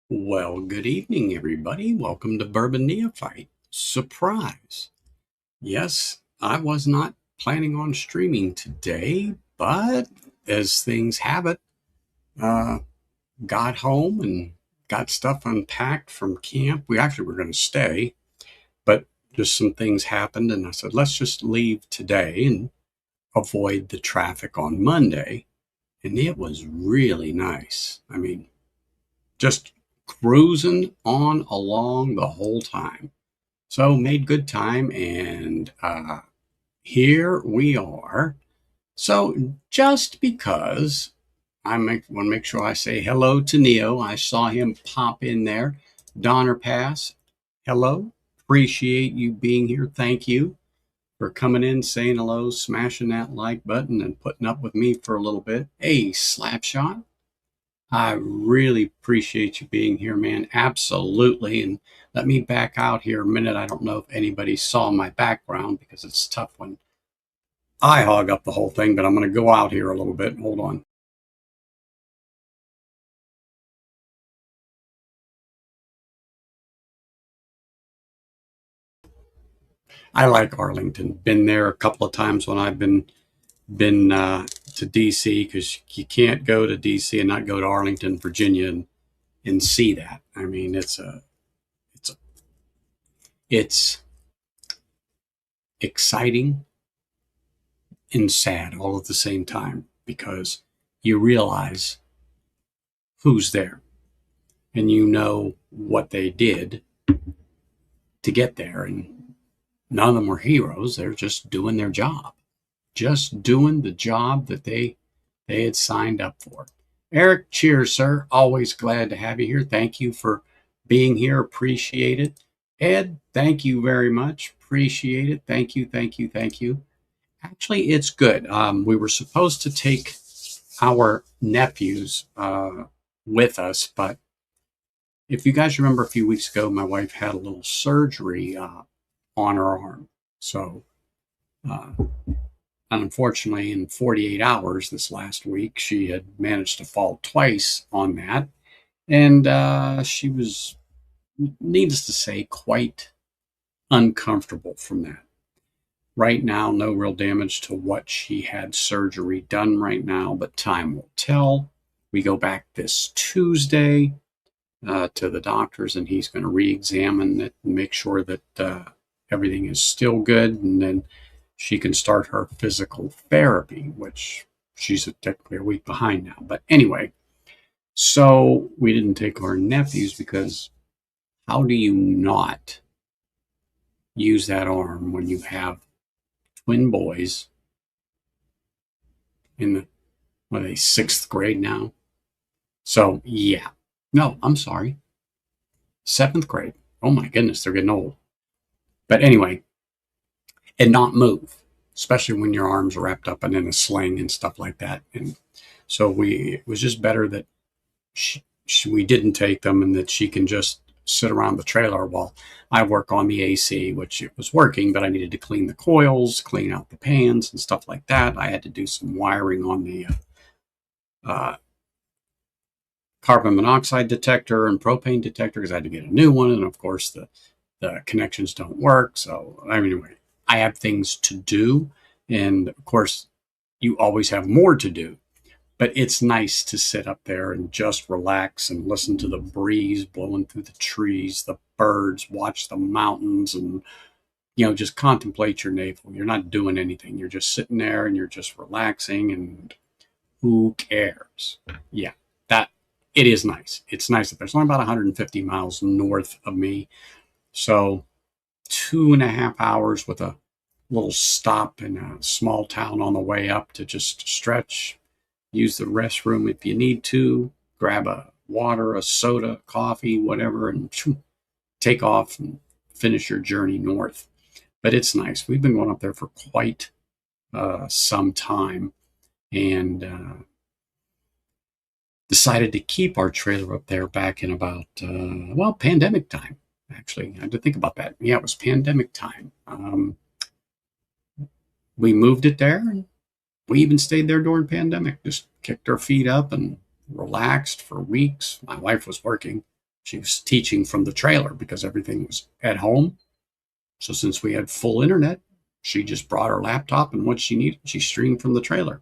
Well, good evening, everybody. Welcome to Bourbon Neophyte. Surprise. Yes, I was not planning on streaming today, but as things have it, uh, got home and got stuff unpacked from camp. We actually were going to stay, but just some things happened, and I said, let's just leave today and avoid the traffic on Monday. And it was really nice. I mean, just cruising on along the whole time. So made good time, and here we are. So just because want to make sure I say hello to Neo, I saw him pop in there. Donner Pass, hello. Appreciate you being here. Thank you for coming in, saying hello, smashing that like button, and putting up with me for a little bit. Hey, Slapshot, I really appreciate you being here, man. Absolutely. And let me back out here a minute. I don't know if anybody saw my background because it's tough when I hog up the whole thing, but I'm going to go out here a little bit. Hold on. I like Arlington. Been there a couple of times when I've been to DC, because you can't go to DC and not go to Arlington, Virginia, and see that. I mean, it's a, it's exciting and sad all at the same time, because you realize who's there and you know what they did to get there. And none of them were heroes. They're just doing their job, just doing the job that they had signed up for. Eric, cheers, sir. Always glad to have you here. Thank you for being here. Appreciate it. Ed, thank you very much. Appreciate it. Thank you, thank you, thank you. Actually, it's good. We were supposed to take our nephews with us, but if you guys remember a few weeks ago, my wife had a little surgery on her arm. So, uh, unfortunately, in 48 hours this last week, she had managed to fall twice on that. And she was, needless to say, quite uncomfortable from that. Right now, no real damage to what she had surgery done right now, but time will tell. We go back this Tuesday to the doctors, and he's going to re-examine it and make sure that everything is still good, and then she can start her physical therapy, which she's technically a week behind now. But anyway, so we didn't take our nephews because how do you not use that arm when you have twin boys in the, what are they, sixth grade now? So yeah, no, I'm sorry, seventh grade. Oh my goodness, they're getting old. But anyway, and not move, especially when your arms are wrapped up and in a sling and stuff like that. And so it was just better that we didn't take them, and that she can just sit around the trailer while I work on the AC, which it was working, but I needed to clean the coils, clean out the pans and stuff like that. I had to do some wiring on the uh, carbon monoxide detector and propane detector, because I had to get a new one. And of course, the connections don't work. So anyway, I have things to do. And of course, you always have more to do. But it's nice to sit up there and just relax and listen to the breeze blowing through the trees, the birds, watch the mountains, and just contemplate your navel. You're not doing anything. You're just sitting there and you're just relaxing, and who cares? Yeah, that it is nice. It's nice that there's only about 150 miles north of me. So 2.5 hours with a little stop in a small town on the way up to just stretch, use the restroom if you need to, grab a water, a soda, coffee, whatever, and take off and finish your journey north. But it's nice. We've been going up there for quite some time, and decided to keep our trailer up there back in about, pandemic time. Actually, I had to think about that. Yeah, it was pandemic time. We moved it there, and we even stayed there during pandemic. Just kicked our feet up and relaxed for weeks. My wife was working. She was teaching from the trailer because everything was at home. So since we had full internet, she just brought her laptop and what she needed, she streamed from the trailer.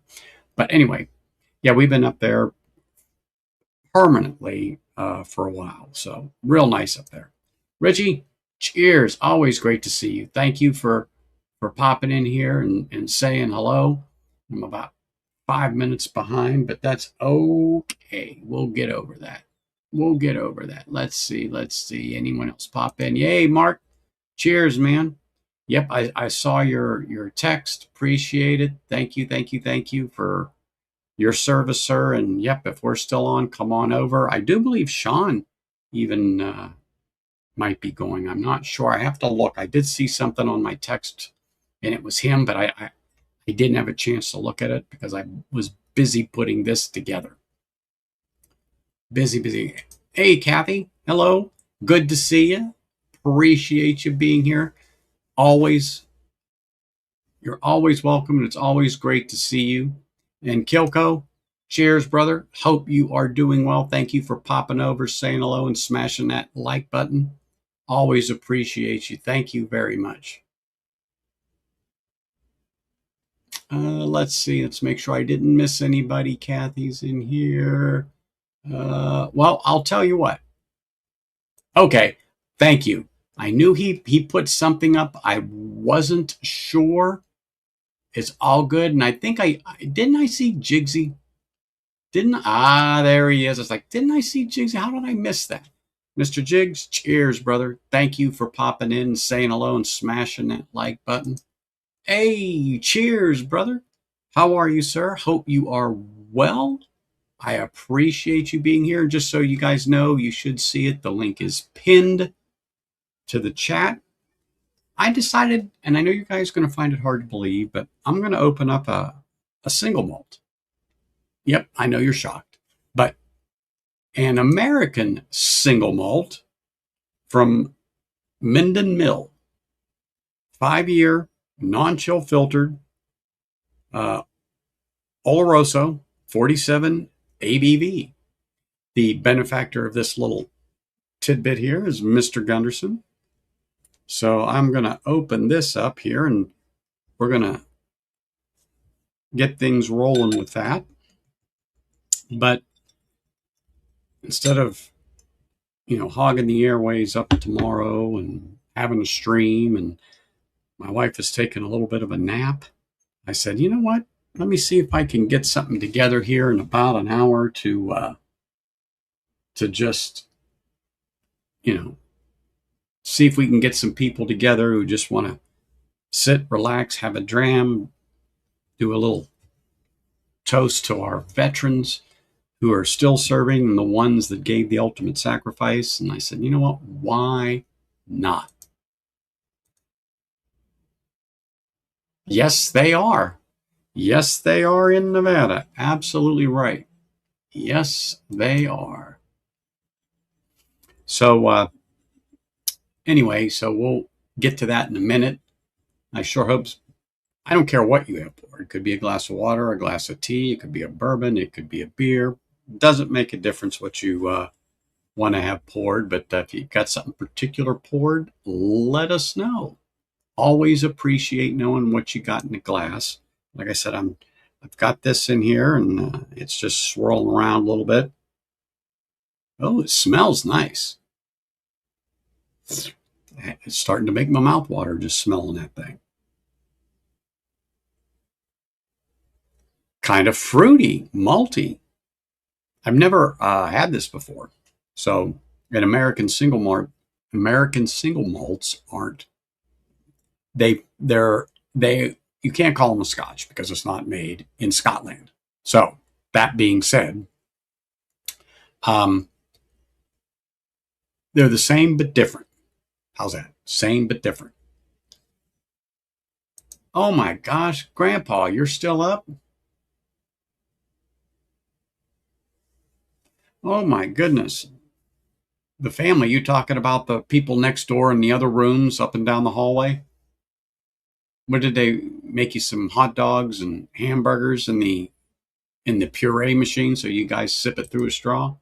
But anyway, yeah, we've been up there permanently for a while. So real nice up there. Reggie, cheers. Always great to see you. Thank you for popping in here and saying hello. I'm about 5 minutes behind, but that's okay. We'll get over that. We'll get over that. Let's see. Let's see. Anyone else pop in? Yay, Mark. Cheers, man. Yep, I saw your text. Appreciate it. Thank you, thank you, thank you for your service, sir. And yep, if we're still on, come on over. I do believe Sean even might be going. I'm not sure. I have to look. I did see something on my text, and it was him, but I didn't have a chance to look at it because I was busy putting this together. Busy. Hey, Kathy. Hello. Good to see you. Appreciate you being here. Always, you're always welcome, and it's always great to see you. And Kilko, cheers, brother. Hope you are doing well. Thank you for popping over, saying hello, and smashing that like button. Always appreciate you. Thank you very much. Let's see. Let's make sure I didn't miss anybody. Kathy's in here. Well, I'll tell you what. Okay. Thank you. I knew he put something up. I wasn't sure. It's all good. And I think didn't I see Jigsy? There he is. It's like, didn't I see Jigsy? How did I miss that? Mr. Jiggs, cheers, brother. Thank you for popping in and saying hello and smashing that like button. Hey, cheers, brother. How are you, sir? Hope you are well. I appreciate you being here. Just so you guys know, you should see it. The link is pinned to the chat. I decided, and I know you guys are going to find it hard to believe, but I'm going to open up a single malt. Yep, I know you're shocked, but an American single malt from Minden Mill, 5-year, non-chill filtered, Oloroso, 47 ABV. The benefactor of this little tidbit here is Mr. Gunderson. So I'm going to open this up here and we're going to get things rolling with that. But instead of, hogging the airways up tomorrow and having a stream, and my wife has taken a little bit of a nap, I said, you know what? Let me see if I can get something together here in about an hour to just, see if we can get some people together who just want to sit, relax, have a dram, do a little toast to our veterans who are still serving and the ones that gave the ultimate sacrifice. And I said, you know what? Why not? Yes, they are. Yes, they are in Nevada. Absolutely right. Yes, they are. So, anyway, so we'll get to that in a minute. I sure hope. I don't care what you have poured. It could be a glass of water, a glass of tea. It could be a bourbon. It could be a beer. Doesn't make a difference what you want to have poured. But if you've got something particular poured, let us know. Always appreciate knowing what you got in the glass. Like I said, I've got this in here, and it's just swirling around a little bit. Oh, it smells nice. It's starting to make my mouth water just smelling that thing. Kind of fruity, malty. I've never had this before. So, an American single malts aren't. You can't call them a Scotch because it's not made in Scotland. So, that being said, they're the same but different. How's that? Same but different. Oh my gosh, Grandpa, you're still up? Oh my goodness. The family, you talking about the people next door in the other rooms up and down the hallway? What did they make you, some hot dogs and hamburgers in the puree machine so you guys sip it through a straw?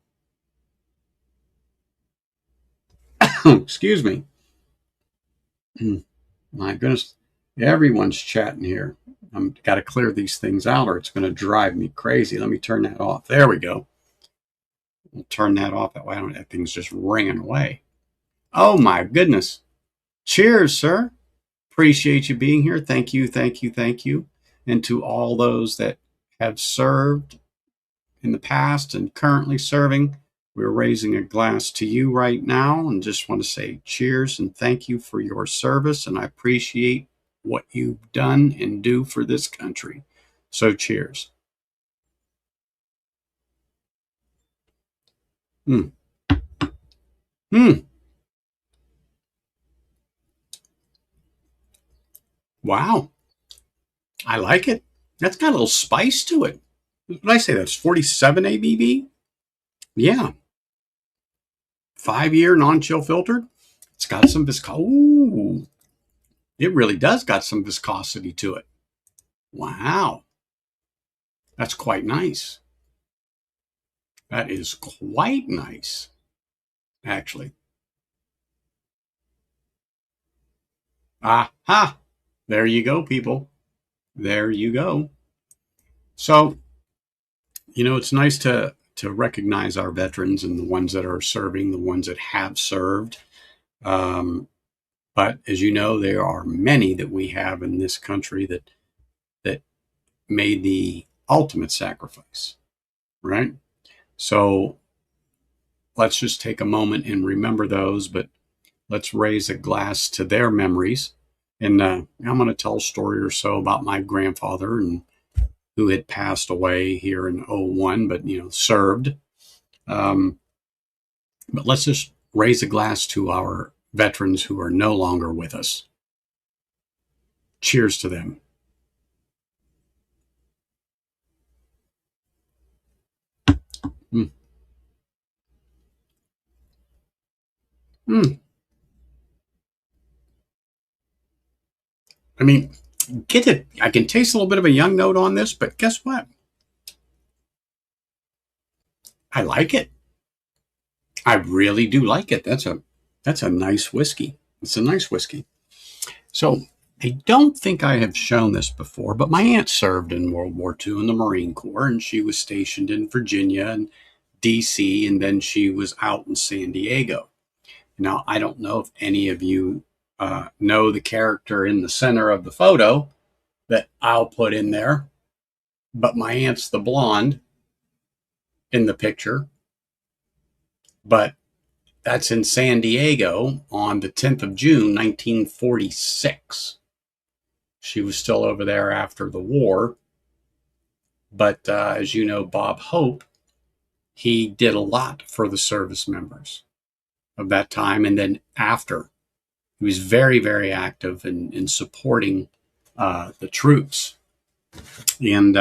Excuse me. My goodness. Everyone's chatting here. I've got to clear these things out or it's going to drive me crazy. Let me turn that off. There we go. We'll turn that off. That way that thing's just ringing away. Oh my goodness. Cheers, sir. Appreciate you being here. Thank you, thank you, thank you. And to all those that have served in the past and currently serving, we're raising a glass to you right now and just want to say cheers and thank you for your service. And I appreciate what you've done and do for this country. So cheers. Mm. Mm. Wow. I like it. That's got a little spice to it. What did I say? That's 47 ABV? Yeah. 5-year non-chill filtered. It's got some viscosity. Ooh. It really does got some viscosity to it. Wow. That's quite nice. That is quite nice, actually. Aha! There you go, people. There you go. So, it's nice to recognize our veterans and the ones that are serving, the ones that have served. But as you know, there are many that we have in this country that made the ultimate sacrifice, right? So let's just take a moment and remember those, but let's raise a glass to their memories. And I'm going to tell a story or so about my grandfather and who had passed away here in 01, but served. But let's just raise a glass to our veterans who are no longer with us. Cheers to them. Mm. Mm. I mean, get it. I can taste a little bit of a young note on this, but guess what? I like it. I really do like it. That's a nice whiskey. It's a nice whiskey. So I don't think I have shown this before, but my aunt served in World War II in the Marine Corps, and she was stationed in Virginia and DC, and then she was out in San Diego. Now, I don't know if any of you know the character in the center of the photo that I'll put in there, but my aunt's the blonde in the picture. But that's in San Diego on the 10th of June, 1946. She was still over there after the war. But as you know, Bob Hope, he did a lot for the service members of that time. And then after, he was very, very active in supporting the troops. And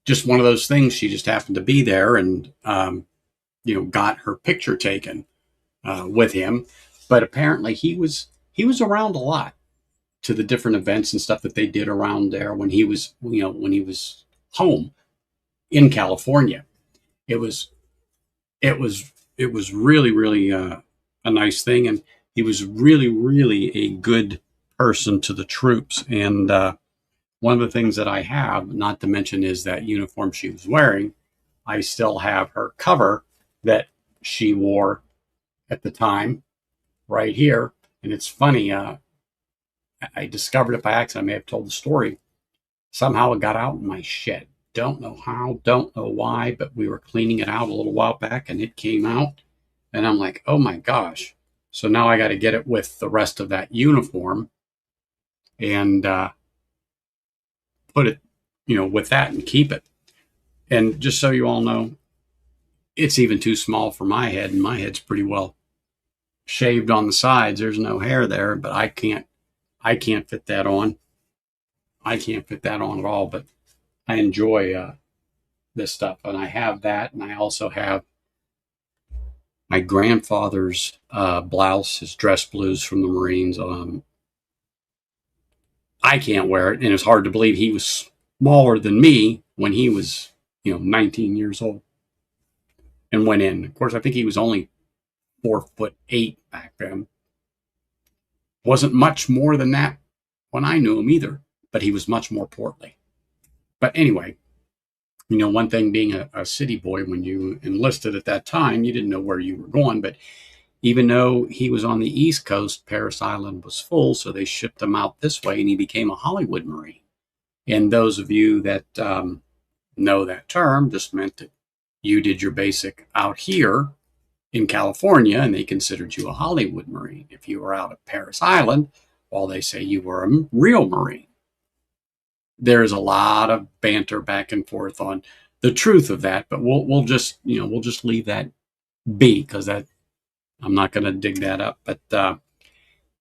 just one of those things, she just happened to be there and, got her picture taken with him. But apparently he was around a lot to the different events and stuff that they did around there when he was, when he was home in California. It was really, really a nice thing. And he was really, really a good person to the troops. And one of the things that I have, not to mention, is that uniform she was wearing. I still have her cover that she wore at the time right here. And it's funny, I discovered it by accident. I may have told the story. Somehow it got out in my shed. Don't know how, don't know why, but we were cleaning it out a little while back and it came out. And I'm like, oh my gosh. So now I got to get it with the rest of that uniform and put it, with that and keep it. And just so you all know, it's even too small for my head, and my head's pretty well shaved on the sides. There's no hair there, but I can't fit that on. I can't fit that on at all, but I enjoy this stuff. And I have that, and I also have my grandfather's blouse, his dress blues from the Marines. I can't wear it, and it's hard to believe he was smaller than me when he was, 19 years old and went in. Of course, I think he was only 4'8" back then. Wasn't much more than that when I knew him either, but he was much more portly. But anyway, one thing being a city boy, when you enlisted at that time, you didn't know where you were going. But even though he was on the East Coast, Paris Island was full, so they shipped him out this way, and he became a Hollywood Marine. And those of you that know that term just meant that you did your basic out here in California, and they considered you a Hollywood Marine. If you were out at Paris Island, well, they say you were a real Marine. There's a lot of banter back and forth on the truth of that, but we'll just leave that be, because that I'm not going to dig that up. But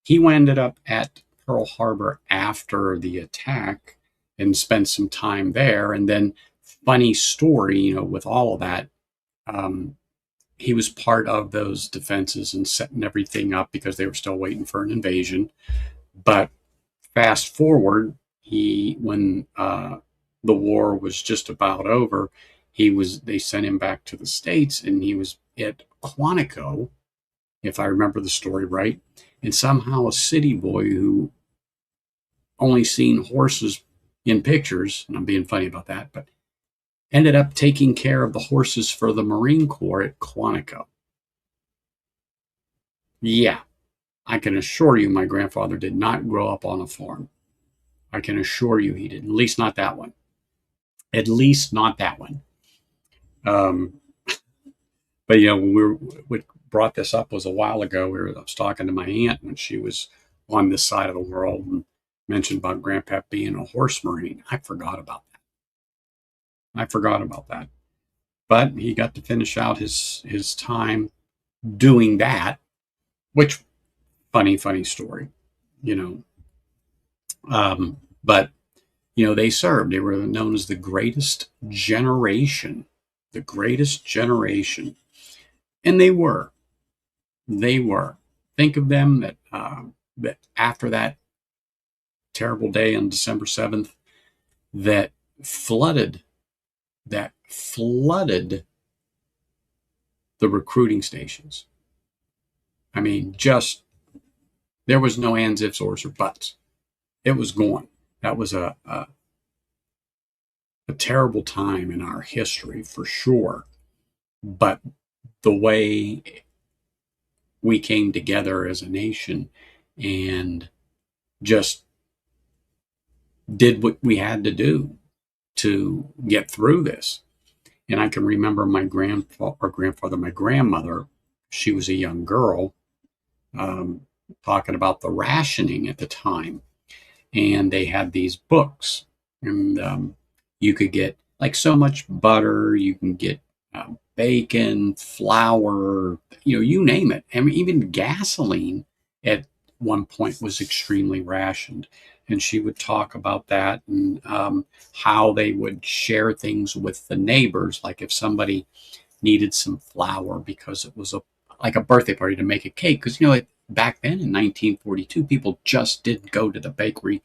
he ended up at Pearl Harbor after the attack and spent some time there. And then, funny story, with all of that, he was part of those defenses and setting everything up because they were still waiting for an invasion. But fast forward, when the war was just about over, they sent him back to the States, and he was at Quantico, if I remember the story right. And somehow a city boy who only seen horses in pictures, and I'm being funny about that, but ended up taking care of the horses for the Marine Corps at Quantico. Yeah, I can assure you my grandfather did not grow up on a farm. I can assure you he didn't. At least not that one. At least not that one. But when we brought this up was a while ago. I was talking to my aunt when she was on this side of the world and mentioned about Grandpa being a horse Marine. I forgot about that. But he got to finish out his time doing that, which funny story, but they served. They were known as the greatest generation, and they were. Think of them that after that terrible day on December 7th, that flooded the recruiting stations. I mean, there was no ands, ifs, ors, or buts. It was gone. That was a terrible time in our history for sure. But the way we came together as a nation and just did what we had to do to get through this. And I can remember my grandmother, she was a young girl, talking about the rationing at the time. And they had these books, and you could get like so much butter, you can get bacon, flour, you name it. I mean, even gasoline at one point was extremely rationed. And she would talk about that and how they would share things with the neighbors. Like if somebody needed some flour because it was like a birthday party to make a cake. Because, back then in 1942, people just didn't go to the bakery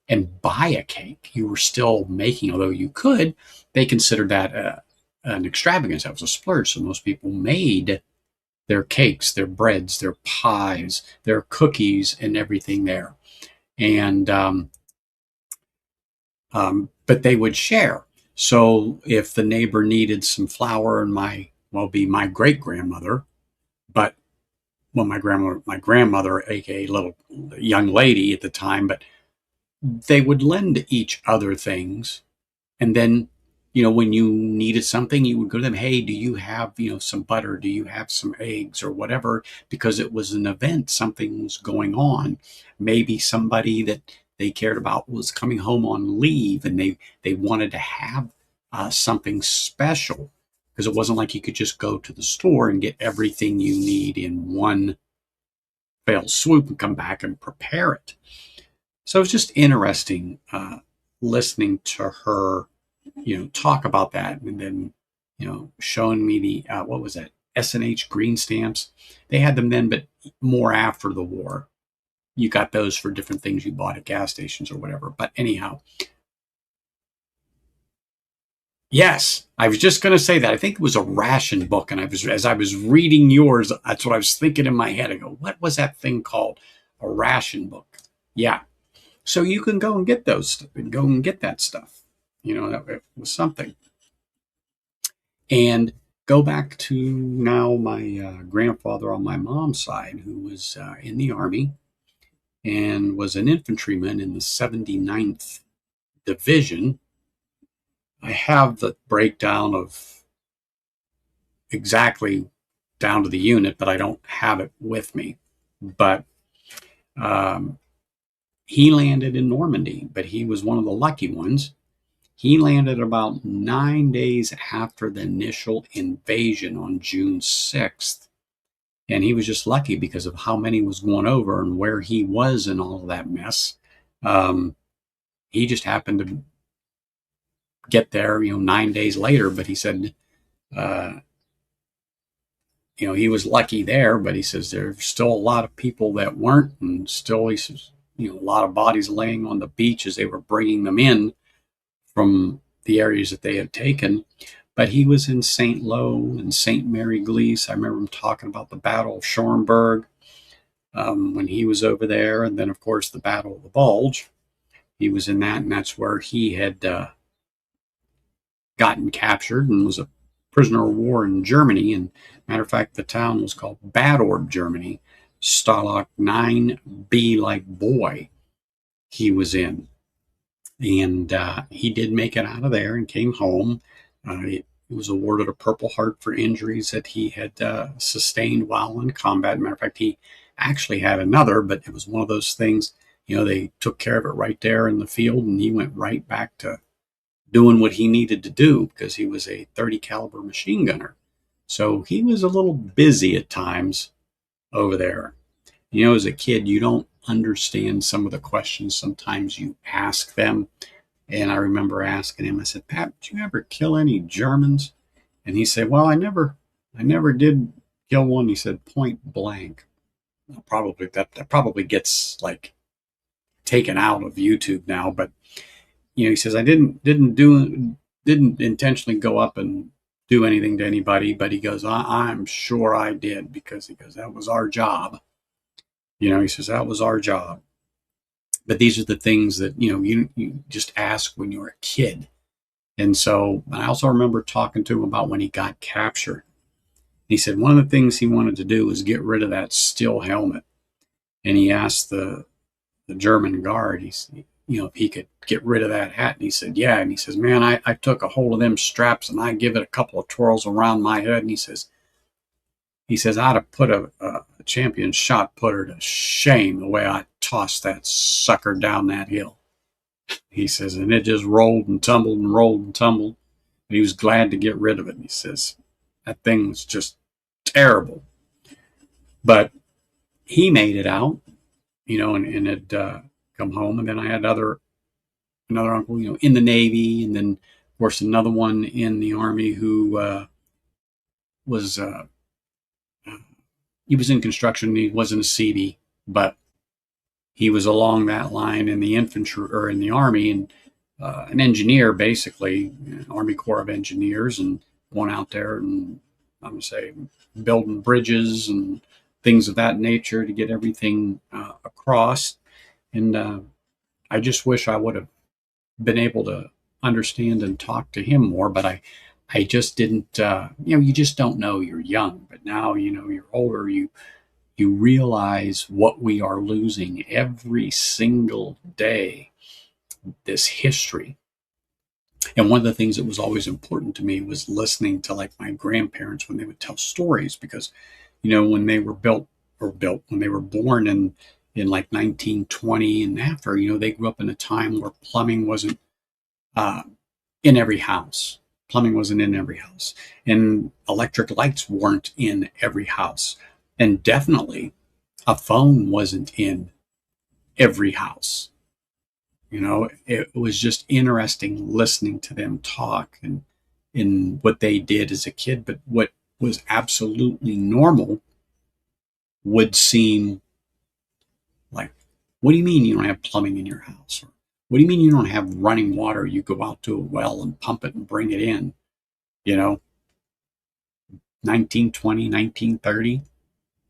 and buy a cake. You were still making, although you could, they considered that an extravagance. That was a splurge. So most people made their cakes, their breads, their pies, their cookies, and everything there. And but they would share. So if the neighbor needed some flour, and be my great grandmother, but my grandmother, aka little young lady at the time, but they would lend each other things. And then, when you needed something, you would go to them, hey, do you have, some butter? Do you have some eggs or whatever? Because it was an event, something was going on. Maybe somebody that they cared about was coming home on leave, and they wanted to have something special, because it wasn't like you could just go to the store and get everything you need in one fell swoop and come back and prepare it. So it's just interesting listening to her, talk about that, and then, showing me the what was that, S&H green stamps. They had them then, but more after the war. You got those for different things you bought at gas stations or whatever. But anyhow, Yes, I was just going to say that. I think it was a ration book, and as I was reading yours, that's what I was thinking in my head. I go, what was that thing called? A ration book. Yeah. So you can go and get those, go and get that stuff. That it was something. And go back to now my grandfather on my mom's side, who was in the Army and was an infantryman in the 79th Division. I have the breakdown of exactly down to the unit, but I don't have it with me. But um, he landed in Normandy, but he was one of the lucky ones. He landed about 9 days after the initial invasion on June 6th. And he was just lucky because of how many was going over and where he was in all of that mess. Um, he just happened to get there, 9 days later. But he said, uh, he was lucky there. But he says there's still a lot of people that weren't, and still, he says, a lot of bodies laying on the beach as they were bringing them in from the areas that they had taken. But he was in St. Lo and St. Mary Glees. I remember him talking about the Battle of Schornberg when he was over there. And then, of course, the Battle of the Bulge. He was in that, and that's where he had gotten captured and was a prisoner of war in Germany. And matter of fact, the town was called Bad Orb, Germany. Stalag 9B, like boy, he was in. And he did make it out of there and came home. He was awarded a Purple Heart for injuries that he had sustained while in combat. Matter of fact, he actually had another, but it was one of those things, they took care of it right there in the field, and he went right back to doing what he needed to do because he was a 30 caliber machine gunner. So he was a little busy at times over there. As a kid, you don't understand some of the questions sometimes you ask them. And I remember asking him, I said, Pat, did you ever kill any Germans? And he said, well, I never did kill one. He said, point blank. Probably that probably gets like taken out of YouTube now, but he says I didn't intentionally go up and do anything to anybody, but he goes, I'm sure I did, because he goes, that was our job. He says that was our job. But these are the things that you just ask when you're a kid. And so I also remember talking to him about when he got captured. He said one of the things he wanted to do was get rid of that steel helmet. And he asked the German guard, if he could get rid of that hat. And he said, yeah. And he says, man, I took a hold of them straps and I give it a couple of twirls around my head. And he says, I'd have put a champion shot putter to shame the way I tossed that sucker down that hill. He says, and it just rolled and tumbled and rolled and tumbled. And he was glad to get rid of it. And he says, that thing was just terrible. But he made it out, and had come home. And then I had another uncle, in the Navy. And then, of course, another one in the Army who was he was in construction. He wasn't a Seabee, but he was along that line in the infantry or in the Army, and an engineer, basically, Army Corps of Engineers, and going out there and I'm going to say building bridges and things of that nature to get everything across. And I just wish I would have been able to understand and talk to him more, but I just didn't. You just don't know. You're young, but now you're older. You realize what we are losing every single day. This history. And one of the things that was always important to me was listening to like my grandparents when they would tell stories, because when they were when they were born in like 1920 and after, they grew up in a time where plumbing wasn't in every house. Plumbing wasn't in every house, and electric lights weren't in every house, and definitely a phone wasn't in every house. It was just interesting listening to them talk and in what they did as a kid. But what was absolutely normal would seem like, what do you mean you don't have plumbing in your house? Or What do you mean you don't have running water? You go out to a well and pump it and bring it in, you know, 1920, 1930.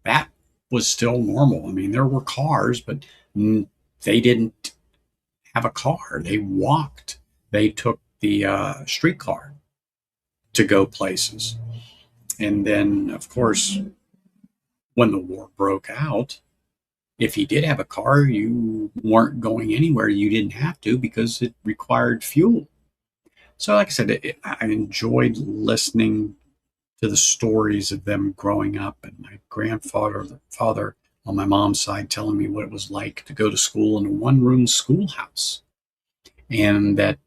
That was still normal. I mean, there were cars, but they didn't have a car. They walked. They took the streetcar to go places. And then, of course, when the war broke out, if you did have a car, you weren't going anywhere. You didn't have to because it required fuel. So, like I said, I enjoyed listening to the stories of them growing up, and my grandfather, the father on my mom's side, telling me what it was like to go to school in a one-room schoolhouse, and that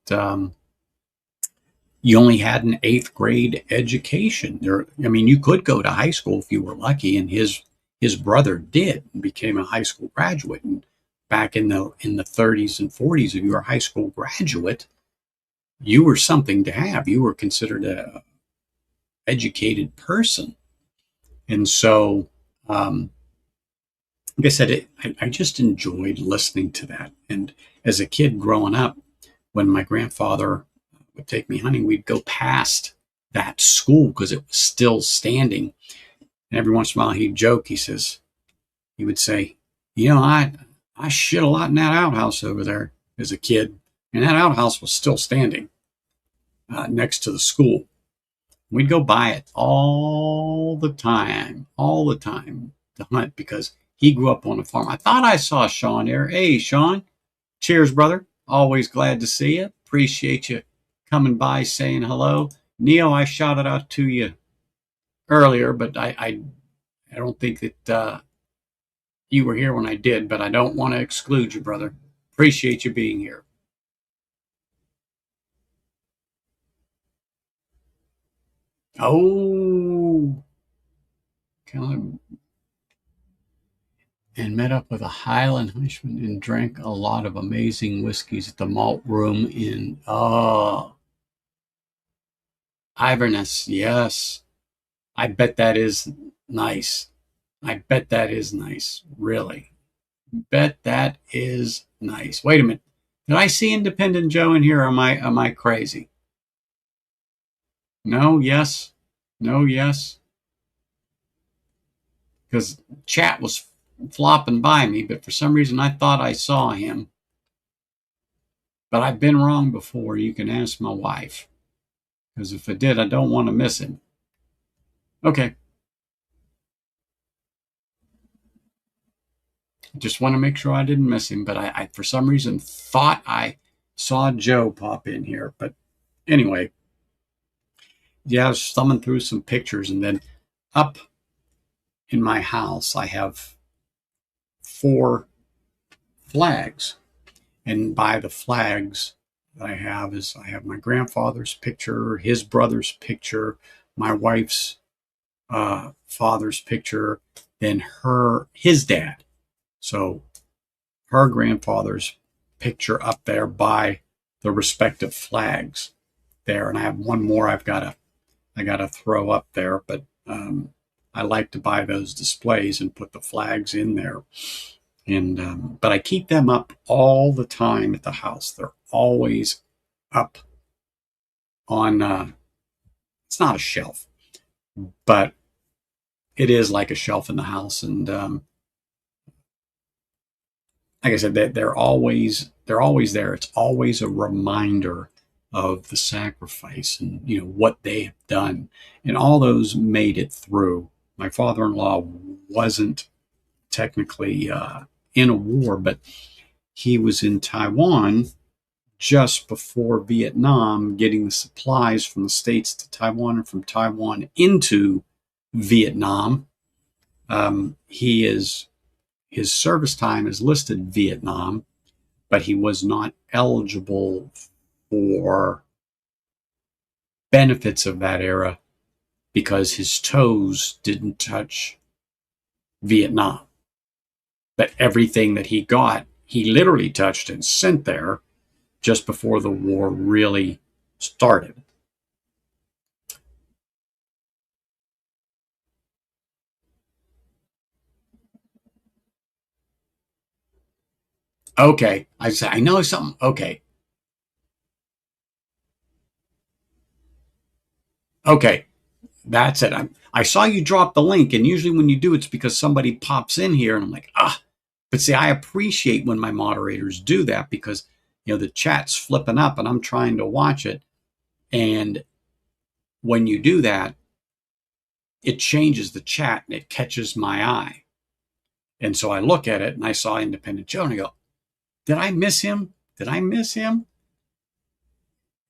you only had an eighth grade education. There, I mean, you could go to high school if you were lucky, and his brother did and became a high school graduate. And back in the 30s and 40s, if you were a high school graduate, you were something to have. You were considered a educated person, and so. Like I said, I just enjoyed listening to that. And as a kid growing up, when my grandfather would take me hunting, we'd go past that school because it was still standing. And every once in a while, he'd joke. He would say, "You know, I shit a lot in that outhouse over there as a kid, and that outhouse was still standing next to the school." We'd go by it all the time to hunt because he grew up on a farm. I thought I saw Sean there. Hey, Sean. Cheers, brother. Always glad to see you. Appreciate you coming by saying hello. Neo, I shouted out to you earlier, but I don't think that you were here when I did, but I don't want to exclude you, brother. Appreciate you being here. Oh, kind of, and met up with a Highland Huntsman and drank a lot of amazing whiskeys at the malt room in Iverness. Yes, I bet that is nice. I bet that is nice. Really, bet that is nice. Wait a minute. Did I see Independent Joe in here? Or am I crazy? No. Yes. No. Yes. Because chat was flopping by me, but for some reason I thought I saw him. But I've been wrong before. You can ask my wife. Because if I did, I don't want to miss him. Okay. Just want to make sure I didn't miss him. But I for some reason, thought I saw Joe pop in here. But anyway, yeah, I was thumbing through some pictures. And then up in my house, I have 4 flags. And by the flags that I have my grandfather's picture, his brother's picture, my wife's father's picture, then his dad. So her grandfather's picture up there by the respective flags there. And I have one more I gotta throw up there, but I like to buy those displays and put the flags in there. And but I keep them up all the time at the house. They're always up on. It's not a shelf, but it is like a shelf in the house. And like I said, they're always there. It's always a reminder of the sacrifice and what they have done, and all those made it through. My father-in-law wasn't technically in a war, but he was in Taiwan just before Vietnam, getting the supplies from the States to Taiwan and from Taiwan into Vietnam. His service time is listed Vietnam, but he was not eligible for benefits of that era because his toes didn't touch Vietnam. But everything that he got, he literally touched and sent there just before the war really started. Okay. I said, I know something. Okay. Okay. That's it. I saw you drop the link, and usually when you do, it's because somebody pops in here, and I'm like, ah. But see, I appreciate when my moderators do that because the chat's flipping up, and I'm trying to watch it, and when you do that, it changes the chat and it catches my eye, and so I look at it and I saw Independent Joe, and I go, did I miss him? Did I miss him?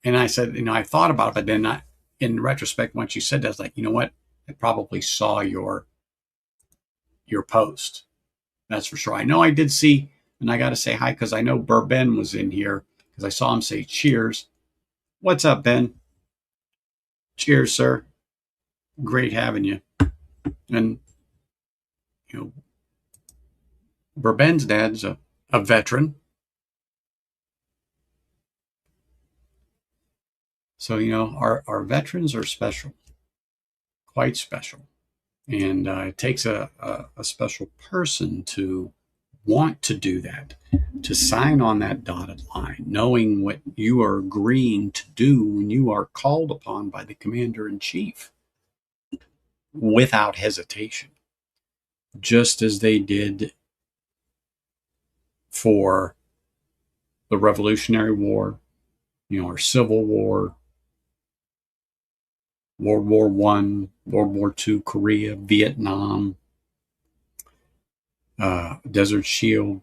And I said, I thought about it, but then in retrospect, once you said that, I was like, you know what? I probably saw your post. That's for sure. I know I did see, and I got to say hi because I know Ben was in here because I saw him say cheers. What's up, Ben? Cheers, sir. Great having you. And you know, Ben's dad's a veteran, so our veterans are special, quite special, and it takes a special person to want to do that, to sign on that dotted line, knowing what you are agreeing to do when you are called upon by the commander in chief without hesitation, just as they did for the Revolutionary War, our Civil War, World War One, World War Two, Korea, Vietnam, Desert Shield,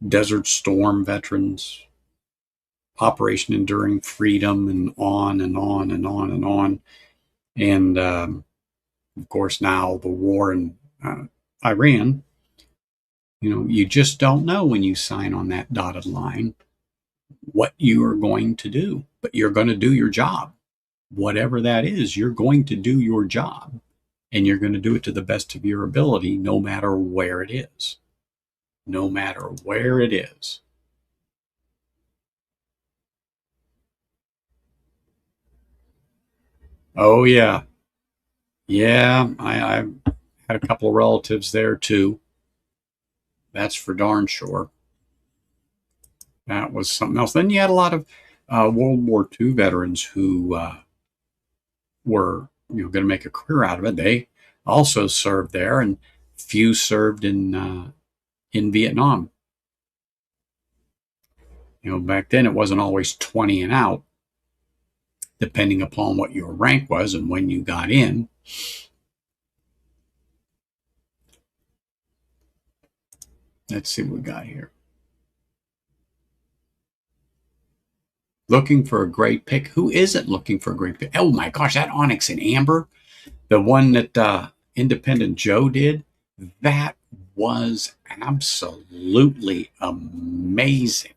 Desert Storm veterans, Operation Enduring Freedom, and on and on and on and on. And of course, now the war in Iran. You just don't know when you sign on that dotted line what you are going to do, but you're going to do your job. Whatever that is, you're going to do your job, and you're going to do it to the best of your ability, no matter where it is. No matter where it is. Oh, yeah. Yeah, I've had a couple of relatives there too. That's for darn sure. That was something else. Then you had a lot of World War II veterans who were going to make a career out of it. They also served there, and few served in Vietnam. Back then it wasn't always 20 and out, depending upon what your rank was and when you got in. Let's see what we got here. Looking for a great pick. Who isn't looking for a great pick? Oh my gosh, that Onyx and Amber, the one that Independent Joe did, that was absolutely amazing.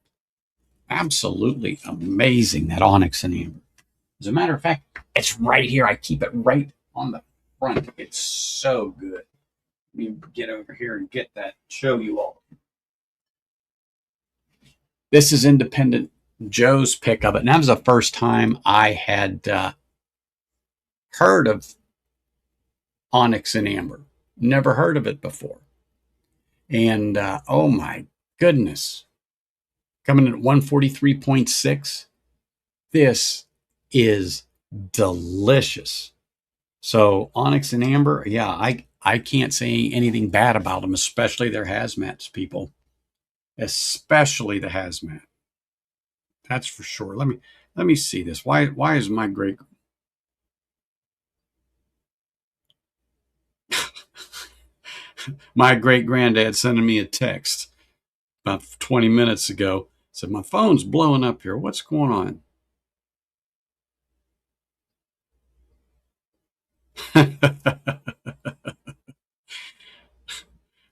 Absolutely amazing, that Onyx and Amber. As a matter of fact, it's right here. I keep it right on the front. It's so good. Let me get over here and get that, show you all. This is Independent Joe's pick of it. And that was the first time I had heard of Onyx and Amber. Never heard of it before. And oh my goodness. Coming in at 143.6. This is delicious. So Onyx and Amber, yeah, I can't say anything bad about them, especially their hazmats, people. Especially the hazmat. That's for sure. Let me see this. Why is my great my great granddad sending me a text about 20 minutes ago? Said my phone's blowing up here. What's going on?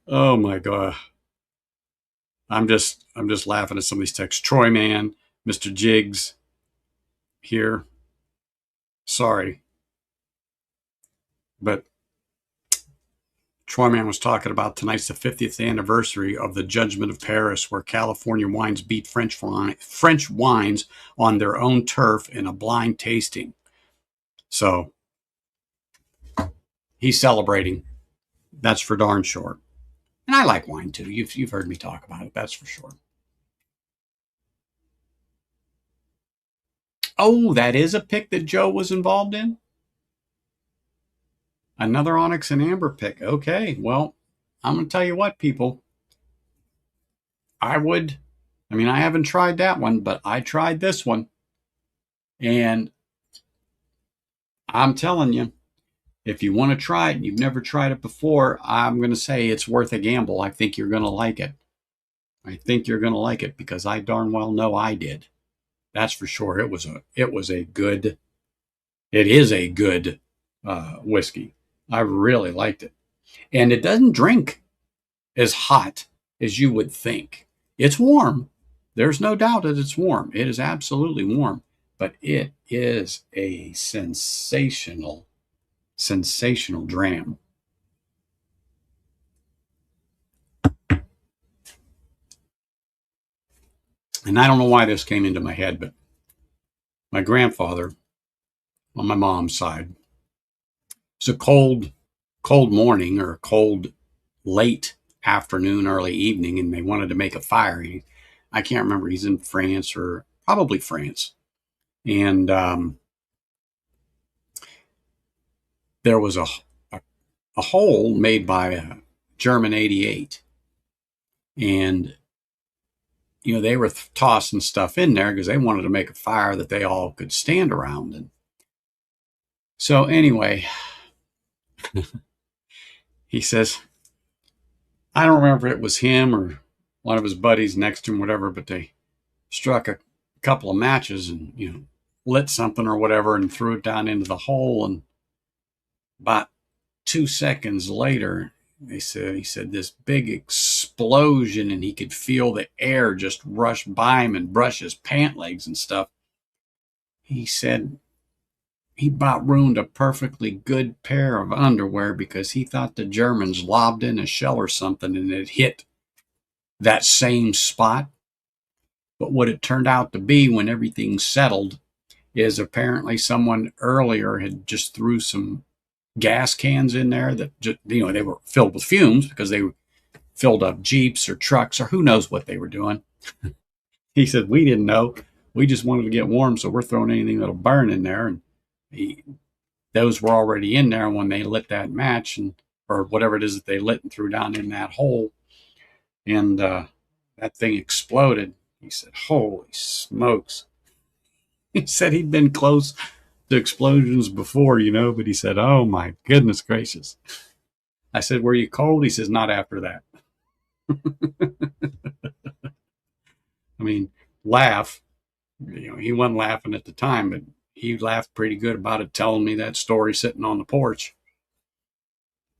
Oh my god. I'm just laughing at some of these texts. Troy Man, Mr. Jiggs here. Sorry. But Troy Man was talking about tonight's the 50th anniversary of the Judgment of Paris, where California wines beat French wines on their own turf in a blind tasting. So he's celebrating. That's for darn sure. And I like wine too. You've heard me talk about it. That's for sure. Oh, that is a pick that Joe was involved in? Another onyx and amber pick. Okay, well, I'm going to tell you what, people. I would, I mean, I haven't tried that one, but I tried this one. And I'm telling you, if you want to try it and you've never tried it before, I'm going to say it's worth a gamble. I think you're going to like it. I think you're going to like it because I darn well know I did. That's for sure. It is a good whiskey. I really liked it. And it doesn't drink as hot as you would think. It's warm. There's no doubt that it's warm. It is absolutely warm, but it is a sensational, sensational dram. And I don't know why this came into my head, but my grandfather on my mom's side, it's a cold morning or a cold late afternoon, early evening, and they wanted to make a fire. I can't remember. He's in France or probably France. And there was a hole made by a German 88. And, they were tossing stuff in there because they wanted to make a fire that they all could stand around. And so anyway, he says, I don't remember if it was him or one of his buddies next to him, whatever, but they struck a couple of matches and, lit something or whatever and threw it down into the hole. And about 2 seconds later, he said this big explosion and he could feel the air just rush by him and brush his pant legs and stuff. He said he about ruined a perfectly good pair of underwear because he thought the Germans lobbed in a shell or something and it hit that same spot. But what it turned out to be when everything settled is apparently someone earlier had just threw some gas cans in there that just, they were filled with fumes because they filled up Jeeps or trucks or who knows what they were doing. He said, we didn't know. We just wanted to get warm, so we're throwing anything that'll burn in there. And those were already in there when they lit that match or whatever it is that they lit and threw down in that hole. And that thing exploded. He said, holy smokes. He said he'd been close to explosions before, but he said, oh my goodness gracious. I said, were you cold? He says, not after that. I mean, laugh. He wasn't laughing at the time, but he laughed pretty good about it, telling me that story sitting on the porch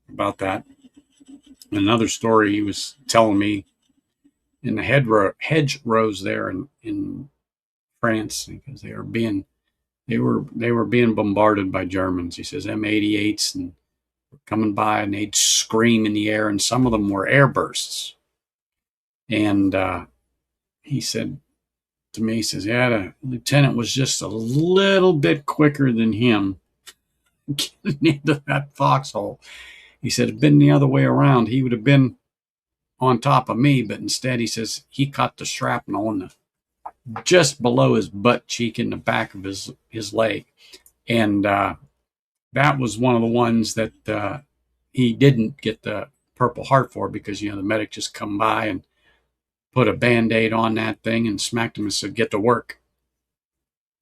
about that. Another story he was telling me in the hedgerows there in France because they were being bombarded by Germans. He says M88s and were coming by and they'd scream in the air, and some of them were air bursts. And he said to me, he says, yeah, the lieutenant was just a little bit quicker than him getting into that foxhole. He said, it'd been the other way around. He would have been on top of me, but instead, he says, he caught the shrapnel just below his butt cheek in the back of his leg. And that was one of the ones that he didn't get the Purple Heart for because, the medic just come by and put a Band-Aid on that thing and smacked him and said, get to work.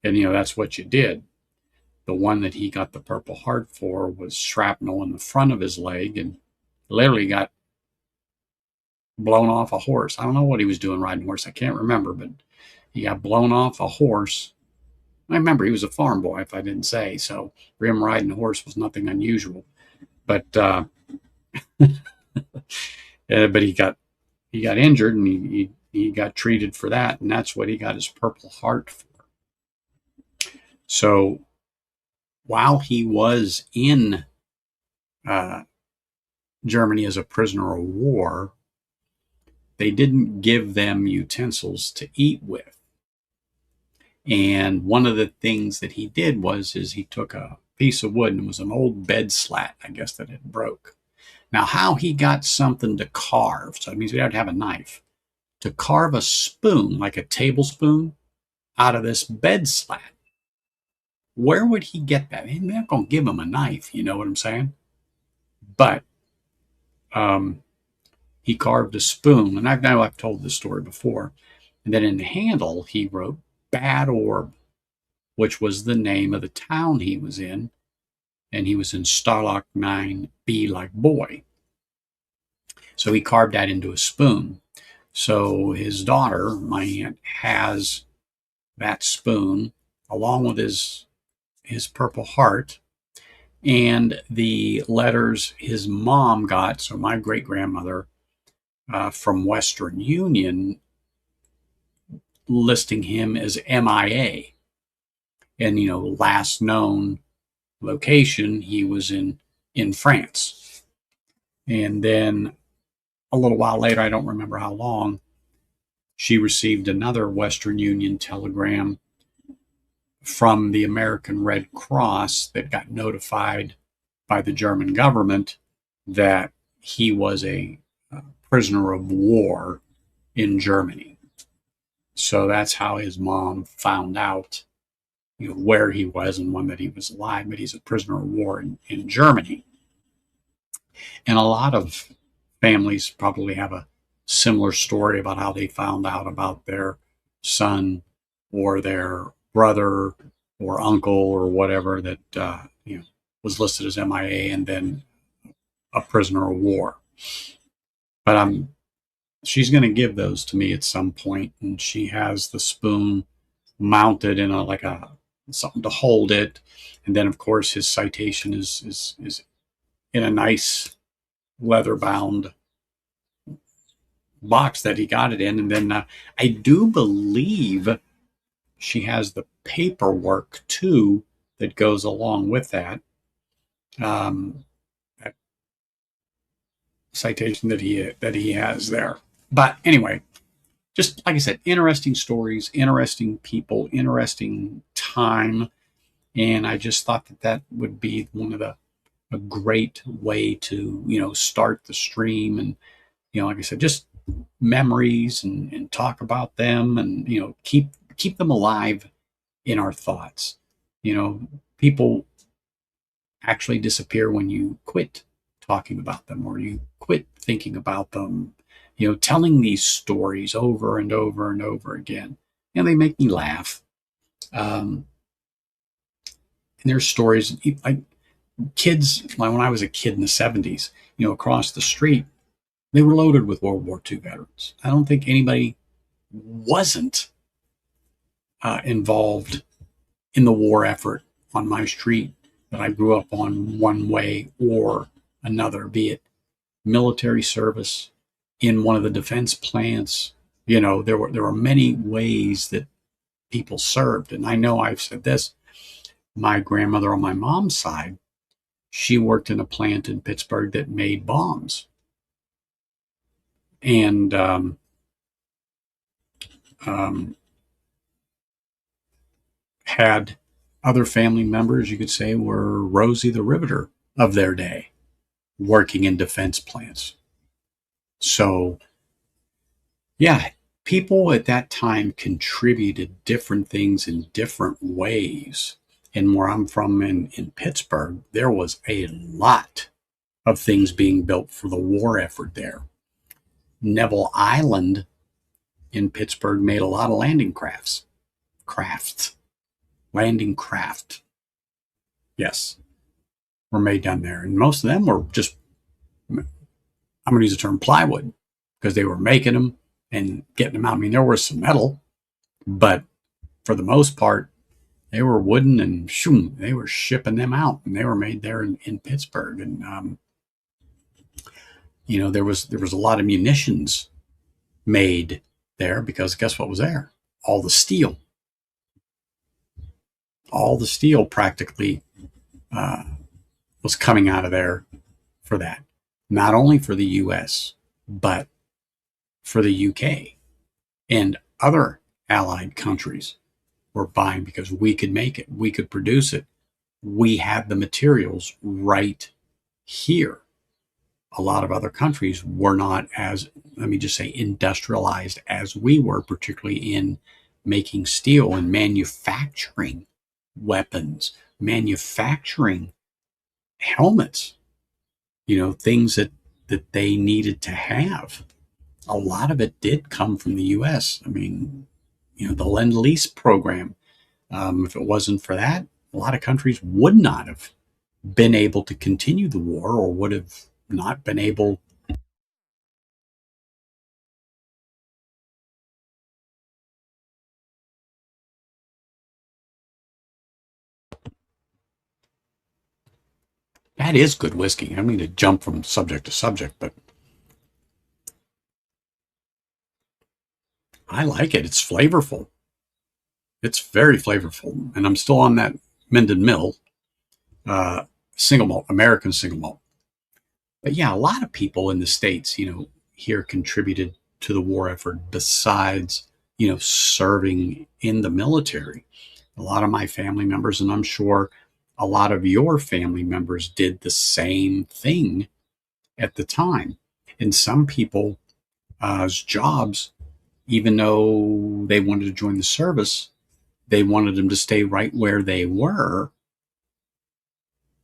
And, that's what you did. The one that he got the Purple Heart for was shrapnel in the front of his leg and literally got blown off a horse. I don't know what he was doing riding a horse. I can't remember, but he got blown off a horse. I remember he was a farm boy, if I didn't say. So for him riding a horse was nothing unusual. But but he got injured and he got treated for that, and that's what he got his Purple Heart for. So while he was in Germany as a prisoner of war, they didn't give them utensils to eat with. And one of the things that he did was he took a piece of wood, and it was an old bed slat, I guess, that it broke. Now, how he got something to carve, so it means we had to have a knife, to carve a spoon, like a tablespoon, out of this bed slat. where would he get that? They're not going to give him a knife. You know what I'm saying? But um, he carved a spoon, and I've told this story before. And then in the handle, he wrote Bad Orb, which was the name of the town he was in. And he was in Starlock 9B like boy. So he carved that into a spoon. So his daughter, my aunt, has that spoon along with his Purple Heart and the letters his mom got, so my great grandmother, from Western Union, listing him as MIA. And, last known location, he was in France. And then a little while later, I don't remember how long, she received another Western Union telegram from the American Red Cross that got notified by the German government that he was a prisoner of war in Germany. So that's how his mom found out, where he was and when that he was alive. But he's a prisoner of war in Germany. And a lot of families probably have a similar story about how they found out about their son or their brother or uncle or whatever that was listed as MIA and then a prisoner of war. But she's going to give those to me at some point, and she has the spoon mounted in a something to hold it, and then of course his citation is in a nice leather bound box that he got it in, and then I do believe she has the paperwork too that goes along with that. That citation that he has there. But anyway, just like I said, interesting stories, interesting people, interesting time, and I just thought that would be a great way to start the stream, and like I said, just memories and talk about them, and keep them alive in our thoughts. People actually disappear when you quit talking about them or you quit thinking about them. Telling these stories over and over and over again, they make me laugh. And there's stories like kids, like when I was a kid in the 70s, across the street, they were loaded with World War II veterans. I don't think anybody wasn't involved in the war effort on my street that I grew up on, one way or another, be it military service, in one of the defense plants. There were many ways that people served. And I know I've said this, my grandmother on my mom's side, she worked in a plant in Pittsburgh that made bombs. And had other family members, you could say, were Rosie the Riveter of their day, working in defense plants. So, yeah, people at that time contributed different things in different ways. And where I'm from in Pittsburgh, there was a lot of things being built for the war effort there. Neville Island in Pittsburgh made a lot of landing craft. Yes, were made down there. And most of them were just, I'm going to use the term plywood, because they were making them and getting them out. I mean, there was some metal, but for the most part, they were wooden, and they were shipping them out, and they were made there in Pittsburgh. And, there was a lot of munitions made there, because guess what was there? All the steel. All the steel practically was coming out of there for that. Not only for the U.S., but for the UK and other allied countries were buying, because we could make it. We could produce it. We had the materials right here. A lot of other countries were not as, let me just say, industrialized as we were, particularly in making steel and manufacturing weapons, manufacturing helmets, things that they needed to have. A lot of it did come from the U.S. I mean, the Lend-Lease program, if it wasn't for that, a lot of countries would not have been able to continue the war, or would have not been able. That is good whiskey. I don't mean to jump from subject to subject, but I like it. It's flavorful. It's very flavorful. And I'm still on that Minden Mill uh, single malt, American single malt. But yeah, a lot of people in the States, here contributed to the war effort besides, serving in the military. A lot of my family members, and I'm sure a lot of your family members, did the same thing at the time. And some people's jobs, even though they wanted to join the service, they wanted them to stay right where they were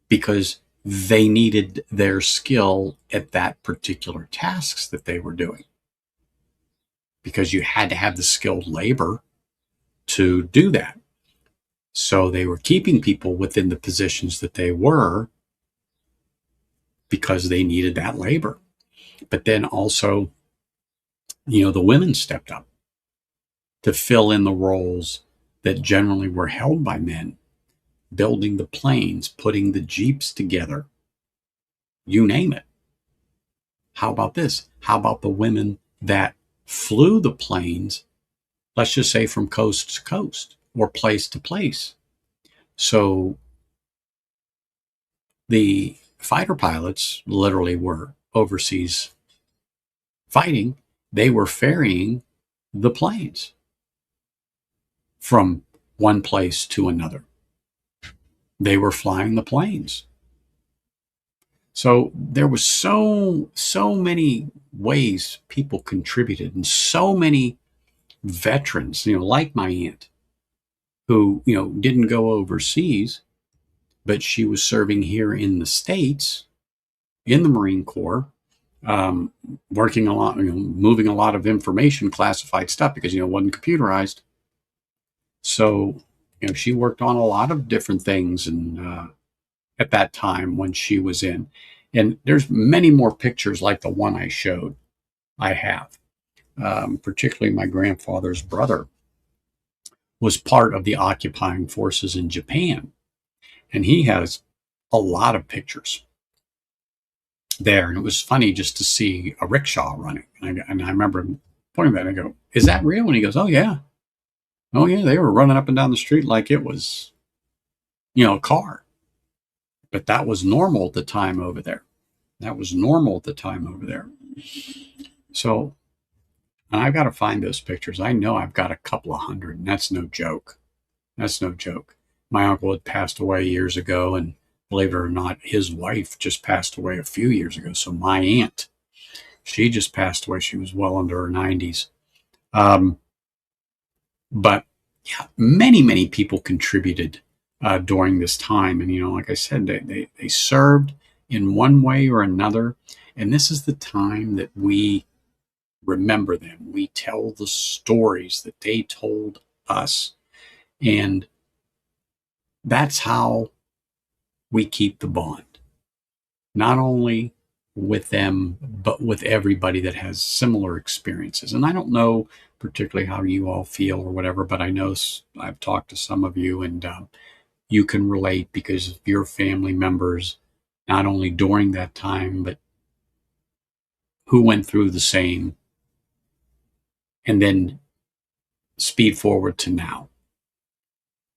because they needed their skill at that particular tasks that they were doing. Because you had to have the skilled labor to do that. So they were keeping people within the positions that they were because they needed that labor. But then also, the women stepped up to fill in the roles that generally were held by men, building the planes, putting the Jeeps together, you name it. How about this? How about the women that flew the planes, let's just say from coast to coast or place to place? So the fighter pilots literally were overseas fighting. They were ferrying the planes from one place to another. They were flying the planes. So there was so many ways people contributed, and so many veterans, like my aunt, who, didn't go overseas, but she was serving here in the States in the Marine Corps, working a lot, moving a lot of information, classified stuff, because, it wasn't computerized. So, she worked on a lot of different things, and at that time when she was in. And there's many more pictures like the one I showed. I have, particularly my grandfather's brother was part of the occupying forces in Japan. And he has a lot of pictures there. And it was funny just to see a rickshaw running. And I remember him pointing that and I go, "Is that real?" And he goes, "Oh, yeah. Oh, yeah. They were running up and down the street like it was, a car." But that was normal at the time over there. That was normal at the time over there. So, and I've got to find those pictures. I know I've got a couple of hundred, and that's no joke. That's no joke. My uncle had passed away years ago, and believe it or not, his wife just passed away a few years ago. So my aunt, she just passed away. She was well into her 90s. But yeah, many people contributed during this time. And, like I said, they served in one way or another. And this is the time that we remember them. We tell the stories that they told us. And that's how we keep the bond. Not only with them, but with everybody that has similar experiences. And I don't know particularly how you all feel or whatever, but I know I've talked to some of you, and you can relate because of your family members, not only during that time, but who went through the same, and then speed forward to now.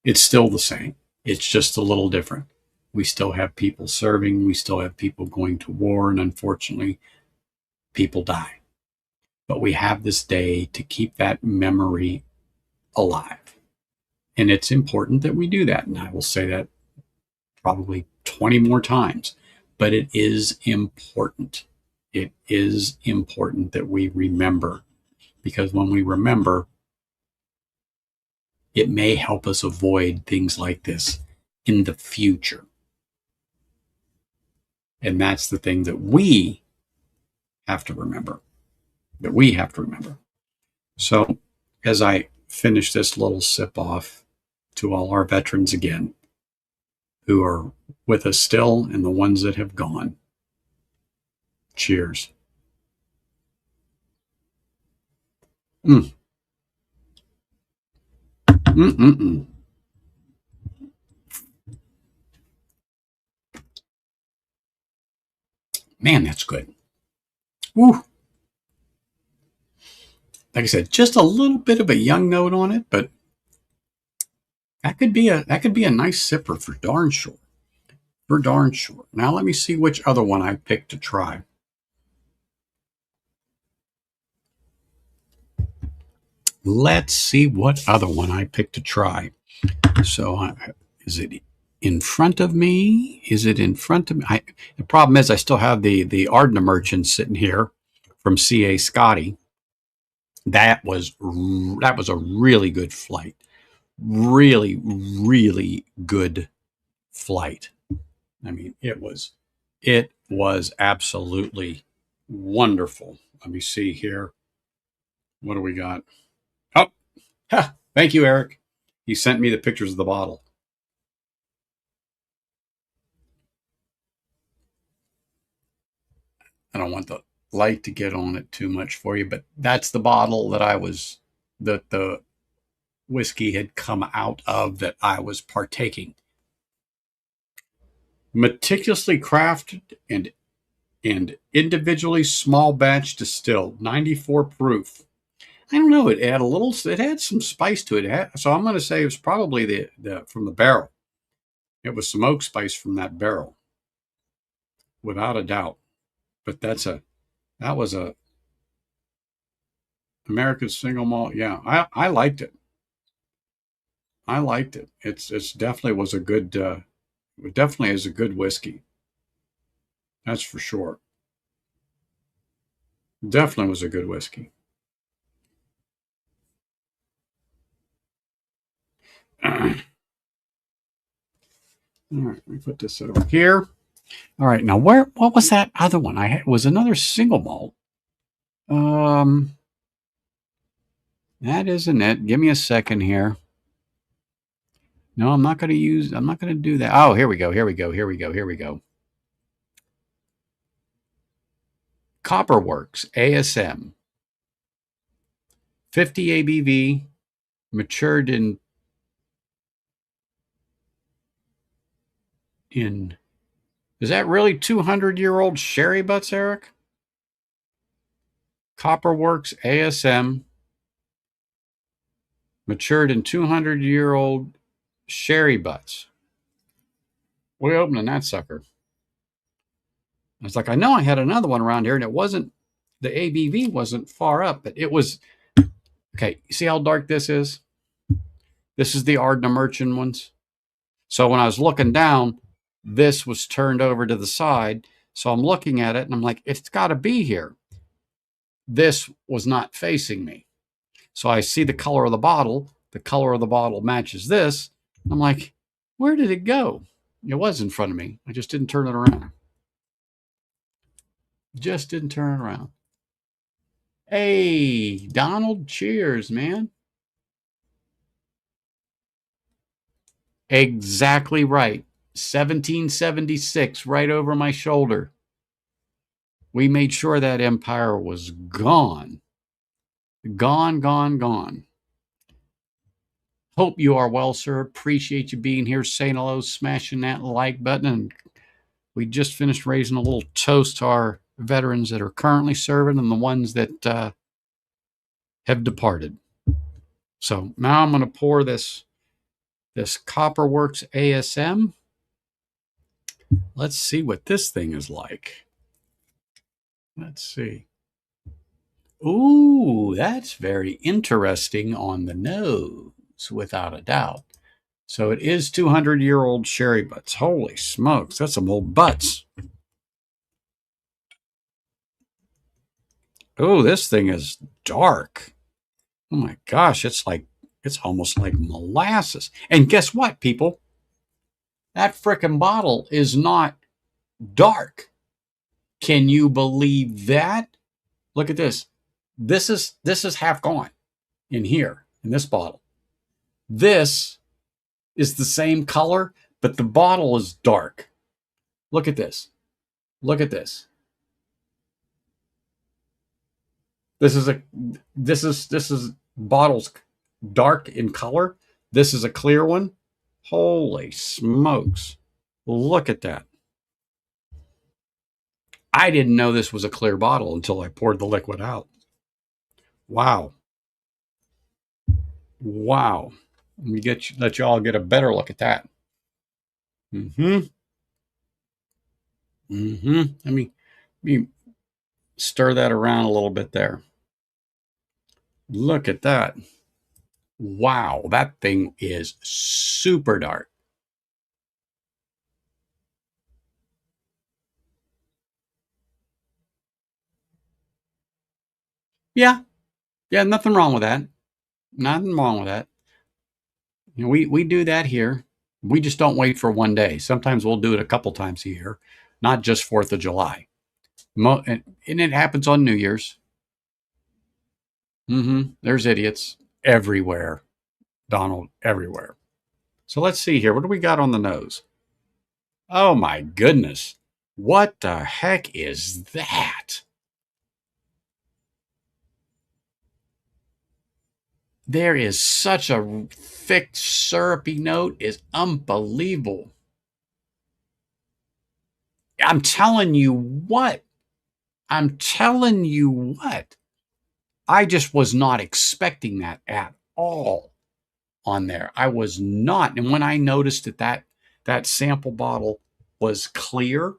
It's still the same. It's just a little different. We still have people serving. We still have people going to war. And unfortunately, people die. But we have this day to keep that memory alive. And it's important that we do that. And I will say that probably 20 more times. But it is important. It is important that we remember. Because when we remember, it may help us avoid things like this in the future. And that's the thing that we have to remember. So, as I finish this little sip off, to all our veterans again who are with us still and the ones that have gone, cheers. Mm. Mm-mm-mm. Man, that's good. Woo. Like I said, just a little bit of a young note on it, but that could be a nice sipper for darn sure. For darn sure. Now let me see which other one I picked to try. Let's see what other one I picked to try. So, is it in front of me? Is it in front of me? The problem is I still have the Ardna Merchant sitting here from C.A. Scotty. That was a really good flight. Really, really good flight. I mean, it was absolutely wonderful. Let me see here. What do we got? Oh, thank you, Eric. He sent me the pictures of the bottle. I don't want the light to get on it too much for you, but that's the bottle that the whiskey had come out of that I was partaking. Meticulously crafted and individually small batch distilled, 94 proof. I don't know. It had some spice to it. So I'm going to say it was probably the from the barrel. It was some oak spice from that barrel, without a doubt. But that was a American single malt. Yeah, I liked it. I liked it. It's definitely was a good. It definitely is a good whiskey. That's for sure. Definitely was a good whiskey. All right, let me put this over here. All right, now what was that other one? I had was another single malt. Um, that isn't it. Give me a second here. No, I'm not going to do that. Oh, here we go. Here we go. Here we go. Here we go. Copperworks ASM. 50 ABV, matured in is that really 200-year-old sherry butts, Eric? Copperworks ASM, matured in 200-year-old sherry butts. We opening that sucker. I was like, I know I had another one around here, and it wasn't, the ABV wasn't far up, but it was, okay, you see how dark this is? This is the Ardna Merchant ones. So when I was looking down, this was turned over to the side. So I'm looking at it, and I'm like, it's got to be here. This was not facing me. So I see the color of the bottle. The color of the bottle matches this. I'm like, where did it go? It was in front of me. I just didn't turn it around. Just didn't turn it around. Hey, Donald, cheers, man. Exactly right. 1776, right over my shoulder. We made sure that empire was gone. Gone, gone, gone. Hope you are well, sir. Appreciate you being here, saying hello, smashing that like button. And we just finished raising a little toast to our veterans that are currently serving and the ones that have departed. So now I'm going to pour this Copperworks ASM. Let's see what this thing is like. Let's see. Ooh, that's very interesting on the nose, without a doubt. So it is 200-year-old sherry butts. Holy smokes, that's some old butts. Oh, this thing is dark. Oh my gosh, it's like It's almost like molasses. And guess what, people? That frickin' bottle is not dark. Can you believe that? Look at this. This is half gone in here in this bottle. This is the same color, but the bottle is dark. Look at this. Look at this. This is bottles dark in color. This is a clear one. Holy smokes. Look at that. I didn't know this was a clear bottle until I poured the liquid out. Wow. Wow. Let y'all get a better look at that. Mm-hmm. Mm-hmm. Let me stir that around a little bit there. Look at that. Wow, that thing is super dark. Yeah, yeah, nothing wrong with that. Nothing wrong with that. You know, we do that here. We just don't wait for one day. Sometimes we'll do it a couple times a year, not just 4th of July. And it happens on New Year's. There's idiots everywhere, Donald, everywhere. So let's see here. What do we got on the nose? Oh my goodness. What the heck is that? There is such a thick, syrupy note. It's unbelievable. I'm telling you what. I'm telling you what. I just was not expecting that at all on there. I was not. And when I noticed that sample bottle was clear,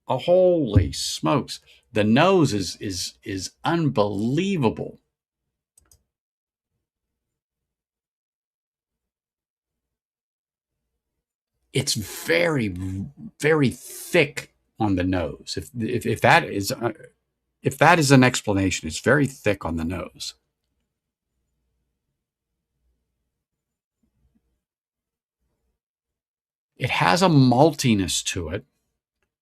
oh, holy smokes. The nose is unbelievable. It's very, very thick on the nose. If that is an explanation, it's very thick on the nose. It has a maltiness to it,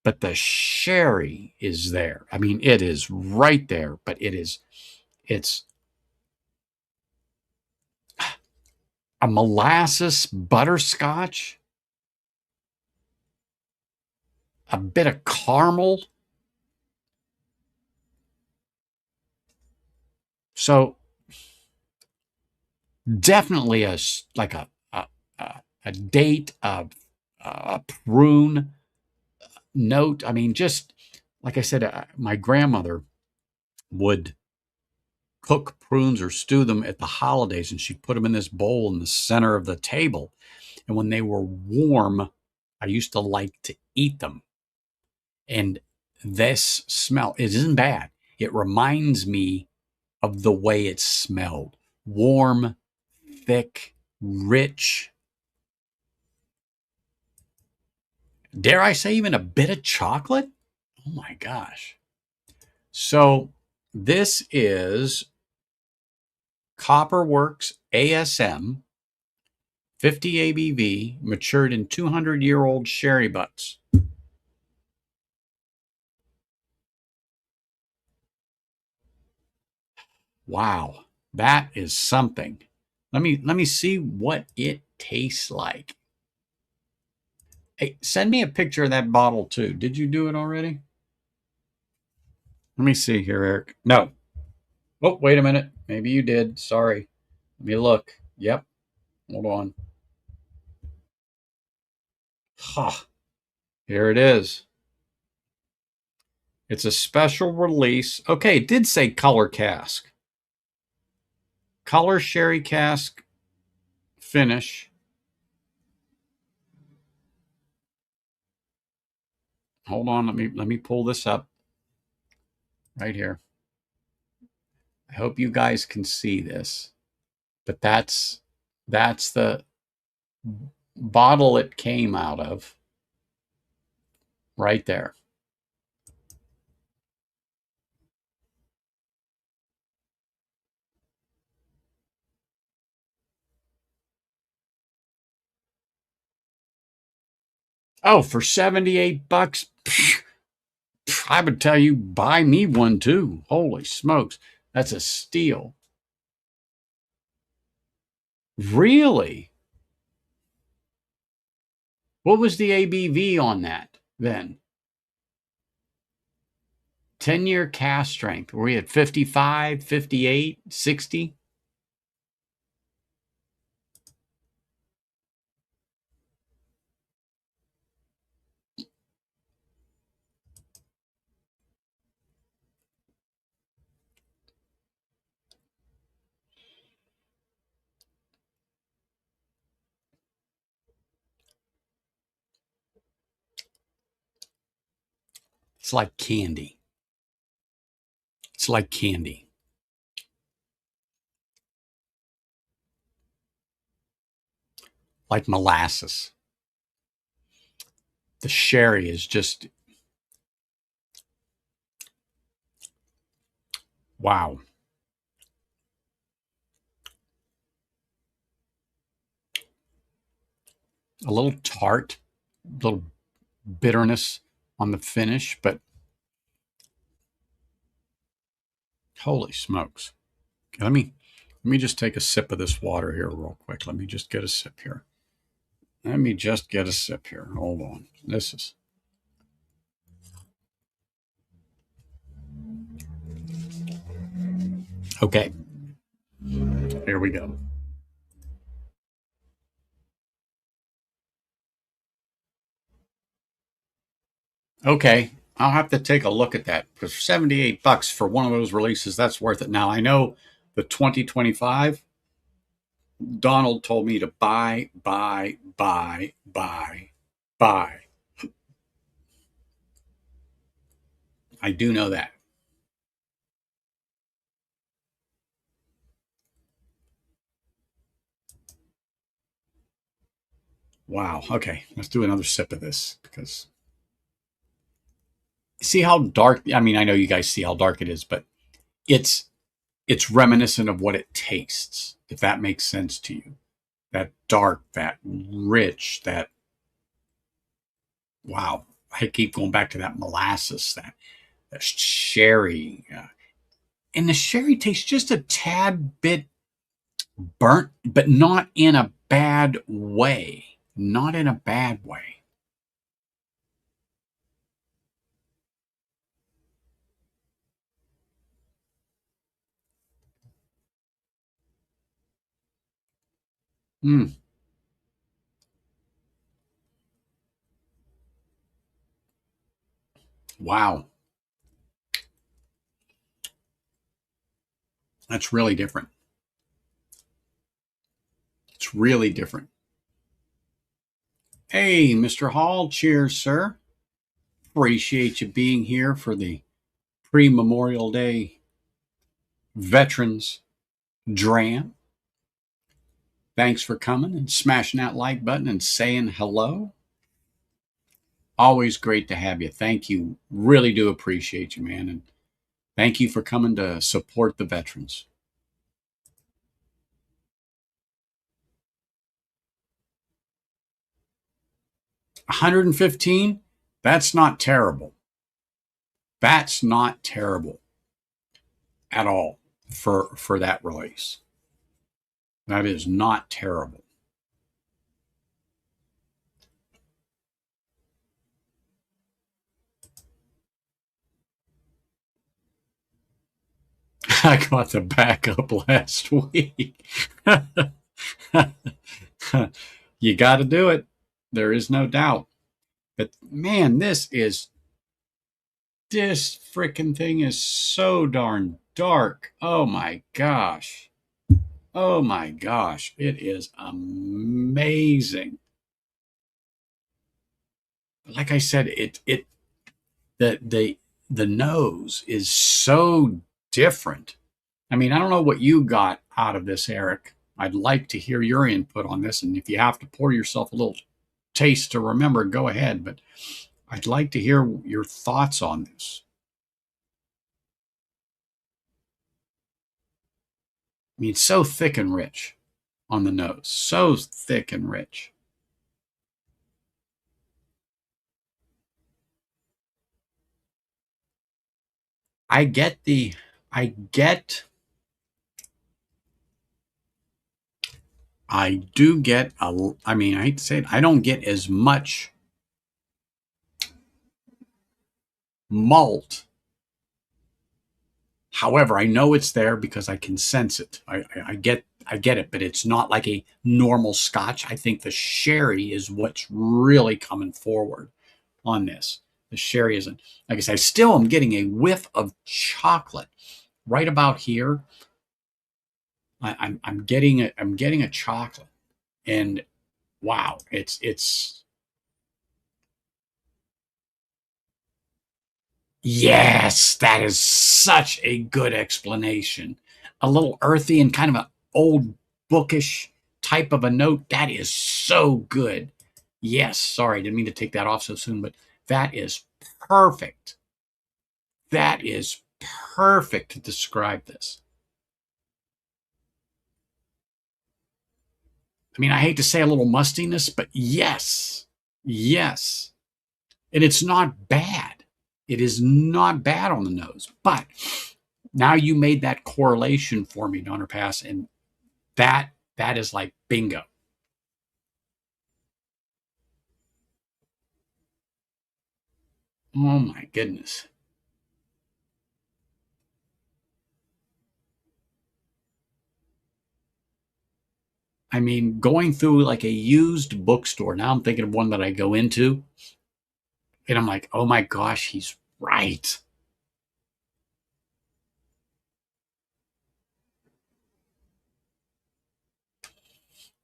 but the sherry is there. I mean, it is right there, but it's a molasses butterscotch, a bit of caramel. So definitely like a date, a prune note. I mean, just like I said, my grandmother would cook prunes or stew them at the holidays, and she'd put them in this bowl in the center of the table. And when they were warm, I used to like to eat them. And this smell, it isn't bad. It reminds me of the way it smelled. Warm, thick, rich. Dare I say, even a bit of chocolate? Oh my gosh. So this is Copperworks ASM, 50 ABV, matured in 200-year-old sherry butts. Wow, that is something. Let me see what it tastes like. Hey, send me a picture of that bottle too. Did you do it already? Let me see here, Eric. No. Oh, wait a minute. Maybe you did. Sorry. Let me look. Yep. Hold on. Ha. Here it is. It's a special release. Okay, it did say color cask. Color sherry cask finish. Hold on, let me pull this up right here. I hope you guys can see this. But that's the bottle it came out of right there. Oh, for 78 bucks, I would tell you buy me one too. Holy smokes. That's a steal. Really? What was the ABV on that then? 10-year cast strength. Were we at 55, 58, 60? It's like candy. It's like candy. Like molasses. The sherry is just wow. A little tart, a little bitterness on the finish, but holy smokes. Okay, let me just take a sip of this water here real quick. Let me just get a sip here. Let me just get a sip here. Hold on. This is okay. Here we go. Okay. I'll have to take a look at that. For 78 bucks for one of those releases, that's worth it. Now I know the 2025, Donald told me to buy. I do know that. Wow. Okay. Let's do another sip of this because see how dark, I mean, I know you guys see how dark it is, but it's it's reminiscent of what it tastes, if that makes sense to you. That dark, that rich, that wow. I keep going back to that molasses, that sherry. And the sherry tastes just a tad bit burnt, but not in a bad way. Not in a bad way. Mm, wow. That's really different. It's really different. Hey, Mr. Hall, cheers, sir. Appreciate you being here for the pre Memorial Day Veterans Dram. Thanks for coming and smashing that like button and saying hello. Always great to have you. Thank you. Really do appreciate you, man. And thank you for coming to support the veterans. 115? That's not terrible. That's not terrible at all for that release. That is not terrible. I got the backup last week. You got to do it. There is no doubt. But man, this freaking thing is so darn dark. Oh my gosh. Oh my gosh. It is amazing. Like I said, the nose is so different. I mean, I don't know what you got out of this, Eric. I'd like to hear your input on this. And if you have to pour yourself a little taste to remember, go ahead. But I'd like to hear your thoughts on this. I mean, it's so thick and rich on the nose, so thick and rich. I get the, I get, I do get I mean, I hate to say it, I don't get as much malt. However, I know it's there because I can sense it. I get it, but it's not like a normal Scotch. I think the sherry is what's really coming forward on this. The sherry isn't. Like I said, I still am getting a whiff of chocolate right about here. I'm getting a chocolate, and wow, it's yes, that is such a good explanation. A little earthy and kind of an old bookish type of a note. That is so good. Yes, sorry, didn't mean to take that off so soon, but that is perfect. That is perfect to describe this. I mean, I hate to say a little mustiness, but yes, yes. And it's not bad. It is not bad on the nose. But now you made that correlation for me, Donner Pass, and that is like bingo. Oh my goodness. I mean, going through like a used bookstore. Now I'm thinking of one that I go into, and I'm like, oh my gosh, he's right.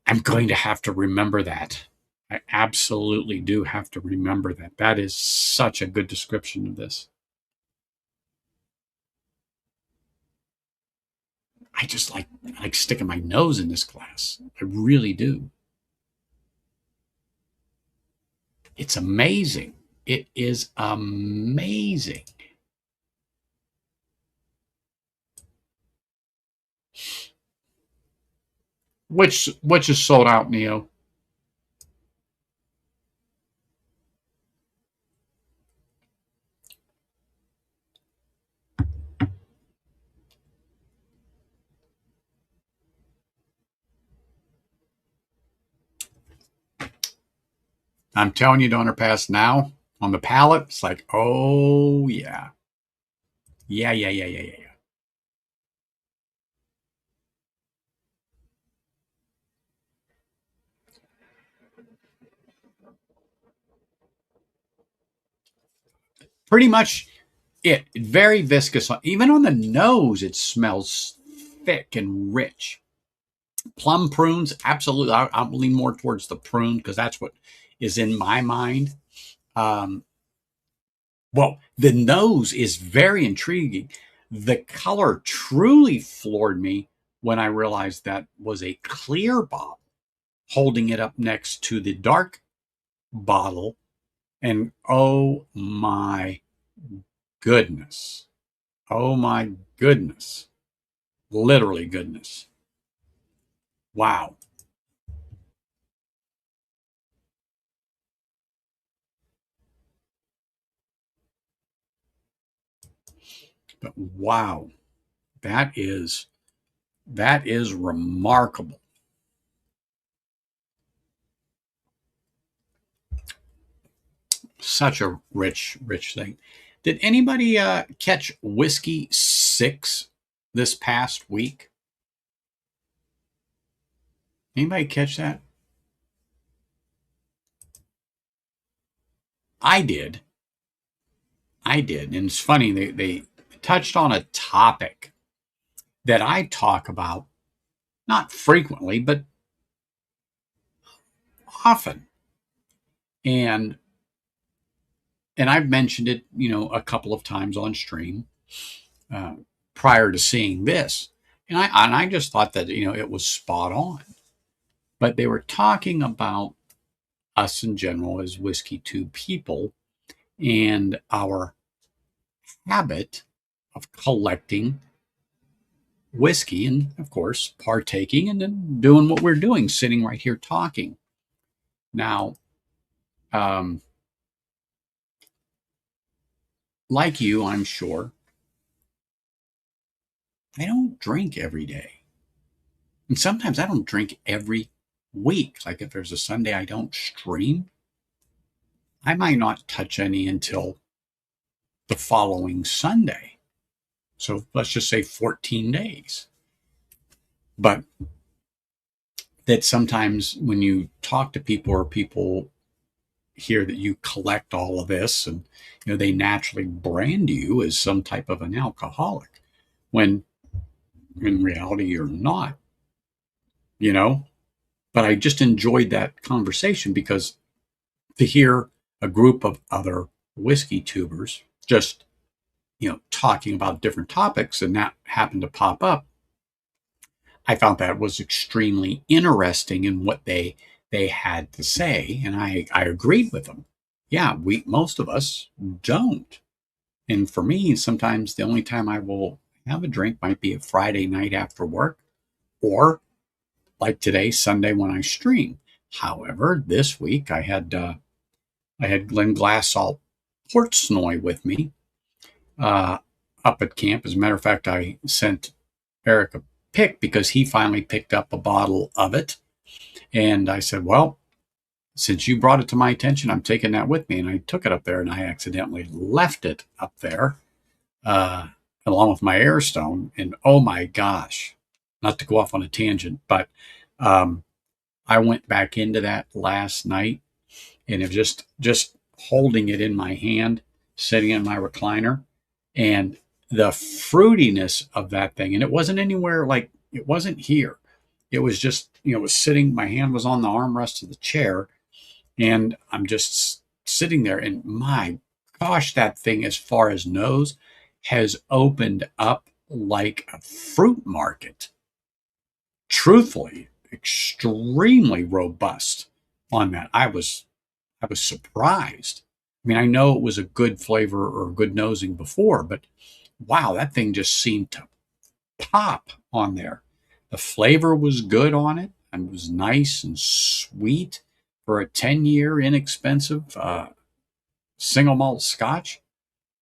I'm going to have to remember that. I absolutely do have to remember that. That is such a good description of this. I just like sticking my nose in this glass. I really do. It's amazing. It is amazing. Which is sold out, Neo. I'm telling you, Donor Pass now on the palate, it's like, oh yeah. Yeah, yeah, yeah, yeah, yeah, yeah. Pretty much it. Very viscous. Even on the nose, it smells thick and rich. Plum prunes, absolutely. I'll lean more towards the prune because that's what is in my mind. Um, well, the nose is very intriguing. The color truly floored me when I realized that was a clear bottle, holding it up next to the dark bottle. And oh my goodness. Oh my goodness. Literally goodness. Wow. But wow. That is that is remarkable. Such a rich thing. Did anybody catch Whiskey 6 this past week? Anybody catch that? I did. I did. And it's funny, they touched on a topic that I talk about not frequently, but often. And I've mentioned it, a couple of times on stream uh, prior to seeing this. And I just thought that, it was spot on. But they were talking about us in general as Whiskey 2 people and our habit of collecting whiskey and, of course, partaking and then doing what we're doing, sitting right here talking. Now, um, like you, I'm sure, I don't drink every day. And sometimes I don't drink every week. Like if there's a Sunday I don't stream, I might not touch any until the following Sunday. So let's just say 14 days. But that sometimes when you talk to people or people hear that you collect all of this and they naturally brand you as some type of an alcoholic when in reality you're not, you know. But I just enjoyed that conversation because to hear a group of other whiskey tubers just talking about different topics and that happened to pop up, I found that was extremely interesting in what they had to say, and I agreed with them. Yeah, most of us don't. And for me, sometimes the only time I will have a drink might be a Friday night after work, or like today, Sunday when I stream. However, this week I had Glen Glassall Portsnoy with me uh, up at camp. As a matter of fact, I sent Eric a pic because he finally picked up a bottle of it. And I said, well, since you brought it to my attention, I'm taking that with me. And I took it up there and I accidentally left it up there uh, along with my Airstone. And oh my gosh, not to go off on a tangent, but um, I went back into that last night and it was just holding it in my hand, sitting in my recliner, and the fruitiness of that thing. And it wasn't anywhere like it wasn't here. It was just it was sitting. My hand was on the armrest of the chair, and I'm just sitting there. And my gosh, that thing, as far as nose, has opened up like a fruit market. Truthfully, extremely robust on that. I was surprised. I mean, I know it was a good flavor or good nosing before, but wow, that thing just seemed to pop on there. The flavor was good on it and was nice and sweet for a 10-year inexpensive single malt scotch.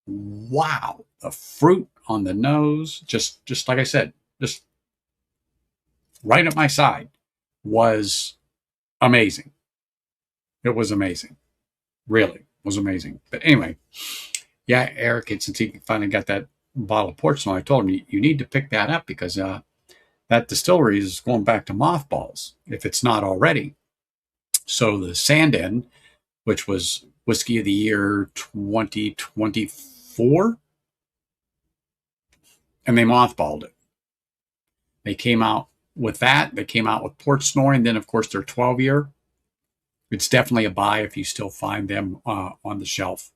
Wow, the fruit on the nose, just like I said, just right at my side, was amazing. It was amazing. Really was amazing. But anyway, yeah, Eric, since he finally got that bottle of Portsmouth, I told him you need to pick that up because that distillery is going back to mothballs if it's not already. So the Sandend, which was Whiskey of the Year 2024, and they mothballed it. They came out with that. They came out with Portsmouth, and then, of course, their 12-year. It's definitely a buy if you still find them on the shelf.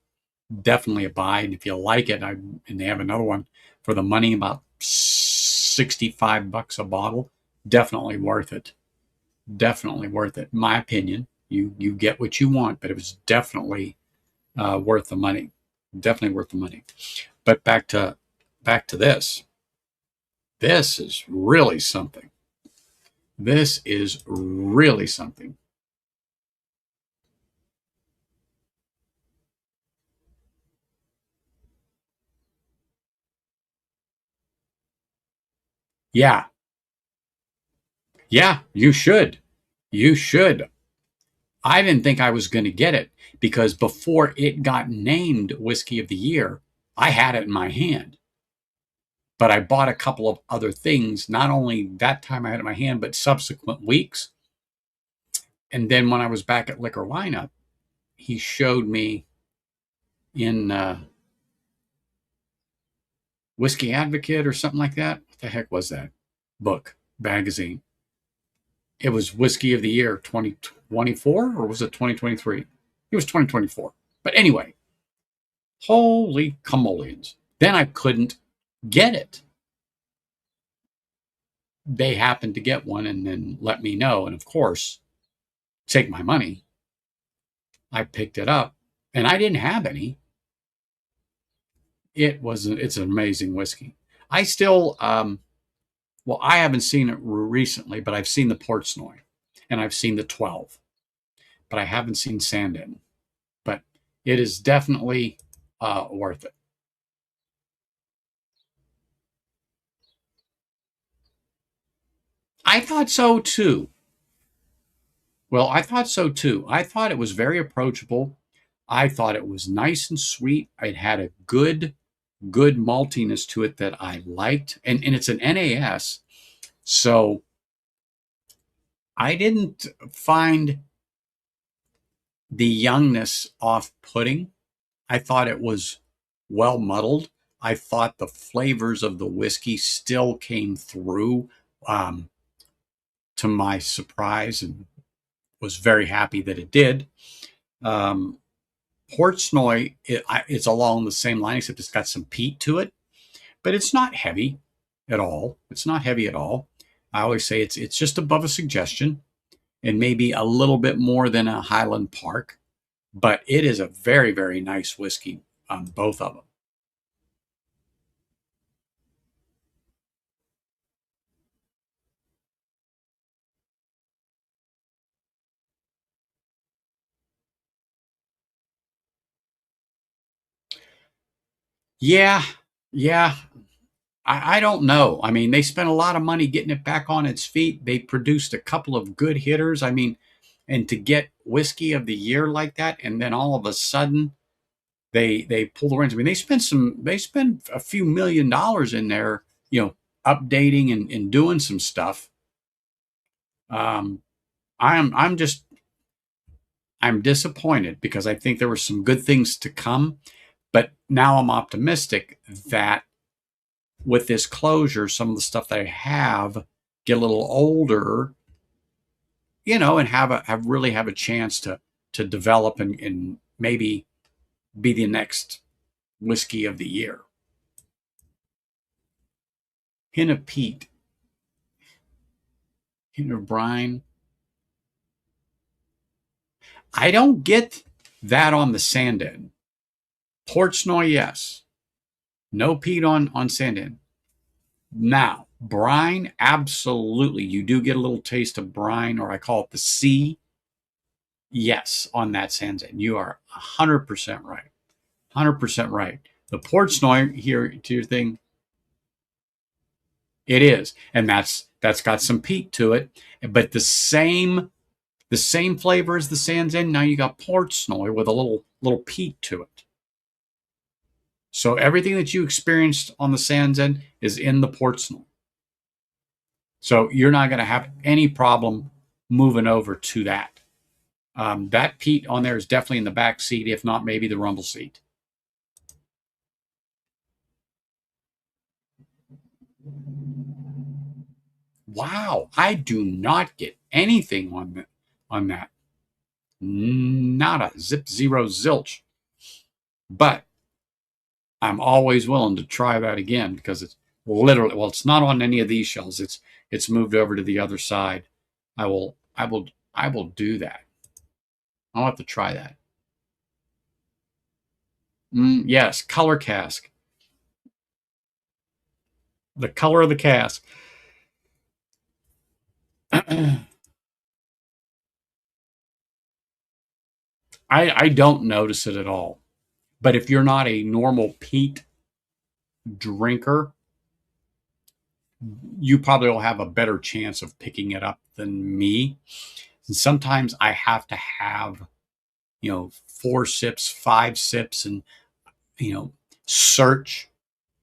Definitely a buy. And if you like it, and they have another one for the money, about $65 a bottle. Definitely worth it. Definitely worth it. In my opinion, you get what you want, but it was definitely worth the money. Definitely worth the money. But back to this. This is really something. This is really something. Yeah. Yeah, you should. You should. I didn't think I was going to get it because before it got named Whiskey of the Year, I had it in my hand. But I bought a couple of other things. Not only that time I had it in my hand, but subsequent weeks. And then when I was back at Liquor Lineup, he showed me in Whiskey Advocate or something like that. What the heck was that book, magazine? It was Whiskey of the Year 2024 or was it 2023? It was 2024. But anyway, holy camolians. Then I couldn't get it. They happened to get one and then let me know. And of course, take my money. I picked it up and I didn't have any. It's an amazing whiskey. I still, well, I haven't seen it recently, but I've seen the Portsnoy and I've seen the 12, but I haven't seen Sandin. But it is definitely worth it. I thought so too. Well, I thought so too. I thought it was very approachable. I thought it was nice and sweet. It had a good maltiness to it that I liked. And it's an NAS. So I didn't find the youngness off putting. I thought it was well muddled. I thought the flavors of the whiskey still came through, um, to my surprise, and was very happy that it did. Um, Portnoy, it's along the same line, except it's got some peat to it, but it's not heavy at all. It's not heavy at all. I always say it's just above a suggestion, and maybe a little bit more than a Highland Park, but it is a very, very nice whiskey, both of them. Yeah, yeah. I don't know. I mean, they spent a lot of money getting it back on its feet. They produced a couple of good hitters. I mean, and to get whiskey of the year like that, and then all of a sudden they pull the reins. I mean, they spent a few $1 million in there, updating and doing some stuff. Um, I'm just I'm disappointed because I think there were some good things to come, but now I'm optimistic that with this closure, some of the stuff that I have get a little older, and have a chance to develop and maybe be the next whiskey of the year. Hint of peat, hint of brine. I don't get that on the Sandin. Portnoy, yes. No peat on Sandin. Now, brine, absolutely. You do get a little taste of brine, or I call it the sea. Yes, on that Sandin. You are 100% right. 100% right. The Portnoy here to your thing, it is, and that's got some peat to it, but the same flavor as the Sans End. Now you got Portnoy with a little peat to it. So everything that you experienced on the Sans End is in the Portnoy. So you're not going to have any problem moving over to that. That peat on there is definitely in the back seat, if not maybe the rumble seat. Wow, I do not get anything on that. Nada, zip, zero, zilch. But I'm always willing to try that again because it's literally, well, it's not on any of these shells. It's moved over to the other side. I will do that. I'll have to try that. Yes, color cask. The color of the cask. I don't notice it at all. But if you're not a normal peat drinker, you probably will have a better chance of picking it up than me. And sometimes I have to have, 4 sips, 5 sips, and, search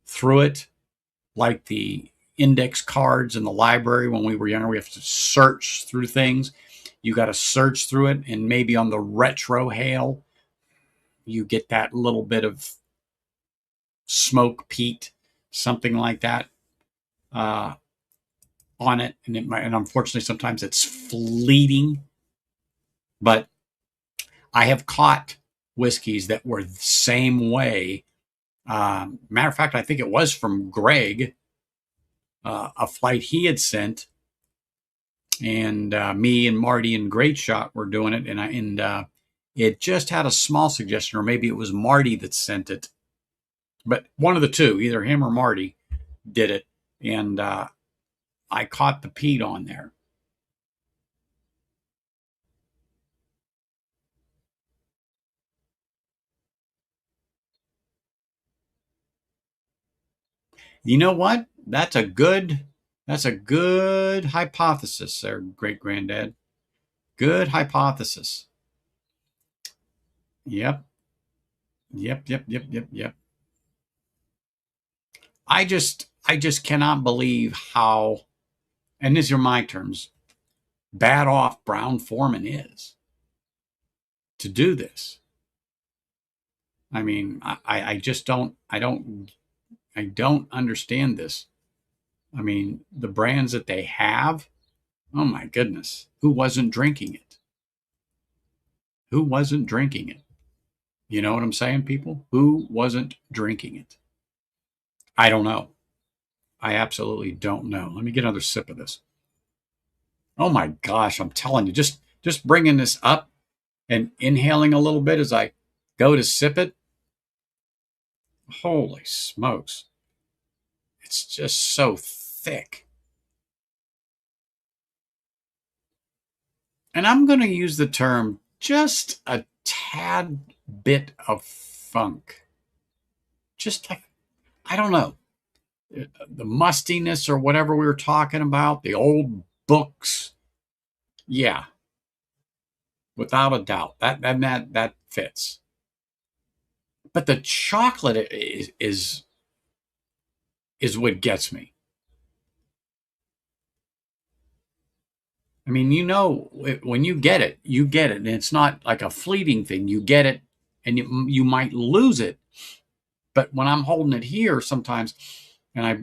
through it like the index cards in the library when we were younger. We have to search through things. You got to search through it, and maybe on the retro hail, you get that little bit of smoke peat, something like that, uh, on it, and unfortunately sometimes it's fleeting. But I have caught whiskeys that were the same way. Matter of fact, I think it was from Greg, a flight he had sent, and me and Marty and Great Shot were doing it, and it just had a small suggestion, or maybe it was Marty that sent it, but one of the two, either him or Marty, did it, and I caught the peat on there. You know what? That's a good That's a good hypothesis there, great granddad. Good hypothesis. Yep. Yep. Yep. Yep. Yep. Yep. I just cannot believe how, and these are my terms, bad off Brown Foreman is to do this. I mean, I just don't understand this. I mean, the brands that they have, oh my goodness, who wasn't drinking it? Who wasn't drinking it? You know what I'm saying, people? Who wasn't drinking it? I don't know. I absolutely don't know. Let me get another sip of this. Oh my gosh, I'm telling you, just bringing this up and inhaling a little bit as I go to sip it. Holy smokes. It's just so thick. And I'm going to use the term just a tad bit of funk. Just like, I don't know, the mustiness or whatever we were talking about, the old books. Yeah, without a doubt. That fits. But the chocolate is what gets me. I mean, when you get it, you get it. And it's not like a fleeting thing. You get it and you might lose it. But when I'm holding it here sometimes and I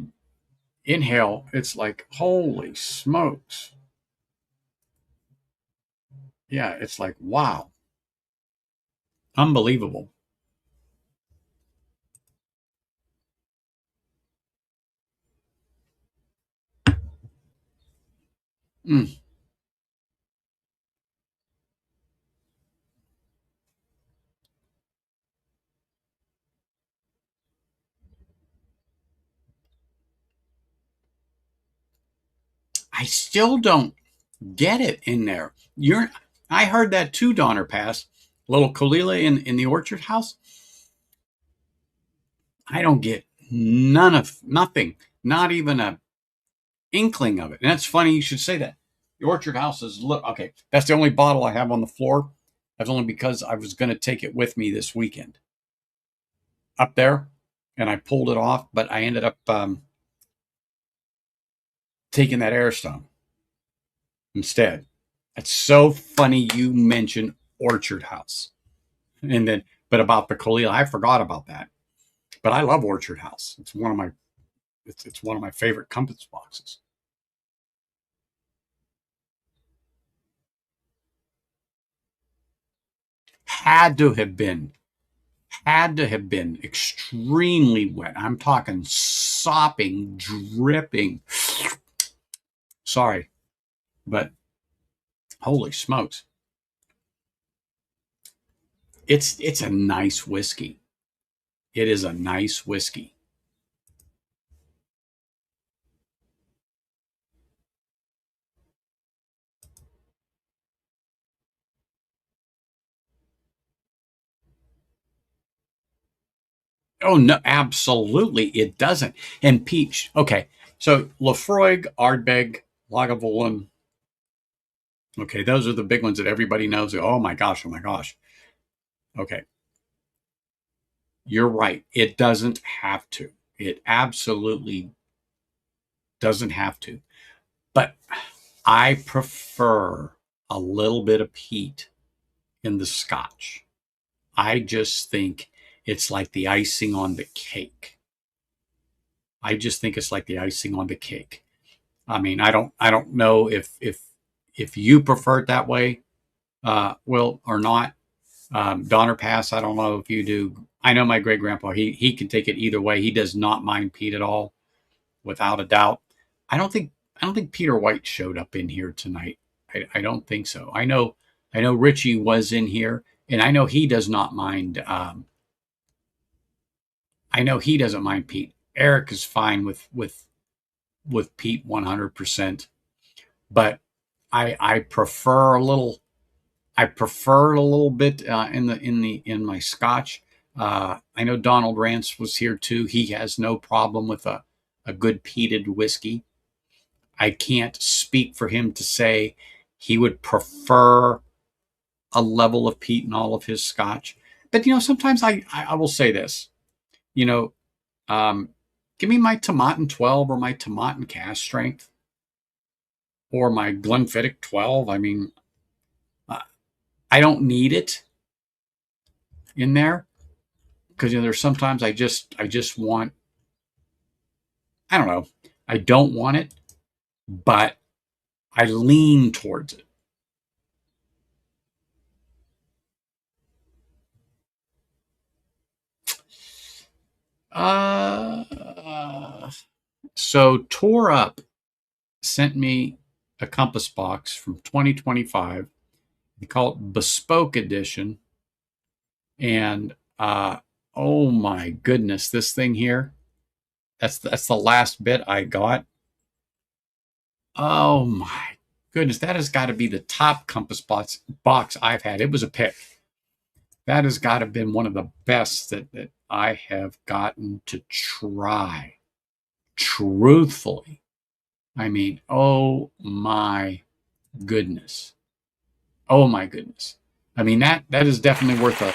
inhale, it's like, holy smokes. Yeah, it's like, wow. Unbelievable. Mm. I still don't get it in there. I heard that too, Donner Pass. Little Kalila in the orchard house. I don't get nothing, not even a inkling of it. And that's funny you should say that. The orchard house is okay. That's the only bottle I have on the floor. That's only because I was going to take it with me this weekend up there, and I pulled it off, but I ended up taking that Airstone instead. It's so funny you mentioned Orchard House. And then, but about the Khalil, I forgot about that. But I love Orchard House. It's one of my favorite compass boxes. Had to have been, had to have been extremely wet. I'm talking sopping, dripping. Sorry, but holy smokes. It's a nice whiskey. It is a nice whiskey. Oh no, absolutely it doesn't. And peach. Okay, so Lafroig, Ardbeg, Lagavulin. Okay, those are the big ones that everybody knows. Oh my gosh, oh my gosh. Okay, you're right. It doesn't have to. It absolutely doesn't have to. But I prefer a little bit of peat in the scotch. I just think it's like the icing on the cake. I just think it's like the icing on the cake. I mean, I don't know if you prefer it that way, Will, or not. Donner Pass, I don't know if you do. I know my great grandpa, he can take it either way. He does not mind Pete at all, without a doubt. I don't think I don't think Peter White showed up in here tonight. I don't think so. I know Richie was in here, and I know he does not mind. I know he doesn't mind Pete. Eric is fine with Pete 100%. But I prefer a little. I prefer it a little bit in my Scotch. I know Donald Rance was here too. He has no problem with a good peated whiskey. I can't speak for him to say he would prefer a level of peat in all of his scotch. But sometimes I will say this. You know, give me my Tomatin 12 or my Tomatin Cask Strength or my Glenfiddich 12. I mean, uh, I don't need it in there because there's sometimes I just want, I don't know, I don't want it, but I lean towards it. Uh, so Tore Up sent me a compass box from 2025. They call it Bespoke Edition. And oh my goodness, this thing here, that's the last bit I got. Oh my goodness, that has got to be the top compass box I've had. It was a pick. That has got to have been one of the best that I have gotten to try. Truthfully, I mean, oh my goodness. Oh my goodness. I mean, that is definitely worth a,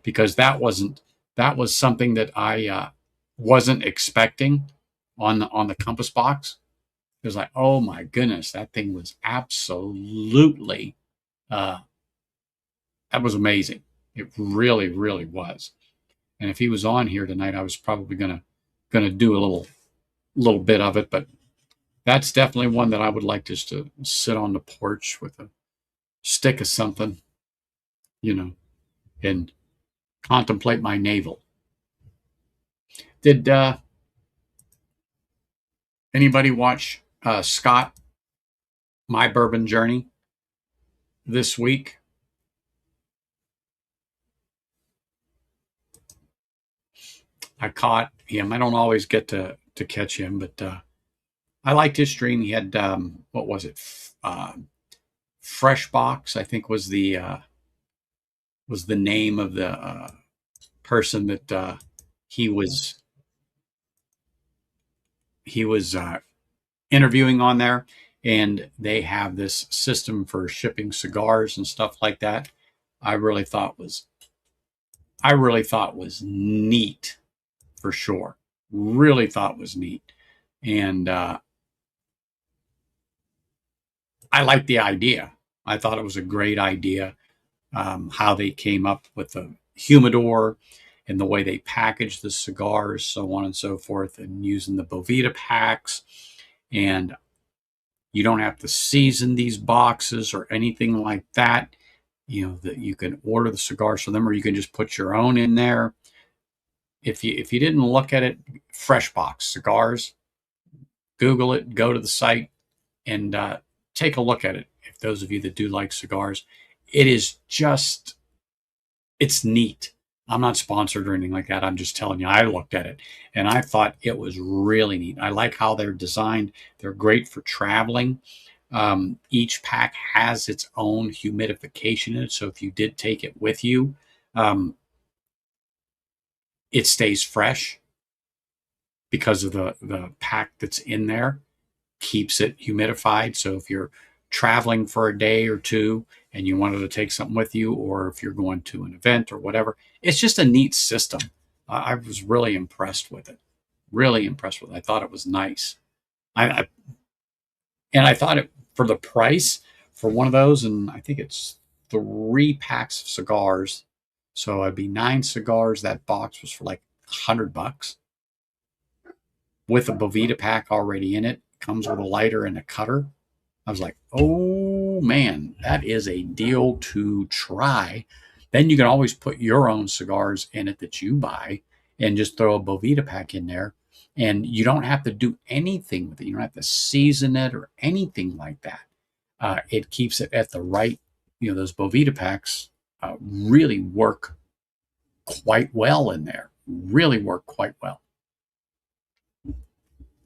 because that was something that I wasn't expecting on the compass box. It was like, oh my goodness, that thing was absolutely uh, that was amazing. It really, really was. And if he was on here tonight, I was probably gonna do a little bit of it, but that's definitely one that I would like just to sit on the porch with a stick of something, you know, and contemplate my navel. Did anybody watch Scott My Bourbon Journey this week? I caught him. I don't always get to catch him, but I liked his stream. He had what was it? Fresh Box, I think was the name of the person that he was he was interviewing on there, and they have this system for shipping cigars and stuff like that. I really thought was I really thought was neat for sure. Really thought was neat, and I liked the idea. I thought it was a great idea, how they came up with the humidor and the way they packaged the cigars, so on and so forth, and using the Bovita packs. And you don't have to season these boxes or anything like that. That you can order the cigars from them, or you can just put your own in there. If you didn't look at it, Fresh Box Cigars, Google it, go to the site, and take a look at it. If those of you that do like cigars, it is just, it's neat. I'm not sponsored or anything like that. I'm just telling you, I looked at it and I thought it was really neat. I like how they're designed. They're great for traveling. Each pack has its own humidification in it. So if you did take it with you, um, it stays fresh because of the pack that's in there, keeps it humidified. So if you're traveling for a day or two and you wanted to take something with you, or if you're going to an event or whatever, it's just a neat system. I was really impressed with it. Really impressed with it. I thought it was nice. I and I thought it, for the price for one of those, and I think it's 3 packs of cigars. So it'd be 9 cigars. That box was for like $100 with a Bovita pack already in it. Comes with a lighter and a cutter. I was like, oh man, that is a deal to try. Then you can always put your own cigars in it that you buy and just throw a Bovita pack in there. And you don't have to do anything with it. You don't have to season it or anything like that. It keeps it at the right, those Bovita packs really work quite well in there. Really work quite well.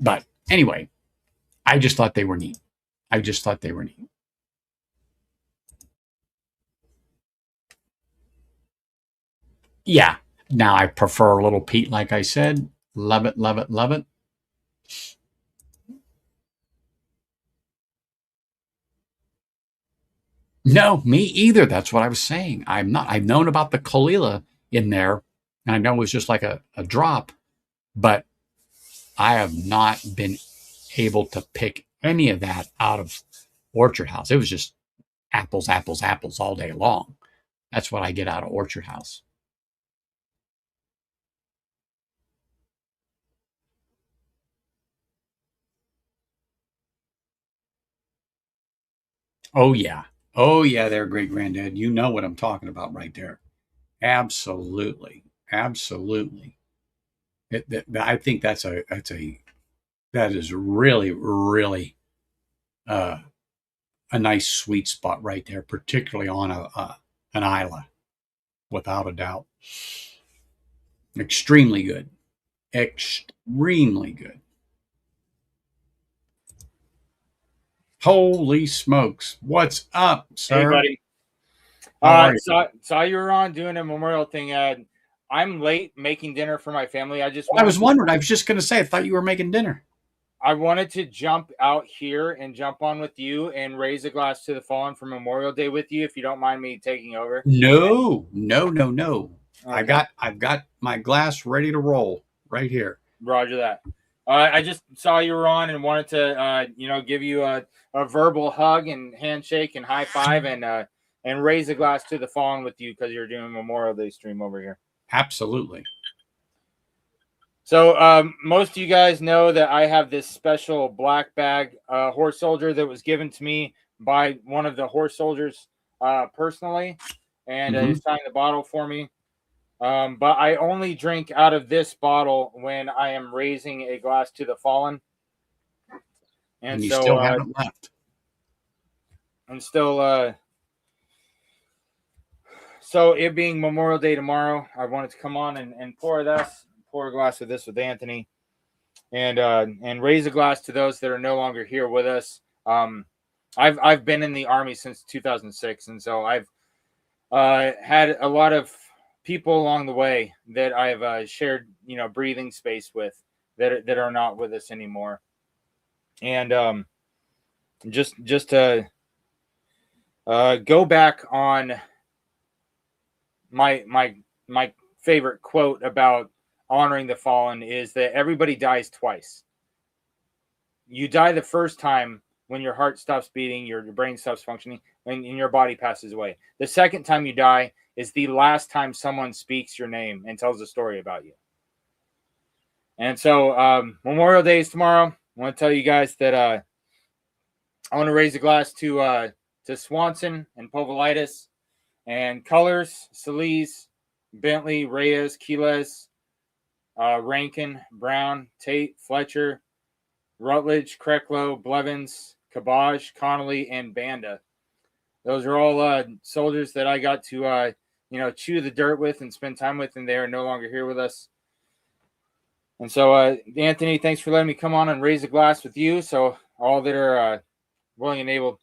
But anyway, I just thought they were neat. I just thought they were neat. Yeah. Now I prefer a little peat, like I said. Love it, love it, love it. No, me either. That's what I was saying. I'm not. I've known about the Kalila in there, and I know it was just like a drop, but I have not been able to pick any of that out of Orchard House. It was just apples, apples, apples all day long. That's what I get out of Orchard House. Oh yeah. Oh yeah, there, great granddad. You know what I'm talking about right there. Absolutely. Absolutely. I think that is really, really uh, a nice sweet spot right there, particularly on an Isla, without a doubt. Extremely good. Extremely good. Holy smokes. What's up, Hey, sir? buddy. How are you? Saw you were on doing a memorial thing. I'm late making dinner for my family. I was wondering. I was just going to say, I thought you were making dinner. I wanted to jump out here and jump on with you and raise a glass to the fallen for Memorial Day with you, if you don't mind me taking over. No, no, no, no. Okay, I've got my glass ready to roll right here. Roger that. I just saw you were on and wanted to, give you a verbal hug and handshake and high five and raise a glass to the fallen with you because you're doing a Memorial Day stream over here. Absolutely. So most of you guys know that I have this special black bag horse soldier that was given to me by one of the horse soldiers personally, and he Hmm. signed the bottle for me. But I only drink out of this bottle when I am raising a glass to the fallen, and And you so still haven't left. I'm still so it being Memorial Day tomorrow, I wanted to come on and pour a glass of this with Anthony and raise a glass to those that are no longer here with us. I've been in the Army since 2006, and so I've had a lot of people along the way that I've shared, breathing space with that are not with us anymore. And just to go back on my favorite quote about honoring the fallen is that everybody dies twice. You die the first time when your heart stops beating, your brain stops functioning, and your body passes away. The second time you die is the last time someone speaks your name and tells a story about you. And so Memorial Day is tomorrow. I want to tell you guys that I want to raise a glass to Swanson and Povolitis and Colors, Solis, Bentley, Reyes, Quiles, Rankin, Brown, Tate, Fletcher, Rutledge, Kreklow, Blevins, Kabaj, Connolly, and Banda. Those are all soldiers that I got to, chew the dirt with and spend time with, and they are no longer here with us. And so, Anthony, thanks for letting me come on and raise a glass with you. So all that are willing and able,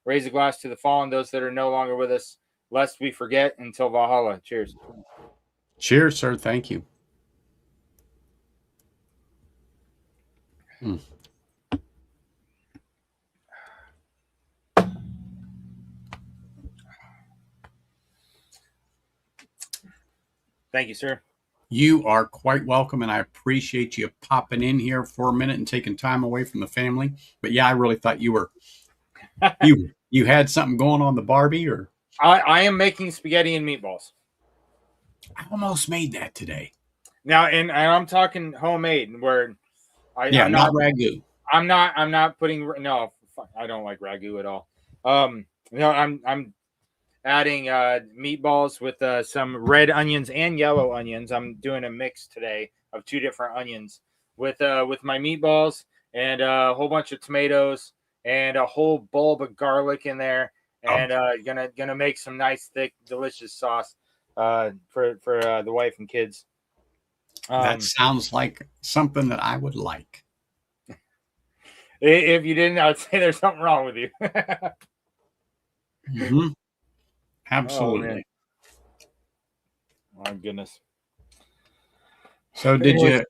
raise a glass to the fallen, those that are no longer with us, lest we forget until Valhalla. Cheers. Cheers, sir. Thank you. Mm. Thank you, sir. You are quite welcome, and I appreciate you popping in here for a minute and taking time away from the family. But yeah, I really thought you had something going on the Barbie, or I am making spaghetti and meatballs. I almost made that today. Now, and I'm talking homemade, where Yeah, I'm not not ragu. I'm not putting no. I don't like ragu at all. I'm adding meatballs with some red onions and yellow onions. I'm doing a mix today of two different onions with my meatballs and a whole bunch of tomatoes and a whole bulb of garlic in there, Oh, and gonna make some nice thick delicious sauce for the wife and kids. that Um, sounds like something that I would like. if you didn't, I'd say there's something wrong with you. Hmm. Oh man, Absolutely. my goodness. So Anyways,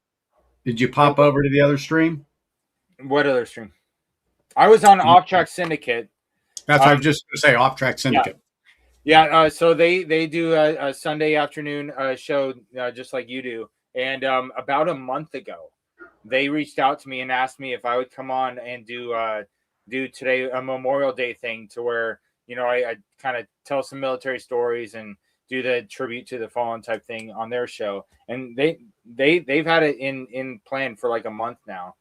did you pop over to the other stream? what other stream? I was on Off Track Syndicate, That's what I was just going to say. Off Track Syndicate. Yeah. So they do a Sunday afternoon show just like you do. And about a month ago, they reached out to me and asked me if I would come on and do today a Memorial Day thing to where, I kind of tell some military stories and do the tribute to the fallen type thing on their show. And they've had it in plan for like a month now.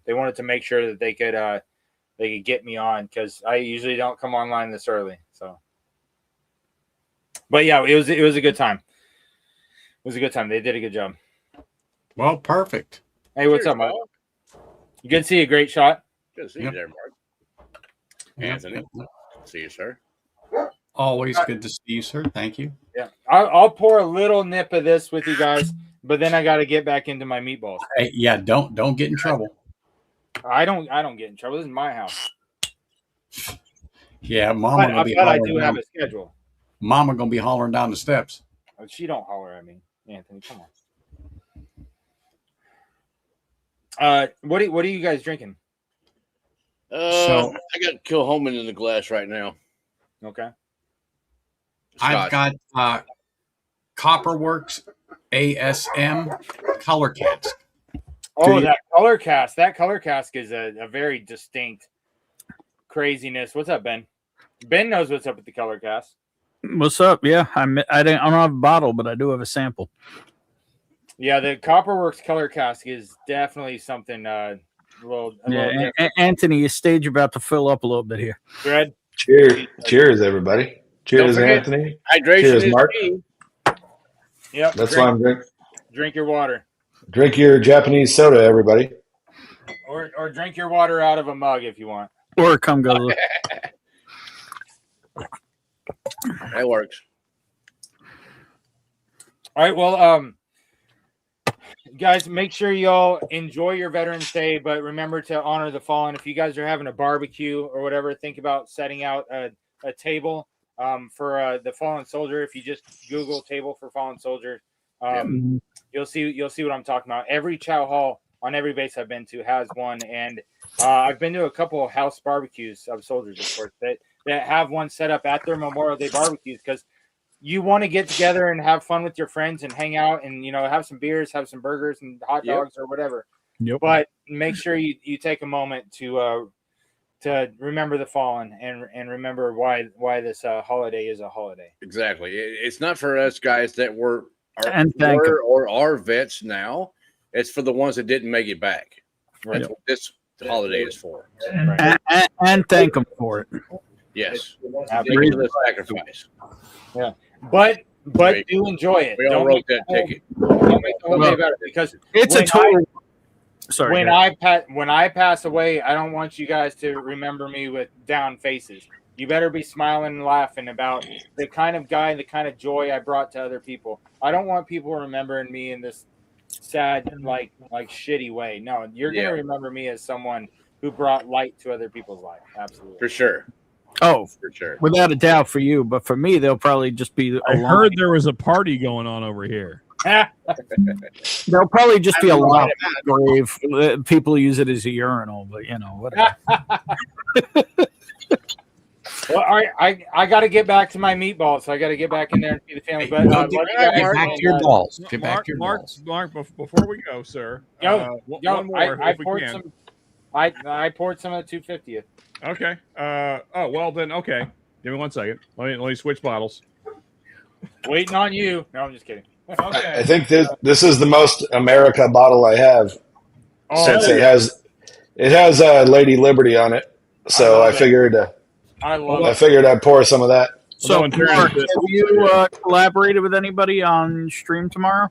They wanted to make sure that they could get me on because I usually don't come online this early. So, but yeah, it was a good time. It was a good time. They did a good job. Well, perfect. Hey, what's up, Mark? You good to see you. Great shot. Good to see you there, Mark. Anthony, see you, sir. Always good to see you, sir. Thank you. Yeah, I'll pour a little nip of this with you guys, but then I got to get back into my meatballs. Hey, yeah, don't get in trouble. I don't get in trouble. This is my house. Yeah, Mama gonna be I hollering do down. have a schedule. Mama gonna be hollering down the steps. She don't holler at me, Anthony. Come on. What are you guys drinking? So I got Kilhoman in the glass right now. Okay. I've got Copperworks ASM color cask. Oh, that color cask. That color cask is a very distinct craziness. What's up, Ben? Ben knows what's up with the color cask. What's up? Yeah, I don't have a bottle, but I do have a sample. Yeah, the Copperworks color cask is definitely something. Little Anthony, your stage about to fill up a little bit here. Red. Cheers, everybody. Cheers, Anthony. Hydration Cheers, is Mark. key. Yep. That's why I'm drinking. Drink your water. Drink your Japanese soda, everybody. Or drink your water out of a mug if you want. Or come go. That works. All right. Well, guys, make sure y'all enjoy your Veterans Day, but remember to honor the fallen. If you guys are having a barbecue or whatever, think about setting out a table for the fallen soldier. If you just Google table for fallen soldier, you'll see what I'm talking about. Every chow hall on every base I've been to has one, and I've been to a couple of house barbecues of soldiers, of course, that have one set up at their Memorial Day barbecues because you want to get together and have fun with your friends and hang out and, have some beers, have some burgers and hot dogs or whatever. Yep. But make sure you take a moment to remember the fallen and remember why this holiday is a holiday. Exactly. It's not for us guys that were or are vets now. It's for the ones that didn't make it back. Right. That's what this holiday is for. Right. And thank them for it. Yes. Ridiculous sacrifice. Yeah. But do enjoy it. We all wrote that ticket. Don't make the whole day about it because it's a total. When I pass away, I don't want you guys to remember me with down faces. You better be smiling and laughing about the kind of guy, the kind of joy I brought to other people. I don't want people remembering me in this sad, like shitty way. No, you're gonna remember me as someone who brought light to other people's life. Absolutely, for sure. Oh, for sure, without a doubt for you. But for me, they'll probably just be. I heard there was a party going on over here. There'll probably just be a lot of grave. People use it as a urinal, but whatever. Well, all right, I got to get back to my meatballs, so I got to get back in there and see the family. But get back to your balls. Get back to your Mark, balls. Mark, before we go, sir. One more, I poured some. I poured some of the 250th. Okay. Well then. Okay. Give me 1 second. Let me switch bottles. Waiting on you. No, I'm just kidding. Okay. I think this is the most America bottle I have since it has Lady Liberty on it. So I figured I'd pour some of that. So, Mark, have you collaborated with anybody on stream tomorrow?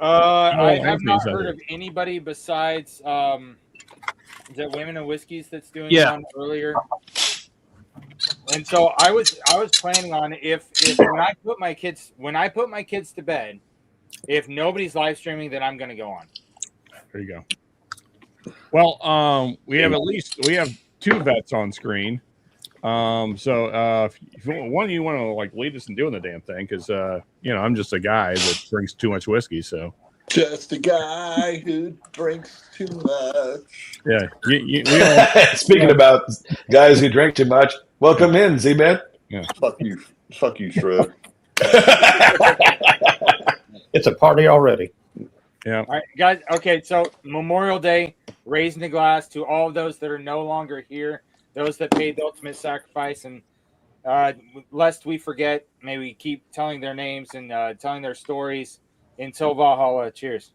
I have not heard of anybody besides is that Women and Whiskeys that's doing one earlier. And so I was planning on if when I put my kids to bed, if nobody's live streaming, then I'm going to go on. There you go. Well, we have 2 vets on screen. So if one of you want to lead us in doing the damn thing, because I'm just a guy that drinks too much whiskey. So Just a guy who drinks too much. Yeah. We all, Speaking about guys who drink too much, welcome in, Z-Man. yeah. Fuck you, Shred. It's a party already. Yeah. All right, guys. Okay, so Memorial Day, raising the glass to all of those that are no longer here, those that paid the ultimate sacrifice, and lest we forget, may we keep telling their names and telling their stories until Valhalla. Cheers.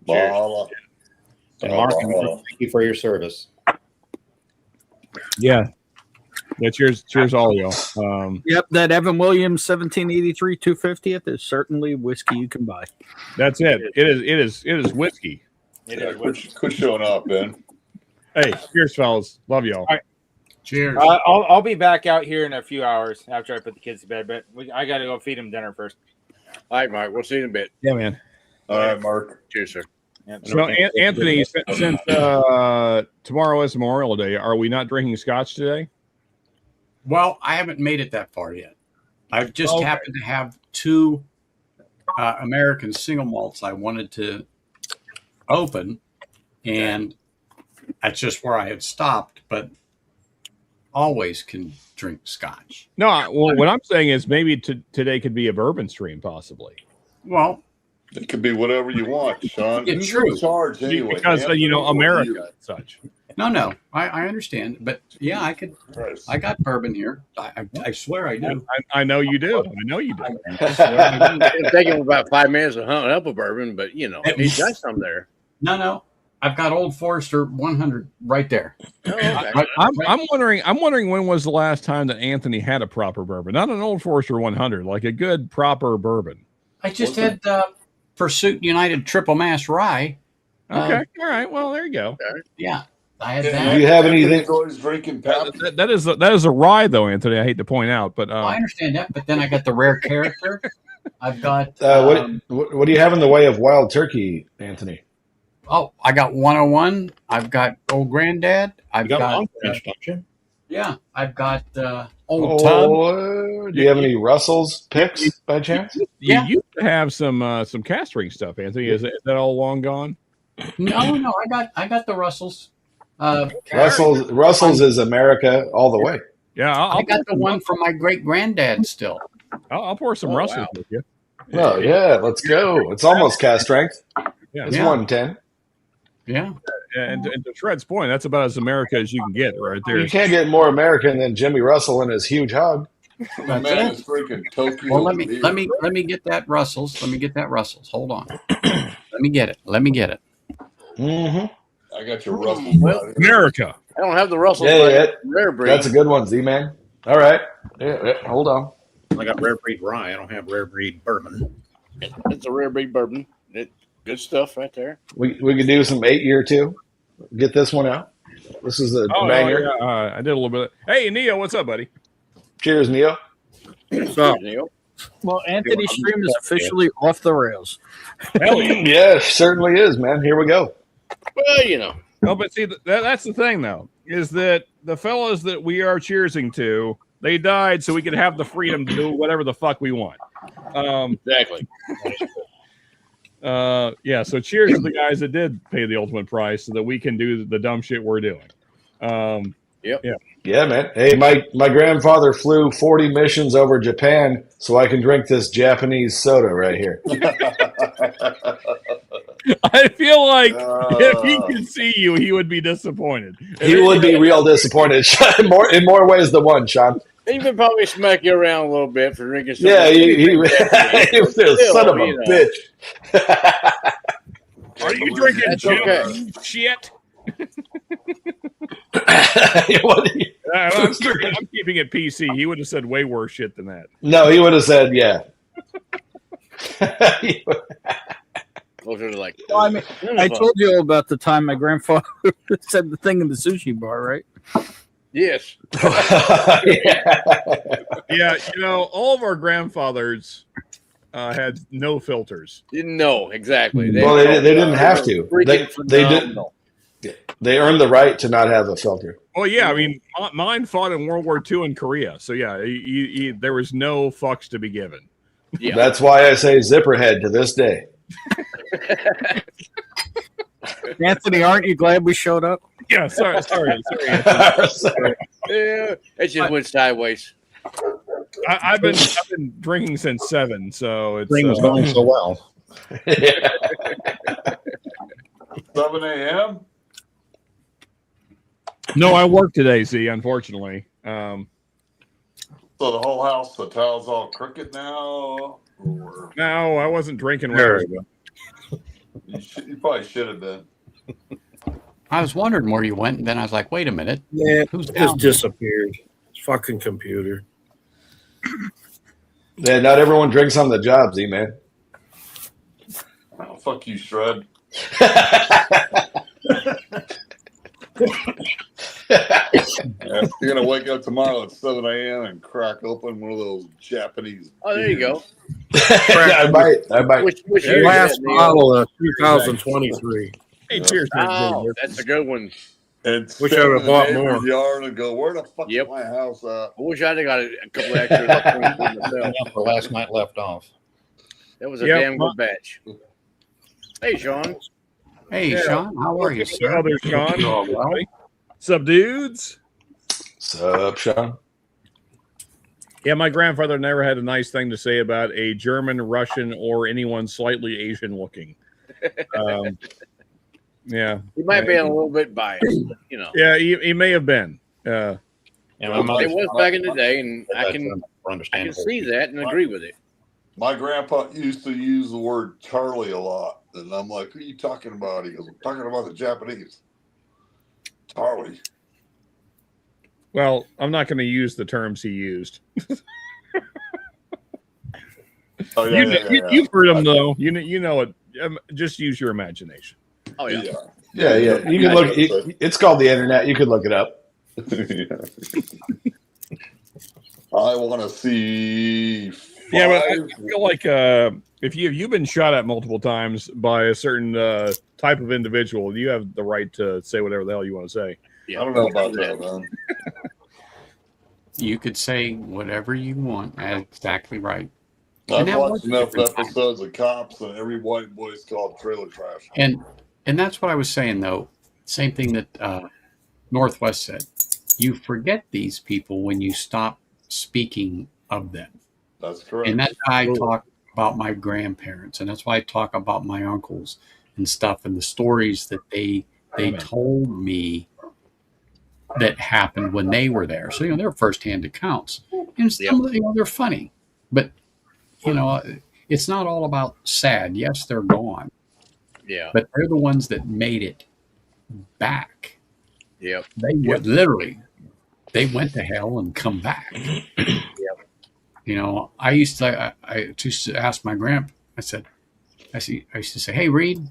Valhalla. And Mark, thank you for your service. Yeah. Yeah, cheers all y'all. Yep, that Evan Williams 1783 250th is certainly whiskey you can buy. That's it. It is whiskey. Quit showing up, Ben. Hey, cheers, fellas. Love y'all. All right. Cheers. I'll be back out here in a few hours after I put the kids to bed, but I got to go feed them dinner first. All right, Mark. We'll see you in a bit. Yeah, man. All right, Mark. Cheers, sir. Yep. So, Anthony, since tomorrow is Memorial Day, are we not drinking scotch today? Well, I haven't made it that far yet. I've just happened to have two American single malts I wanted to open, and that's just where I had stopped, but always can drink scotch. No, well, what I'm saying is maybe today could be a bourbon stream, possibly. Well, it could be whatever you want, Sean. It's Who's true. in charge anyway? Because, America and such. No, I understand, but yeah, I could. I got bourbon here. I swear I do. I know you do. I know you do. It'll take him about 5 minutes to hunt up a bourbon, but he's got some there. No, I've got Old Forester 100 right there. Oh, okay. I'm wondering when was the last time that Anthony had a proper bourbon, not an Old Forester 100, like a good proper bourbon. I just had Pursuit United Triple Mass Rye. Okay, all right. Well, there you go. Yeah. I had that. Do you have anything? Always drinking pap. That is a rye, though, Anthony. I hate to point out, but I understand that. But then I got the rare character. I've got what do you have in the way of wild turkey, Anthony? Oh, I got 101. I've got Old Granddad. I've got Long Branch, don't you? yeah. I've got Old Tub. Do you have any Russell's picks by chance? you used to have some cast ring stuff, Anthony. Is that all long gone? No. I got the Russells. Russell's is America all the way. Yeah, I got the one from my great granddad still. I'll pour some Russells with you. Oh yeah, let's go. It's almost cast strength. Yeah, It's 110. Yeah. And to Shred's point, that's about as America as you can get right there. You can't get more American than Jimmy Russell and his huge hog. My man is drinking Tokyo. Well, let me get that Russells. Let me get that Russells. Hold on. Let me get it. Mm-hmm. I got your Russell. America. I don't have the Russell. Yeah, Rare breed. that's a good one, Z-Man. All right. Yeah, hold on. I got rare breed rye. I don't have rare breed bourbon. It's a rare breed bourbon. Good stuff right there. We could do some 8-year too. Get this one out. This is a banger. Yeah, I did a little bit. Hey, Neo, what's up, buddy? Cheers, Neo. Neil. Well, Anthony's stream is officially off the rails. Hell yeah. Yeah, certainly is, man. Here we go. Well, No, but see, that's the thing, though, is that the fellas that we are cheersing to, they died so we could have the freedom to do whatever the fuck we want. Exactly. Yeah, so cheers to the guys that did pay the ultimate price so that we can do the dumb shit we're doing. Yep. Yeah, man. Hey, my grandfather flew 40 missions over Japan so I can drink this Japanese soda right here. I feel like if he could see you, he would be disappointed. He would be real disappointed. in more ways than one, Sean. He would probably smack you around a little bit for drinking something. Yeah, he was a son of a bitch. Are you drinking okay. shit? I'm I'm keeping it PC. He would have said way worse shit than that. No, he would have said, yeah. Closer to like. Well, I mean, I told you about the time my grandfather said the thing in the sushi bar, right? Yes. Yeah, all of our grandfathers had no filters. No, exactly. They didn't have to. They didn't. They earned the right to not have a filter. Oh yeah, I mean, mine fought in World War II in Korea, so yeah, there was no fucks to be given. Yeah. That's why I say zipperhead to this day. Anthony, aren't you glad we showed up? Yeah, sorry. Yeah, it just went sideways. I've been drinking since 7, so it's Thing was going so well. 7 a.m. No, I work today. See, unfortunately. So the whole house, the tile's all crooked now. Or No, I wasn't drinking. There you probably should have been. I was wondering where you went, and then I was like, wait a minute. Yeah, Who's it down just there? disappeared. Fucking computer. Yeah, not everyone drinks on the job, Z man. Oh, fuck you, Shred. Yeah, you're gonna wake up tomorrow at 7 a.m. and crack open one of those Japanese. Oh, there you go. I might. Which year Last is that, Neil? model of 2023. Hey, cheers. Oh, that's a good one. And Wish I would've bought more. Yard and go, where the fuck Yep. is my house at? I wish I'd have got a couple extra myself. For last night left off. That was a Yep. damn good batch. Hey, Sean. Hey, Sean, how are you, sir? Other Sean. What's up, dudes? Sup, Sean? Yeah, my grandfather never had a nice thing to say about a German, Russian, or anyone slightly Asian looking. Yeah. He might be a little bit biased, but, you know. Yeah, he may have been. And my It mother was back in the day, and I can understand. see that and agree with it. My grandpa used to use the word Charlie a lot. And I'm like, who are you talking about? He goes, I'm talking about the Japanese. Charlie. Well, I'm not going to use the terms he used. Oh, yeah, You've heard them, though. You know it. Just use your imagination. Oh, yeah. Yeah. You can look. It's called the internet. You could look it up. I want to see. Yeah, but I feel like if you've been shot at multiple times by a certain type of individual, you have the right to say whatever the hell you want to say. Yeah. I don't know about that, man. You could say whatever you want. That's exactly right. I've that was watched a enough different time. episodes of Cops, and every white boy's called trailer trash. And that's what I was saying, though. Same thing that Northwest said. You forget these people when you stop speaking of them. That's correct. And that's why I talk about my grandparents, and that's why I talk about my uncles and stuff, and the stories that they told me that happened when they were there. So they're firsthand accounts, and some of them, they're funny, but it's not all about sad. Yes, they're gone. Yeah. But they're the ones that made it back. Yep. They would literally, they went to hell and come back. Yep. I used to ask my grandpa, I used to say, hey, Reed,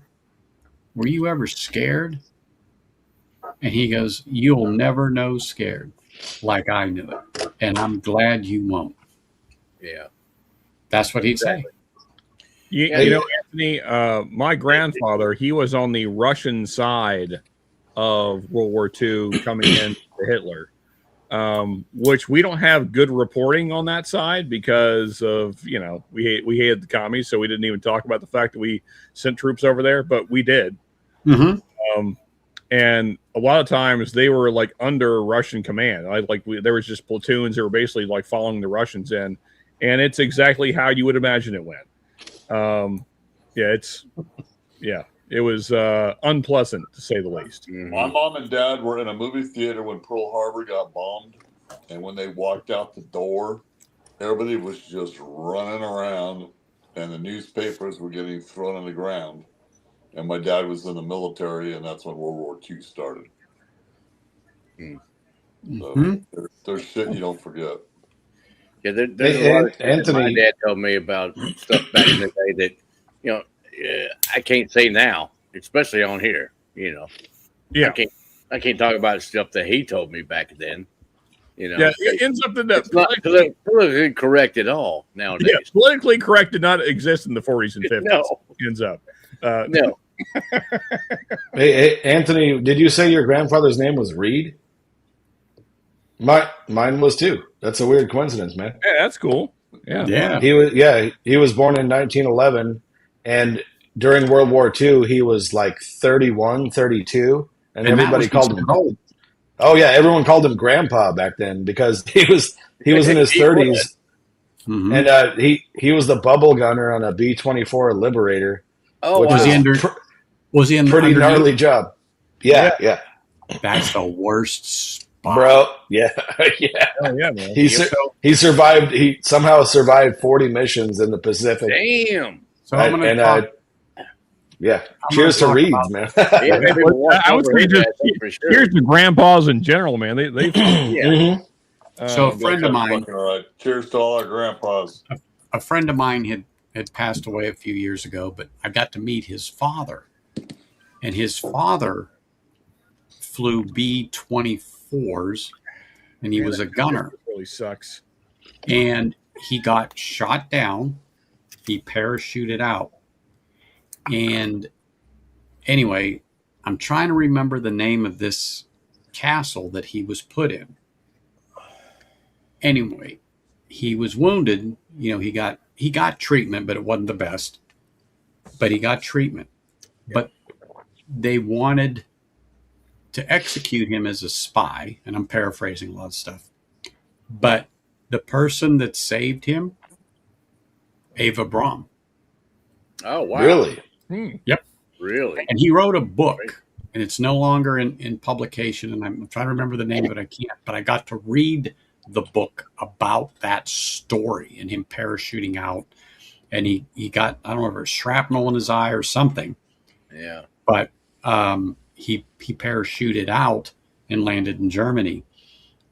were you ever scared? And he goes, you'll never know scared like I knew it. And I'm glad you won't. Yeah. That's what he'd say. Anthony, my grandfather, he was on the Russian side of World War II coming in to Hitler, which we don't have good reporting on that side because of, we hated the commies, so we didn't even talk about the fact that we sent troops over there, but we did. Mm-hmm. And a lot of times they were like under Russian command. There was just platoons that were basically like following the Russians in, and it's exactly how you would imagine it went. It was unpleasant to say the least. My mom and dad were in a movie theater when Pearl Harbor got bombed, and when they walked out the door, everybody was just running around, and the newspapers were getting thrown on the ground. And my dad was in the military, and that's when World War II started. So there's shit you don't forget. Yeah, there's a lot of shit that my dad told me about stuff back in the day that, I can't say now, especially on here, Yeah. I can't talk about stuff that he told me back then, Yeah, it ends up in that. It's not politically correct at all nowadays. Yeah, politically correct did not exist in the 40s and 50s. No. Ends up. No. Hey, Anthony, did you say your grandfather's name was Reed? Mine was too. That's a weird coincidence, man. Yeah, that's cool. Yeah. He was born in 1911, and during World War II, he was like 31, 32, and everybody called him. Oh yeah, everyone called him Grandpa back then because he was in his 30s, and he was the bubble gunner on a B-24 Liberator. Oh, which wow. Was he in pretty gnarly job? Yeah. That's the worst spot, bro. Yeah, yeah. Oh yeah, man. He survived. He somehow survived 40 missions in the Pacific. Damn. So I'm going to talk. Yeah. Cheers to Reeds, man. Yeah, maybe I would say just here's the grandpas in general, man. They Mm-hmm. So a friend of mine. Right. Cheers to all our grandpas. A friend of mine had passed away a few years ago, but I got to meet his father, and his father flew B-24s, and he was a gunner. It really sucks. And he got shot down. He parachuted out. And anyway, I'm trying to remember the name of this castle that he was put in. Anyway, he was wounded. You know, he got treatment, but it wasn't the best. But he got treatment. Yeah. But they wanted to execute him as a spy, and I'm paraphrasing a lot of stuff. But the person that saved him, Ava Braun. Oh, wow. Really? Yep. Really? And he wrote a book, and it's no longer in publication, and I'm trying to remember the name, but I can't. But I got to read the book about that story and him parachuting out, and he got, I don't know if it was shrapnel in his eye or something. Yeah. But he parachuted out and landed in Germany.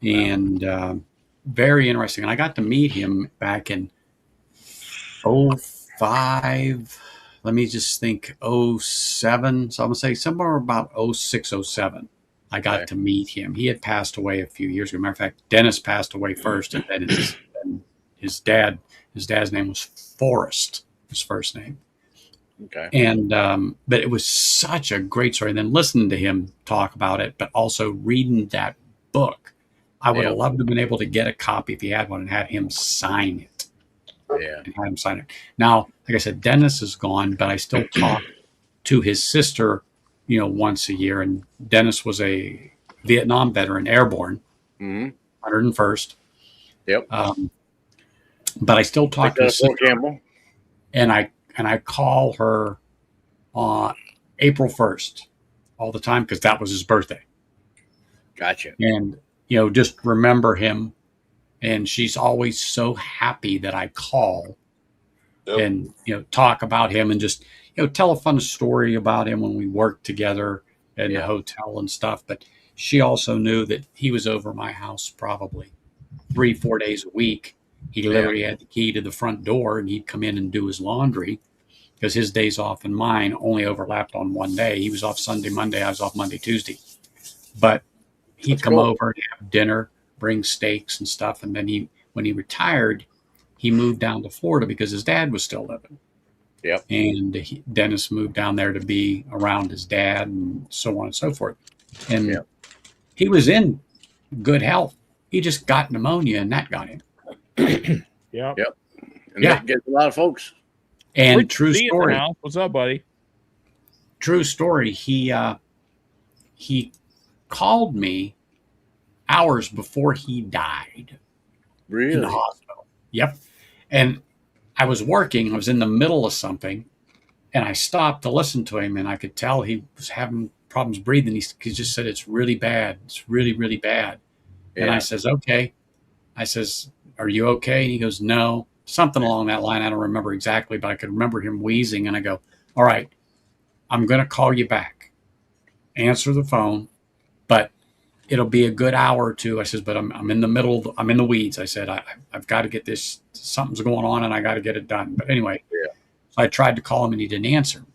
And very interesting. And I got to meet him back in 05. Let me just think, 07. So I'm going to say somewhere about 06, 07. I got to meet him. He had passed away a few years ago. Matter of fact, Dennis passed away first, and then his dad's name was Forrest, his first name. Okay. And but it was such a great story. And then listening to him talk about it, but also reading that book, I would have loved to have been able to get a copy if he had one and had him sign it. Yeah. And had him sign it. Now, like I said, Dennis is gone, but I still talk to his sister, you know, once a year. And Dennis was a Vietnam veteran, airborne, 101st. Yep. But I still talk to his sister. Campbell. And I call her on April 1st all the time because that was his birthday. Gotcha. And, you know, just remember him. And she's always so happy that I call and, you know, talk about him and just, you know, tell a fun story about him when we worked together in the hotel and stuff. But she also knew that he was over my house probably 3-4 days a week. He literally had the key to the front door, and he'd come in and do his laundry because his days off and mine only overlapped on one day. He was off Sunday, Monday. I was off Monday, Tuesday. But he'd come over and have dinner, bring steaks and stuff. And then when he retired, he moved down to Florida because his dad was still living. Yep. And Dennis moved down there to be around his dad and so on and so forth. And he was in good health. He just got pneumonia, and that got him. Yep. And that gets a lot of folks. And true story. What's up, buddy? True story. He called me hours before he died. Really? In the hospital. Yep. And I was working. I was in the middle of something, and I stopped to listen to him, and I could tell he was having problems breathing. He just said, "It's really bad. It's really, really bad." Yeah. And I says, "Okay." I says, "Are you okay?" And he goes, "No." Something along that line. I don't remember exactly, but I could remember him wheezing. And I go, "All right, I'm going to call you back. Answer the phone, but it'll be a good hour or two." I says, "But I'm in the middle. I'm in the weeds." I said, I've got to get this. Something's going on, and I got to get it done. But anyway, so I tried to call him, and he didn't answer.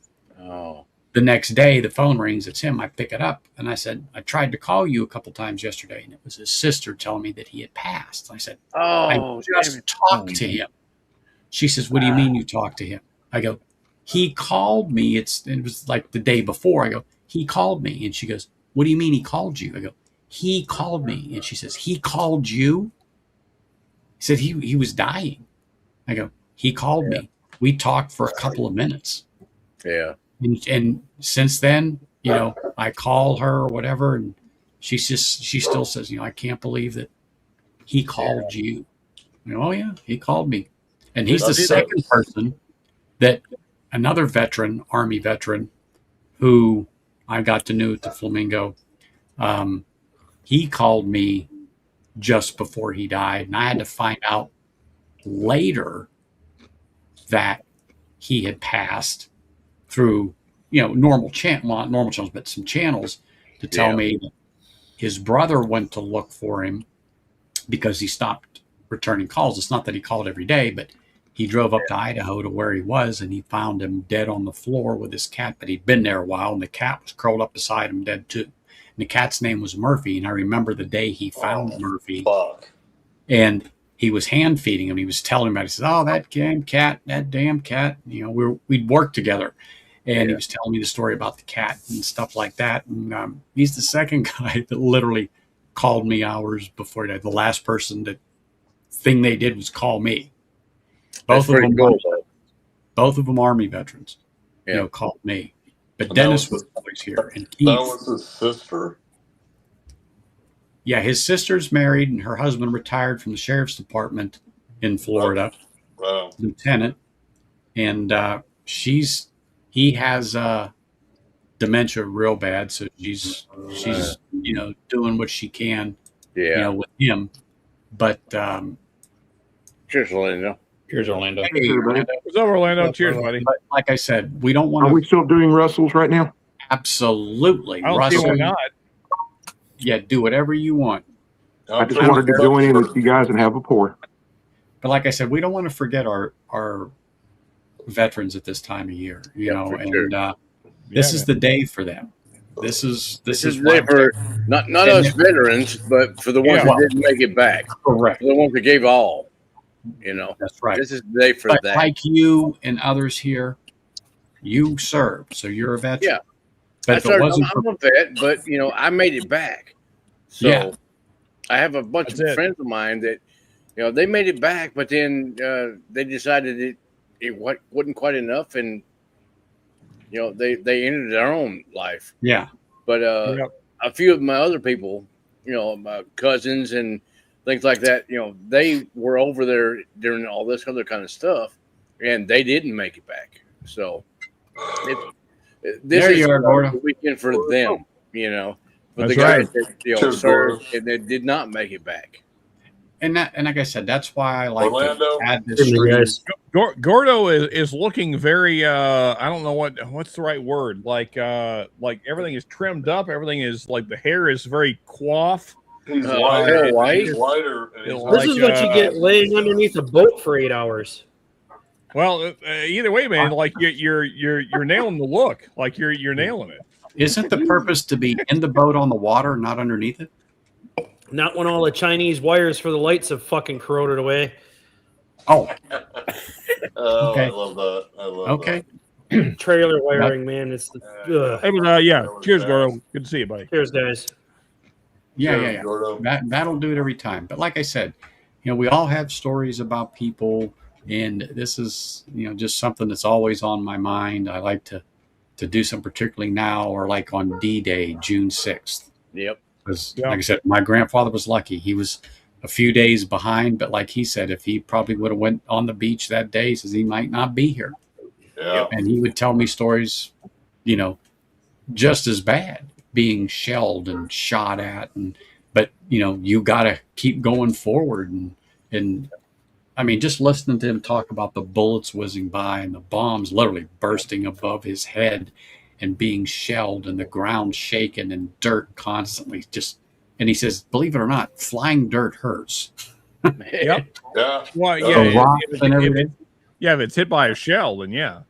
Oh. The next day, the phone rings. It's him. I pick it up, and I said, "I tried to call you a couple times yesterday, and it was his sister telling me that he had passed." I said, "I just talked to him." She says, "What do you mean you talked to him?" I go, "He called me." It was like the day before. I go, "He called me," and she goes, "What do you mean he called you?" I go, "He called me," and she says, "He called you?" He said he was dying. I go, "He called me. We talked for a couple of minutes." Yeah. And since then, I call her or whatever, and she still says, I can't believe that he called you. Oh yeah, he called me, and he's the second person that another veteran, Army veteran, who I got to know at the Flamingo. He called me just before he died, and I had to find out later that he had passed through normal channels, but some channels to tell me that his brother went to look for him because he stopped returning calls. It's not that he called every day, but he drove up to Idaho to where he was, and he found him dead on the floor with his cat. But he'd been there a while, and the cat was curled up beside him, dead too. And the cat's name was Murphy, and I remember the day he found Murphy. Fuck. And he was hand feeding him. He was telling him about it. He says, "Oh, that damn cat." We'd worked together, and he was telling me the story about the cat and stuff like that. And he's the second guy that literally called me hours before he died. The last thing they did was call me. Both of them Army veterans. Called me. But Dennis was always here, and Keith. That was his sister. Yeah, his sister's married, and her husband retired from the sheriff's department in Florida, lieutenant, and he has dementia real bad, so she's doing what she can, with him. But cheers, Orlando. Cheers, Orlando. Hey, Orlando. What's up, Orlando? Cheers, buddy. But like I said, we don't want to. Are we still doing Russells right now? Absolutely, I don't see why not. Yeah, do whatever you want. I just wanted to join in with you guys and have a pour. But like I said, we don't want to forget our veterans at this time of year, and this is the day for them. This is the day for not us veterans, but for the ones that didn't make it back. Correct. For the ones that gave all. That's right. This is the day for that. Like you and others here, you serve, so you're a veteran. Yeah. But I'm a vet, but I made it back. So I have a bunch of friends of mine that they made it back, but then they decided it wasn't quite enough, and they ended their own life. Yeah. But a few of my other people, my cousins and things like that, they were over there during all this other kind of stuff, and they didn't make it back. So this is a weekend for them, for the guys that served and they did not make it back. And like I said, that's why I like Orlando. to add this. Gordo is looking very I don't know what's the right word, like everything is trimmed up, everything is like the hair is very coiffed. He's white. He's whiter. This is what you get laying underneath a boat for 8 hours. Well, either way, man, like you're nailing the look, like you're nailing it. Isn't the purpose to be in the boat on the water, not underneath it? Not when all the Chinese wires for the lights have fucking corroded away. Oh. Okay. I love that. that. Trailer wiring, man. It's Cheers, Gordo. Good to see you, buddy. Cheers, guys. Yeah. That'll do it every time. But like I said, we all have stories about people, and this is just something that's always on my mind. I like to do some, particularly now, or like on D-Day, June 6th. Yep. Because like I said, my grandfather was lucky. He was a few days behind, but like he said, if he probably would have went on the beach that day, he says he might not be here. Yeah. And he would tell me stories, just as bad, being shelled and shot at, but you got to keep going forward, and I mean, just listening to him talk about the bullets whizzing by and the bombs literally bursting above his head and being shelled and the ground shaking and dirt constantly and he says, believe it or not, flying dirt hurts. Yep. Yeah. Well, if it's hit by a shell, then yeah.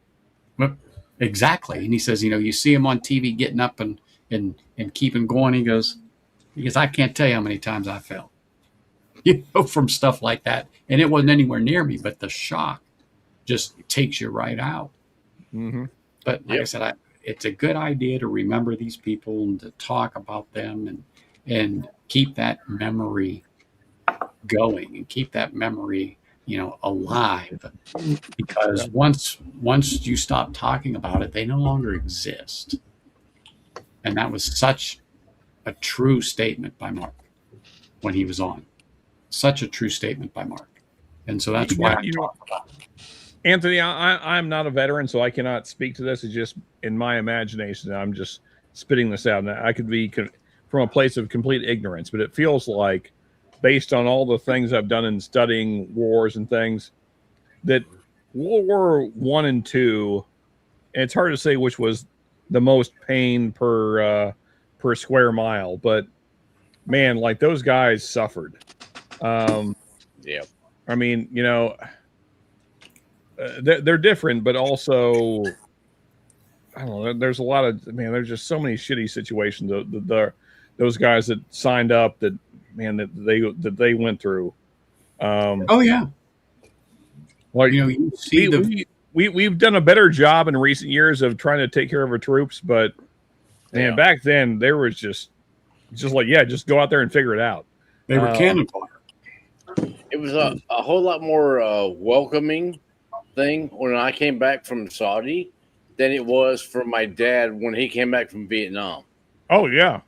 Exactly. And he says, you see him on TV getting up and keeping going. He goes, I can't tell you how many times I fell, from stuff like that. And it wasn't anywhere near me, but the shock just takes you right out. Mm-hmm. But like I said, it's a good idea to remember these people and to talk about them and keep that memory going and keep that memory alive, because once you stop talking about it, they no longer exist. And that was such a true statement by Mark when he was on. Such a true statement by Mark. And so that's why I talk about it. Anthony, I'm not a veteran, so I cannot speak to this. It's just in my imagination. I'm just spitting this out. And I could be from a place of complete ignorance, but it feels like, based on all the things I've done in studying wars and things, that World War I and II, and it's hard to say which was the most pain per square mile, but man, like those guys suffered. Yeah. I mean, they're different, but also, I don't know. There's a lot of, there's just so many shitty situations. Those guys that signed up, that they went through. Oh yeah. Like you see we've done a better job in recent years of trying to take care of our troops, but man, back then there was just like, just go out there and figure it out. They were cannon fodder. It was a whole lot more welcoming thing when I came back from Saudi than it was for my dad when he came back from Vietnam. Oh yeah,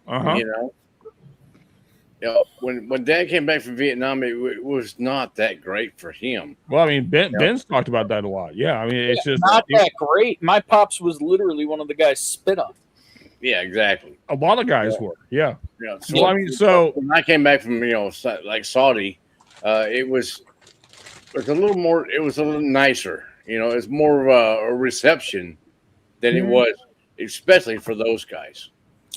when Dad came back from Vietnam, it was not that great for him. Well, I mean, Ben's talked about that a lot. Yeah, I mean, it's just not that great. My pops was literally one of the guys spit on. Yeah, exactly. A lot of guys were. Yeah. Yeah. So when I came back from like Saudi, it was a little more. It was a little nicer. It's more of a reception than it was, especially for those guys.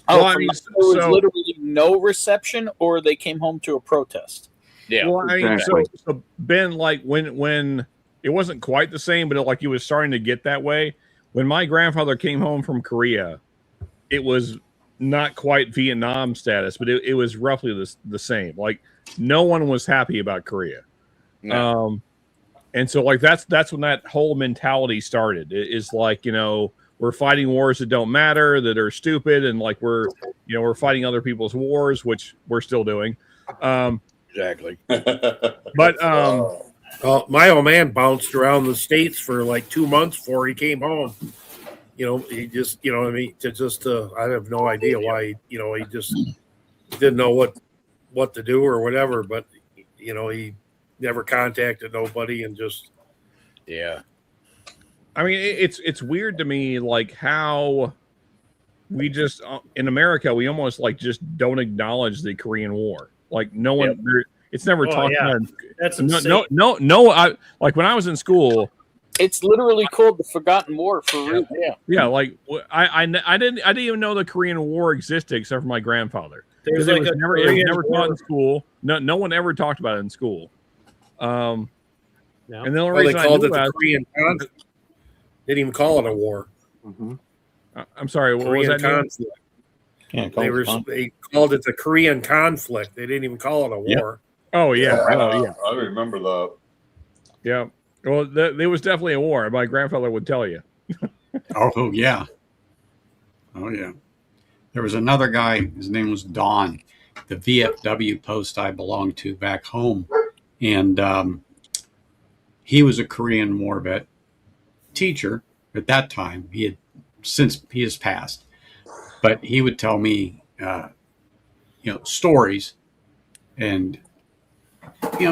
Oh, well, there was literally no reception, or they came home to a protest. Yeah. Well, I mean, so Ben, like when it wasn't quite the same, but like it was starting to get that way. When my grandfather came home from Korea, it was not quite Vietnam status, but it was roughly the same. Like no one was happy about Korea. No. And so like that's when that whole mentality started. It's like, we're fighting wars that don't matter, that are stupid, and like we're fighting other people's wars, which we're still doing. Exactly. But my old man bounced around the States for like 2 months before he came home. He just, I have no idea why, he just didn't know what to do or whatever, but he never contacted nobody and just. Yeah. I mean, it's weird to me, like how we just in America we almost like just don't acknowledge the Korean War. Like no one, it's never talked about. That's insane. No. I like when I was in school. It's literally called the Forgotten War for real. Yeah. Like I didn't even know the Korean War existed except for my grandfather. It was never taught in school. No one ever talked about it in school. And the only reason they called it the Korean conflict. They didn't even call it a war. Mm-hmm. I'm sorry, what Korean was that? Conflict. They called it the Korean conflict. They didn't even call it a war. Oh yeah, I remember that. Yeah. Well, there was definitely a war. My grandfather would tell you. Oh yeah. There was another guy. His name was Don, the VFW post I belonged to back home, and he was a Korean War vet teacher at that time. He has passed, but he would tell me, stories, and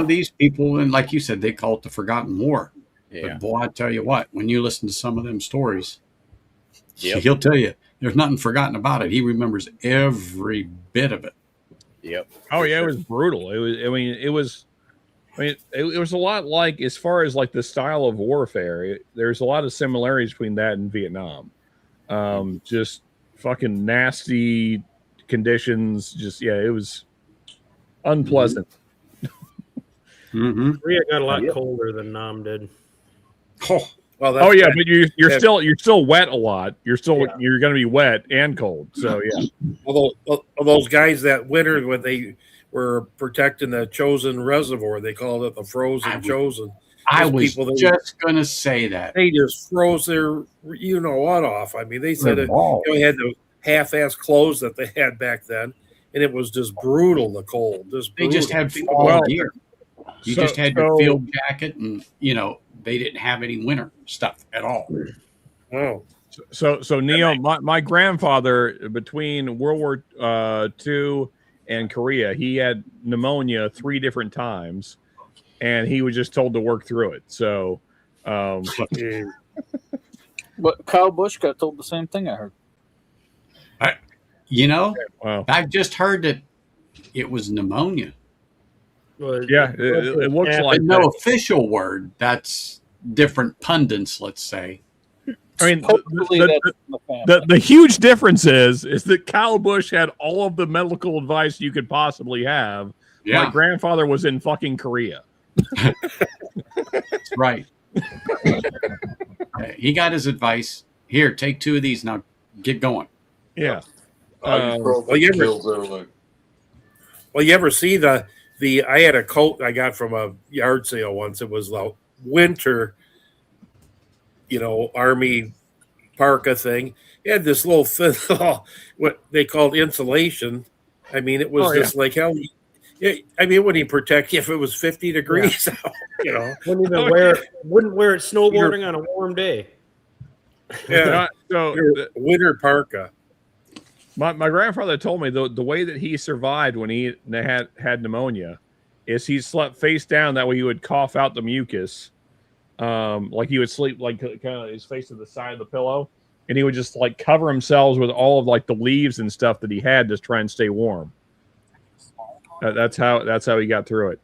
these people, and like you said, they call it the Forgotten War. Yeah. But boy, I tell you what, when you listen to some of them stories, Yep. he'll tell you there's nothing forgotten about it. He remembers every bit of it. Yep. Oh yeah, it was brutal. It was a lot like, as far as like the style of warfare, there's a lot of similarities between that and Vietnam. Just fucking nasty conditions. Just it was unpleasant. Mm-hmm. Korea got a lot colder than Nam did. Oh, well, but you're still wet a lot. You're going to be wet and cold. So yeah. Although those guys that winter when they were protecting the Chosin Reservoir, they called it the Frozen Chosin. I was just going to say that. They just froze their off. I mean, they said they had the half-ass clothes that they had back then, and it was just brutal, the cold. They just had fall gear. You just had your field jacket, and they didn't have any winter stuff at all. Oh, so Neil, my grandfather, between World War II and Korea, he had pneumonia 3 different times, and he was just told to work through it. So, but Kyle Busch got told the same thing. I heard. Wow. I've just heard that it was pneumonia. Yeah, it looks like no official word. That's different pundits, let's say. I mean, the huge difference is that Kyle Busch had all of the medical advice you could possibly have. Yeah. My grandfather was in fucking Korea. That's right. He got his advice. Here, take 2 of these now. Get going. Yeah. Well, you ever see the I had a coat I got from a yard sale once. It was the winter, Army parka thing. It had this little thin, what they called insulation. I mean, it was just like hell. I mean, it wouldn't even protect you if it was 50 degrees out, Wouldn't even wear it snowboarding on a warm day. Yeah. So winter parka. My grandfather told me the way that he survived when he had pneumonia is he slept face down. That way he would cough out the mucus. Like he would sleep like kind of his face to the side of the pillow, and he would just like cover himself with all of like the leaves and stuff that he had to try and stay warm. That's how he got through it.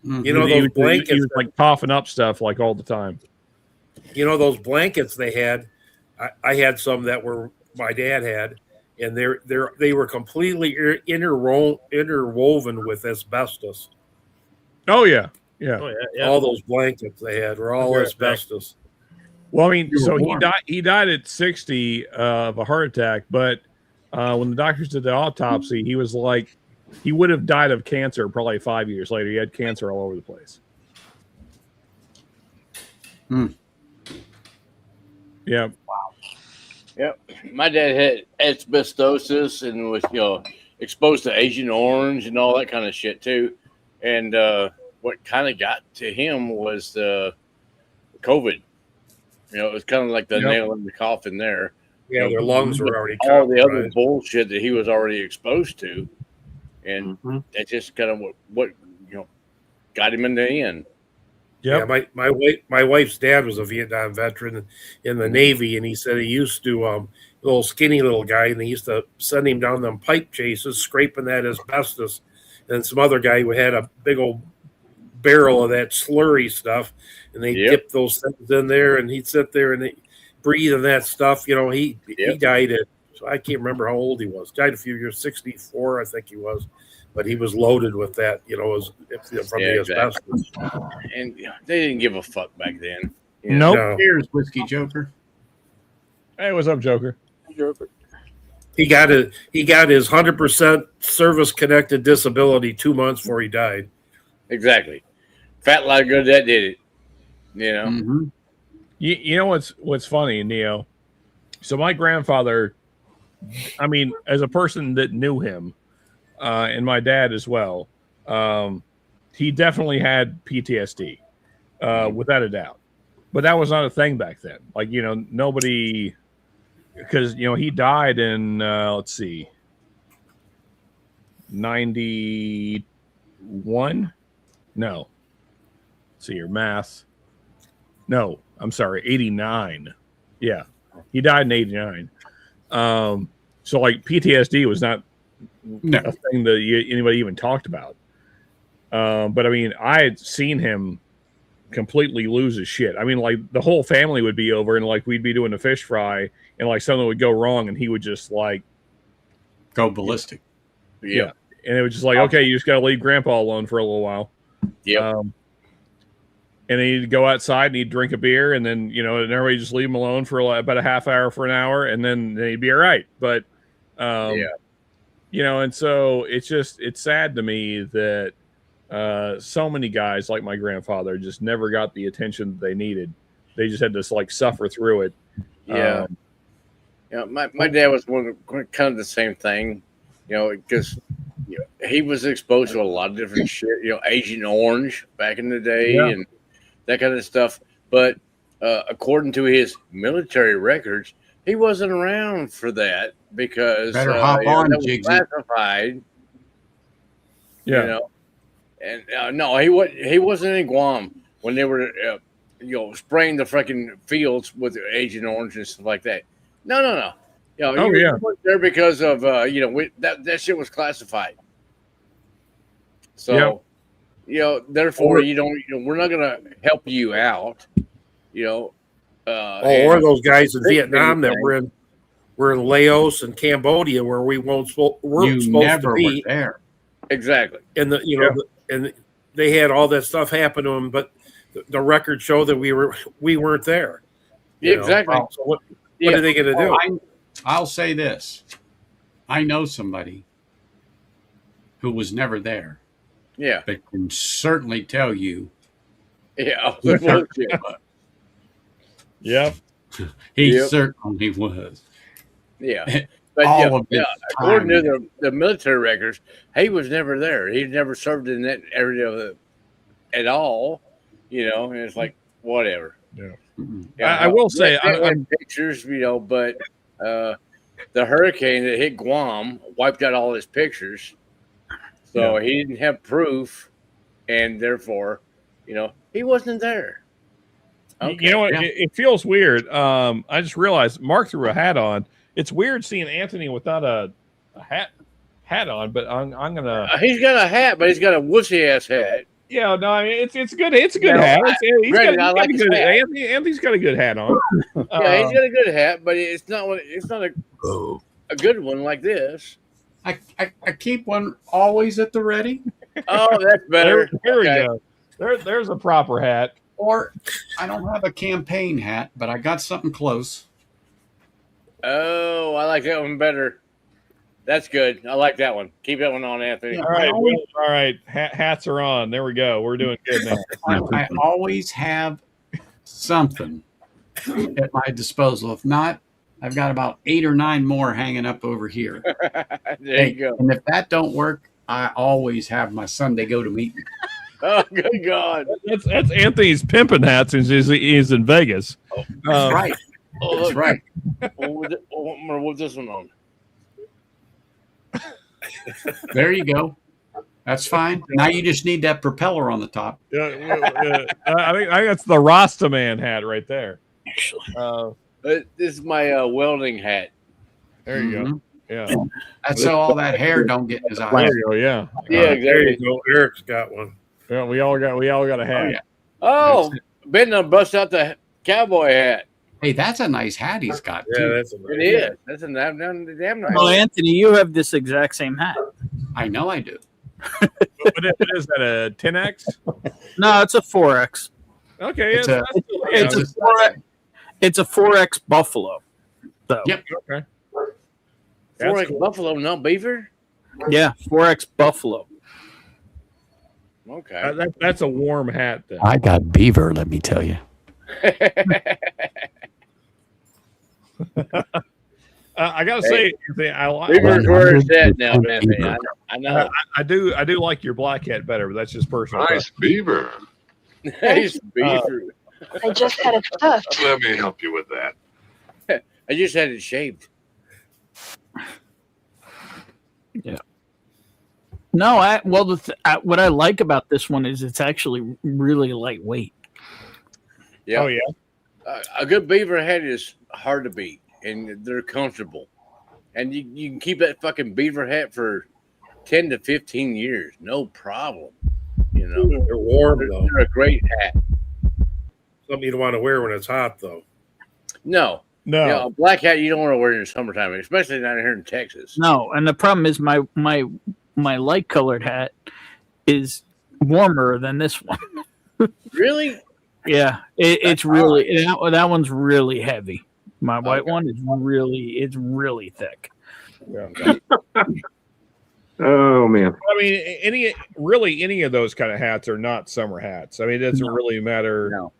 Those blankets. He was like coughing up stuff like all the time. Those blankets they had. I had some that were my dad had, and they were completely interwoven with asbestos. Oh yeah. All those blankets they had were all asbestos. Well, I mean, so he died at 60 of a heart attack, but when the doctors did the autopsy, he was like, he would have died of cancer probably 5 years later. He had cancer all over the place. Yeah. Wow. Yep. My dad had asbestosis and was, exposed to Agent Orange and all that kind of shit too. And what kind of got to him was the COVID. It was kind of like the nail in the coffin there. Yeah, their lungs were already all the other bullshit that he was already exposed to, and that's just kind of what got him in the end. Yep. Yeah, my wife's dad was a Vietnam veteran in the Navy, and he said he used to little skinny little guy, and they used to send him down them pipe chases, scraping that asbestos, and some other guy who had a big old barrel of that slurry stuff, and they dipped those things in there, and he'd sit there and breathe in that stuff. He died at, I can't remember how old he was. Died a few years, 64, I think he was. But he was loaded with that, from the asbestos. And they didn't give a fuck back then. Nope. No. Cheers, Whiskey Joker. Hey, what's up, Joker? Joker. He got his 100% service connected disability 2 months before he died. Exactly. Fat lot of good that did it. You know what's funny, Neo? So my grandfather, I mean, as a person that knew him, and my dad as well, he definitely had PTSD, without a doubt. But that was not a thing back then. Like, nobody, because, he died in, 91? No. Let's see your math. No, I'm sorry, 89. Yeah, he died in 89. So like PTSD was not a thing that anybody even talked about. But I mean, I had seen him completely lose his shit. I mean, like the whole family would be over and like we'd be doing a fish fry and like something would go wrong and he would just like go ballistic. Yeah. And it was just like, okay, you just got to leave grandpa alone for a little while. Yeah. And then he'd go outside and he'd drink a beer and then, and everybody just leave him alone for about a half hour for an hour and then he'd be all right. But, and so it's sad to me that so many guys like my grandfather just never got the attention that they needed. They just had to like suffer through it. Yeah. My dad was kind of the same thing, because he was exposed to a lot of different shit. You know, Agent Orange back in the day, Yeah. and that kind of stuff. But according to his military records, he wasn't around for that because Better hop on, that was Jigsy. classified. Yeah. You know, and no, he wasn't in Guam when they were spraying the freaking fields with Agent Orange and stuff like that. No. You know, Oh, he yeah. was there because of that shit was classified. So, therefore, we're not gonna help you out. or those guys in Vietnam that were in Laos and Cambodia where we weren't supposed to be. Were there. Exactly. And and they had all that stuff happen to them, but the records show that we weren't there. Yeah, exactly. So what are they going to do? I'll say this: I know somebody who was never there. Yeah, but can certainly tell you. Yeah. Yep. He certainly was. Yeah. But according to the military records, he was never there. He never served in that area at all. And it's like whatever. Yeah. I will say, I'm pictures. But the hurricane that hit Guam wiped out all his pictures, so he didn't have proof, and therefore, he wasn't there. Okay. You know what? Yeah. It feels weird. I just realized Mark threw a hat on. It's weird seeing Anthony without a hat on, but I'm gonna. He's got a hat, but he's got a wussy ass hat. Yeah, no, I mean it's good. It's a good hat. Anthony's got a good hat on. Yeah, he's got a good hat, but it's not a good one like this. I keep one always at the ready. Oh, that's better. There we go. There's a proper hat. Or I don't have a campaign hat, but I got something close. Oh, I like that one better. That's good. I like that one. Keep that one on, Anthony. Yeah, all right. Hats are on. There we go. We're doing good now. I always have something at my disposal. If not, I've got about 8 or 9 more hanging up over here. There you go. And if that don't work, I always have my Sunday go to meeting. Oh, good God. That's Anthony's pimping hat since he's in Vegas. That's right. That's right. What's this one on? There you go. That's fine. Now you just need that propeller on the top. I think that's the Rasta Man hat right there. This is my welding hat. There you go. Yeah. That's so all that hair don't get in his eyes. There you go. Yeah. Yeah, exactly. There you go. Eric's got one. Yeah, we all got a hat. Oh, yeah. Oh, Ben done bust out the cowboy hat. Hey, that's a nice hat he's got too. Yeah, that's It is. That's a damn nice. Well, Anthony, you have this exact same hat. I know I do. What is that, a 10X? No, it's a 4X. Okay, it's a 4X Buffalo. So. Yep. Okay. 4X cool. Buffalo, no beaver. Yeah, 4X Buffalo. Okay. That's a warm hat. Then. I got beaver, let me tell you. I gotta say, I Beaver's where it's at now, man. I know. I do like your black hat better, but that's just personal. Nice beaver. Nice beaver. I just had it stuffed. Let me help you with that. I just had it shaved. Yeah. No, what I like about this one is it's actually really lightweight. Yeah. Oh yeah. A good beaver hat is hard to beat, and they're comfortable, and you can keep that fucking beaver hat for 10 to 15 years, no problem. They're warm though. They're a great hat. Something you don't want to wear when it's hot though. No. A black hat you don't want to wear in the summertime, especially down here in Texas. No, and the problem is my light colored hat is warmer than this one. Really? Yeah, it's really that one's really heavy. My white one is really thick. Yeah. Oh man. I mean, any of those kind of hats are not summer hats. I mean, it doesn't really matter. No.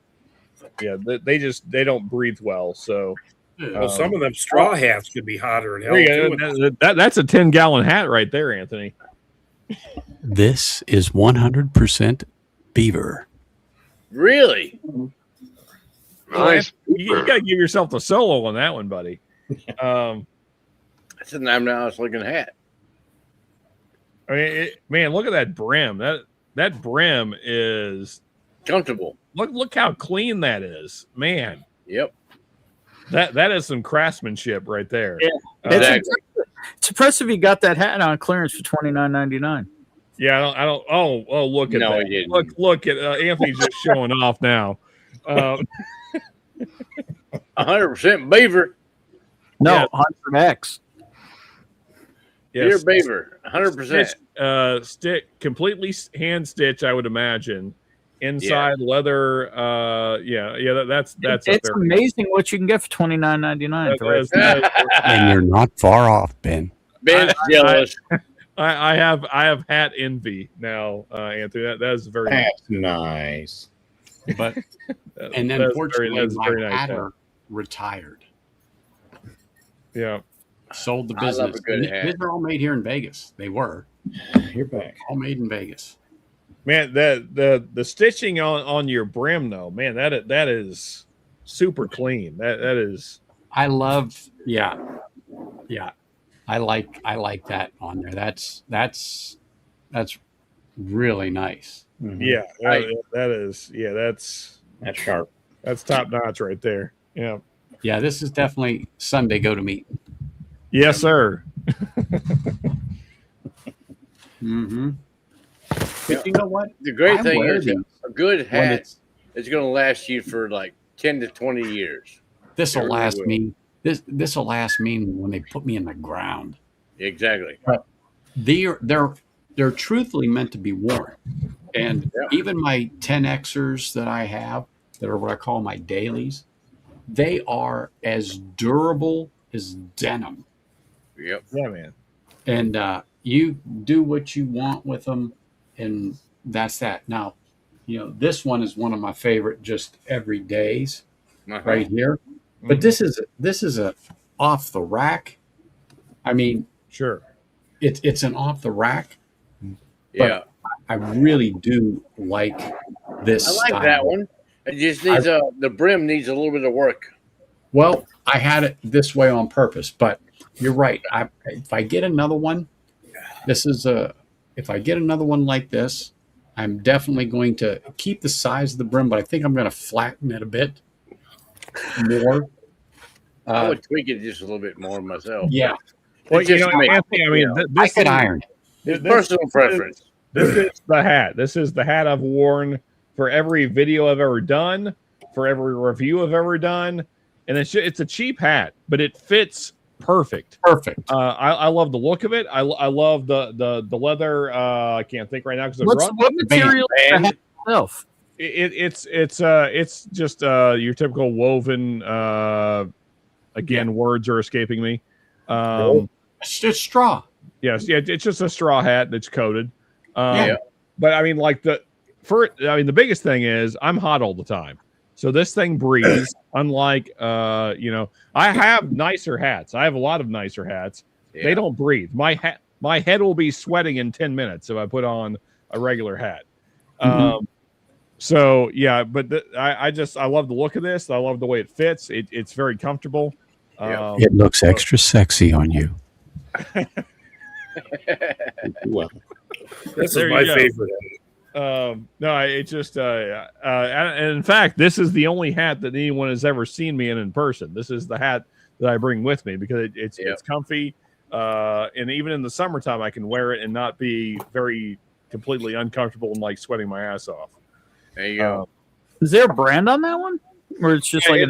Yeah, they don't breathe well. So, well, some of them straw hats could be hotter than hell. That's a 10-gallon hat right there, Anthony. This is 100% beaver. Really? Nice. You got to give yourself the solo on that one, buddy. That's a nice looking hat. I mean, man, look at that brim. That brim is comfortable. Look how clean that is, man. Yep. That is some craftsmanship right there. Yeah, it's impressive. You got that hat on clearance for $29.99. Yeah, I don't. Oh, look at that. He didn't. Look at Anthony's just showing off now. 100% beaver. No, 100X. Pure beaver, 100%. Stick completely hand stitch, I would imagine. Inside leather. That's it's amazing what you can get for $29.99. And you're not far off, Ben. Ben's jealous. I have hat envy now, Anthony. That is very nice. But and then unfortunately, my hatter retired. Yeah, sold the I love business. a good hat. These are all made here in Vegas. They were. You're back. All made in Vegas. Man, the stitching on your brim though, man, that is super clean. That is. I love. Yeah. I like that on there. That's really nice. Mm-hmm. Yeah, that is. Yeah, that's sharp. That's top notch right there. Yeah. Yeah, this is definitely Sunday go to meet. Yes, sir. Mm-hmm. But you know what? The great I thing wear is these a good when hat it's- is going to last you for like 10 to 20 years. This will It really last will. me. This will last me when they put me in the ground. Exactly. But they're truthfully meant to be worn. And even my 10Xers that I have, that are what I call my dailies, they are as durable as denim. Yep. Yeah, man. And you do what you want with them, and that's that. Now, this one is one of my favorite just everydays right here. But this is a off the rack. I mean, sure, it's an off the rack. Yeah. I really do like this. I like style. that one. It just needs the brim needs a little bit of work. Well, I had it this way on purpose, but you're right. If I get another one, if I get another one like this, I'm definitely going to keep the size of the brim, but I think I'm going to flatten it a bit more. I would tweak it just a little bit more myself. Yeah. Well, It's just me. Anthony, I mean, I could iron. It's personal preference. This is the hat. This is the hat I've worn for every video I've ever done, for every review I've ever done, and it's a cheap hat, but it fits perfect. Perfect. I love the look of it. I love the leather. I can't think right now because What material is the hat itself? It's just your typical woven. Again, words are escaping me. It's just straw. Yes, yeah, it's just a straw hat that's coated. Yeah. But I mean, the biggest thing is I'm hot all the time. So this thing breathes. Unlike, I have nicer hats. I have a lot of nicer hats. Yeah. They don't breathe. My head will be sweating in 10 minutes if I put on a regular hat. So yeah, but I love the look of this. I love the way it fits. It's very comfortable. It looks extra sexy on you. Well, This There is my you go. favorite. No, it's just and in fact, this is the only hat that anyone has ever seen me in person. This is the hat that I bring with me because it's comfy, and even in the summertime, I can wear it and not be very completely uncomfortable and like sweating my ass off. There you go. Is there a brand on that one, or it's just like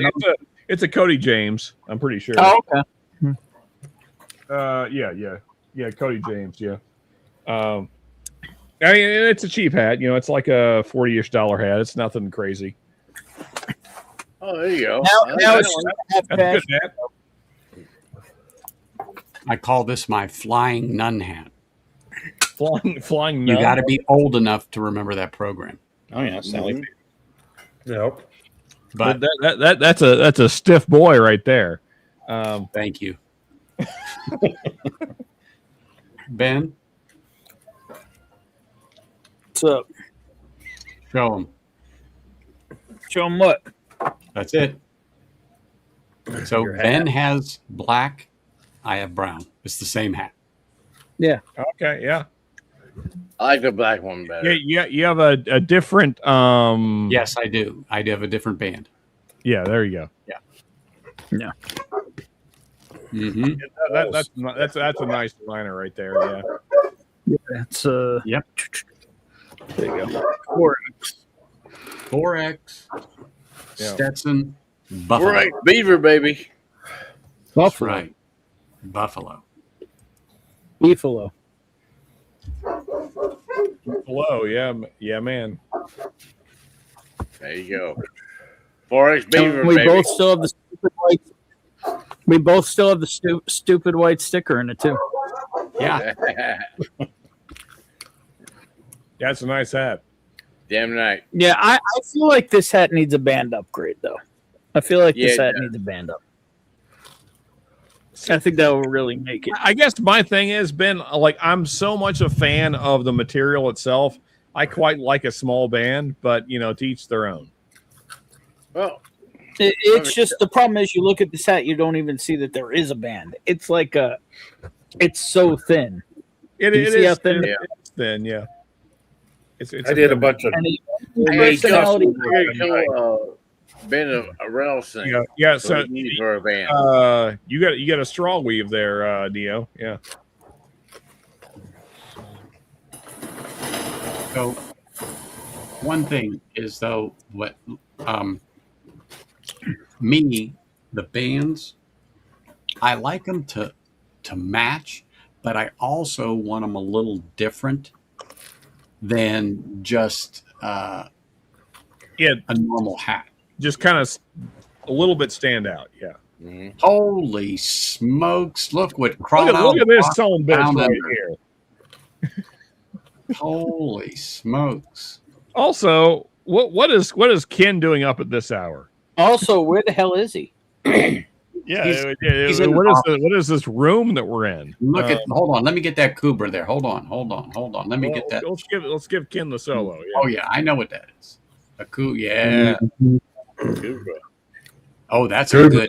it's a Cody James? I'm pretty sure. Oh, okay. Yeah, Cody James. Yeah. I mean, it's a cheap hat. It's like a $40-ish hat. It's nothing crazy. Oh, there you go. Now That's a good hat. I call this my flying nun hat. Flying You nun. got to be old enough to remember that program. Oh yeah, Sally. Yep. But that's a stiff boy right there. Thank you. Ben, What's up? Show them. Show them what? That's it. So Ben has black. I have brown. It's the same hat. Yeah. Okay. Yeah. I like the black one better. Yeah. You have a different. Yes, I do. I do have a different band. Yeah. There you go. Yeah. Yeah. Mm-hmm. That's a nice liner right there. Yeah. Yeah. It's Yep. There you go. 4X. Yeah. Stetson. Buffalo. Right, Beaver, baby. That's right. Buffalo. Beefalo. Hello. Yeah. Yeah, man. There you go. 4X Beaver, We baby. both still have the stupid white. We both still have the stupid white sticker in it too. Yeah. That's a nice hat. Damn right. Yeah, I feel like this hat needs a band upgrade though. I feel like this hat needs a band up. I think that will really make it. I guess my thing is, Ben, like, I'm so much a fan of the material itself. I quite like a small band, but, to each their own. Well, it's just the problem is you look at this hat, you don't even see that there is a band. It's like it's so thin. It is is how thin. It's thin, yeah. It's I did a bunch of. Been a Reynolds thing. Yeah. So for a band. you got a straw weave there, Dio. Yeah. So one thing is though what me, the bands, I like them to match, but I also want them a little different than just a normal hat. Just kind of a little bit stand out. Yeah. Mm-hmm. Holy smokes! Look what crawled out. Look at this song bitch down right under. here. Holy smokes! Also, what is Ken doing up at this hour? Also, where the hell is he? Yeah, he's what is this room that we're in? Look at. Hold on. Let me get that Cooper there. Hold on. Let me get that. Let's give Ken the solo. Yeah. Oh yeah, I know what that is. A coup. Yeah. Oh, that's a good.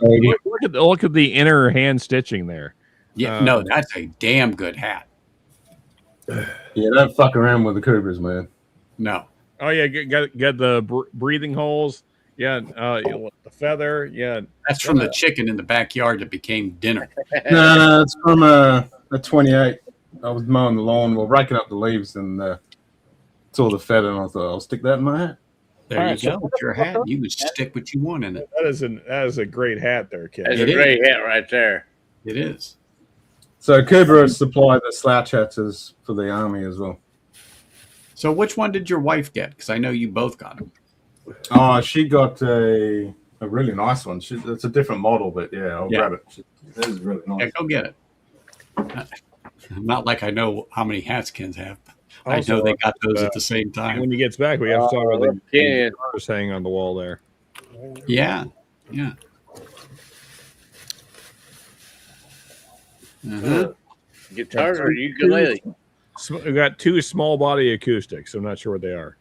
Look at the inner hand stitching there. Yeah, no, that's a damn good hat. Yeah, don't fuck around with the Cougars, man. No. Oh yeah, get the breathing holes. Yeah, the feather. Yeah, that's from the chicken in the backyard that became dinner. No, it's from a 28. I was mowing the lawn, raking up the leaves, and saw the feather, and I thought I'll stick that in my hat. There you go. With your hat, you can stick what you want in it. That is a great hat there, kid. That's a great hat right there. It is. So Cobra supplied the slouch hats for the army as well. So which one did your wife get? Because I know you both got them. Oh, she got a really nice one. It's a different model, but I'll grab it. It is really nice. Yeah, go get it. Not like I know how many hats Ken's have. Also, I know they got those at the same time. When he gets back, we have to talk about the guitars hanging on the wall there. Yeah. Uh-huh. Guitar or ukulele? We got two small body acoustics. I'm not sure what they are.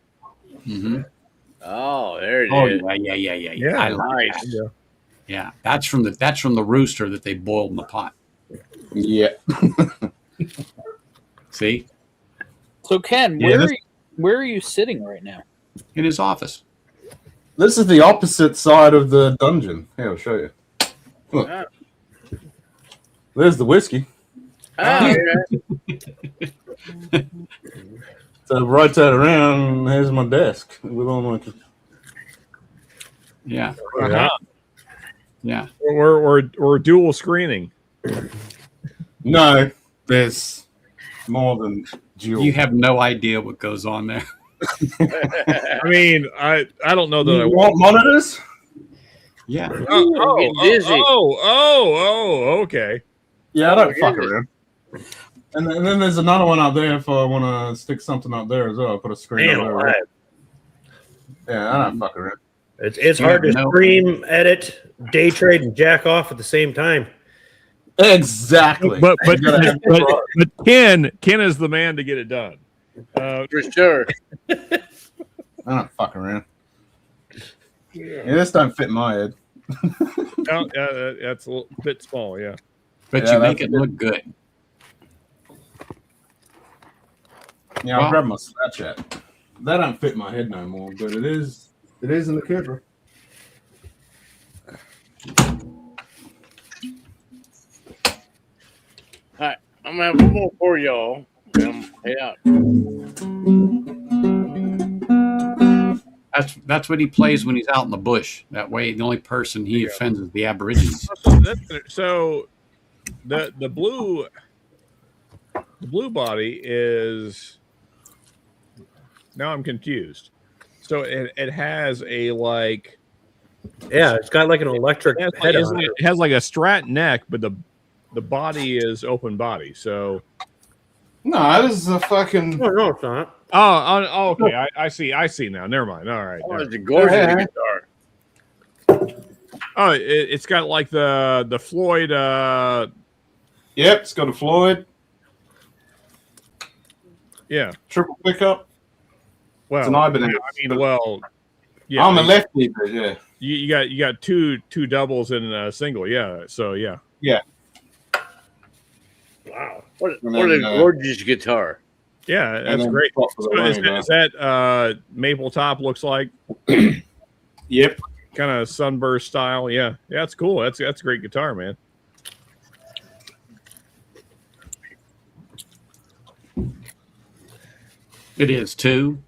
Mm-hmm. Oh, there it is. Yeah. I like nice. that. Yeah, that's from the rooster that they boiled in the pot. Yeah. See. So Ken, where are you sitting right now? In his office. This is the opposite side of the dungeon. Here, I'll show you. Look. Oh. There's the whiskey. Oh, So right that around, here's my desk with all my. Yeah. Uh-huh. Yeah. Or dual screening. No, there's more than dual. You have no idea what goes on there. I mean, I don't know that I want monitors. Yeah. Oh, okay. Yeah, I don't fuck around. And then there's another one out there if I want to stick something up there as well. I'll put a screen Damn, up there. right. Yeah, I don't fuck around. It's hard to stream, edit, day trade, and jack off at the same time. Exactly. But Ken is the man to get it done. For sure. I don't fuck around. Yeah, this don't fit my head. That's a little bit small, yeah. But Yeah, you make that's it look good. Yeah, I'll grab my Snapchat. That don't fit my head no more, but it is in the camera. All right, I'm gonna have one more for y'all. Yeah. That's what he plays when he's out in the bush. That way, the only person he offends is the Aborigines. So the blue body is, now I'm confused. So it has a like, yeah, it's got like an electric head on it. It has like a strat neck, but the body is open body. So No, this is a fucking. No, it's not. Oh, okay. I see now. Never mind. All right. Oh, it's a gorgeous guitar. Oh, it's got like the Floyd. Yep, it's got a Floyd. Yeah. Triple pickup. Well, it's an Ibanez. Yeah, well, yeah. I'm a lefty, but yeah. You got two doubles and a single. Yeah. So yeah. Yeah. Wow. What a gorgeous guitar. Yeah, that's great. So is that maple top looks like? Yep. Kind of sunburst style. Yeah. Yeah, that's cool. That's a great guitar, man. It is too.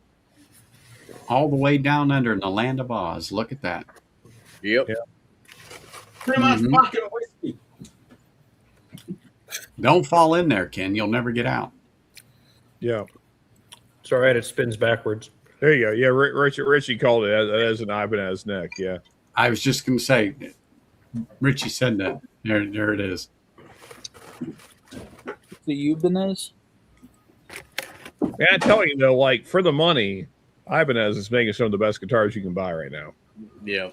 All the way down under in the land of Oz. Look at that. Yep. Pretty much fucking whiskey. Don't fall in there, Ken. You'll never get out. Yeah. It's all right. It spins backwards. There you go. Yeah, Richie called it as an Ibanez neck. Yeah. I was just going to say, Richie said that. There it is. The Ibanez? Man, I'm telling you though, like for the money, Ibanez is making some of the best guitars you can buy right now. Yeah.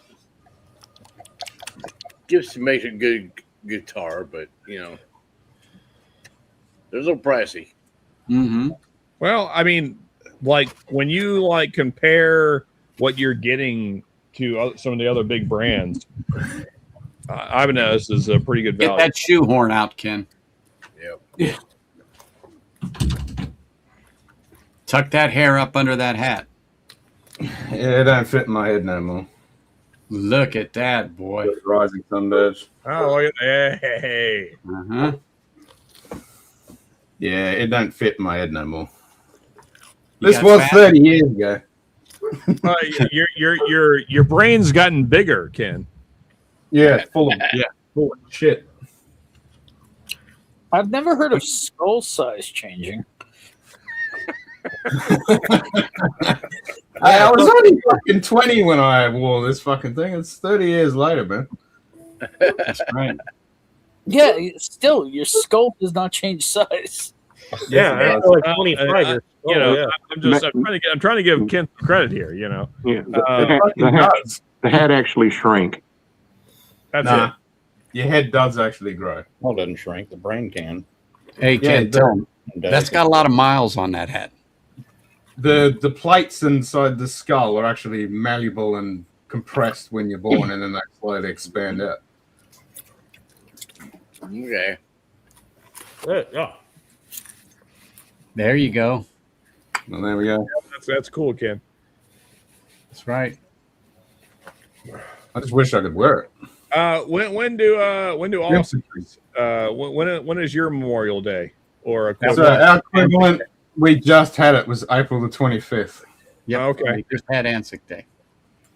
Gibson makes a good guitar, but you know, they're a little pricey. Mm-hmm. Well, I mean, like when you like compare what you're getting to some of the other big brands, Ibanez is a pretty good value. Get that shoehorn out, Ken. Yep. Yeah. Tuck that hair up under that hat. Yeah, it don't fit in my head no more. Look at that, boy. Rising sun badge. Oh, look at that. Hey. Uh-huh. Yeah, it don't fit in my head no more. This was 30 years ago. Your brain's gotten bigger, Ken. Yeah, full of shit. I've never heard of skull size changing. I was only fucking 20 when I wore this fucking thing. It's 30 years later, man. That's right. Yeah, still, your skull does not change size. Yeah, after like 25. You know, I'm trying to give Ken some credit here. You know, Yeah, the head actually shrank. That's Nah. it. Your head does actually grow. Well, it doesn't shrink. The brain can. Hey, Yeah, Ken, it tell does. him. That's got a lot of miles on that hat. The plates inside the skull are actually malleable and compressed when you're born, and then they slowly expand out. Okay. Yeah. There you go. Well, there we go. That's cool, Ken. That's right. I just wish I could wear it. When do all when is your Memorial Day or So our equivalent, we just had it, was April the 25th. Yeah. Okay. We just had Anzac Day.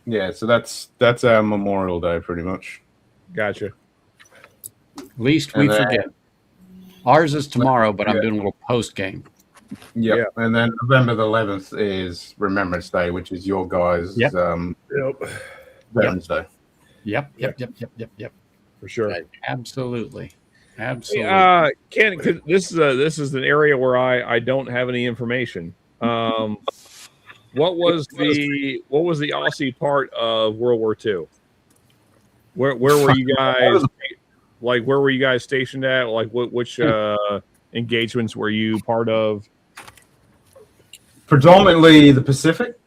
Yeah, so that's our Memorial Day pretty much. Gotcha. Least we And then- forget. Ours is tomorrow, but I'm doing a little post game. Yep. Yeah. And then November the 11th is Remembrance Day, which is your guys' Yep. Veterans Day. Yep. For sure. Absolutely. Ken, 'cause this is an area where I don't have any information. What was the Aussie part of World War II? Where were you guys? Like, where were you guys stationed at? Like, which engagements were you part of? predominantly the Pacific.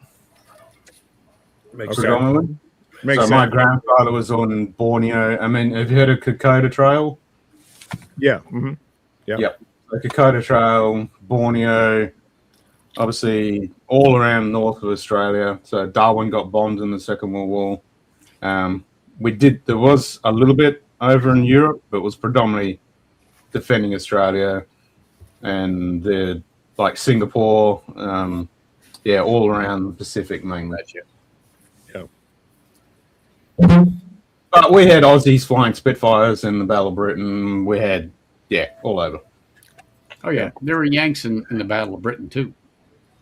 Makes Predominantly. Makes So my sense. grandfather was on Borneo. I mean, have you heard of Kokoda Trail? Yeah. Mm-hmm. Yeah. Yep. The Kokoda Trail, Borneo, obviously all around north of Australia. So Darwin got bombed in the Second World War. There was a little bit over in Europe, but it was predominantly defending Australia and the like Singapore, all around the Pacific mainland. Yeah. But we had Aussies flying Spitfires in the Battle of Britain. We had, all over. Oh, yeah. There were Yanks in the Battle of Britain, too.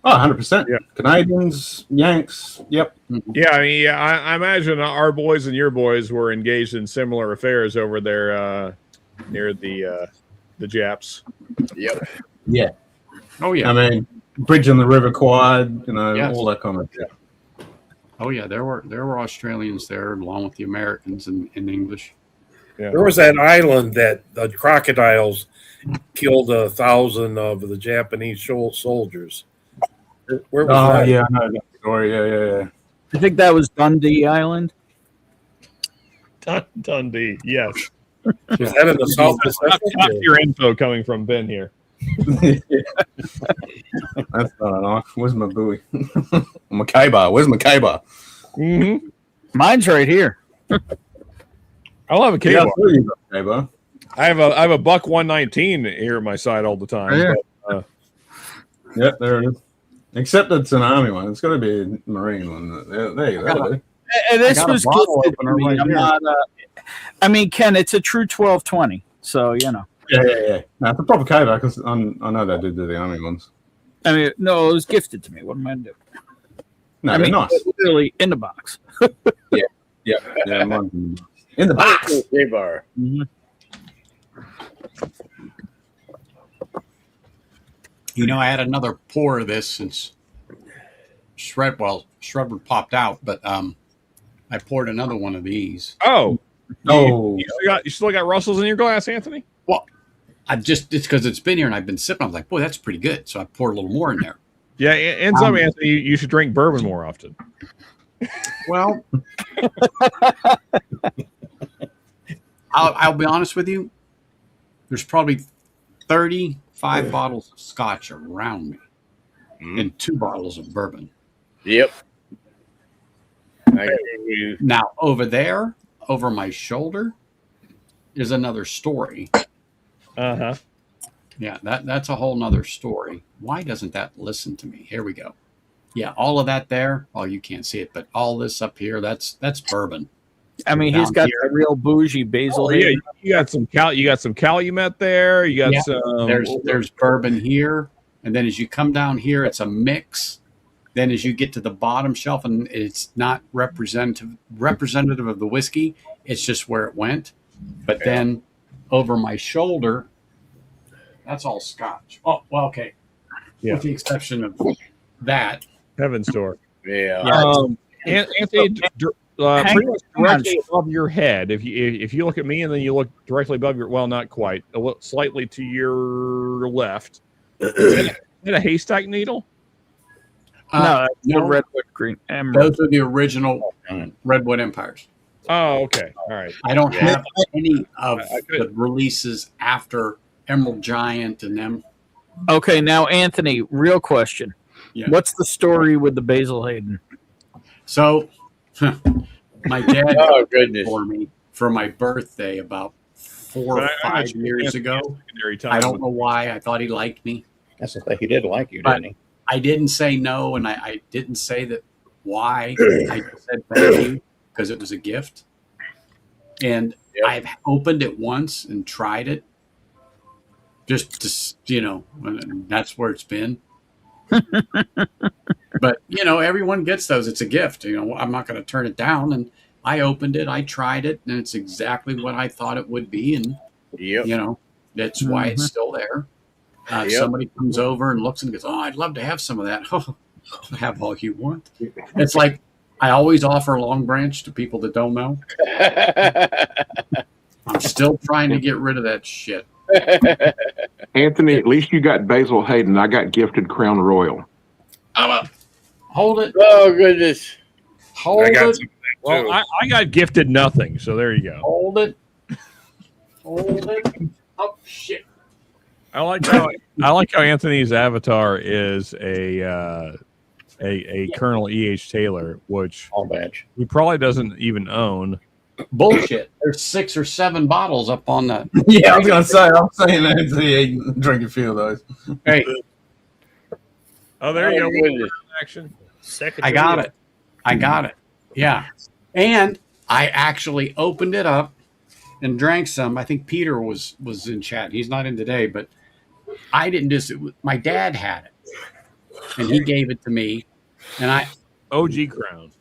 Oh, 100%. Yeah. Canadians, Yanks, yep. Yeah, I mean, I imagine our boys and your boys were engaged in similar affairs over there near the Japs. Yep. Yeah. Oh, yeah. I mean, Bridge on the River Quad, Yes. all that kind of stuff. Oh, yeah. There were Australians there along with the Americans in English. Yeah. There was that island that the crocodiles killed 1,000 of the Japanese soldiers. Where was that? Yeah, I know that story. Yeah. I think that was Dundee Island. Dundee, yes. Was that in the South Pacific? That's your info coming from Ben here. That's not enough. Where's my buoy? My K-bar. Where's my K-bar? Mm-hmm. Mine's right here. I'll have a Yeah, K-bar. I have a buck 119 here at my side all the time. Yeah. But, Yep, there it is. Except it's an Army one. It's got to be a Marine one. There you go. And this I got a was bottle gifted to opener me. right I'm here. not. I mean, Ken, it's a true 1220. So you know. Yeah. No, it's a proper K-bar because I know they do the Army ones. I mean, no, it was gifted to me. What am I gonna do? No, I they're mean, nice. literally in the box. Yeah. Mine's in the box. K-bar. Mm-hmm. You know, I had another pour of this since Shredward popped out, but I poured another one of these. Oh. Oh. You still got Russells in your glass, Anthony? Well, it's because it's been here and I've been sipping. I was like, boy, that's pretty good. So I poured a little more in there. Yeah, and some, Anthony, you should drink bourbon more often. Well, I'll be honest with you. There's probably 35 bottles of scotch around me and 2 bottles of bourbon. Yep. Now, over there, over my shoulder, is another story. Uh-huh. Yeah, that's a whole nother story. Why doesn't that listen to me? Here we go. Yeah, all of that there. Oh, you can't see it, but all this up here, that's bourbon. I mean, he's got the real bougie basil. Oh, yeah, you got some Calumet there. You got some. There's bourbon here, and then as you come down here, it's a mix. Then as you get to the bottom shelf, and it's not representative of the whiskey, it's just where it went. But then over my shoulder, that's all scotch. Oh, well, okay. Yeah. With the exception of that. Heaven's Door. Yeah. Anthony, pretty much directly above your head. If you look at me and then you look directly above your, well, not quite, slightly to your left. Is that a haystack needle? No, Redwood Green Emerald. Those are the original Redwood Empires. Oh, okay. All right. I don't have any of the releases after Emerald Giant and them. Okay, now Anthony, real question. Yeah. What's the story with the Basil Hayden? So, my dad goodness. for me for my birthday about 4 or 5 years ago. I don't know why. I thought he liked me. That's the thing. He did like you, But didn't he? I didn't say no, and I didn't say that why. I just said thank you because it was a gift. And I've opened it once and tried it. Just to, and that's where it's been. But, everyone gets those. It's a gift. I'm not going to turn it down. And I opened it. I tried it. And it's exactly what I thought it would be. And, that's why it's still there. Somebody comes over and looks and goes, oh, I'd love to have some of that. Oh, have all you want. It's like I always offer Long Branch to people that don't know. I'm still trying to get rid of that shit. Anthony, at least you got Basil Hayden. I got gifted Crown Royal. Hold it. Oh goodness. Hold I got it. some of that Well, too. I got gifted nothing, so there you go. Hold it. Hold it. Oh shit. I like how Anthony's avatar is a Colonel E.H. Taylor, which All badge. he probably doesn't even own. Bullshit. There's 6 or 7 bottles up on that. Yeah, I was gonna say. I'm saying that he drink a few of those. Hey, Oh, there you Oh, go. goodness. Action. Second. I got it. I got it. Yeah. And I actually opened it up and drank some. I think Peter was in chat. He's not in today, but I didn't just. My dad had it, and he gave it to me, and OG Crown.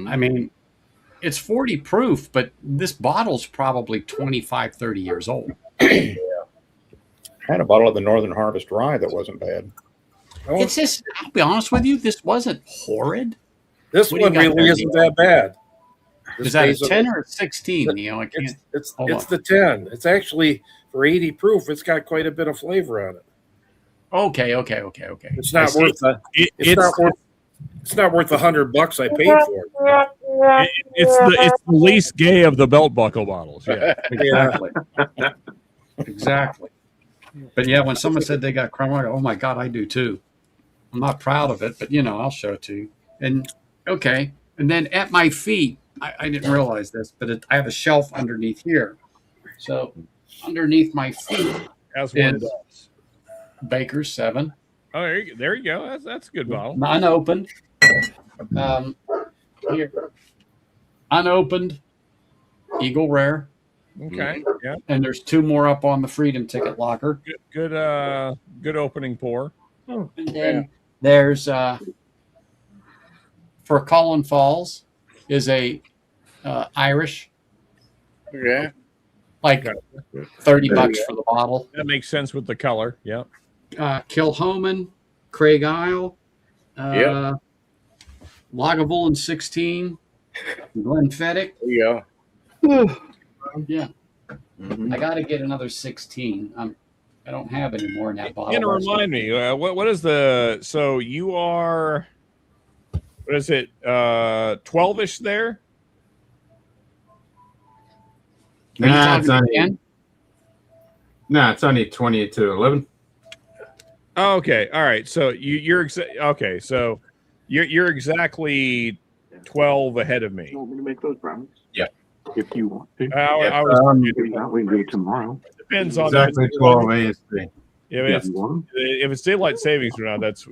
I mean, it's 40 proof, but this bottle's probably 25, 30 years old. I had a bottle of the Northern Harvest Rye that wasn't bad. It's just, I'll be honest with you, this wasn't horrid. This What do you one got really there, isn't Neil? that bad. Is that a stays 10 or a 16, Neil? I can't. It's Hold on. the 10. It's actually for 80 proof. It's got quite a bit of flavor on it. Okay. It's not worth the. It's not worth $100 I paid for it. It's the least gay of the belt buckle bottles. Yeah. Exactly. Exactly. But yeah, when someone said they got crumb, I go, oh my God, I do too. I'm not proud of it, but I'll show it to you. And okay. And then at my feet, I didn't realize this, but I have a shelf underneath here. So underneath my feet As one is does. Baker's 7. Oh, there you go. That's a good bottle. Unopened. Here. Unopened Eagle Rare. Okay. Yeah. And there's 2 more up on the Freedom Ticket locker. Good opening pour. And then there's for Colin Falls is a Irish, Okay. like $30 for the bottle. That makes sense with the color. Yeah. Kilhoman, Craig Isle, Yep. Lagavulin 16, Glenfiddich. There you go. Yeah. I got to get another 16. I don't have any more in that bottle. Can you remind me what is the? So you are. What is it? 12ish there. Nah, it's only 20 to 11. Oh, okay. All right. So you're okay. So you're exactly 12 ahead of me. You want me to make those brownies? Yeah. If you want to. I was If not, we can do it tomorrow. depends on Exactly 12 ASP. If it's daylight savings or not. That's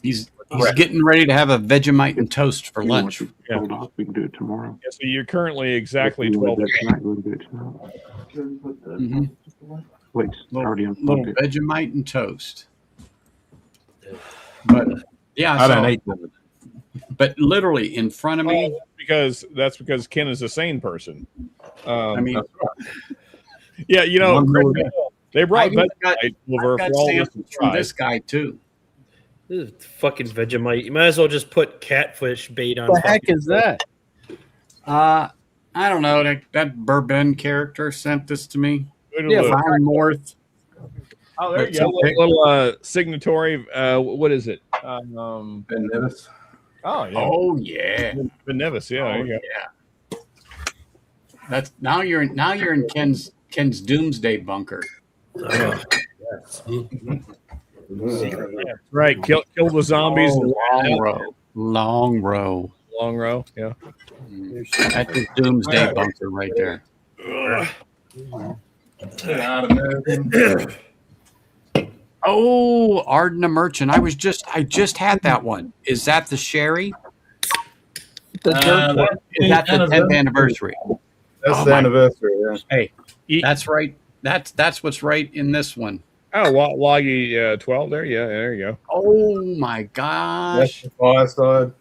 He's getting ready to have a Vegemite and toast for lunch. Yeah. Hold off. We can do it tomorrow. Yeah, so you're currently exactly If you 12. want to do it tonight, we can do it tomorrow. Mm-hmm. Wait, already Little unplugged it. Vegemite and toast. But yeah, I don't eat them. but literally in front of me. Because Ken is a sane person. I mean, yeah, they brought I've got Vegemite over for all this samples from this guy too. This is fucking Vegemite. You might as well just put catfish bait on. The heck is that? I don't know. That Bourbon character sent this to me. Yeah, Ron North. Oh, there you go. Little signatory. What is it? Ben Nevis. Oh yeah. Oh yeah. Ben Nevis. Yeah. There you go. Yeah. That's now you're in Ken's doomsday bunker. Oh, Yeah, right. Kill the zombies. Long row. Long row. Yeah. That's his doomsday bunker right there. Oh, Ardna Merchant. I just had that one. Is that the sherry? Is that the 10th anniversary? That's the anniversary, yeah. Hey, that's right. That's what's right in this one. Oh, Loggy 12 there. Yeah, there you go. Oh my gosh. That's the fireside.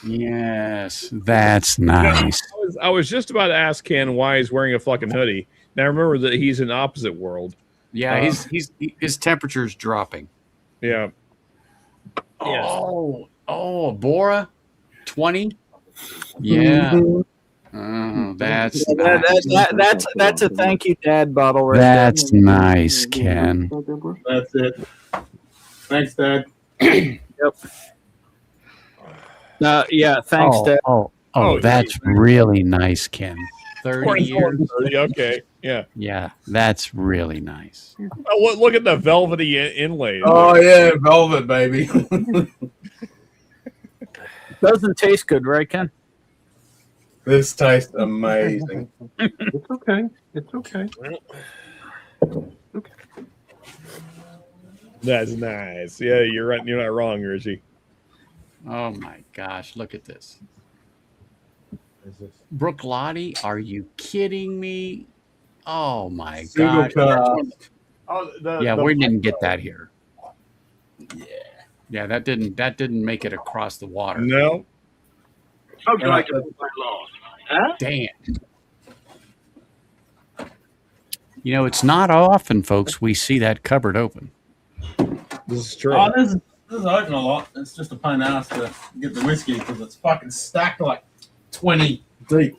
Yes, that's nice. I was just about to ask Ken why he's wearing a fucking hoodie. Now remember that he's in opposite world. Yeah, his temperature's dropping. Yeah. Oh, Bora 20. Yeah. Oh, that's nice. That's a thank you, Dad bottle right That's nice, Ken. That's it. Thanks, Dad. Yep. Yeah, thanks, Dad. That's really nice, Ken. 30 years. Okay, yeah. Yeah, that's really nice. Oh, look at the velvety inlay. Oh yeah, velvet, baby. Doesn't taste good, right, Ken? This tastes amazing. It's okay. It's okay. That's nice. Yeah, you're right. You're not wrong, Richie. Oh my gosh, look at this. Brooke Lottie, are you kidding me? Oh my god. Yeah, we didn't get that here. Yeah, that didn't make it across the water. No. How'd you like it with my law? Huh? Damn. You know, it's not often, folks, we see that cupboard open. This is true. Oh, this is open a lot. It's just a pain in the ass to get the whiskey because it's fucking stacked like 20 deep.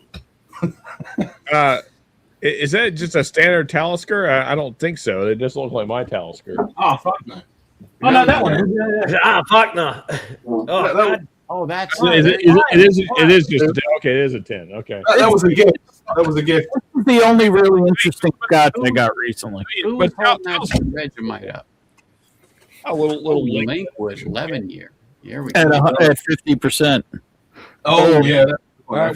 Is that just a standard Talisker? I don't think so. It just looks like my Talisker. Oh, fuck no. Oh, no, that one. Ah, fuck no. Oh, that's it is just okay. It is a 10. Okay, that was a gift. That was a gift. This is the only really interesting scotch I got recently. Who was holding that Vegemite up? A little Linkwood 11 year. Here we go. At 50%. Oh yeah. Well,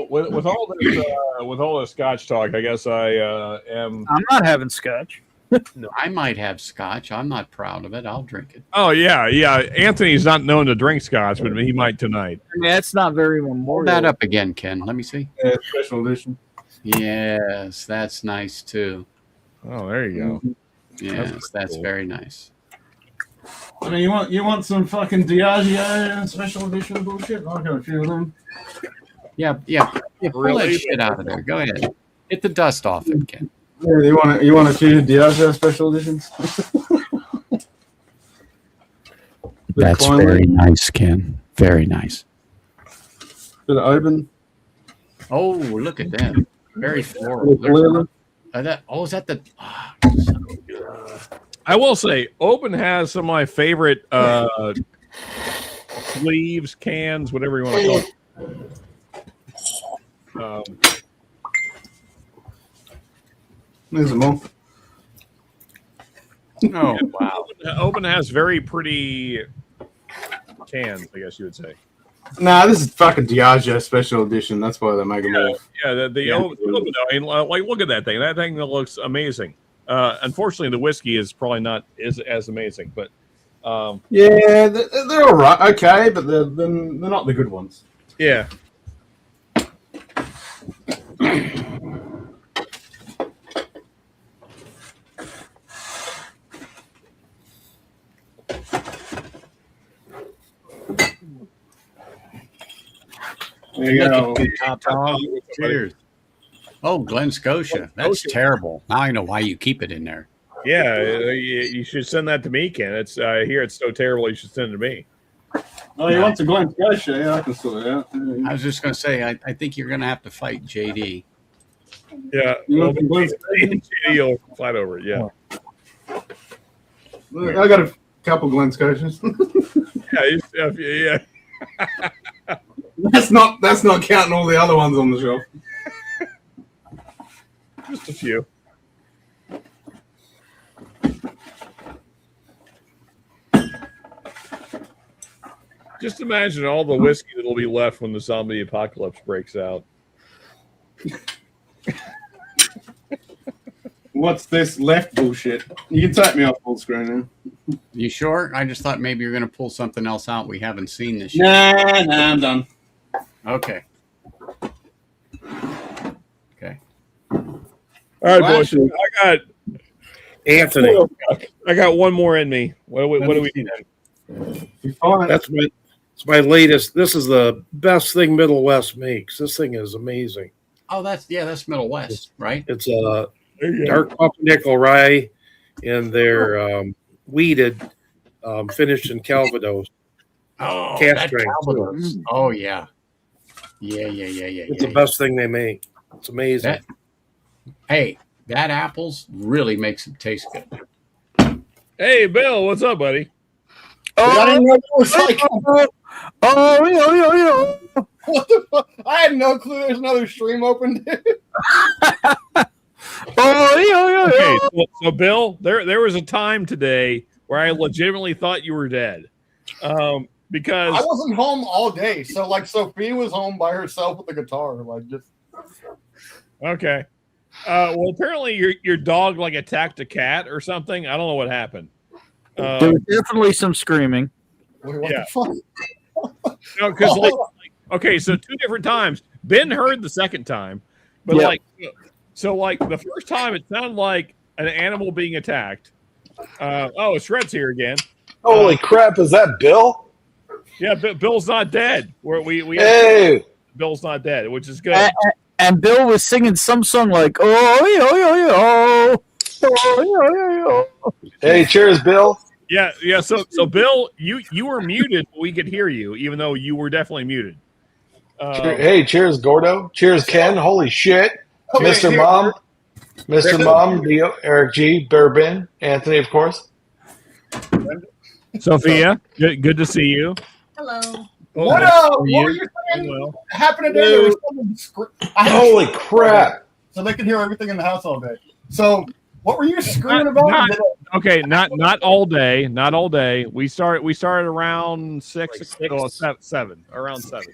with all this Scotch talk, I guess I am. I'm not having scotch. No, I might have scotch. I'm not proud of it. I'll drink it. Oh yeah. Anthony's not known to drink Scotch, but he might tonight. I mean, that's not very memorial. Hold that up again, Ken. Let me see. Yeah, special edition. Yes, that's nice too. Oh, there you go. Yes, that's cool. Very nice. I mean, you want some fucking Diageo special edition bullshit? I'll got a few of them. Yeah. Pull that shit out of there. Go ahead. Get the dust off it, Ken. Yeah, you want a few Diageo special editions? That's very nice, Ken. Very nice. Did it open? Oh, look at that. Very floral. Is that the? I will say, Open has some of my favorite sleeves, cans, whatever you want to call it. There's a more. Oh wow! Open has very pretty cans, I guess you would say. Nah, this is fucking Diageo special edition. That's why they make them all. Yeah, the Open. I mean, like, look at that thing. That thing looks amazing. Unfortunately, the whiskey is probably not as amazing, but yeah, they're all right, okay, but they're not the good ones. Yeah. There you go. Cheers. Oh, Glen Scotia. That's terrible. Now I know why you keep it in there. Yeah, you should send that to me, Ken. It's here. It's so terrible. You should send it to me. Oh, you want to Glen Scotia? Yeah, I can sort it out. I was just going to say, I think you're going to have to fight JD. Yeah, JD will fight over it. Yeah. I got a couple Glen Scotias. Yeah. That's not counting all the other ones on the shelf. Just a few. Just imagine all the whiskey that'll be left when the zombie apocalypse breaks out. What's this left bullshit? You can take me off full screen now. You sure? I just thought maybe you're going to pull something else out we haven't seen this year. Nah, I'm done. Okay. All right, boys. I got Anthony. I got one more in me. What do we need? That's my latest. This is the best thing Middle West makes. This thing is amazing. Oh, that's Middle West, right? It's a dark pumpernickel rye, and they're weeded, finished in Calvados. Oh, Cast that strength. Calvados. Oh yeah. Yeah. It's the best thing they make. It's amazing. That apples really makes it taste good. Hey, Bill, what's up, buddy? I didn't know it was like What the fuck? I had no clue there's another stream open, dude. Okay, so Bill, there was a time today where I legitimately thought you were dead, because I wasn't home all day. So like Sophia was home by herself with the guitar, like just. Okay. Well, apparently your dog like attacked a cat or something. I don't know what happened. There was definitely some screaming. Wait, what the fuck? No, because okay, so 2 different times. Ben heard the second time, but Yep. like the first time it sounded like an animal being attacked. Shred's here again. Holy crap! Is that Bill? Yeah, Bill's not dead. We Hey! Bill's not dead, which is good. And Bill was singing some song like Hey, cheers, Bill. Yeah. So Bill, you were muted, but we could hear you, even though you were definitely muted. Hey, cheers, Gordo. Cheers, Ken. Holy shit. Okay, Mr. here. Mom. Mr. Mom, Leo, Eric G, Burbin, Anthony, of course. Sophia, good to see you. Hello. What were you saying? Happened today? There was someone Holy crap. So they could hear everything in the house all day. So what were you screaming about? Not all day. Not all day. We started around 6, like 7, around 7.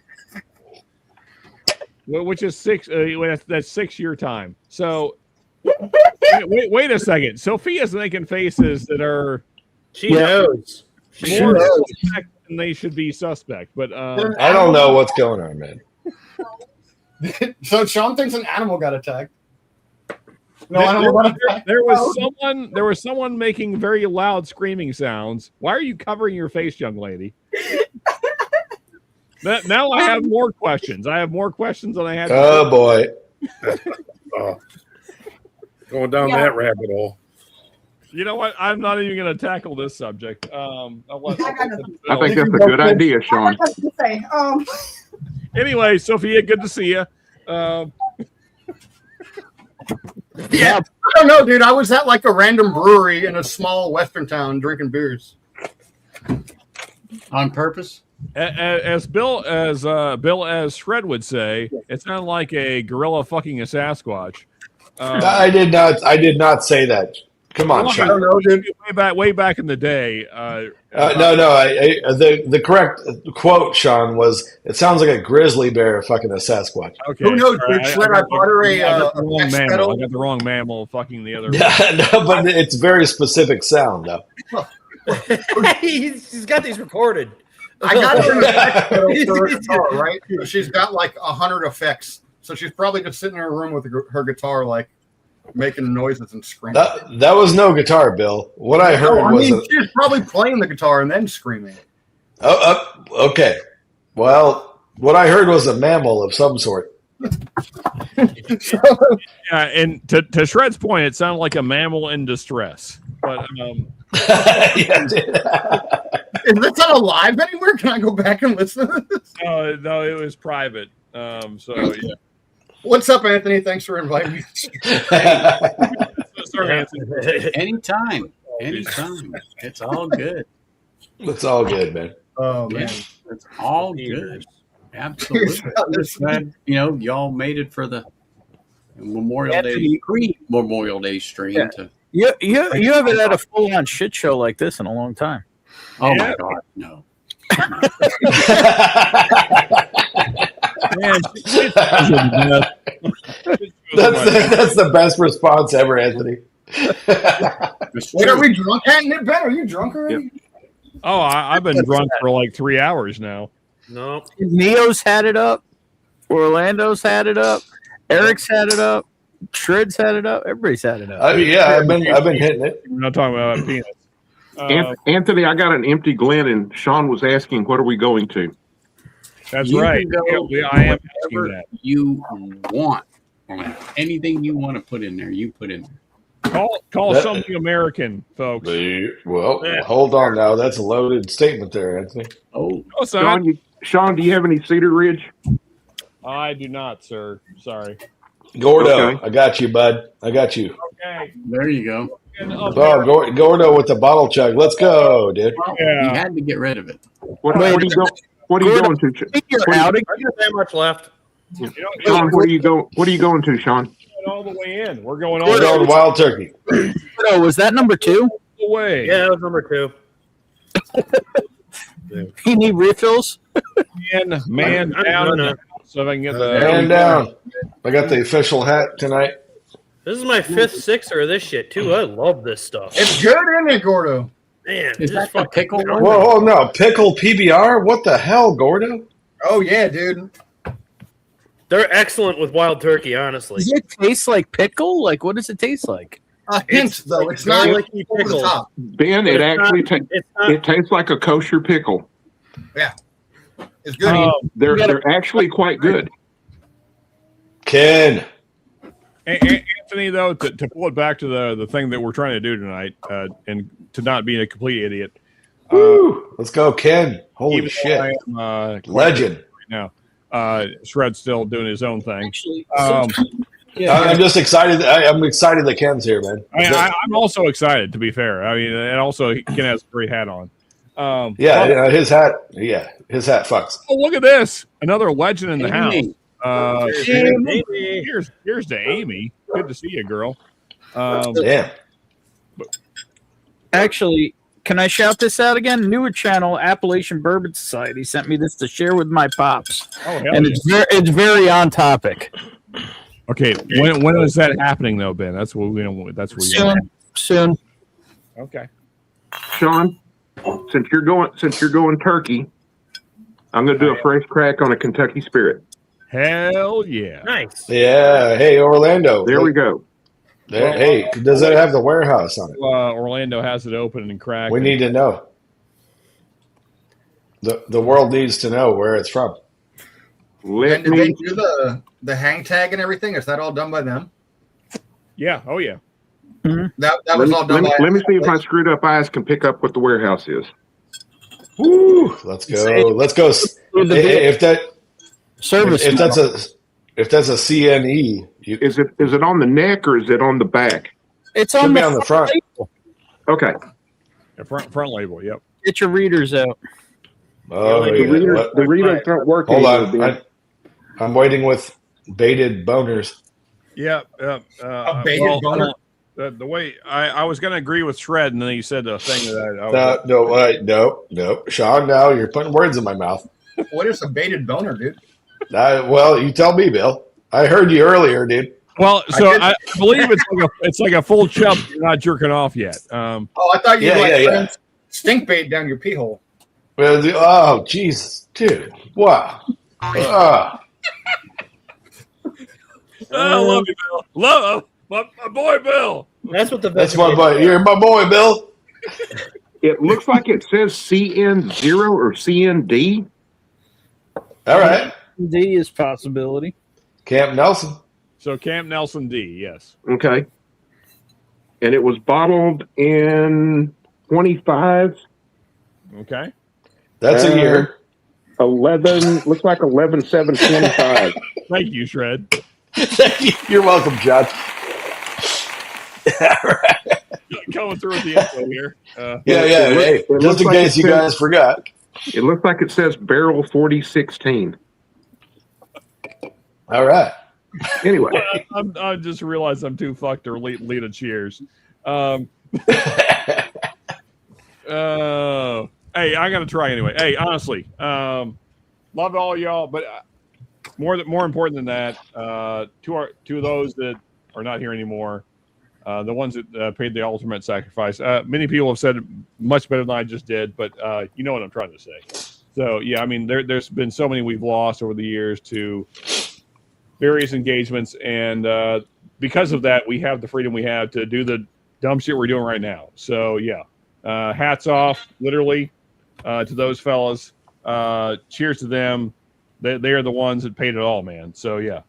Which is 6. That's 6 your time. So wait a second. Sophia's making faces that are She knows. more suspect than they should be suspect. But I don't know what's going on, man. So Sean thinks an animal got attacked. No, there was someone making very loud screaming sounds. Why are you covering your face, young lady? Now I have more questions. I have more questions than I had. Oh boy. Going down that rabbit hole. You know what? I'm not even going to tackle this subject. I think that's a good idea, Sean. Anyway, Sophia, good to see you. Yeah, I don't know, dude. I was at like a random brewery in a small western town drinking beers. On purpose? As Shred would say, it sounded like a gorilla fucking a Sasquatch. I did not say that. Come on, Sean. I don't know, dude. Way back in the day. No. The correct quote, Sean, was, "It sounds like a grizzly bear fucking a Sasquatch." Okay. Who knows, dude? Shred, I bought her I got a the wrong mammal fucking the other. Yeah, no, but it's very specific sound, though. He's got these recorded. I got her an effect pedal for her guitar, right? She's got like 100 effects, so she's probably just sitting in her room with her guitar, like making noises and screaming. That was no guitar, Bill. What I heard was she was probably playing the guitar and then screaming. Okay. Well, what I heard was a mammal of some sort. Yeah, and to Shred's point, it sounded like a mammal in distress. But Is this not live anywhere? Can I go back and listen to this? No, it was private. So yeah. What's up, Anthony? Thanks for inviting me. Anytime. It's all good. It's all good, man. Oh man, it's all good. Absolutely. I'm just glad y'all made it for the Memorial Day stream. Yeah. You haven't had a full on shit show like this in a long time. Oh my God, no. Man, that's the best response ever, Anthony. Wait, are we drunk? Ben, are you drunk already? Oh, I've been drunk for like 3 hours now. No. Neo's had it up. Orlando's had it up. Eric's had it up. Shred's had it up. Everybody's had it up. I've been hitting it. We're not talking about penis. Anthony, I got an empty Glen, and Sean was asking, "What are we going to?" That's You right. can go I am asking whatever that. you want. Anything you want to put in there, you put in there. Call something American, folks. Well, hold on now. That's a loaded statement there, Anthony. Oh, Sean, do you have any Cedar Ridge? I do not, sir. Sorry. Gordo, Okay. I got you, bud. I got you. Okay. There you go. Oh, Gordo with the bottle chug. Let's go, dude. You had to get rid of it. What are you going? What are you going to? You're out. I got that much left. Sean, where are you going? What are you going to, Sean? All the way in. We're going all We're going wild turkey. Oh, was that number 2? the way. Yeah, that was number 2. You need refills? Man I'm down. gonna- So if I can get the Man down. I got the official hat tonight. This is my 5th sixer of this shit too. I love this stuff. It's good, isn't it, Gordo? Man, Is that the pickle one? Whoa, no. Pickle PBR? What the hell, Gordo? Oh, yeah, dude. They're excellent with wild turkey, honestly. Does it taste like pickle? Like, what does it taste like? A hint, though. It's not like like over the top. Ben, But it it's actually not- it tastes like a kosher pickle. Yeah. It's good. They're actually quite good. Ken. Anthony, though, to pull it back to the thing that we're trying to do tonight, and to not be a complete idiot. Woo! Let's go, Ken. Holy Even shit. though I am, Legend. right now. Shred's still doing his own thing. Actually, I'm just excited. I'm excited that Ken's here, man. I'm also excited, to be fair. I mean, and also Ken has a great hat on. His hat. Yeah, his hat fucks. Oh, look at this! Another legend in the Amy. house. Amy. Here's to Amy. Good to see you, girl. Damn. Actually, can I shout this out again? Newer channel, Appalachian Bourbon Society, sent me this to share with my pops. Oh, hell and yeah. it's very on topic. Okay, when is that happening though, Ben? That's what we don't. That's what Soon. Okay. Sean, since you're going turkey, I'm going to do a fresh crack on a Kentucky Spirit. Hell yeah! Nice. Yeah. Hey, Orlando. There we go. Hey, does it have the warehouse on it? Orlando has it open and cracked. We need to know. The world needs to know where it's from. And did they do the hang tag and everything? Is that all done by them? Yeah. Oh yeah. That was all done by Let me see if my screwed up eyes can pick up what the warehouse is. Woo! Let's go. Let's go. If that's a CNE, is it on the neck or is it on the back? It's should on be on the front. label. Okay. The front label. Yep. Get your readers out. Oh, the readers aren't working. Hold on. I'm waiting with bated boners. Yeah. A baited boner? The way I was going to agree with Shred, and then he said a thing that No. Sean, now you're putting words in my mouth. What is a baited boner, dude? Well, you tell me, Bill. I heard you earlier, dude. Well, so I believe it's like a full chub. You're not jerking off yet. I thought you stink bait down your pee hole. Well, oh, Jesus, dude. Wow. I love you, Bill. Love my boy, Bill. That's what That's my boy. You're my boy, Bill. It looks like it says CN0 or CND. All right. D is possibility. Camp Nelson. So Camp Nelson D, yes. Okay. And it was bottled in 25. Okay. That's a year. 11, looks like 11/7/25. Thank you, Shred. You're welcome, John. Coming through with the info here. Hey, just in case you guys forgot. It looks like it says barrel 4016. All right. Anyway, I just realized I'm too fucked to lead a cheers. Hey, I gotta try anyway. Hey, honestly, love all y'all, but more important than that, to those that are not here anymore, the ones that paid the ultimate sacrifice. Many people have said it much better than I just did, but you know what I'm trying to say. So yeah, I mean, there's been so many we've lost over the years to various engagements, and because of that, we have the freedom we have to do the dumb shit we're doing right now. So yeah, hats off, literally, to those fellas. Cheers to them. They are the ones that paid it all, man. So yeah,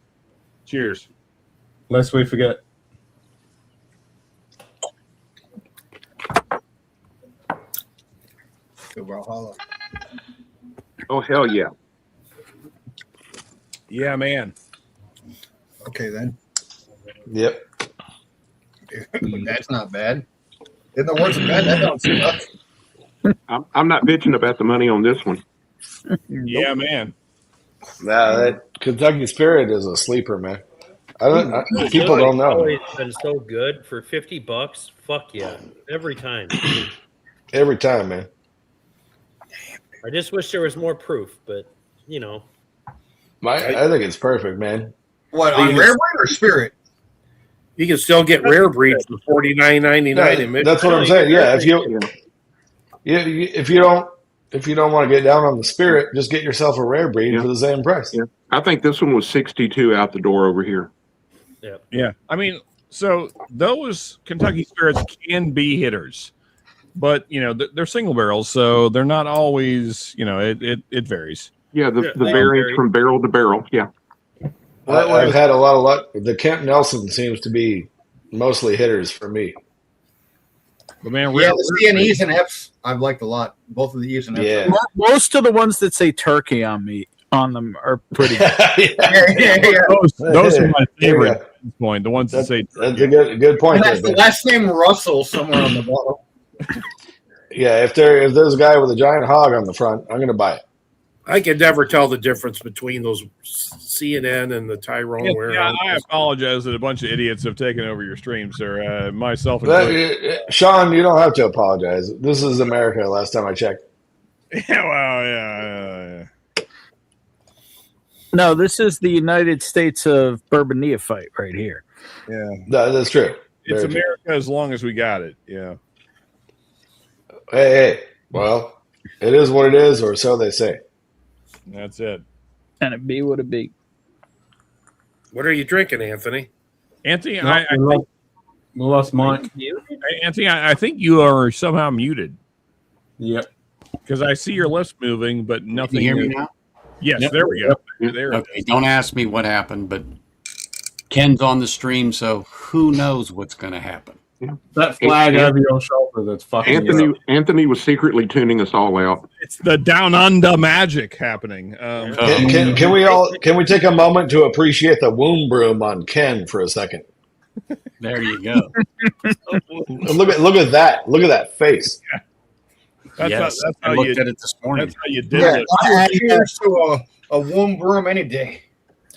cheers. Lest we forget. oh hell yeah. Yeah, man. Okay, then. Yep. That's not bad. Isn't the worst bad? That don't suck. I'm not bitching about the money on this one. Yeah, man. Nah, that Kentucky Spirit is a sleeper, man. People don't know. Always been so good for $50. Fuck yeah, every time. Every time, man. I just wish there was more proof, but I think it's perfect, man. What, on rare breed or spirit? You can still get rare breeds for $49.99. That's what I'm saying. Yeah, if you don't want to get down on the spirit, just get yourself a rare breed for the same price. Yeah, I think this one was 62 out the door over here. Yeah. I mean, so those Kentucky Spirits can be hitters, but they're single barrels, so they're not always. It varies. Yeah, the variance from barrel to barrel. Yeah. I've had a lot of luck. The Kent Nelson seems to be mostly hitters for me. But man, the C and E's and F's I've liked a lot. Both of the E's and F's. Yeah. Most of the ones that say turkey on them are pretty good. Those are my favorite at this point. The ones that say that's a good point. And that's the last name Russell somewhere on the bottle. Yeah, if there's a guy with a giant hog on the front, I'm going to buy it. I can never tell the difference between those CNN and the Tyrone warehouse. I apologize that a bunch of idiots have taken over your stream, sir. Myself Sean, you don't have to apologize. This is America. Last time I checked. Yeah. No, this is the United States of Bourbon Neophyte right here. Yeah, that's true. It's Very America true. As long as we got it. Yeah. Hey. Well, it is what it is, or so they say. That's it. And it be what it be. What are you drinking, Anthony? Anthony, we lost Mike. Anthony, I think you are somehow muted. Yep. Because I see your lips moving, but nothing. Can you hear me now? Yes, Yep. there we go. There okay, don't ask me what happened, but Ken's on the stream, so who knows what's going to happen. That flag over your shoulder that's fucking Anthony was secretly tuning us all out. It's the down under magic happening. Can we take a moment to appreciate the womb broom on Ken for a second? There you go. Look at that. Look at that face. That's I how looked you at it this morning. That's how you did it. Cheers to a womb broom any day.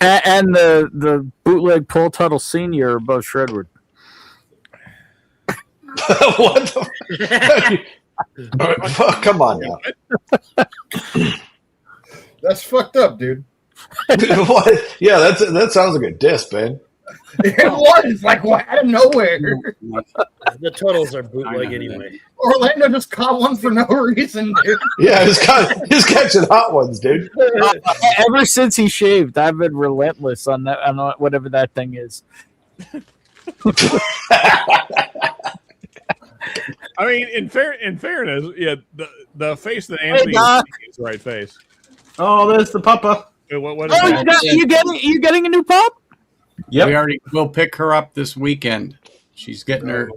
And the bootleg Paul Tuttle Senior above Shredwood. What the? Come on now. That's fucked up, dude. What? Yeah, that sounds like a diss, man. It was like out of nowhere. The totals are bootleg anyway. Orlando just caught one for no reason, dude. Yeah, he's catching hot ones, dude. Ever since he shaved, I've been relentless on that, on whatever that thing is. I mean, in fairness, yeah, the face that Anthony is the right face. Oh, there's the papa. What is that? You getting a new pup? Yep. We'll pick her up this weekend. She's getting her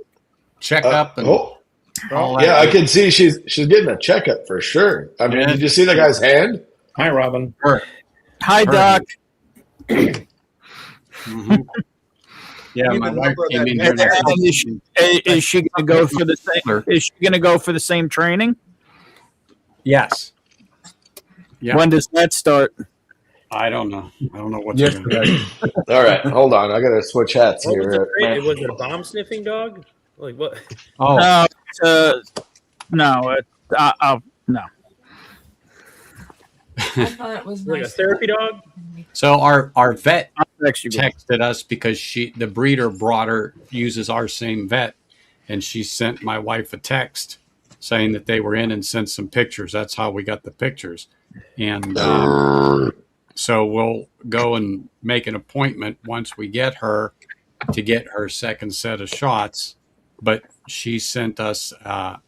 checkup and all that. Yeah, I can see she's getting a checkup for sure. I mean, did you see the guy's hand? Hi, Robin. Hi, Doc. Mm-hmm. Yeah, my wife came in here. Is she going to go for the same? Is she going to go for the same training? Yes. Yeah. When does that start? I don't know. I don't know what's going on. All right, hold on. I got to switch hats What here. was it a bomb sniffing dog? Like what? Oh no, no. I thought it was like nice. a therapy dog. So our vet texted us because the breeder uses our same vet, and she sent my wife a text saying that they were in and sent some pictures. That's how we got the pictures, and so we'll go and make an appointment once we get her to get her second set of shots. But she sent us the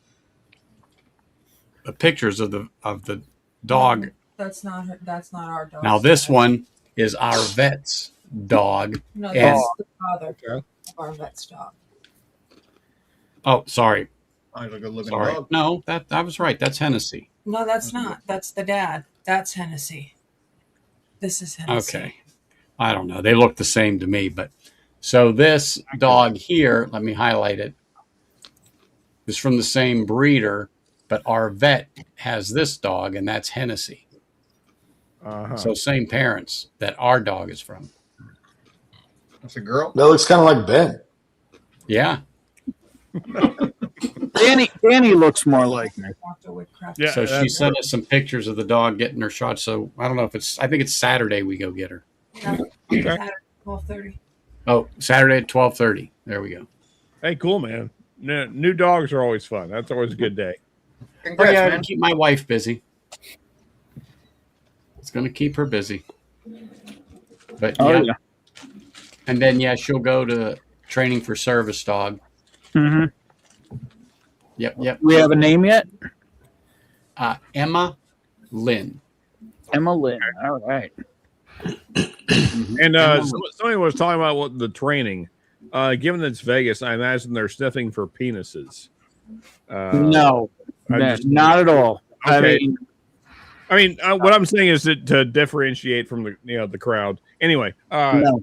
pictures of the dog. That's not her. That's not our dog. Now this one is our vet's dog. No, and that's the father of our vet's dog. oh, sorry. Like a living Sorry. dog. No, I was right. That's Hennessy. No, that's not. That's the dad. That's Hennessy. This is Hennessy. Okay. I don't know. They look the same to me, but so this dog here, let me highlight it, is from the same breeder, but our vet has this dog, and that's Hennessy. So same parents that our dog is from. That's a girl. That looks kind of like Ben. Yeah. Danny looks more like me. Yeah. So she sent us some pictures of the dog getting her shot. So I don't know if I think it's Saturday we go get her. Yeah. Saturday, 12:30. Oh, Saturday at 12:30. There we go. Hey, cool, man. New dogs are always fun. That's always a good day. Congrats, yeah, man. Keep my wife busy. It's going to keep her busy. But yeah. And then she'll go to training for service dog. Mm-hmm. Yep. We have a name yet? Emma Lynn. Emma Lynn. All right. And somebody was talking about the training. Given that it's Vegas, I imagine they're sniffing for penises. No, not at all. Okay. I mean, what I'm saying is that to differentiate from the crowd. Anyway, no.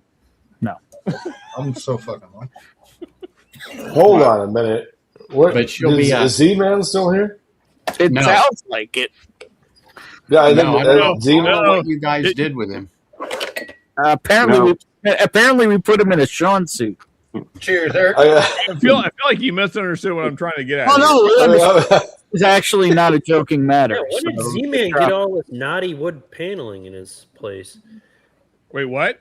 I'm so fucking lucky. Hold on a minute. What? But she'll is Z-Man still here? It sounds like it. Yeah, I think I don't know what you guys did with him. Apparently, we put him in a Sean suit. Cheers, Eric. I feel like you misunderstood what I'm trying to get at. Oh no, it's actually not a joking matter. Yeah, when did Z-Man get all this naughty wood paneling in his place? Wait, what?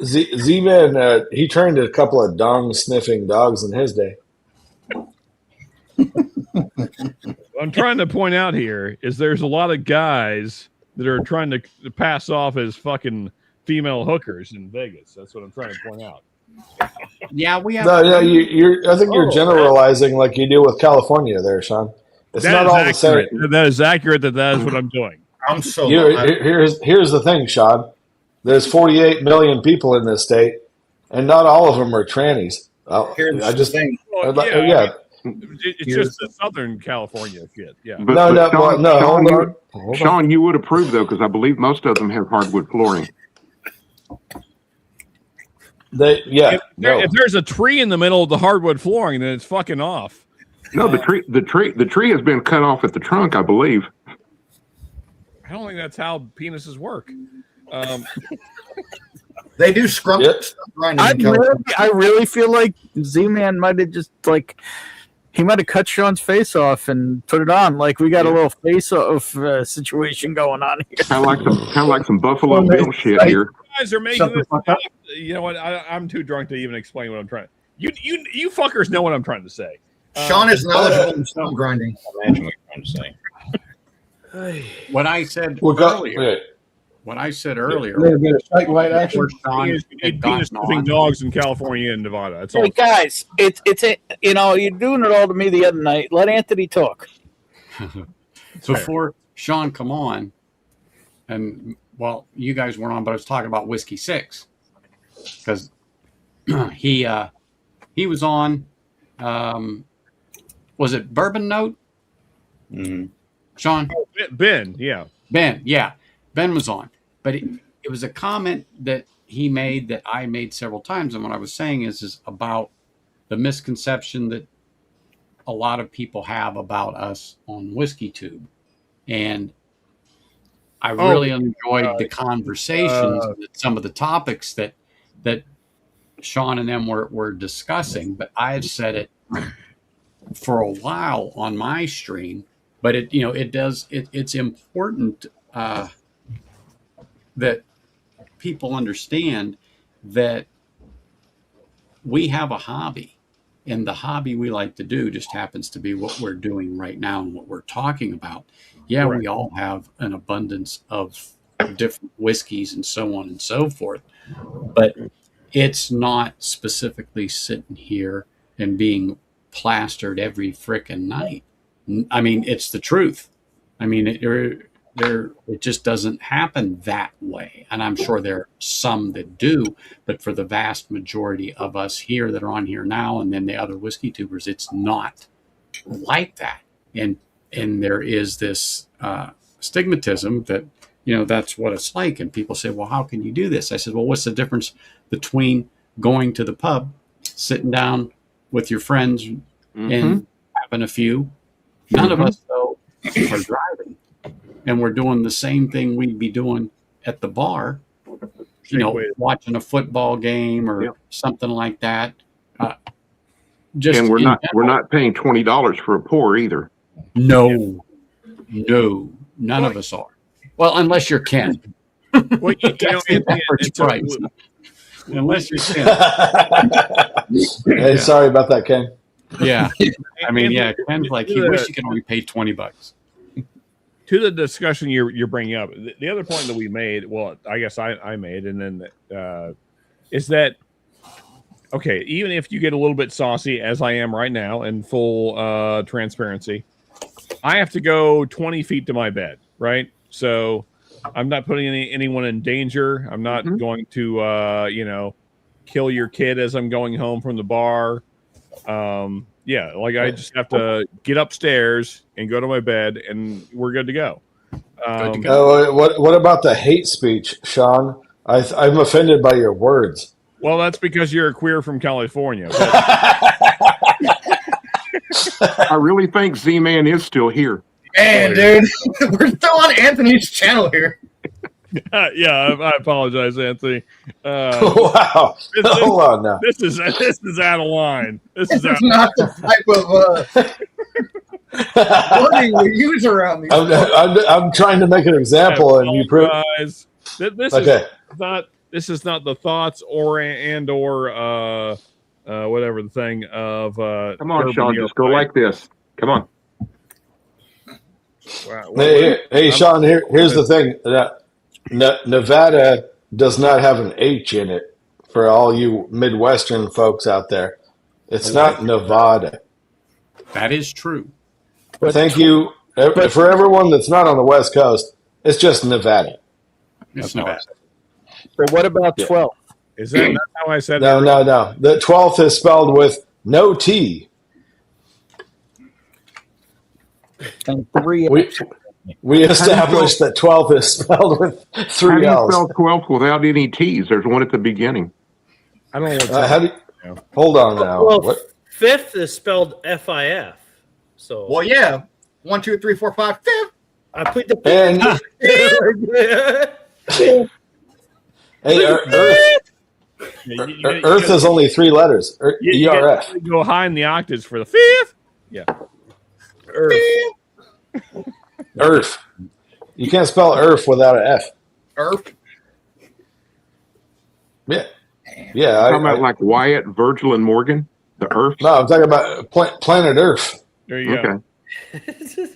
Z-Man, he trained a couple of dong sniffing dogs in his day. What I'm trying to point out here is there's a lot of guys that are trying to pass off as fucking female hookers in Vegas. That's what I'm trying to point out. Yeah, we have. No, I think you're generalizing like you do with California there, Sean. It's not all the same. That is accurate. That is what I'm doing. I'm so. Here's the thing, Sean. There's 48 million people in this state, and not all of them are trannies. Here's the thing. It's just the Southern California shit. Yeah. But Sean, you would approve though, because I believe most of them have hardwood flooring. If there's a tree in the middle of the hardwood flooring, then it's fucking off. No, the tree has been cut off at the trunk, I believe. I don't think that's how penises work. They do scrump I really feel like Z-Man might have just he might have cut Sean's face off and put it on. Like we got a little face-off situation going on here. Kind of like some Buffalo Bill shit here. You guys are making this. You know what? I'm too drunk to even explain what I'm trying. You fuckers know what I'm trying to say. Sean is knowledgeable in stone grinding. Imagine what you're trying to say. What I said earlier. A little bit of sight-wide action. Penis sniffing dogs in California and Nevada. That's all. Hey guys, it's you're doing it all to me the other night. Let Anthony talk. Before Sean come on, and you guys weren't on, but I was talking about Whiskey 6 because he was on. Was it Bourbon Note? Mm-hmm. Sean? Ben, yeah. Ben was on. But it was a comment that he made that I made several times. And what I was saying is about the misconception that a lot of people have about us on Whiskey Tube. And I really enjoyed the conversations, some of the topics that Sean and them were discussing. But I had said it for a while on my stream. But it's important that people understand that we have a hobby, and the hobby we like to do just happens to be what we're doing right now and what we're talking about. Yeah, we all have an abundance of different whiskeys and so on and so forth, but it's not specifically sitting here and being plastered every frickin' night. I mean, it's the truth. I mean, it just doesn't happen that way. And I'm sure there are some that do, but for the vast majority of us here that are on here now, and then the other whiskey tubers, it's not like that. And there is this stigmatism that, that's what it's like. And people say, well, how can you do this? I said, well, what's the difference between going to the pub, sitting down with your friends and having a few? None of us, though, are driving. And we're doing the same thing we'd be doing at the bar, you know, watching a football game or something like that. Just and we're in not general. paying $20 for a pour either. No, none of us are. Well, unless you're Ken. Well, That's the average price. Unless you're Ken. Hey, sorry about that, Ken. Yeah. I mean, yeah, Ken's like, he wish he could only pay $20. To the discussion you're bringing up, the other point that we made, well, I guess I made, and then is that, okay, even if you get a little bit saucy, as I am right now, in full transparency, I have to go 20 feet to my bed, right? So I'm not putting anyone in danger. I'm not going to, kill your kid as I'm going home from the bar. Yeah, like I just have to get upstairs and go to my bed, and we're good to go. What about the hate speech, Sean? I'm offended by your words. Well, that's because you're a queer from California. I really think Z-Man is still here. Man, dude, we're still on Anthony's channel here. Yeah, I apologize, Anthony. Wow, hold on now. This is out of line. This is not the type of wording we use around these. I'm trying to make an example, and you prove. This is not the thoughts or whatever the thing of. Come on, Sean, just go like this. Come on. Wow. Hey, Sean. Here's the thing. Nevada does not have an H in it for all you Midwestern folks out there. It's not Nevada. That is true. Thank you. For everyone that's not on the West Coast, it's just Nevada. It's Nevada. So what about 12? Is that not how I said it? No. The 12th is spelled with no T. And 3 We established that 12 is spelled with 3 How do you L's. spell 12 without any T's? There's one at the beginning. I don't know hold on now. Well, What? fifth is spelled F-I-F. So Well, yeah. 1, 2, 3, 4, 5, 5. I put the Hey, Earth is only 3 letters. You ERF. go high in the octaves for the fifth. Yeah. Earth. You can't spell Earth without an F. Earth. Yeah. Talking about like Wyatt, Virgil, and Morgan? The Earth? No, I'm talking about planet Earth. There you Okay. go.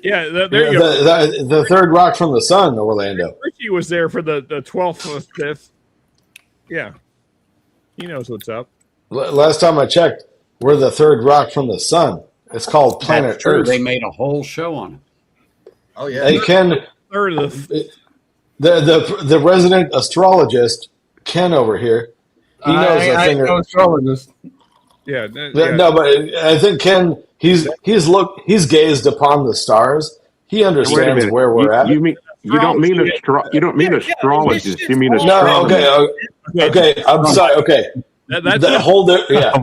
Yeah, there you go. The third rock from the sun, Orlando. Richie was there for the 12th, 5th. Yeah. He knows what's up. Last time I checked, we're the third rock from the sun. It's called planet That's true. Earth. They made a whole show on it. Oh yeah. Hey, Ken, Third of the resident astrologist, Ken over here, he knows a thing. I astrologist. Yeah. No, but I think Ken, he's gazed upon the stars. He Wait a understands minute. where we're at. You don't mean astrologist. You mean No, astrologist. okay. I'm sorry. Okay. Hold it. Yeah.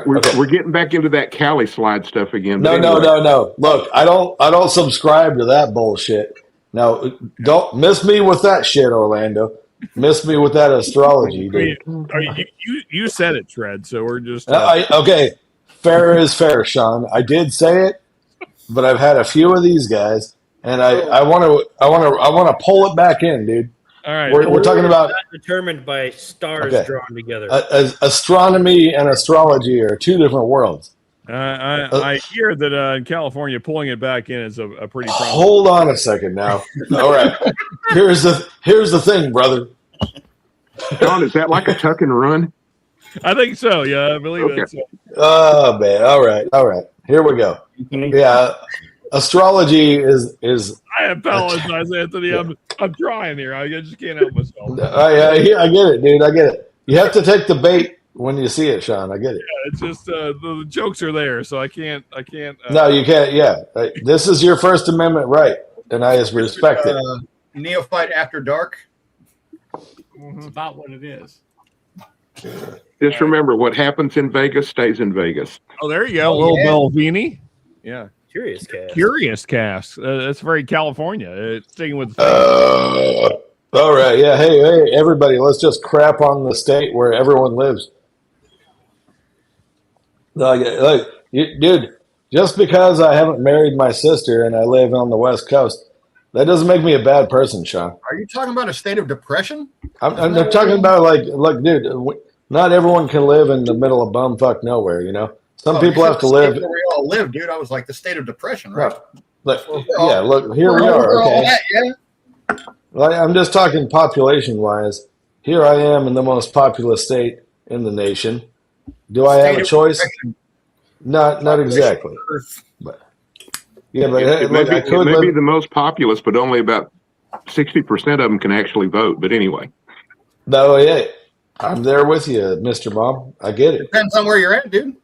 We're getting back into that Cali slide stuff again. No. Look, I don't subscribe to that bullshit. No, don't miss me with that shit, Orlando. Miss me with that astrology, dude. You said it, Shred. So we're just okay. Fair is fair, Sean. I did say it, but I've had a few of these guys, and I want to pull it back in, dude. All right, we're talking about not determined by stars drawn together. Astronomy and astrology are 2 different worlds. I hear that in California, pulling it back in is a pretty. Hold on a second now. All right, here's the thing, brother. John, is that like a tuck and run? I think so. Yeah, I believe it. So. Oh man! All right. Here we go. Yeah, astrology is. I apologize, Anthony. I'm trying here. I just can't help myself. I get it, dude. I get it. You have to take the bait when you see it, Sean. I get it. Yeah, it's just the jokes are there, so I can't. No, you can't. Yeah, this is your First Amendment right, and I just respect it. Neophyte After Dark. It's about what it is. Just remember, what happens in Vegas stays in Vegas. Oh, there you go, little Belvini. Yeah, Curious Cast. Curious Cast. That's very California. It's sticking with. All right, yeah. Hey, everybody, let's just crap on the state where everyone lives. Dude, just because I haven't married my sister and I live on the West Coast, that doesn't make me a bad person, Sean. Are you talking about a state of depression? I'm talking about like, dude, not everyone can live in the middle of bumfuck nowhere. You know, some people have to live. Where we all live, dude. I was like the state of depression, right? Look, yeah, look, here we are. Okay, I'm just talking population wise. Here I am in the most populous state in the nation. Do I have a choice? Not exactly. But yeah, but It look, I could may be live. the most populous, but only about 60% of them can actually vote. But anyway, No, yeah, I'm there with you, Mr. Mom. I get it. Depends on where you're at, dude.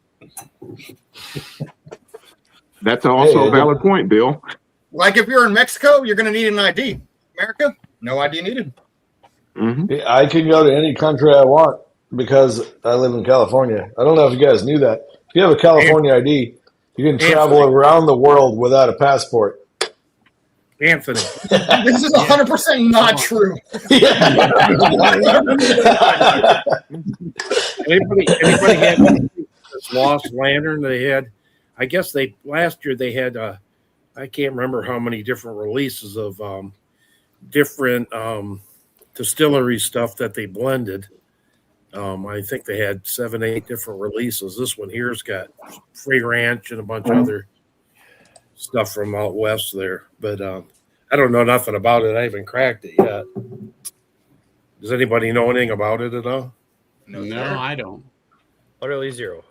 that's also a valid point, Bill. Like if you're in Mexico, you're going to need an ID. America, no ID needed. I can go to any country I want because I live in California. I don't know if you guys knew that. If you have a California ID, you can travel around the world without a passport. Anthony, This is 100% not true. anybody had this Lost Lantern? They had, I guess last year they had I can't remember how many different releases of different distillery stuff that they blended. I think they had 7, 8 different releases. This one here's got Free Ranch and a bunch of other stuff from out west there. But I don't know nothing about it. I haven't cracked it yet. Does anybody know anything about it at all? No, I don't. Utterly zero.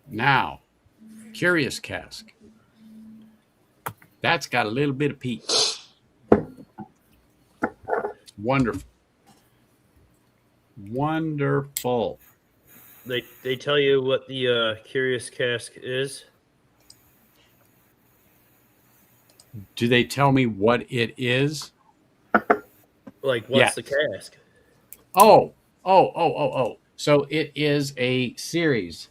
Now, Curious Cask. That's got a little bit of peat. Wonderful. Wonderful. They tell you what the Curious Cask is? Do they tell me what it is? Like, what's the cask? Oh. So it is a series.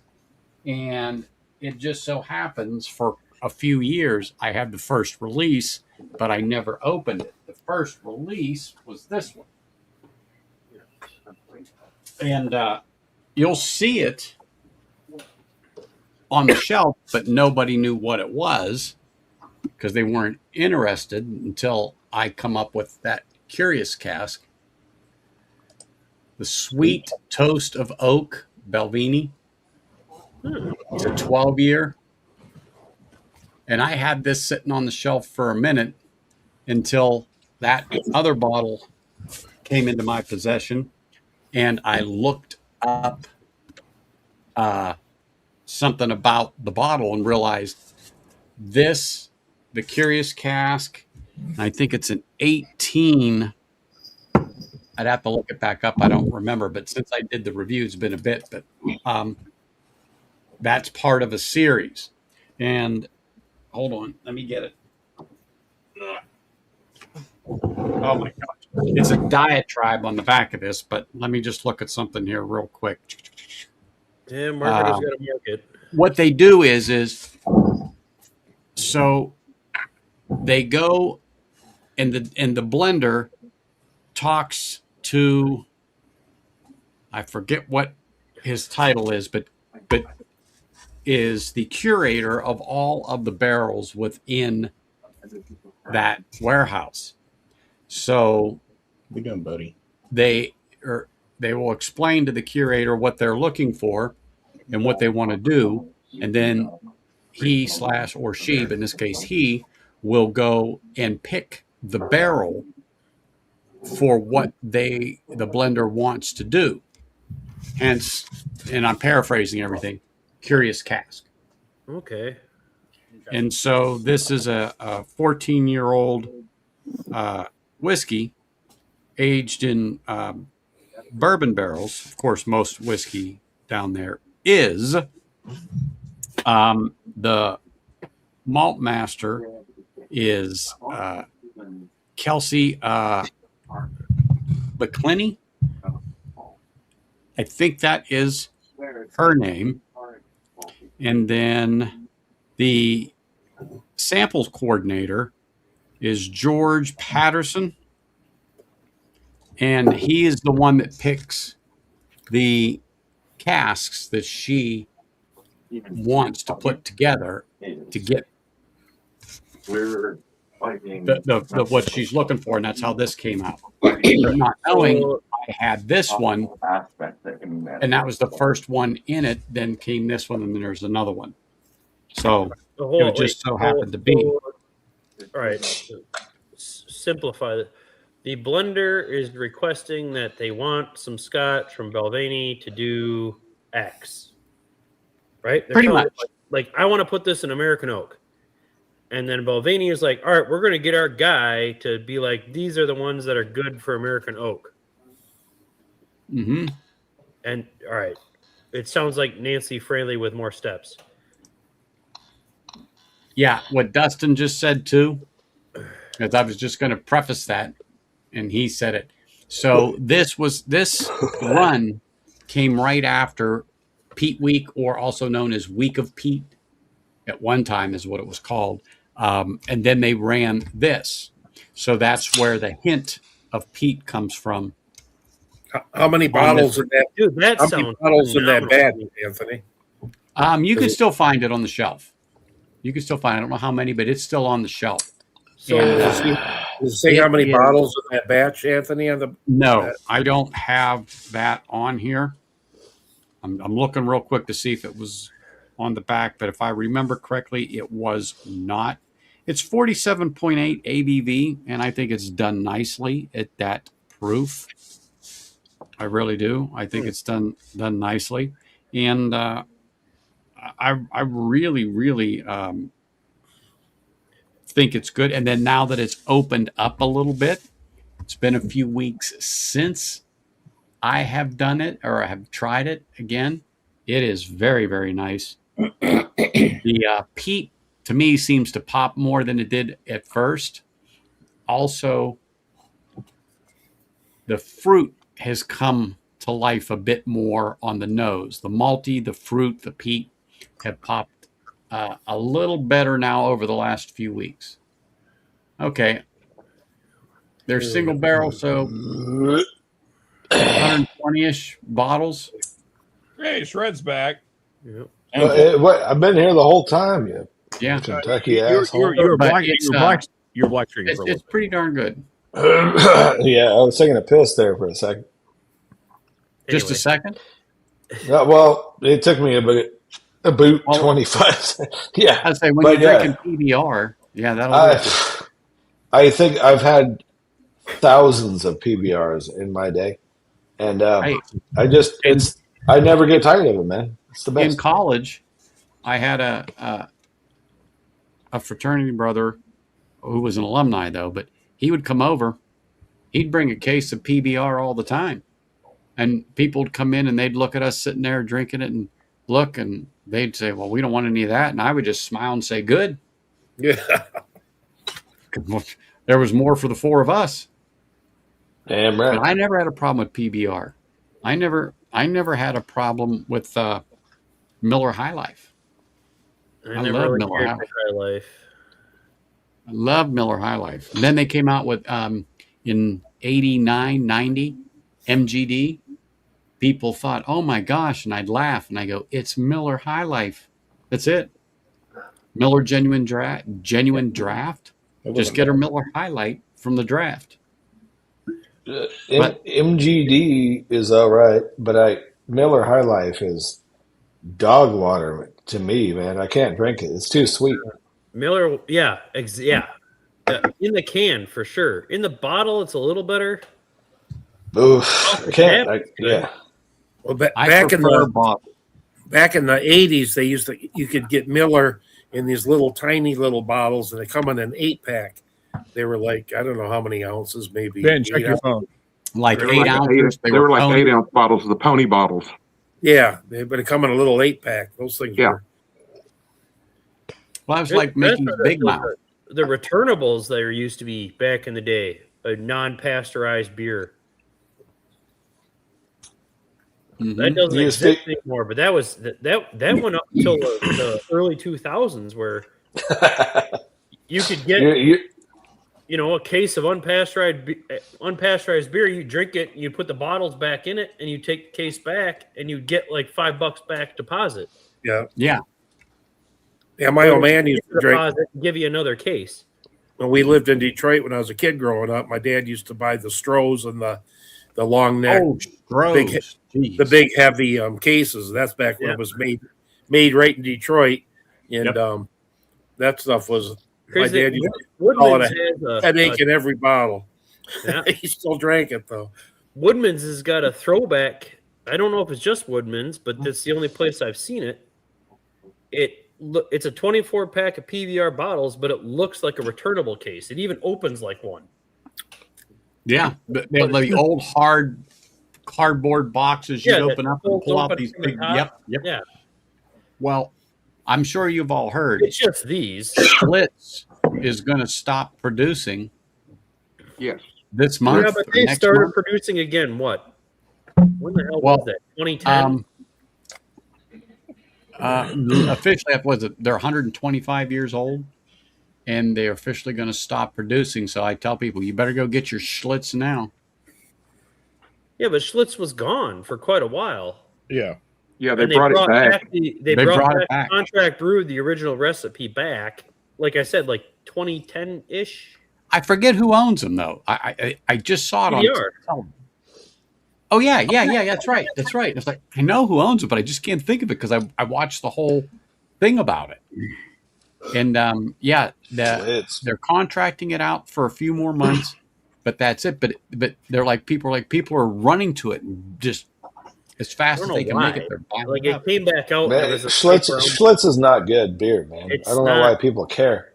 And it just so happens for a few years I had the first release, but I never opened it. The first release was this one. And you'll see it on the shelf, but nobody knew what it was because they weren't interested until I come up with that Curious Cask. The Sweet Toast of Oak Belvini. It's a 12-year. And I had this sitting on the shelf for a minute until that other bottle came into my possession. And I looked up something about the bottle and realized the Curious Cask, I think it's an 18. I'd have to look it back up. I don't remember. But since I did the review, it's been a bit. But that's part of a series. And hold on, let me get it. Oh my gosh. It's a diatribe on the back of this, but let me just look at something here real quick. Yeah, marketers got to market. What they do is so they go and the blender talks to, I forget what his title is, but is the curator of all of the barrels within that warehouse. So we doing, buddy? They will explain to the curator what they're looking for and what they want to do, and then he/or she, but in this case he, will go and pick the barrel for what the blender wants to do. Hence, and I'm paraphrasing everything, Curious Cask. Okay. And so this is a 14-year-old whiskey aged in bourbon barrels. Of course, most whiskey down there is. The malt master is Kelsey McClinney. I think that is her name. And then the samples coordinator is George Patterson, and he is the one that picks the casks that she wants to put together to get the what she's looking for, and that's how this came out. Not knowing I had this one, and that was the first one in it. Then came this one, and then there's another one. So it just so happened to be. All right, simplify it. The blender is requesting that they want some scotch from Balvenie to do X, right? They're Pretty telling much. me, like, I want to put this in American oak. And then Balvenie is like, all right, we're going to get our guy to be like, these are the ones that are good for American oak. Mm-hmm. And all right, it sounds like Nancy Fraley with more steps. Yeah, what Dustin just said too, because I was just going to preface that, and he said it. So this run came right after Pete Week, or also known as Week of Pete. At one time is what it was called, and then they ran this. So that's where the hint of Pete comes from. How many bottles in that? Dude, that how sounds many bottles in that phenomenal. bag, Anthony? You can still find it on the shelf. You can still find it. I don't know how many, but it's still on the shelf. So does it say how many bottles in that batch, Anthony? No, I don't have that on here. I'm looking real quick to see if it was on the back, but if I remember correctly, it was not. It's 47.8 ABV, and I think it's done nicely at that proof. I really do. I think it's done nicely, and I really think it's good. And then now that it's opened up a little bit, it's been a few weeks since I have done it or I have tried it again. It is very, very nice. The peat to me seems to pop more than it did at first. Also, the fruit has come to life a bit more on the nose. The malty, the fruit, the peat have popped a little better now over the last few weeks. Okay. They're single barrel, so 120-ish bottles. Hey, Shred's back. Yep. I've been here the whole time, you Yeah. Kentucky asshole. You're black drinking for a It's pretty darn good. Yeah, I was taking a piss there for a second. Just a second? Well, it took me a boot 25. Yeah. I'd say when you're drinking PBR, yeah, that'll do it. I think I've had thousands of PBRs in my day, and I never get tired of it, man. It's the best. In college, I had a fraternity brother who was an alumni, though, but he would come over. He'd bring a case of PBR all the time. And people would come in and they'd look at us sitting there drinking it and look, and they'd say, well, we don't want any of that. And I would just smile and say, good. Yeah. There was more for the four of us. Damn right. But I never had a problem with PBR. I never had a problem with Miller High Life. I never love really Miller cared High for Life. High Life. I love Miller High Life. And then they came out with in 89, 90, MGD. People thought, oh my gosh, and I'd laugh and I go, it's Miller High Life. That's it. Miller Genuine Draft. Just get her Miller High Life from the draft. MGD is all right, but Miller High Life is dog water to me, man. I can't drink it. It's too sweet. Miller, yeah. In the can, for sure. In the bottle, it's a little better. Oof. Yeah. Well, back in the 80s, you could get Miller in these little tiny little bottles, and they come in an 8-pack. They were like, I don't know how many ounces, maybe. Ben, check your phone. Like They 8 ounces. They were like 8-ounce bottles, the pony bottles. Yeah, but they come in a little 8-pack. Those things. Yeah. Well, I was like Mickey's Big Mouth. The returnables there used to be back in the day, a non-pasteurized beer. Mm-hmm. That doesn't exist anymore, but that went up until the early 2000s, where You could get, you know, a case of unpasteurized beer. You drink it, you put the bottles back in it, and you take the case back, and you get like $5 back deposit. Yeah. Yeah. Yeah, my old man used to drink. And give you another case. When we lived in Detroit when I was a kid growing up, my dad used to buy the Strohs and the long neck, the big heavy cases. That's back when it was made right in Detroit, and that stuff was my dad used to call it a headache in every bottle. Yeah. He still drank it though. Woodman's has got a throwback. I don't know if it's just Woodman's, but that's the only place I've seen it. It's a 24-pack of PBR bottles, but it looks like a returnable case. It even opens like one. Yeah, but they have the old hard cardboard boxes you open up and pull out these big. Yep. Yeah. Well, I'm sure you've all heard. It's just these. Schlitz is going to stop producing. Yes. This month. Yeah, but they started producing again. What? When the hell was that? 2010. Officially, they're 125 years old, and they're officially going to stop producing. So I tell people, you better go get your Schlitz now. Yeah, but Schlitz was gone for quite a while. Yeah. Yeah, they brought it back. They brought back contract brewed the original recipe back. Like I said, like 2010-ish. I forget who owns them, though. I just saw it on. Oh, yeah. That's right. It's like, I know who owns it, but I just can't think of it because I watched the whole thing about it. And, they're contracting it out for a few more months, but that's it. But they're like, people are running to it and just as fast as they can make it. They're like it came back out. Man, Schlitz is not good beer, man. I don't know why people care.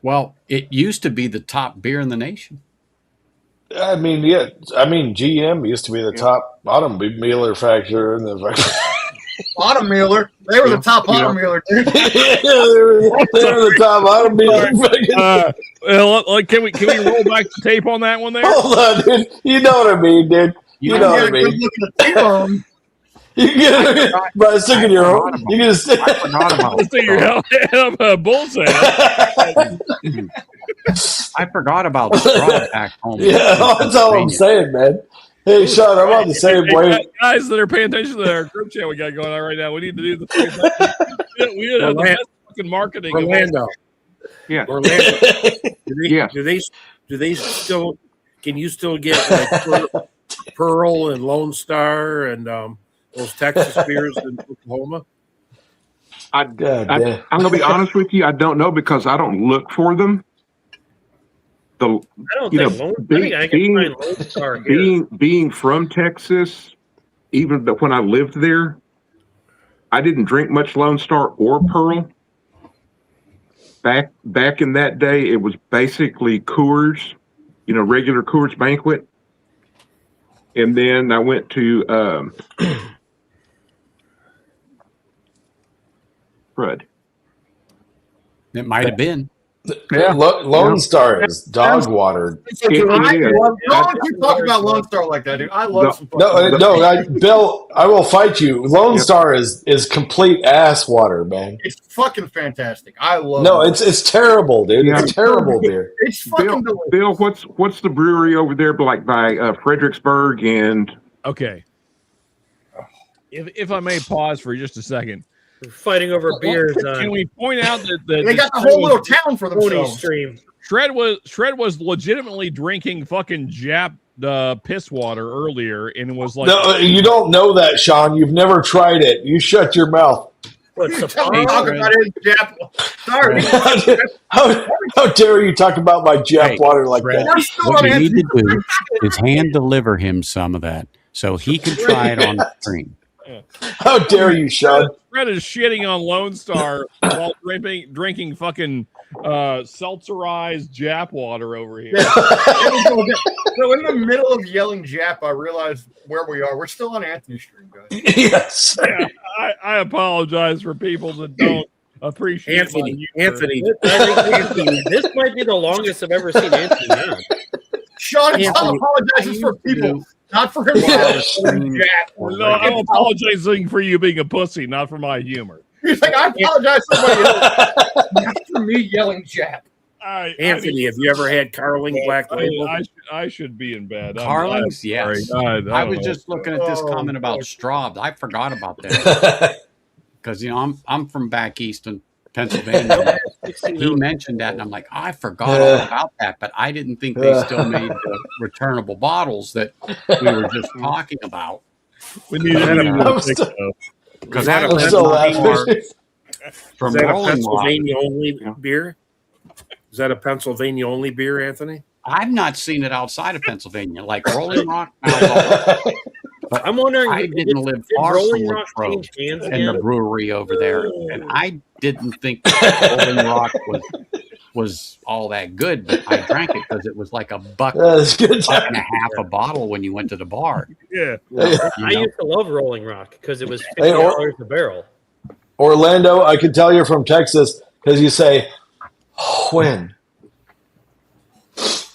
Well, it used to be the top beer in the nation. I mean, GM used to be the top automobiler factory in the Automealer. They were the top automealer, dude. they were the top automealer. Can we roll back the tape on that one there? Hold on, dude. You know what I mean, dude. You know what I mean. You get it by sticking your home. You can stick your head up a bull's head. I forgot about straw pack home. Yeah, that's all I'm saying, man. Hey, Sean, I'm on the same way. Guys that are paying attention to our group chat we got going on right now, we need to do the same. We have the best fucking marketing. Orlando. Yeah. Orlando. Do they still? Can you still get like Pearl and Lone Star and those Texas beers in Oklahoma? I'm going to be honest with you. I don't know because I don't look for them. Being from Texas, even when I lived there, I didn't drink much Lone Star or Pearl. Back in that day, it was basically Coors, regular Coors Banquet. And then I went to Fred. It might have been. Yeah, Lone Star is dog water. Don't keep talking about Lone Star like that, dude. I love some. Bill, I will fight you. Lone Star is complete ass water, man. It's fucking fantastic. I love. No, it's terrible, dude. It's terrible beer. It's fucking delicious. Bill, what's the brewery over there, like by Fredericksburg and? Okay. If I may pause for just a second. We're fighting over beers. Can we point out that they got the whole little town for themselves? Stream. Shred was legitimately drinking fucking Jap piss water earlier and was like, no, you don't know that, Sean. You've never tried it. You shut your mouth. Talking about it, Jap. Sorry. How dare you talk about my Jap water like Fred, that? What you need to do is hand deliver him some of that so he can try it on the stream. How dare you, Sean? Fred is shitting on Lone Star while drinking fucking seltzerized Jap water over here. So in the middle of yelling Jap, I realized where we are. We're still on Anthony stream, guys. Yes. Yeah, I apologize for people that don't appreciate Anthony. I think this might be the longest I've ever seen Anthony now. Sean apologizes for people, not for himself. No, I'm apologizing for you being a pussy, not for my humor. He's like, I apologize for somebody else, not for me yelling Jap. Anthony, have you ever had Carling Black Label? I should be in bed. Carling's, yes. I was just looking at this comment about Straub. I forgot about that because I'm from back east in Pennsylvania. He mentioned that, and I'm like, I forgot all about that, but I didn't think they still made the returnable bottles that we were just talking about. We need to because I'm still laughing. Is that a Pennsylvania only beer? Is that a Pennsylvania only beer, Anthony? I've not seen it outside of Pennsylvania, like Rolling Rock. But I'm wondering, I didn't live far from Latrobe and the brewery over there, and I didn't think Rolling Rock was all that good, but I drank it because it was like $1.50 and a half a bottle when you went to the bar. Yeah, I used to love Rolling Rock because it was $50 a barrel. Orlando, I can tell you're from Texas because you say when,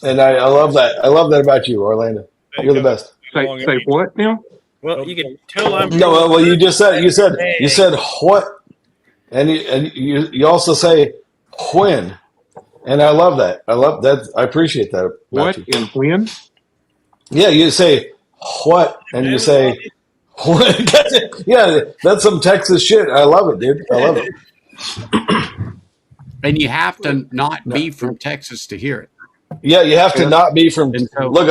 and I love that. I love that about you, Orlando. You're the best. Say what now? Well, you can tell I'm no. Well, you just said you said what, and you also say when, and I love that. I love that. I appreciate that. What and when? Yeah, you say what, and you say when. Yeah, that's some Texas shit. I love it, dude. I love it. And you have to not be from Texas to hear it. Yeah, you have to not be from. So look,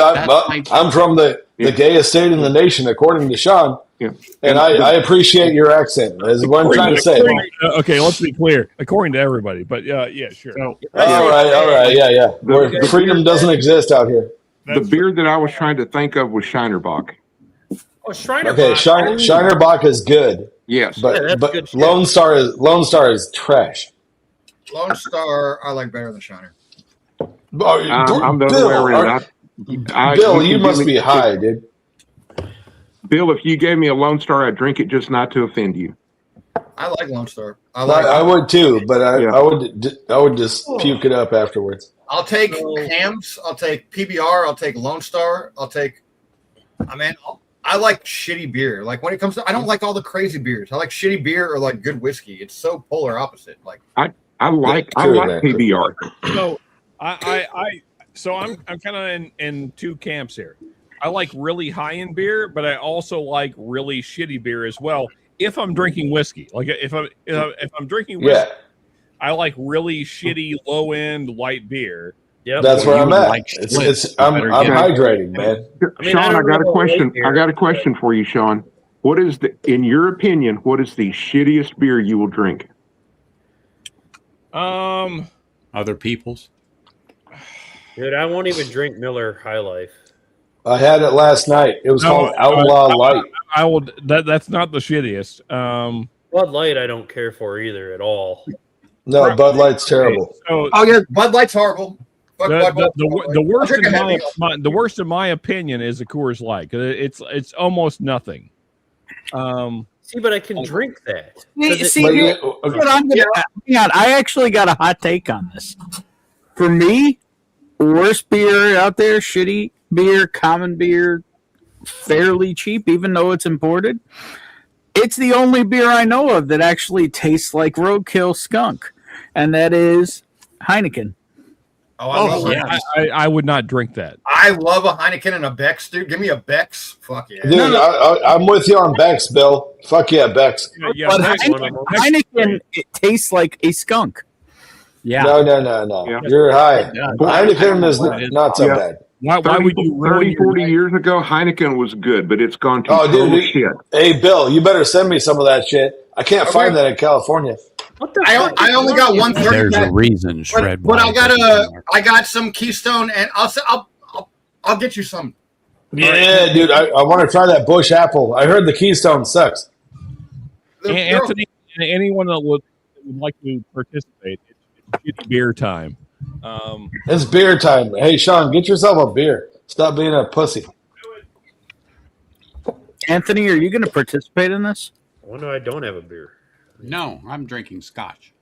I'm from the gayest state in the nation, according to Sean, and I appreciate your accent. Is what I'm trying to say. Okay, let's be clear. According to everybody, but yeah, sure. All right, yeah. Where freedom doesn't exist out here. The beer that I was trying to think of was Shinerbach. Oh, Shinerbach. Okay, Shinerbach is good. Yes, but Lone Star is trash. Lone Star I like better than Shiner. I'm the other way around. Bill, you must be high, dude. Bill, if you gave me a Lone Star, I'd drink it just not to offend you. I like Lone Star. I would too, but I would just puke it up afterwards. I'll take Hams. I'll take PBR. I'll take Lone Star. I like shitty beer. Like when it comes to, I don't like all the crazy beers. I like shitty beer or like good whiskey. It's so polar opposite. Like I like PBR. So I'm kind of in two camps here. I like really high end beer, but I also like really shitty beer as well. If I'm drinking whiskey, like if I'm drinking whiskey, I like really shitty low end light beer. Yeah, that's where I'm at. I'm hydrating, man. Sean, I got a question. I got a question for you, Sean. What is in your opinion, what is the shittiest beer you will drink? Other people's. Dude, I won't even drink Miller High Life. I had it last night. It was called Outlaw Light. I will. That's not the shittiest. Bud Light, I don't care for either at all. No, Bud Light's terrible. So, Bud Light's horrible. The worst in my opinion is a Coors Light because it's almost nothing. See, but I can drink that. Hang on. I actually got a hot take on this. For me, worst beer out there, shitty beer, common beer, fairly cheap, even though it's imported. It's the only beer I know of that actually tastes like roadkill skunk, and that is Heineken. I would not drink that. I love a Heineken and a Beck's, dude. Give me a Beck's. Fuck yeah. Dude, I'm with you on Beck's, Bill. Fuck yeah, Beck's. But Heineken, it tastes like a skunk. Yeah. No. Yeah. You're high. Heineken is not so bad. Why would you 40 years ago, Heineken was good, but it's gone to total shit. Hey, Bill, you better send me some of that shit. I can't find that in California. I only got 130. There's a reason, Shred. But I got some Keystone, and I'll get you some. Yeah, dude, I want to try that Bush Apple. I heard the Keystone sucks. Anthony, anyone that would like to participate, it's beer time. It's beer time. Hey, Sean, get yourself a beer. Stop being a pussy. Anthony, are you going to participate in this? Oh, no, I don't have a beer. No, I'm drinking scotch.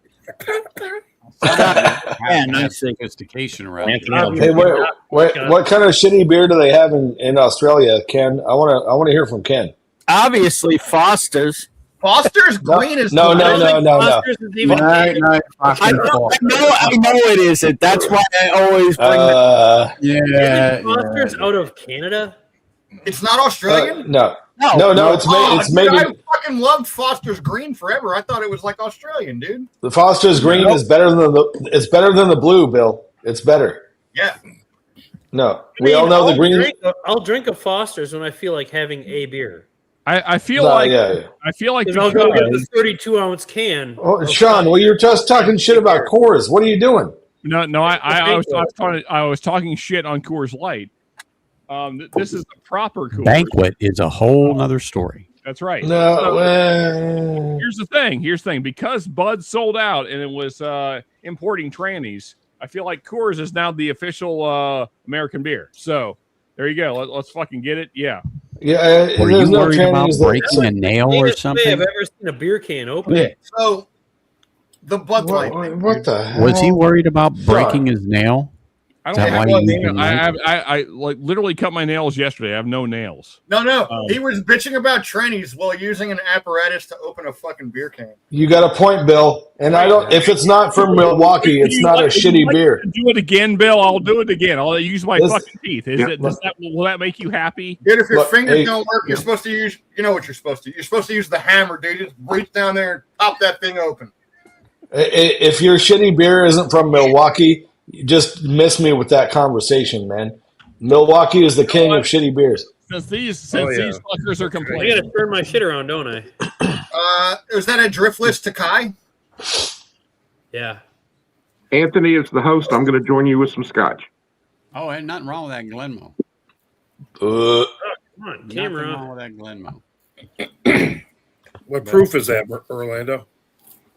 Nice sophistication around here. Hey, what kind of shitty beer do they have in Australia, Ken? I want to hear from Ken. Obviously, Foster's. Foster's Green is no. Foster's is even. I know it isn't. That's why I always bring Isn't Foster's out of Canada? It's not Australian? No. It's dude, made. I fucking loved Foster's Green forever. I thought it was like Australian, dude. The Foster's Green is better than the blue, Bill. It's better. Yeah. No, we all know the green. I'll drink a Foster's when I feel like having a beer. I feel like I'll go get the 32-ounce can. Oh, Sean, well, you're just talking shit about Coors. What are you doing? No, I was talking shit on Coors Light. This is the proper Coors. Banquet is a whole other story. That's right. No. Here's the thing. Because Bud sold out and it was importing trannies, I feel like Coors is now the official American beer. So there you go. Let's fucking get it. Yeah. Yeah. Were you worried about breaking a nail or something? I've ever seen a beer can open. Yeah. So the Bud Light. What the hell? Was he worried about breaking his nail? I don't have one nail. I like literally cut my nails yesterday. I have no nails. No. He was bitching about trannies while using an apparatus to open a fucking beer can. You got a point, Bill. And I don't. If it's not from Milwaukee, it's not a shitty beer. Do it again, Bill. I'll do it again. I'll use my fucking teeth. Will that make you happy? Dude, if your fingers don't work, you're supposed to use. You know what you're supposed to. You're supposed to use the hammer, dude. Just reach down there and pop that thing open. If your shitty beer isn't from Milwaukee, you just miss me with that conversation, man. Milwaukee is the king of shitty beers. Since these fuckers are complaining, I gotta turn my shit around, don't I? Is that a Driftless Takai? Yeah. Anthony is the host. I'm going to join you with some scotch. Oh, ain't nothing wrong with that Glenmo. Come on, Nothing camera. wrong with that Glenmo. What proof is that, Orlando?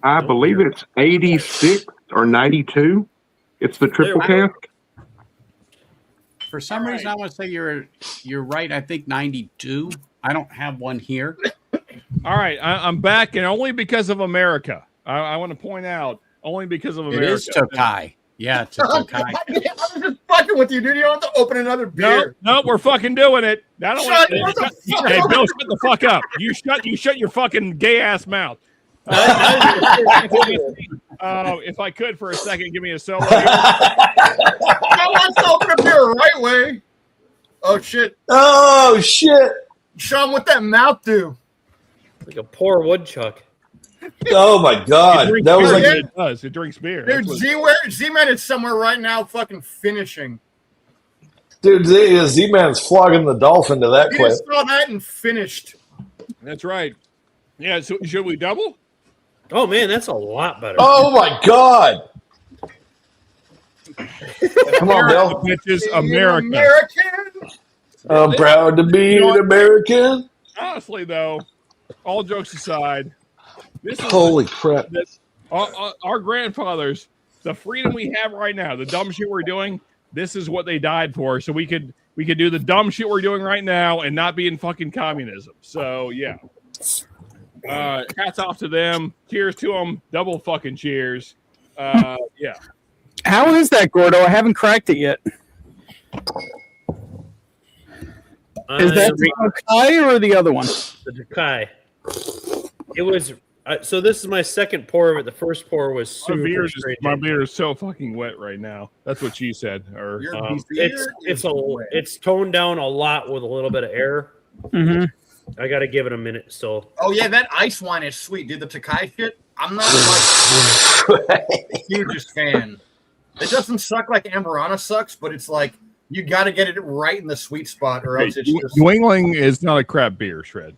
I believe it's 86 or 92. It's the triple cask. For some reason, I want to say you're right. I think 92. I don't have one here. All right, I'm back, and only because of America. I want to point out, only because of America. It is Tokai. Yeah, it's a Tokai. I was just fucking with you, dude. You don't have to open another beer. No, we're fucking doing it. I don't Shut want the fuck Hey, up. Bill, shut the fuck up. You shut your fucking gay ass mouth. If I could for a second, give me a solo. I want to open a beer the right way. Oh shit! Oh shit! Sean, what that mouth do? Like a poor woodchuck. Oh my god! That was like it does. It drinks beer. Dude, Z-Man is somewhere right now fucking finishing. Dude, Z-Man's flogging the dolphin to that He clip. just saw that and finished. That's right. Yeah, so should we double? Oh man, that's a lot better. Oh my god! Come on, Bill. Which is America. American. I'm proud to be an American. Honestly, though, all jokes aside, this is Holy crap! Our grandfathers, the freedom we have right now, the dumb shit we're doing. This is what they died for, so we could do the dumb shit we're doing right now and not be in fucking communism. So yeah. Hats off to them. Cheers to them. Double fucking cheers. Yeah. How is that, Gordo? I haven't cracked it yet. Is that the Tokai or the other one? The Tokai. It was. So this is my second pour of it. The first pour was super strange. My beer is so fucking wet right now. That's what she said. Or it's toned down a lot with a little bit of air. Mm-hmm. I got to give it a minute still. Oh yeah, that ice wine is sweet, dude. The Tokai shit. I'm not like the hugest fan. It doesn't suck like Amberana sucks, but it's like you got to get it right in the sweet spot, or else it's just. New England is not a crap beer, Shred.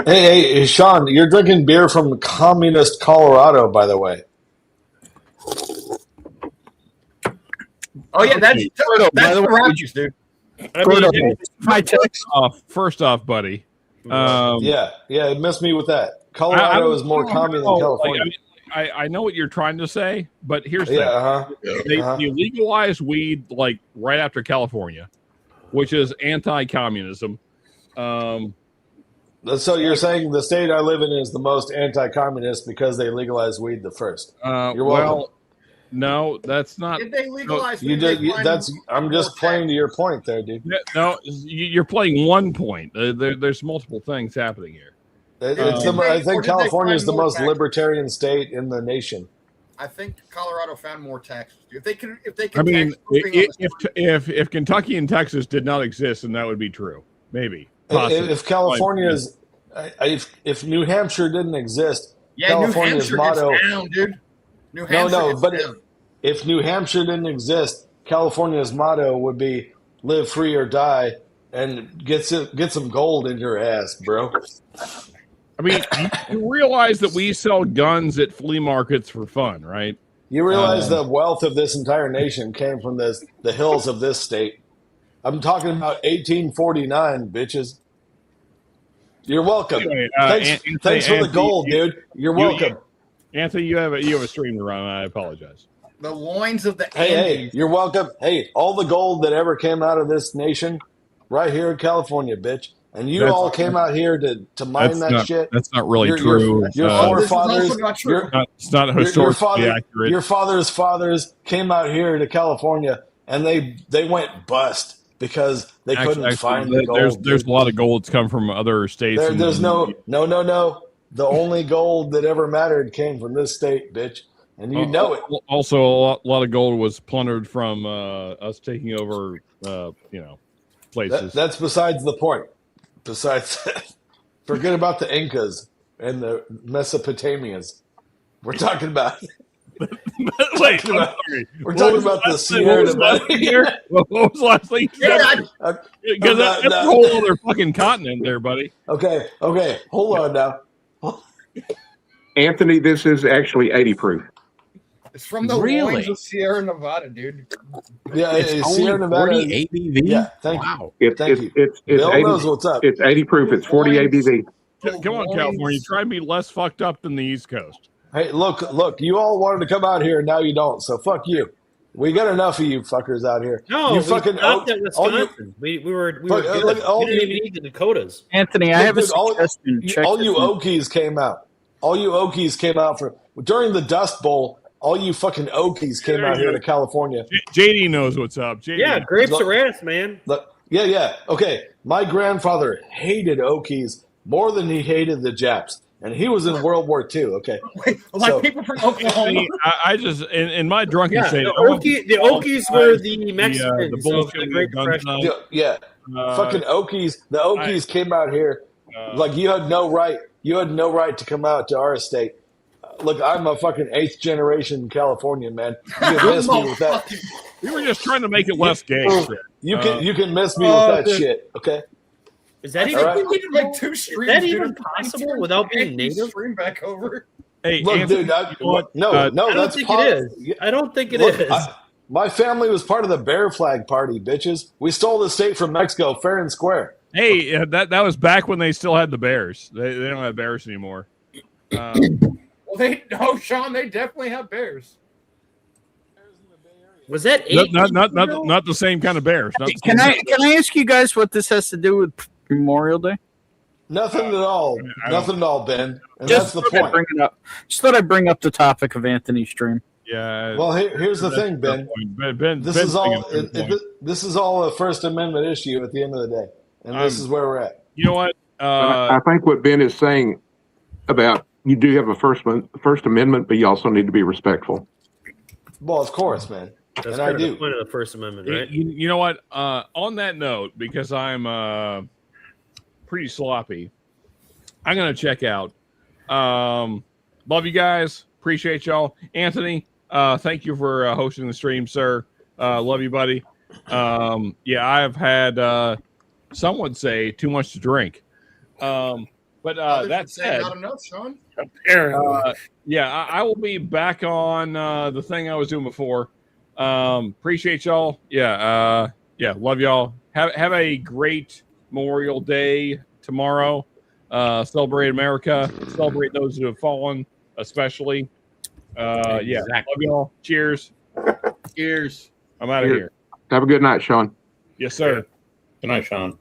Hey, Sean, you're drinking beer from communist Colorado, by the way. Oh yeah, that's the Rockies, dude. First off, buddy. Yeah, it missed me with that. Colorado is more common than California. I know what you're trying to say, but here's the thing. They legalized weed like right after California, which is anti-communism. So you're saying the state I live in is the most anti-communist because they legalized weed the first? You're welcome. Well, no, that's not. Did they legalize? I'm just playing to your point there, dude. No, you're playing one point. There's multiple things happening here. I think California is the most libertarian state in the nation. I think Colorado found more taxes. If they can, I mean, tax moving on the if Kentucky and Texas did not exist, then that would be true. Maybe. Possibly. If California's, if New Hampshire didn't exist, yeah, California's New Hampshire motto. gets down, dude. New Hampshire but down. if New Hampshire didn't exist, California's motto would be "Live free or die," and get some gold in your ass, bro. I mean, you realize that we sell guns at flea markets for fun, right? You realize the wealth of this entire nation came from the hills of this state. I'm talking about 1849, bitches. You're welcome. Anyway, thanks for the gold, dude. You're welcome. Anthony, you have a stream to run. I apologize. The loins of the Hey, you're welcome. Hey, all the gold that ever came out of this nation, right here in California, bitch. And you all came out here to mine that shit. That's not really true. Your forefathers. It's not historically accurate. Your father's fathers came out here to California, and they went bust because they couldn't find the gold. There's a lot of gold that's come from other states. There's no. The only gold that ever mattered came from this state, bitch. And you know it. Also, a lot of gold was plundered from us taking over, places. That's besides the point. Besides, forget about the Incas and the Mesopotamians. We're talking about. Wait, we're talking about the Sierra Nevada. What was the last thing you said? Because that's a whole other fucking continent there, buddy. Okay. Hold on now. Anthony, this is actually 80 proof. It's from the loins of Sierra Nevada, dude. Yeah, it's Sierra Nevada. 40 ABV. Yeah, thank you. It's Bill 80, knows what's up. It's 80 proof. It's 40 ABV. Come on, California. Try to be less fucked up than the East Coast. Hey, look! You all wanted to come out here, and now you don't. So fuck you. We got enough of you fuckers out here. No, you we fucking stopped at Wisconsin. We were good. We didn't even need the Dakotas. Anthony, I have a suggestion. All you Okies came out. All you Okies came out during the Dust Bowl. All you fucking Okies came out here to California. JD knows what's up. JD. Yeah, grapes are ass, man. Yeah. Okay, my grandfather hated Okies more than he hated the Japs, and he was in World War II. Okay, people from Oklahoma. I just in my drunken state. The Okies were the Mexicans. The Great Depression. Yeah. Fucking Okies. The Okies came out here like you had no right. You had no right to come out to our state. Look, I'm a fucking 8th generation Californian, man. You can miss me with that. We were just trying to make it less gay. You can miss me with that shit, okay? Is that even, like 2 streams? Is that even possible without being native? Stream back over. Hey, look, Anthony, dude. I don't think it is. I don't think it is. My family was part of the Bear Flag Party, bitches. We stole the state from Mexico, fair and square. Hey, that was back when they still had the Bears. They don't have Bears anymore. Well, Sean, they definitely have bears. Was that not the same kind of bears? Can I ask you guys what this has to do with Memorial Day? Nothing at all. Nothing at all, Ben. And that's the point. Just thought I'd bring up the topic of Anthony's stream. Yeah. Well, here's the thing, Ben. This is all a First Amendment issue at the end of the day, and this is where we're at. You know what? I think what Ben is saying about you do have a First Amendment, but you also need to be respectful. Well, of course, man. That's and kind I do. the point of the First Amendment, right? You know what? On that note, because I'm pretty sloppy, I'm going to check out. Love you guys. Appreciate y'all. Anthony, thank you for hosting the stream, sir. Love you, buddy. I've had, some would say, too much to drink. But that said, not enough, Sean. I will be back on the thing I was doing before. Appreciate y'all. Love y'all. Have a great Memorial Day tomorrow. Celebrate America. Celebrate those who have fallen, especially. Love y'all. Cheers. Cheers. I'm out of here. Have a good night, Sean. Yes, sir. Good night, Sean.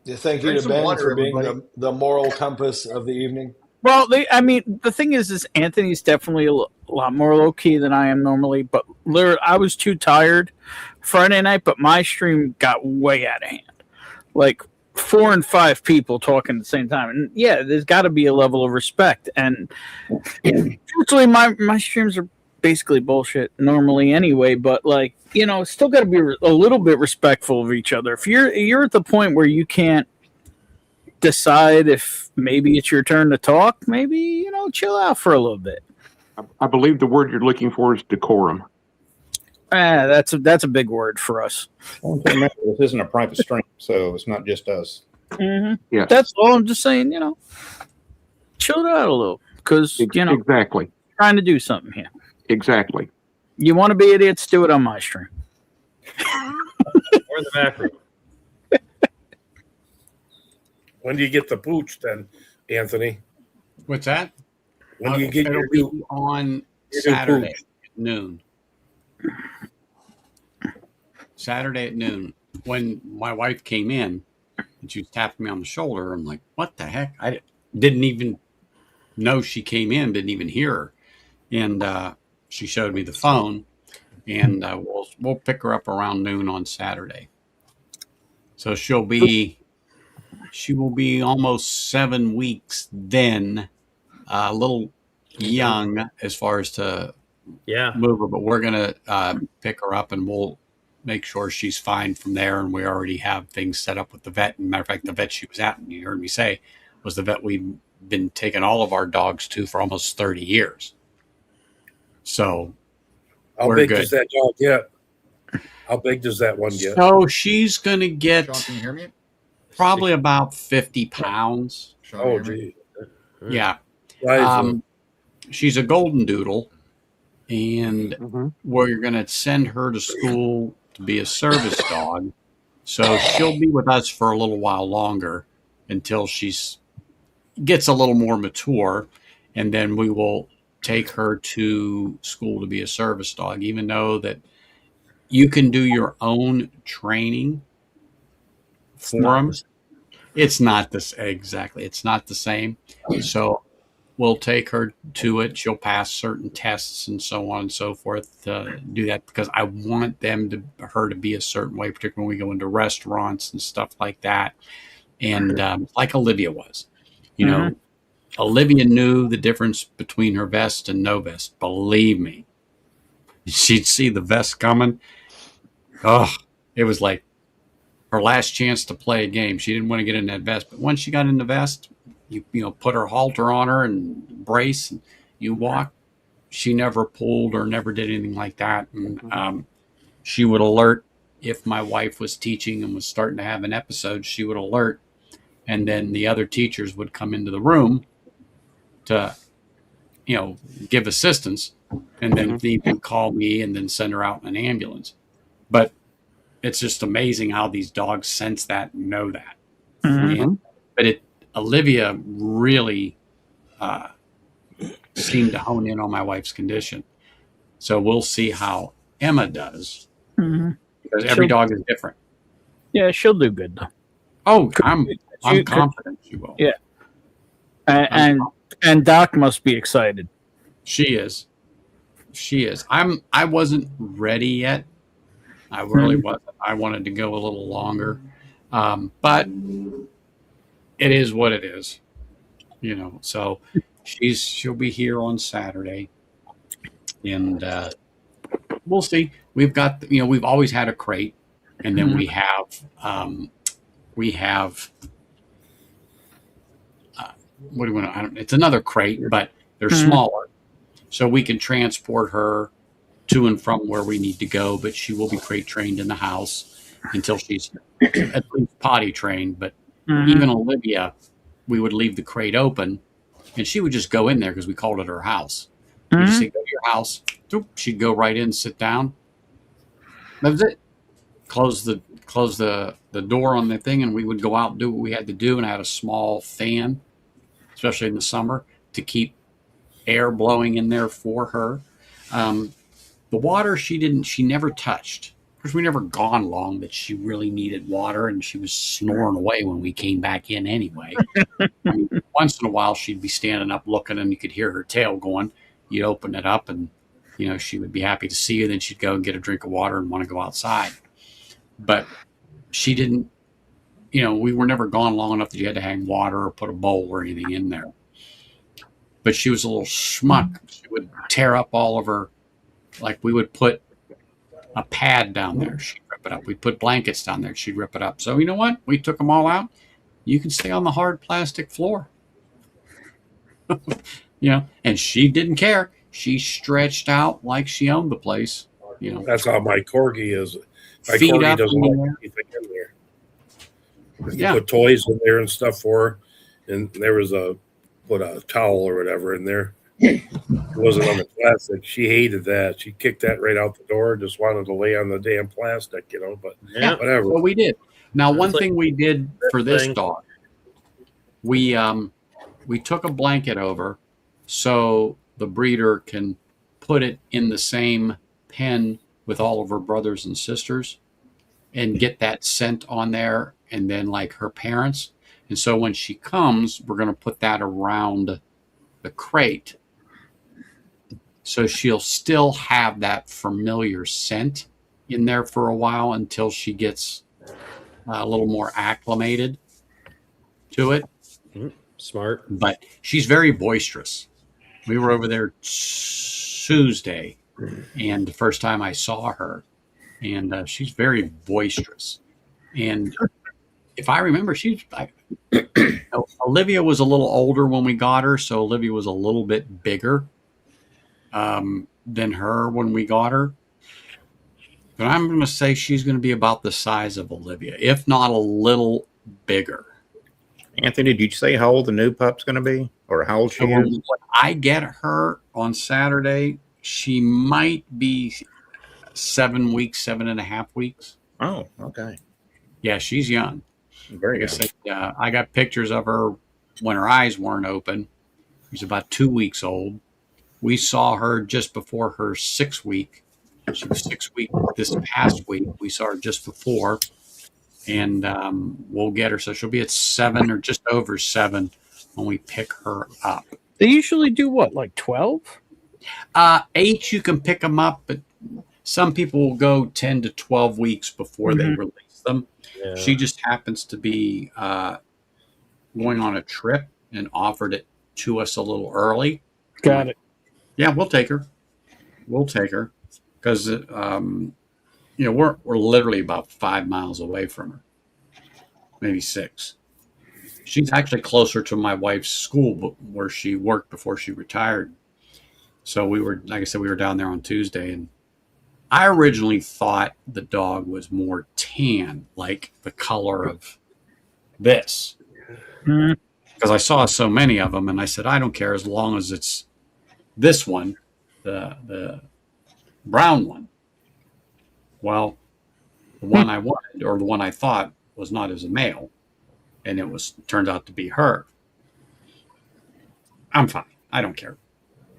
Yeah, thank you to Ben for being the moral compass of the evening. Well, the thing is Anthony's definitely a lot more low key than I am normally. But literally, I was too tired Friday night, but my stream got way out of hand. Like 4 and 5 people talking at the same time, and yeah, there's got to be a level of respect. And truthfully, my streams are basically bullshit normally anyway, but like, you know, still got to be a little bit respectful of each other. If you're at the point where you can't decide if maybe it's your turn to talk, maybe, you know, chill out for a little bit. I believe the word you're looking for is decorum. That's a big word for us. Well, remember, this isn't a private stream, so it's not just us. Mm-hmm. Yeah, that's all. I'm just saying, you know, chill it out a little, because you know, exactly, trying to do something here. Exactly. You want to be idiots? Do it on my stream. Or in the back room. When do you get the pooch then, Anthony? What's that? When do you get It'll your be new, on your new Saturday pooch? at noon. Saturday at noon. When my wife came in and she was tapping me on the shoulder, I'm like, what the heck? I didn't even know she came in, didn't even hear her. And she showed me the phone, and we'll pick her up around noon on Saturday. So she will be almost 7 weeks then, a little young as far as to move her, but we're gonna pick her up and we'll make sure she's fine from there. And we already have things set up with the vet. And matter of fact, the vet she was at, and you heard me say, was the vet we've been taking all of our dogs to for almost 30 years. So How we're big good. does that dog get? How big does that one get? So she's gonna get Sean, can you hear me? probably about 50 pounds. Sean, can you hear me? Yeah. Size of- She's a golden doodle, and we're going to send her to school to be a service dog. So she'll be with us for a little while longer until she's gets a little more mature, and then we will take her to school to be a service dog, even though that you can do your own training for them. It's not this exactly. It's not the same. So we'll take her to it. She'll pass certain tests and so on and so forth to do that, because I want her to be a certain way, particularly when we go into restaurants and stuff like that. And like Olivia was, you know, Olivia knew the difference between her vest and no vest. Believe me, she'd see the vest coming. Oh, it was like her last chance to play a game. She didn't want to get in that vest, but once she got in the vest, you know, put her halter on her and brace, and you walk. She never pulled or never did anything like that. And she would alert if my wife was teaching and was starting to have an episode. She would alert, and then the other teachers would come into the room to, you know, give assistance, and then they would call me and then send her out in an ambulance. But it's just amazing how these dogs sense that and know that. But Olivia really seemed to hone in on my wife's condition. So we'll see how Emma does, because every dog is different. Yeah, she'll do good though. Oh, I'm confident she will. Yeah, and Doc must be excited. She is. I wasn't ready yet. I really wasn't. I wanted to go a little longer, but it is what it is, you know. So she'll be here on Saturday, and we'll see. We've got, you know, we've always had a crate, and then we have what do we want? It's another crate, but they're smaller, so we can transport her to and from where we need to go. But she will be crate trained in the house until she's at least potty trained. But even Olivia, we would leave the crate open, and she would just go in there because we called it her house. We just say, go to your house. She'd go right in, sit down. That was it. Close the door on the thing, and we would go out and do what we had to do. And I had a small fan, especially in the summer, to keep air blowing in there for her. The water she never touched. Of course, we never gone long that she really needed water, and she was snoring away when we came back in anyway. I mean, once in a while, she'd be standing up looking, and you could hear her tail going. You'd open it up, and, you know, she would be happy to see you. Then she'd go and get a drink of water and want to go outside. But she didn't we were never gone long enough that you had to hang water or put a bowl or anything in there. But she was a little schmuck. She would tear up all of her, like we would put a pad down there, she'd rip it up. We'd put blankets down there, she'd rip it up. So you know what? We took them all out. You can stay on the hard plastic floor. And she didn't care. She stretched out like she owned the place. That's how my corgi is. My Feet corgi up doesn't in the like air. anything in there. You Yeah. put toys in there and stuff for her, and there was put a towel or whatever in there. It wasn't on the plastic. She hated that. She kicked that right out the door. Just wanted to lay on the damn plastic, But whatever. So we did. Now, one like thing we did for this thing. dog, we took a blanket over so the breeder can put it in the same pen with all of her brothers and sisters and get that scent on there, and then like her parents. And so when she comes, we're going to put that around the crate. So she'll still have that familiar scent in there for a while until she gets a little more acclimated to it. Smart. But she's very boisterous. We were over there Tuesday, and the first time I saw her, and she's very boisterous. And if I remember, she's like, Olivia was a little older when we got her, so Olivia was a little bit bigger than her when we got her. But I'm going to say she's going to be about the size of Olivia, if not a little bigger. Anthony, did you say how old the new pup's going to be, or how old she is? When I get her on Saturday, she might be 7 weeks, 7.5 weeks. Oh, okay. Yeah, she's young. Very Like I young. said, I got pictures of her when her eyes weren't open. She's about 2 weeks old. We saw her just before her 6th week. She was 6 weeks this past week. We saw her just before. And we'll get her. So she'll be at 7 or just over 7 when we pick her up. They usually do what, like 12? 8, you can pick them up, but some people will go 10 to 12 weeks before they release them. Yeah. She just happens to be going on a trip and offered it to us a little early. Got it. Yeah, we'll take her. We'll take her because we're literally about 5 miles away from her, maybe 6. She's actually closer to my wife's school where she worked before she retired. So we were, like I said, we were down there on Tuesday, and I originally thought the dog was more tan, like the color of this, because I saw so many of them, and I said, I don't care as long as it's this one, the brown one. Well, the one I wanted, or the one I thought, was not as a male, and it turned out to be her. I'm fine. I don't care.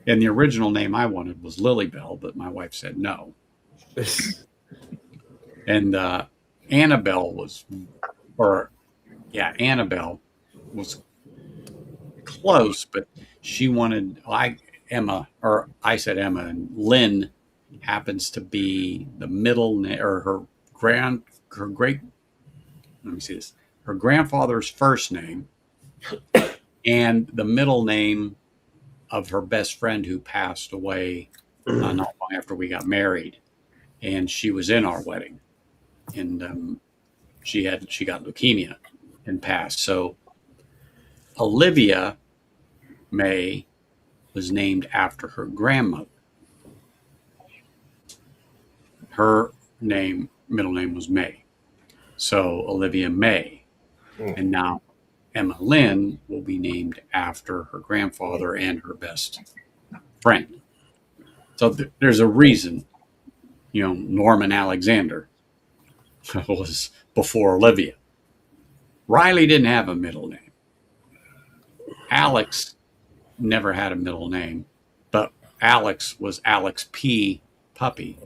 And the original name I wanted was Lilybell, but my wife said no. And Annabelle was close, but she wanted Emma, and Lynn happens to be the middle name, or her grandfather's first name, and the middle name of her best friend who passed away not long after we got married, and she was in our wedding, and she got leukemia and passed. So Olivia May was named after her grandmother. Her middle name was May. So Olivia May. And now Emma Lynn will be named after her grandfather and her best friend. So there's a reason, Norman Alexander was before Olivia. Riley didn't have a middle name. Alex never had a middle name, but Alex was Alex P. Puppy.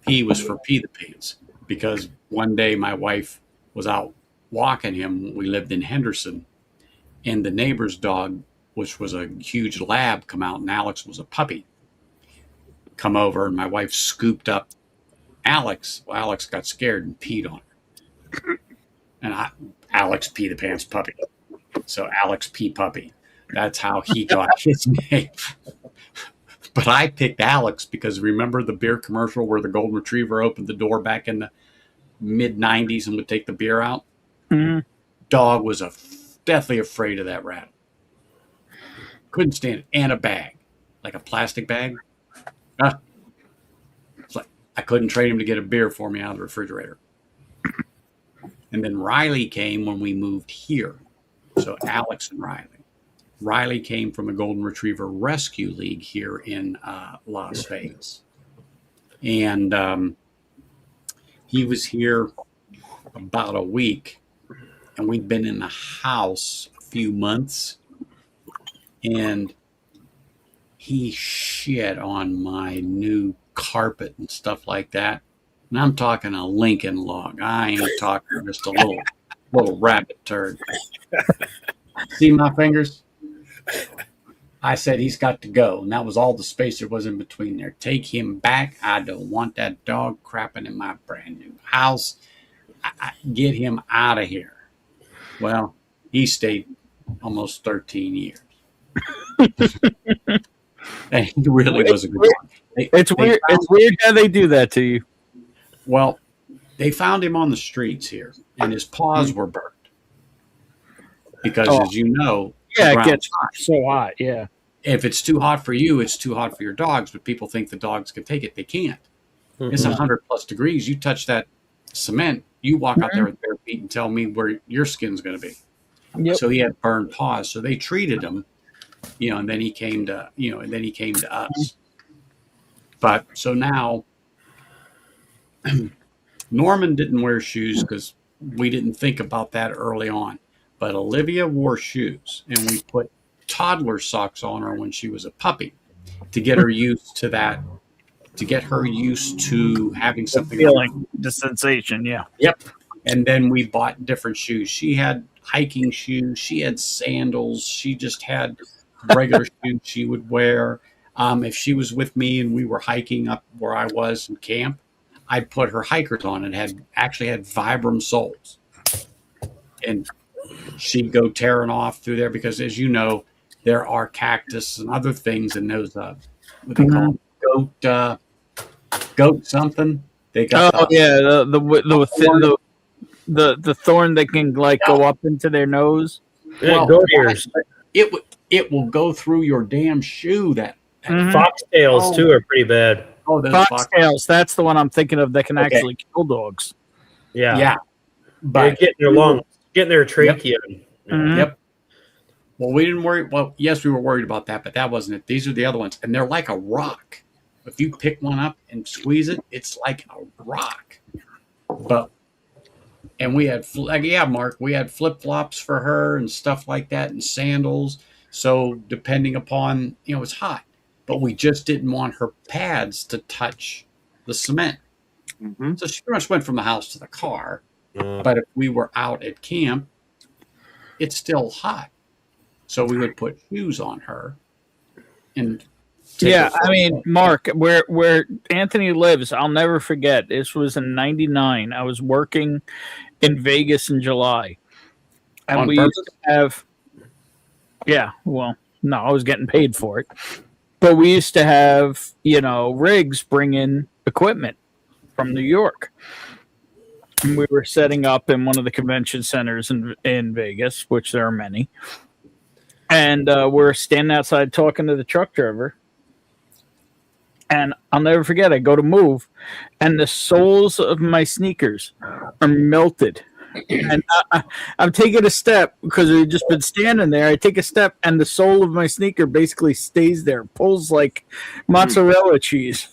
P was for P the Pants, because one day my wife was out walking him. We lived in Henderson, and the neighbor's dog, which was a huge lab, come out, and Alex was a puppy. Come over, and my wife scooped up Alex. Well, Alex got scared and peed on her. And Alex P. the Pants Puppy. So Alex P. Puppy. That's how he got his name. But I picked Alex because remember the beer commercial where the golden retriever opened the door back in the mid 90s and would take the beer out? Mhm. Dog was deathly afraid of that rattle. Couldn't stand it. And a bag, like a plastic bag. It's like I couldn't trade him to get a beer for me out of the refrigerator. And then Riley came when we moved here. So Alex and Riley. Riley came from a Golden Retriever Rescue League here in Las Vegas. And he was here about a week. And we'd been in the house a few months. And he shit on my new carpet and stuff like that. And I'm talking a Lincoln log. I ain't talking just a little rabbit turd. See my fingers? I said he's got to go. And that was all the space there was in between there. Take him back. I don't want that dog crapping in my brand new house. Get him out of here. Well, he stayed almost 13 years. And he really was a good one. It's weird. It's weird how they do that to you. Well, they found him on the streets here, and his paws were burnt. Because, as you know, it gets so hot. Yeah. If it's too hot for you, it's too hot for your dogs. But people think the dogs can take it. They can't. Mm-hmm. It's 100+ degrees. You touch that cement, you walk out there with bare feet and tell me where your skin's going to be. Yep. So he had burned paws. So they treated him, and then he came to, us. But so now Norman didn't wear shoes because we didn't think about that early on. But Olivia wore shoes, and we put toddler socks on her when she was a puppy to get her used to that, to get her used to having something. Feeling the sensation, yeah. Yep. And then we bought different shoes. She had hiking shoes. She had sandals. She just had regular shoes she would wear. If she was with me and we were hiking up where I was in camp, I'd put her hikers on and actually had Vibram soles. And she'd go tearing off through there because, as you know, there are cactus and other things in those, what they call them, goat something. They got the thorn that can go up into their nose. Well, goat ears. It will go through your damn shoe. Foxtails too are pretty bad. Oh, those foxtails. That's the one I'm thinking of that can actually kill dogs. Yeah. But getting their lungs, getting their trachea. Yep. Yep. Well, we didn't worry. Well, yes, we were worried about that, but that wasn't it. These are the other ones, and they're like a rock. If you pick one up and squeeze it, it's like a rock. And we had, Mark, we had flip-flops for her and stuff like that and sandals. So depending upon, it's hot. But we just didn't want her pads to touch the cement. Mm-hmm. So she pretty much went from the house to the car. But if we were out at camp, it's still hot. So we would put shoes on her. And Mark, where Anthony lives, I'll never forget. This was in '99. I was working in Vegas in July. And we used to have, I was getting paid for it. But we used to have, rigs bring in equipment from New York. And we were setting up in one of the convention centers in Vegas, which there are many. And we're standing outside talking to the truck driver. And I'll never forget, I go to move, and the soles of my sneakers are melted. And I'm taking a step because we've just been standing there. I take a step, and the sole of my sneaker basically stays there, pulls like mozzarella cheese.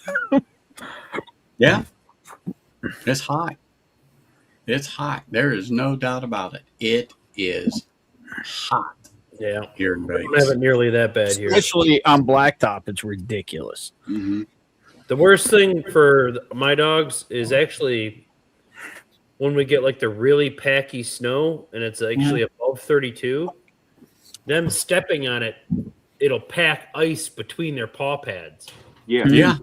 Yeah. It's hot. It's hot. There is no doubt about it. It is hot. Yeah. Here in Vegas. We don't have it nearly that bad here. Especially on blacktop, it's ridiculous. Mm-hmm. The worst thing for my dogs is actually when we get like the really packy snow and it's actually above 32, them stepping on it, it'll pack ice between their paw pads. Yeah. Yeah.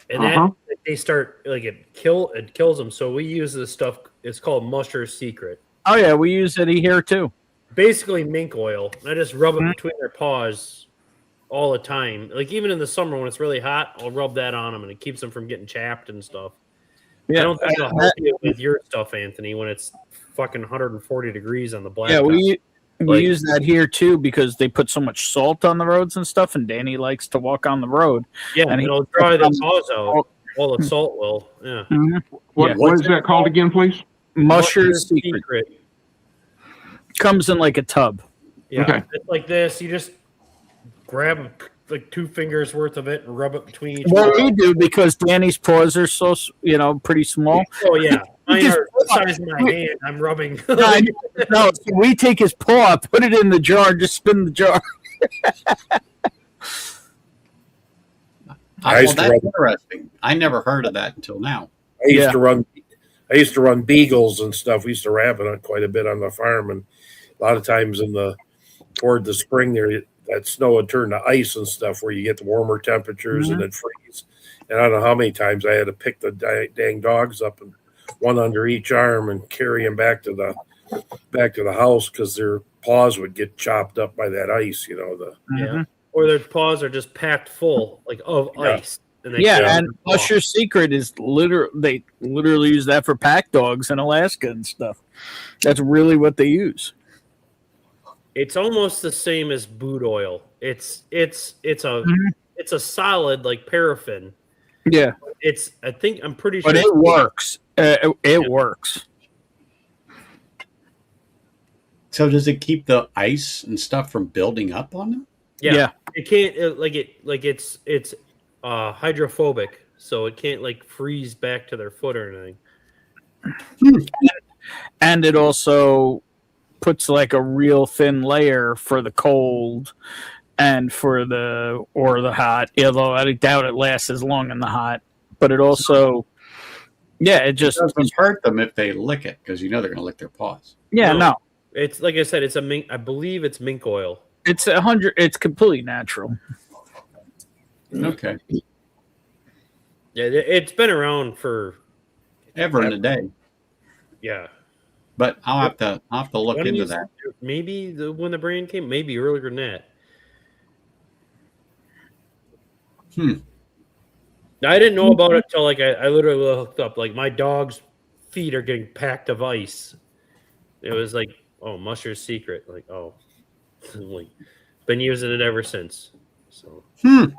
And that they start it kills them. So we use this stuff. It's called Musher's Secret. Oh yeah, we use it here too. Basically mink oil. I just rub it between their paws all the time. Like even in the summer when it's really hot, I'll rub that on them and it keeps them from getting chapped and stuff. Yeah, I don't think I'll help you with your stuff, Anthony, when it's fucking 140 degrees on the blacktop. Yeah, we use that here too because they put so much salt on the roads and stuff, and Danny likes to walk on the road. Yeah, and it'll dry the paws out. All the salt will. Yeah. What is that called again, please? Musher's Secret. Comes in like a tub. Yeah, Okay. it's like this. You just grab like 2 fingers worth of it and rub it between each. Well, paw. we do because Danny's paws are so pretty small. Oh yeah, mine Just- are the size of my hand. I'm rubbing. No, so we take his paw, put it in the jar, just spin the jar. Well, that's interesting. I never heard of that until now. I used to run beagles and stuff. We used to wrap it on quite a bit on the farm, and a lot of times toward the spring there, that snow would turn to ice and stuff, where you get the warmer temperatures and it freeze. And I don't know how many times I had to pick the dang dogs up and one under each arm and carry them back to the house because their paws would get chopped up by that ice. Yeah. Or their paws are just packed full, like of ice. And they And Musher's Secret is they literally use that for pack dogs in Alaska and stuff. That's really what they use. It's almost the same as boot oil. It's a solid like paraffin. Yeah. I'm pretty sure. But it works. It works. So does it keep the ice and stuff from building up on them? Yeah. It can't it's hydrophobic, so it can't like freeze back to their foot or anything. And it also puts like a real thin layer for the cold and for the hot, although I doubt it lasts as long in the hot. But it also it doesn't hurt them if they lick it, because they're going to lick their paws. No. It's like I said, it's a mink. I believe it's mink oil. It's 100. It's completely natural. Okay. Yeah, it's been around for ever and a day. Yeah, but I'll have to look into that. Maybe when the brand came, maybe earlier than that. I didn't know about it till I literally looked up. Like my dog's feet are getting packed of ice. It was like, oh, Musher's Secret. Like, oh, like been using it ever since. So, and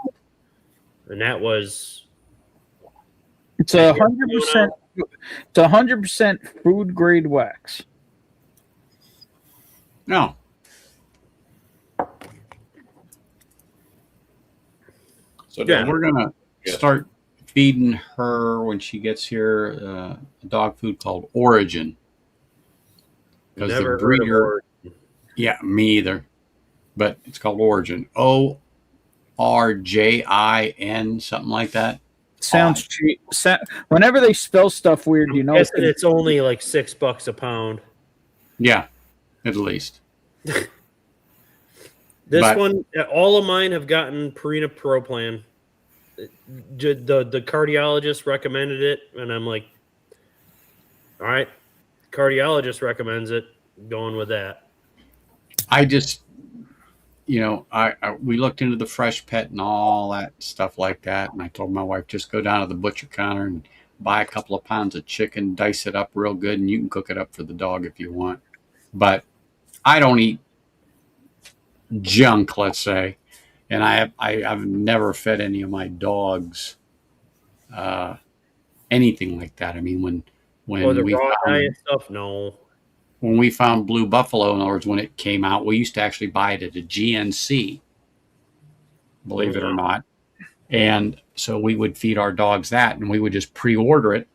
that was. It's 100%. It's 100% food grade wax. No. So we're gonna start feeding her when she gets here a dog food called Origin. Because the breeder, me either, but it's called Origin. ORJIN, something like that. Sounds cheap. Whenever they spell stuff weird, it's only like $6 a pound. Yeah, at least. One, all of mine have gotten Purina Pro Plan. The cardiologist recommended it, and I'm like, all right, cardiologist recommends it, going with that. I just, we looked into the fresh pet and all that stuff like that, and I told my wife, just go down to the butcher counter and buy a couple of pounds of chicken, dice it up real good, and you can cook it up for the dog if you want. But I don't eat junk, let's say, and I've never fed any of my dogs anything like that. I mean, when the we raw found, diet stuff, no. When we found Blue Buffalo, in other words, when it came out, we used to actually buy it at a GNC, believe it or not. And so we would feed our dogs that, and we would just pre-order it.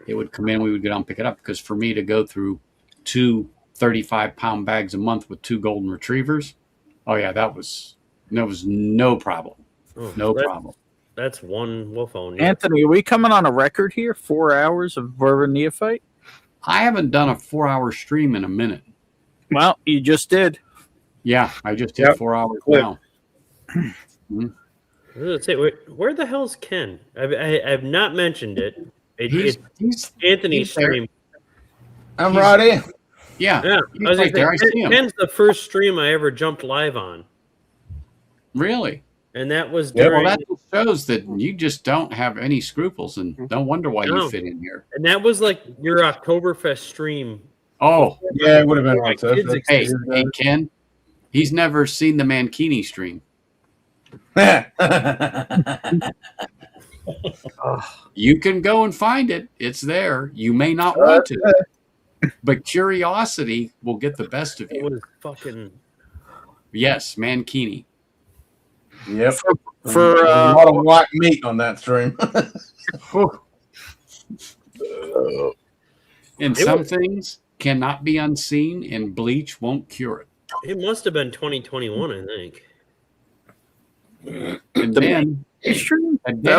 It would come in, we would go down and pick it up, because for me to go through 2 35-pound bags a month with 2 golden retrievers, that was no problem. No problem. That's one wolf own. Anthony, are we coming on a record here? 4 hours of Verve Neophyte? I haven't done a 4-hour stream in a minute. Well, you just did. Yeah, I just did 4 hours now. Let's say, where the hell's Ken? I've not mentioned it. It's Anthony's stream. I'm right here. Yeah, Yeah, he's I was right gonna there. I say, see him. Ken's the first stream I ever jumped live on, Really? and that was Yeah, well, during. that just shows that you just don't have any scruples, and no wonder why you No. fit in here. And that was like your Oktoberfest stream. Oh, Yeah, it would have been Before like my kids that. hey, existed. hey, Ken, he's never seen the Mankini stream. You can go and find it. It's there. You may not want to, but curiosity will get the best of It you. was fucking. Yes, Mankini. Yep. For There's a lot of white meat on that stream. And It some was- things cannot be unseen, and bleach won't cure it. It must have been 2021, I think. And then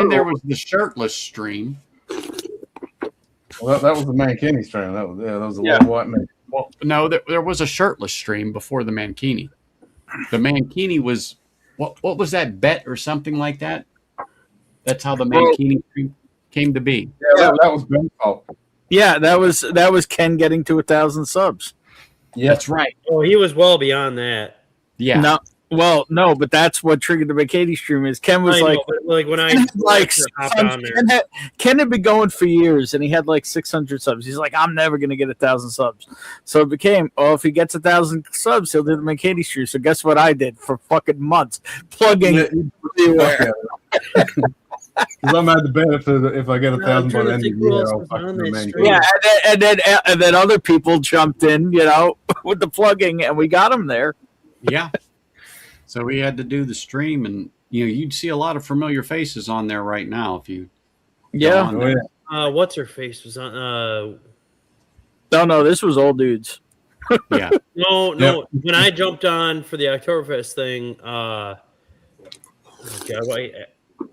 there was the shirtless stream. Well, that was the Mankini stream. That was a lot of white meat. Well, no, there was a shirtless stream before the Mankini. The Mankini was what was that, bet or something like that? That's how the Mankini stream came to be. Yeah, that was Ben's fault. Yeah, that was Ken getting to 1,000 subs. Yeah, that's right. Oh, he was well beyond that. Yeah. No, well, no, but that's what triggered the Katie stream. Is Ken was I know, like, but, like when I Ken had like hopped on there. Ken had been going for years, and he had like 600 subs. He's like, I'm never gonna get 1,000 subs. So it became, oh, if he gets 1,000 subs, he'll do the McKinney stream. So guess what I did for fucking months, plugging it everywhere. Because I'm at the benefit if I get 1,000 by the end of the year, I'll fucking remain. Yeah, and then other people jumped in, with the plugging, and we got them there. Yeah. So we had to do the stream, and you'd see a lot of familiar faces on there right now if you. Yeah. go on there. What's her face was on? No, this was old dudes. Yeah. No. Yep. When I jumped on for the Oktoberfest thing,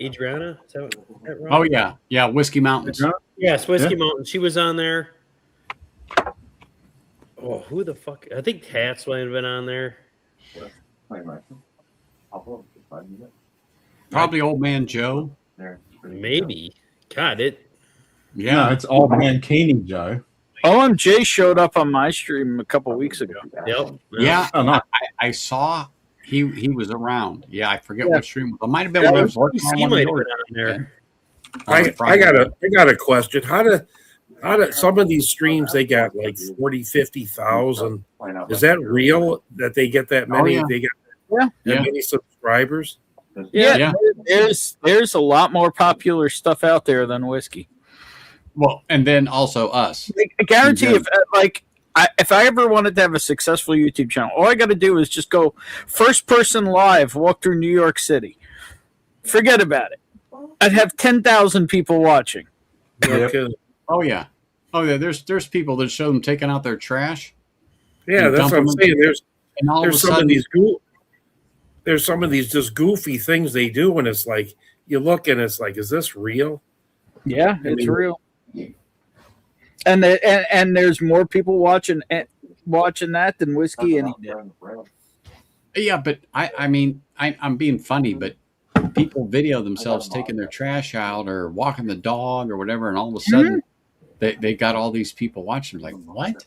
Adriana, is that right? Oh yeah, Whiskey Mountains. Yes, Whiskey Mountain. She was on there. Oh, who the fuck? I think Tats might have been on there. Probably Old Man Joe. Maybe. God, it. Yeah, No, it's all Mankini, Joe. OMJ showed up on my stream a couple weeks ago. Yep. Yeah, Oh, no. I saw he was around. Yeah, I forget Yeah. what stream. It might have been when I was working on He one might of have been yours. on there. I got a question. How do some of these streams they got like 40, 50,000? Is that real that they get that many? yeah. They get Yeah. that many subscribers? Yeah, there's a lot more popular stuff out there than whiskey. Well, and then also us. I guarantee if I ever wanted to have a successful YouTube channel, all I got to do is just go first person live, walk through New York City. Forget about it. I'd have 10,000 people watching. Yep. Oh yeah. There's people that show them taking out their trash. Yeah, and that's what I'm dumping saying. them, and all There's of a some sudden, there's some of these just goofy things they do, and it's like you look and it's like, is this real? Yeah, it's real. And there's more people watching that than whiskey any day. yeah, but I mean, I'm being funny, but people video themselves taking their trash out or walking the dog or whatever, and all of a sudden they got all these people watching. Like, what?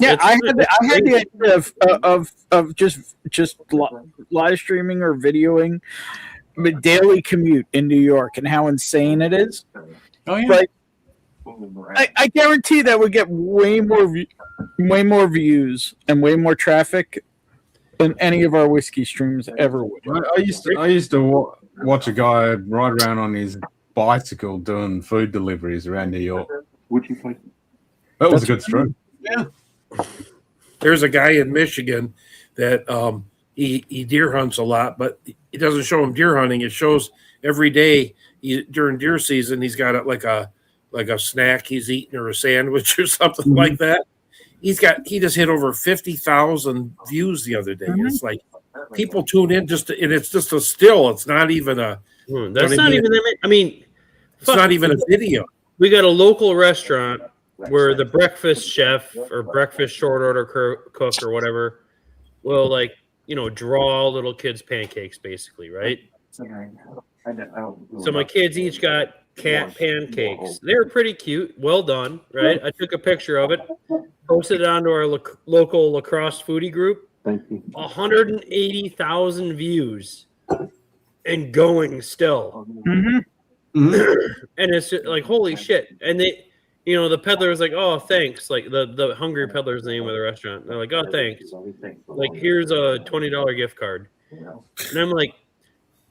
Yeah, I had the idea of just live streaming or videoing the daily commute in New York and how insane it is. Oh yeah. But I guarantee that would get way more views and way more traffic than any of our whiskey streams ever would. I used to watch a guy ride around on his bicycle doing food deliveries around New York. That was a good stream. Yeah. There's a guy in Michigan that he deer hunts a lot, but it doesn't show him deer hunting. It shows every day during deer season he's got like a snack he's eating or a sandwich or something like that. He just hit over 50,000 views the other day. It's like people tune in and it's just a still. It's not even a. That's not even. I mean, it's not even a video. We got a local restaurant where the breakfast chef or breakfast short order cook or whatever will draw little kids pancakes basically, right? So my kids each got cat pancakes. They were pretty cute. Well done, right? I took a picture of it, posted it onto our local lacrosse foodie group. 180,000 views and going still. Mm-hmm. And it's just like, holy shit. And they, the peddler was like, oh, thanks. Like the hungry peddler's the name of the restaurant. They're like, oh, thanks. Like, here's a $20 gift card. And I'm like,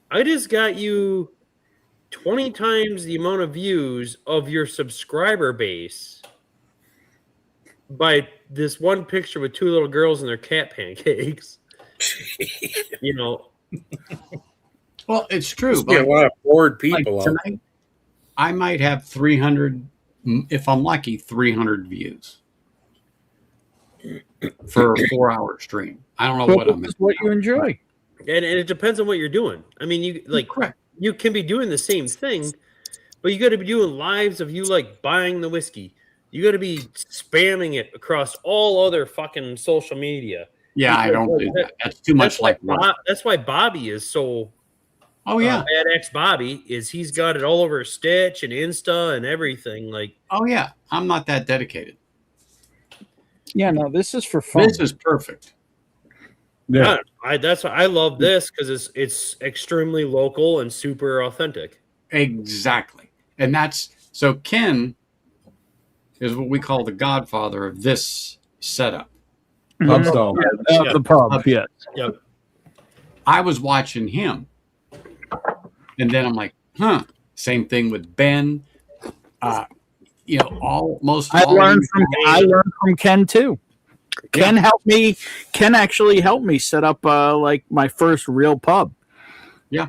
I just got you 20 times the amount of views of your subscriber base by this one picture with two little girls and their cat pancakes. Well, it's true. Be a lot of bored people out there. Tonight, I might have 300, if I'm lucky, 300 views for a 4-hour stream. I don't know what I'm. What you enjoy, and it depends on what you're doing. I mean, you can be doing the same thing, but you got to be doing lives of you like buying the whiskey. You got to be spamming it across all other fucking social media. Yeah, I don't do that. That's too much like work. That's why Bobby is so. Oh yeah, Bad X Bobby is he's got it all over Stitch and Insta and everything. Like, oh yeah, I'm not that dedicated. Yeah, no, this is for fun. This is perfect. Yeah, that's why I love this because it's extremely local and super authentic. Exactly, and that's so Ken is what we call the godfather of this setup. Pub style. The pub, yes. Yep. I was watching him, and then I'm like, Same thing with Ben. I learned from Ken too. Ken helped me. Ken actually helped me set up like my first real pub. Yeah.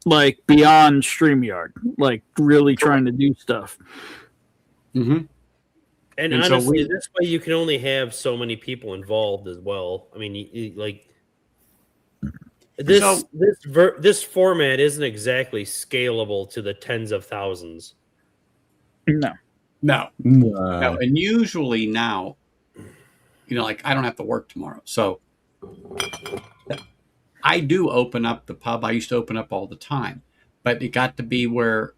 Like beyond StreamYard, like really trying to do stuff. Mm-hmm. And honestly, this way you can only have so many people involved as well. I mean, this format isn't exactly scalable to the tens of thousands. No. And usually now, I don't have to work tomorrow, so I do open up the pub. I used to open up all the time, but it got to be where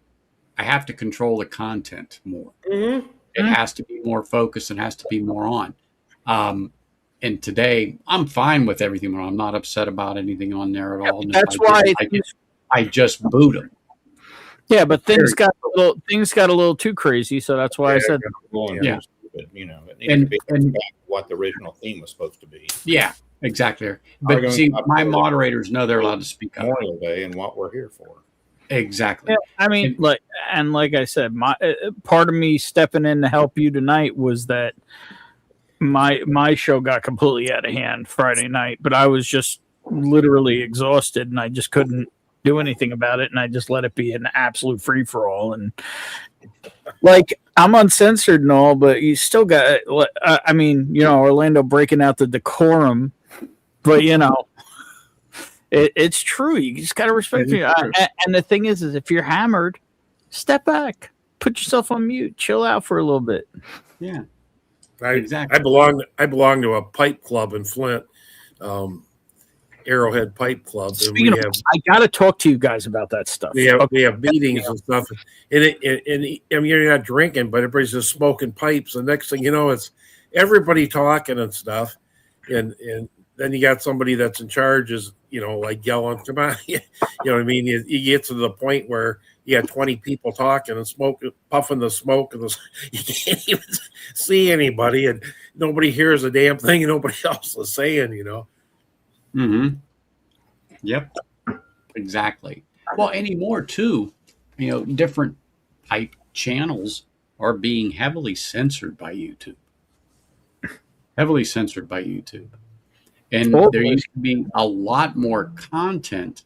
I have to control the content more. Mm-hmm. It has to be more focused and has to be more on. And today, I'm fine with everything. I'm not upset about anything on there at all. That's why I just boot them. Yeah, but things got a little too crazy, so that's why I said. It needs to be what the original theme was supposed to be. Yeah, exactly. But see, my moderators know they're allowed to speak up. Memorial Day and what we're here for. Exactly. Yeah, I mean, like I said, my part of me stepping in to help you tonight was that my show got completely out of hand Friday night, but I was just literally exhausted and I just couldn't do anything about it, and I just let it be an absolute free for all. And like, I'm uncensored and all, but you still got. I mean, Orlando breaking out the decorum, but it's true. You just got to respect it. And the thing is if you're hammered, step back, put yourself on mute, chill out for a little bit. Yeah, exactly. I belong to a pipe club in Flint, Arrowhead Pipe Club. Speaking of, I got to talk to you guys about that stuff. We have meetings and stuff, and I mean, you're not drinking, but everybody's just smoking pipes. The next thing you know, it's everybody talking and stuff, and then you got somebody that's in charge is like yelling, "Come on!" You know what I mean? You get to the point where you got 20 people talking and puffing the smoke, and you can't even see anybody, and nobody hears a damn thing, and nobody else is saying, Mm-hmm. Yep. Exactly. Well, anymore too, different pipe channels are being heavily censored by YouTube. And there used to be a lot more content,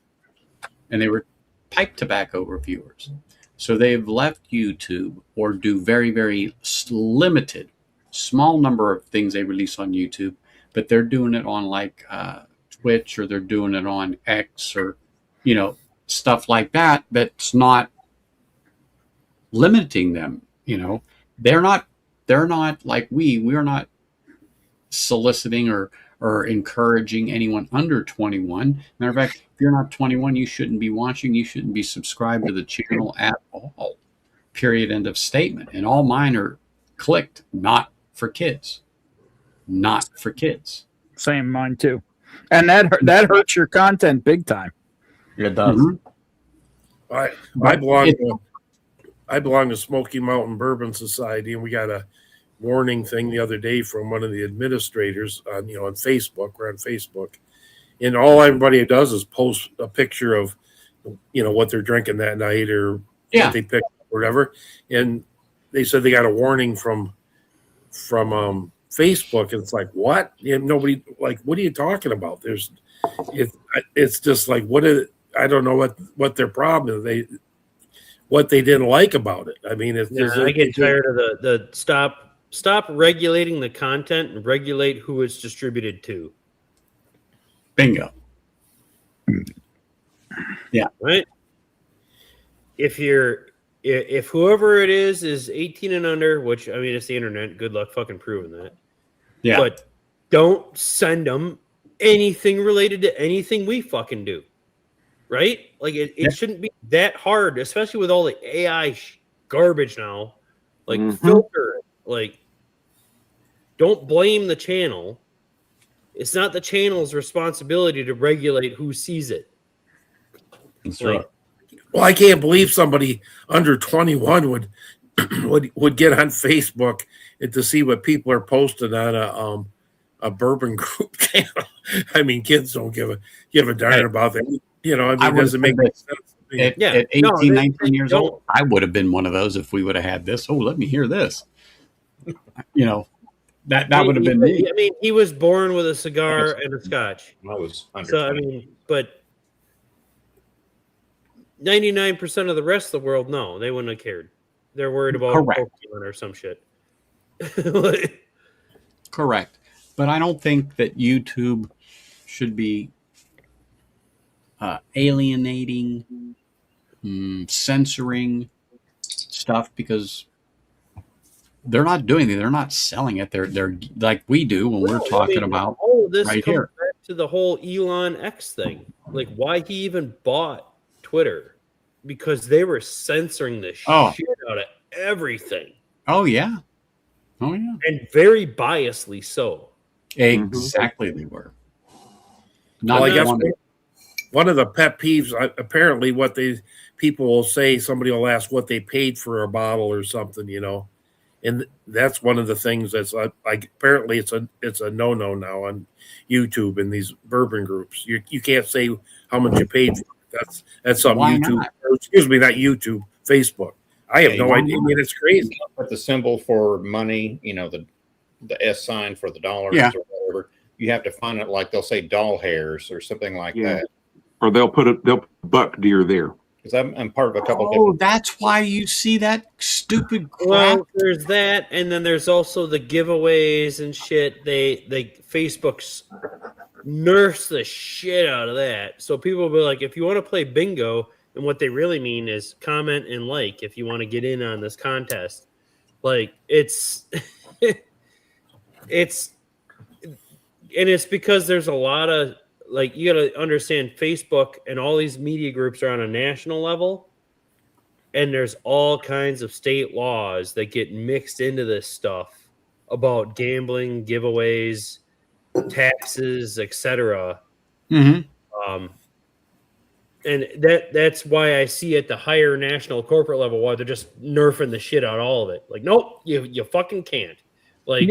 and they were pipe tobacco reviewers. So they've left YouTube or do very, very limited, small number of things they release on YouTube, but they're doing it on like Twitch, or they're doing it on X, or stuff like that. That's not limiting them. They're not like we're not soliciting or or encouraging anyone under 21. Matter of fact, if you're not 21, you shouldn't be watching. You shouldn't be subscribed to the channel at all. Period. End of statement. And all mine are clicked, not for kids. Not for kids. Same, mine too. And that hurts your content big time. It does. Mm-hmm. I belong to Smoky Mountain Bourbon Society, and we got a warning thing the other day from one of the administrators on Facebook. We're on Facebook, and all everybody does is post a picture of what they're drinking that night or what they picked or whatever. And they said they got a warning from Facebook, and it's like, what? And nobody, like, what are you talking about? It's just like, I don't know what their problem is. What they didn't like about it. I mean, I get tired of the stop regulating the content and regulate who it's distributed to. Bingo. Yeah. Right. If whoever it is 18 and under, which, I mean, it's the internet. Good luck fucking proving that. Yeah. But don't send them anything related to anything we fucking do. Right? Like, it shouldn't be that hard, especially with all the AI garbage now. Like, filter it. Like, don't blame the channel. It's not the channel's responsibility to regulate who sees it. That's right. Well, I can't believe somebody under 21 would get on Facebook and to see what people are posting on a bourbon group channel. I mean, kids don't give a darn about that. I mean, it doesn't make sense. At 18, 19 years old, I would have been one of those if we would have had this. Oh, let me hear this. That would have been me. I mean, he was born with a cigar and a scotch. I was under so, 20. I mean, but 99% of the rest of the world, no, they wouldn't have cared. They're worried about Pokemon or some shit. Correct. But I don't think that YouTube should be alienating, censoring stuff, because they're not doing it. They're not selling it. They're like we do when we're talking about this right comes here. back to the whole Elon X thing. Like, why he even bought Twitter, because they were censoring the shit out of everything. Oh yeah. And very biasly so. Exactly, they were. Well, I guess one of the pet peeves, apparently, what people will say, somebody will ask what they paid for a bottle or something, and that's one of the things that's like apparently it's a no-no now on YouTube and these bourbon groups. You can't say how much you paid for it. That's something Why YouTube. not? Excuse me, not YouTube, Facebook. I have no idea. I mean, it's crazy. But the symbol for money, the S sign for the dollars or whatever, you have to find it, like they'll say doll hairs or something like that. Or they'll put buck deer there. Because I'm part of a couple. Oh, that's why you see that stupid crap. Well, there's that, and then there's also the giveaways and shit. They Facebook's nerfs the shit out of that. So people will be like, if you want to play bingo, and what they really mean is comment and like if you want to get in on this contest. Like, it's it's because there's a lot of, like, you got to understand, Facebook and all these media groups are on a national level, and there's all kinds of state laws that get mixed into this stuff about gambling, giveaways, taxes, etc. Mm-hmm. And that's why I see at the higher national corporate level why they're just nerfing the shit out of all of it. Like, nope, you fucking can't. Like,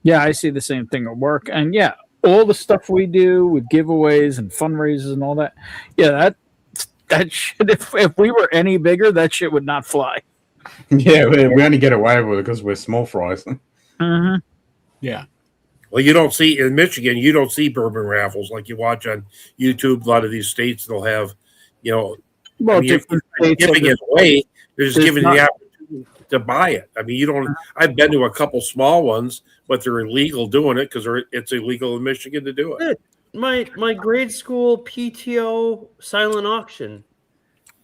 yeah, I see the same thing at work, and all the stuff we do with giveaways and fundraisers and all that. Yeah, that shit. If we were any bigger, that shit would not fly. Yeah, we only get away with it because we're small fries. Mm-hmm. Yeah. Well, you don't see in Michigan, you don't see bourbon raffles like you watch on YouTube. A lot of these states, they'll have, different states giving it away. They're just giving you the opportunity to buy it. I mean, you don't. I've been to a couple small ones, but they're illegal doing it because it's illegal in Michigan to do it. My grade school PTO silent auction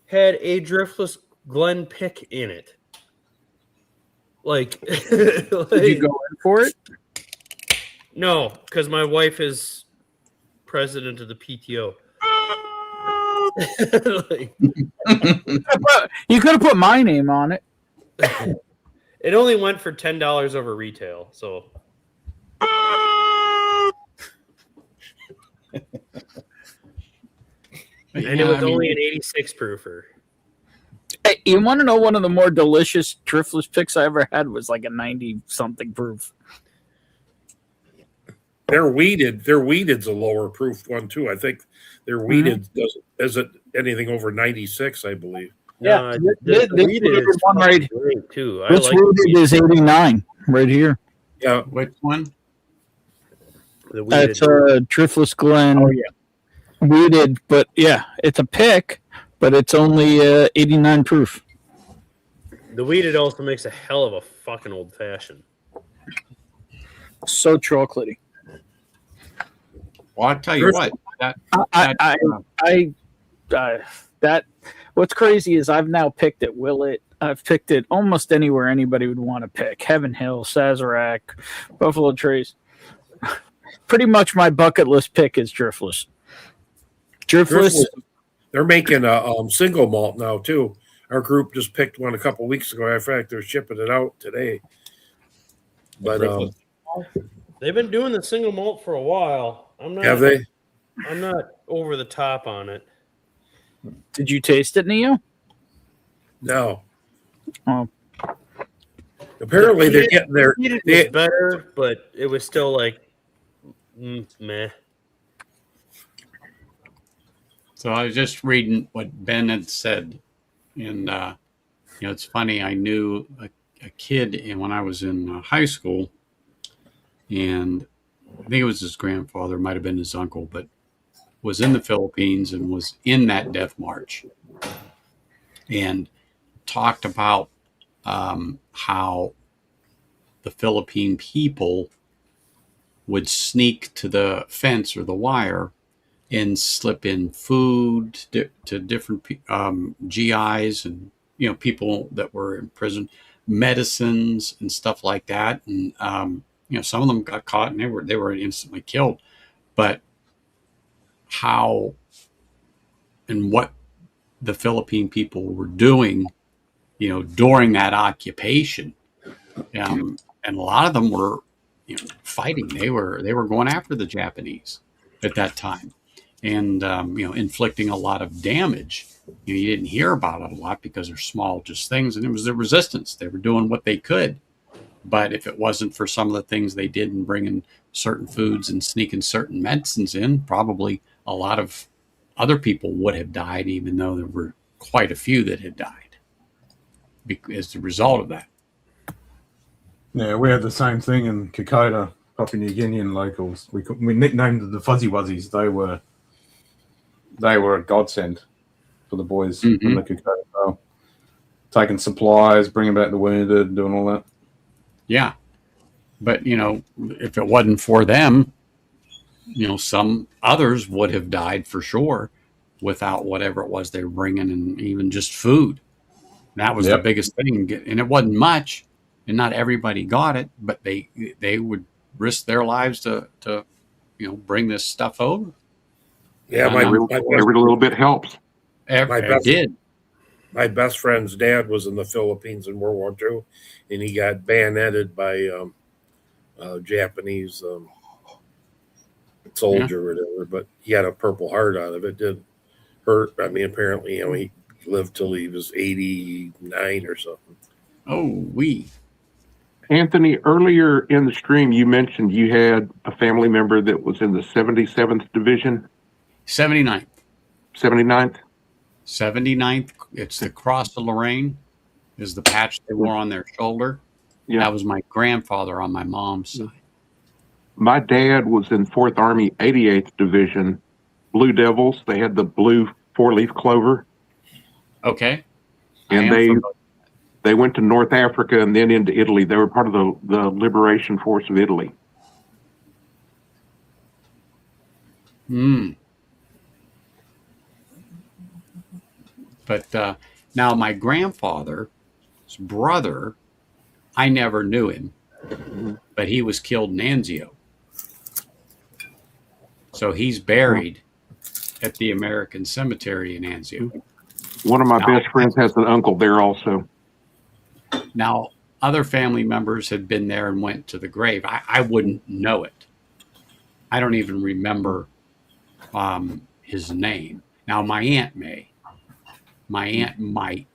had a driftless Glen Pick in it. Like, did you go in for it? No, because my wife is president of the PTO. Like, you could have put my name on it. it only went for $10 over retail, so. And it was only an 86 proofer. Hey, you want to know one of the more delicious driftless picks I ever had was like a 90-something proof. Their weeded's a lower proof one too. I think their weeded isn't anything over 96, I believe. Yeah, the weeded is one right great too. This weeded is 89 right here. Yeah, which one? That's a Driftless Glen. Oh yeah, weeded, but yeah, it's a pick, but it's only 89 proof. The weeded also makes a hell of a fucking old fashioned. So chocolatey. Well, I'll tell you what. That what's crazy is I've now picked it. I've picked it almost anywhere anybody would want to pick. Heaven Hill, Sazerac, Buffalo Trace. Pretty much my bucket list pick is Driftless. Driftless. They're making a single malt now too. Our group just picked one a couple weeks ago. In fact, they're shipping it out today. But they've been doing the single malt for a while. Have they? I'm not over the top on it. Did you taste it, Neo? No. Oh. Apparently, they're getting their. It was better, but it was still like meh. So I was just reading what Ben had said, and it's funny. I knew a kid when I was in high school, and I think it was his grandfather, might have been his uncle, but was in the Philippines and was in that death march, and talked about how the Philippine people would sneak to the fence or the wire and slip in food to different GIs and people that were in prison, medicines and stuff like that, and some of them got caught and they were instantly killed. But how and what the Philippine people were doing, during that occupation, and a lot of them were fighting. They were going after the Japanese at that time. And, inflicting a lot of damage. You didn't hear about it a lot because they're small, just things. And it was the resistance. They were doing what they could. But if it wasn't for some of the things they did and bringing certain foods and sneaking certain medicines in, probably a lot of other people would have died, even though there were quite a few that had died as a result of that. Yeah, we had the same thing in Kokoda, Papua New Guinean locals. We nicknamed the Fuzzy Wuzzies. They were a godsend for the boys from the Kokoda. So, taking supplies, bringing back the wounded, doing all that. Yeah. But, if it wasn't for them, some others would have died for sure without whatever it was they were bringing, and even just food. That was the biggest thing. And it wasn't much, and not everybody got it, but they would risk their lives to bring this stuff over. Yeah, every little bit helps. My best friend's dad was in the Philippines in World War II, and he got bayoneted by Japanese soldier or whatever. But he had a Purple Heart out of it. Did hurt. I mean, apparently, he lived till he was 89 or something. Oh, Anthony, earlier in the stream, you mentioned you had a family member that was in the 77th Division. 79th. 79th? 79th. It's the Cross of Lorraine is the patch they wore on their shoulder. Yeah. That was my grandfather on my mom's side. My dad was in 4th Army 88th Division, Blue Devils. They had the blue 4-leaf clover. Okay. And they went to North Africa and then into Italy. They were part of the Liberation Force of Italy. But now my grandfather's brother, I never knew him, but he was killed in Anzio. So he's buried at the American Cemetery in Anzio. One of my best friends has an uncle there also. Now, other family members had been there and went to the grave. I wouldn't know it. I don't even remember his name. Now, my aunt may. My aunt might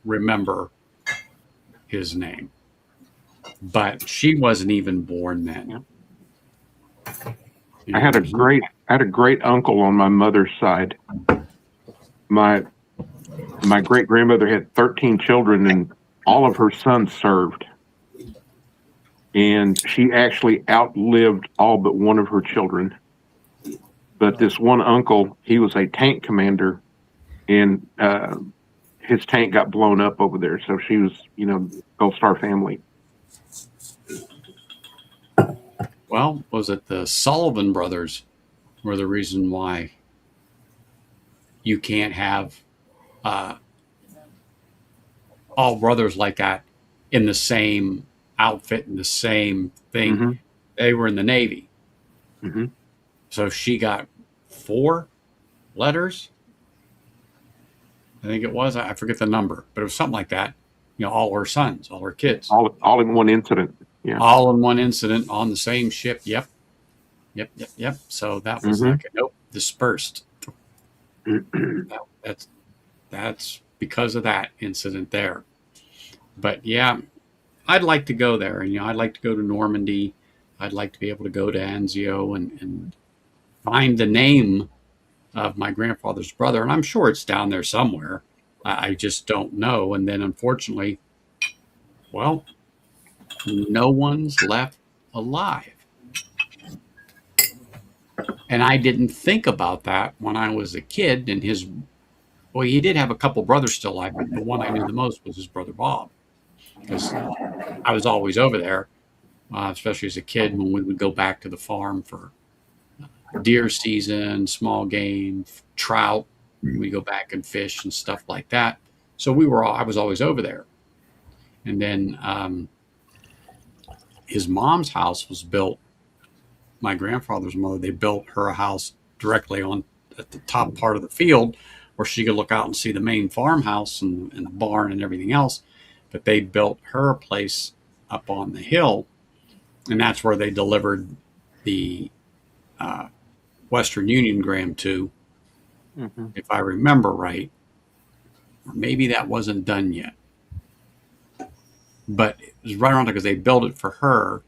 remember his name, but she wasn't even born then. I had a great uncle on my mother's side. My great grandmother had 13 children, and all of her sons served. And she actually outlived all but one of her children. But this one uncle, he was a tank commander, and his tank got blown up over there. So she was, Gold Star family. Well, was it the Sullivan brothers were the reason why you can't have all brothers like that in the same outfit and the same thing? Mm-hmm. They were in the Navy. Mm-hmm. So she got 4 letters. I think it was. I forget the number, but it was something like that. All her sons, all her kids. All in one incident. Yeah. All in one incident on the same ship. Yep. So that was like dispersed. That's because of that incident there. But yeah, I'd like to go there, and I'd like to go to Normandy. I'd like to be able to go to Anzio and find the name of my grandfather's brother, and I'm sure it's down there somewhere. I just don't know. And then unfortunately, well, no one's left alive. And I didn't think about that when I was a kid. And he did have a couple brothers still alive, but the one I knew the most was his brother Bob, because I was always over there, especially as a kid when we would go back to the farm for deer season, small game, trout. We go back and fish and stuff like that. So I was always over there. And then his mom's house was built. My grandfather's mother, they built her a house directly at the top part of the field where she could look out and see the main farmhouse and the barn and everything else. But they built her a place up on the hill, and that's where they delivered the Western Union gram to, if I remember right. Or maybe that wasn't done yet. But it was right around there because they built it for her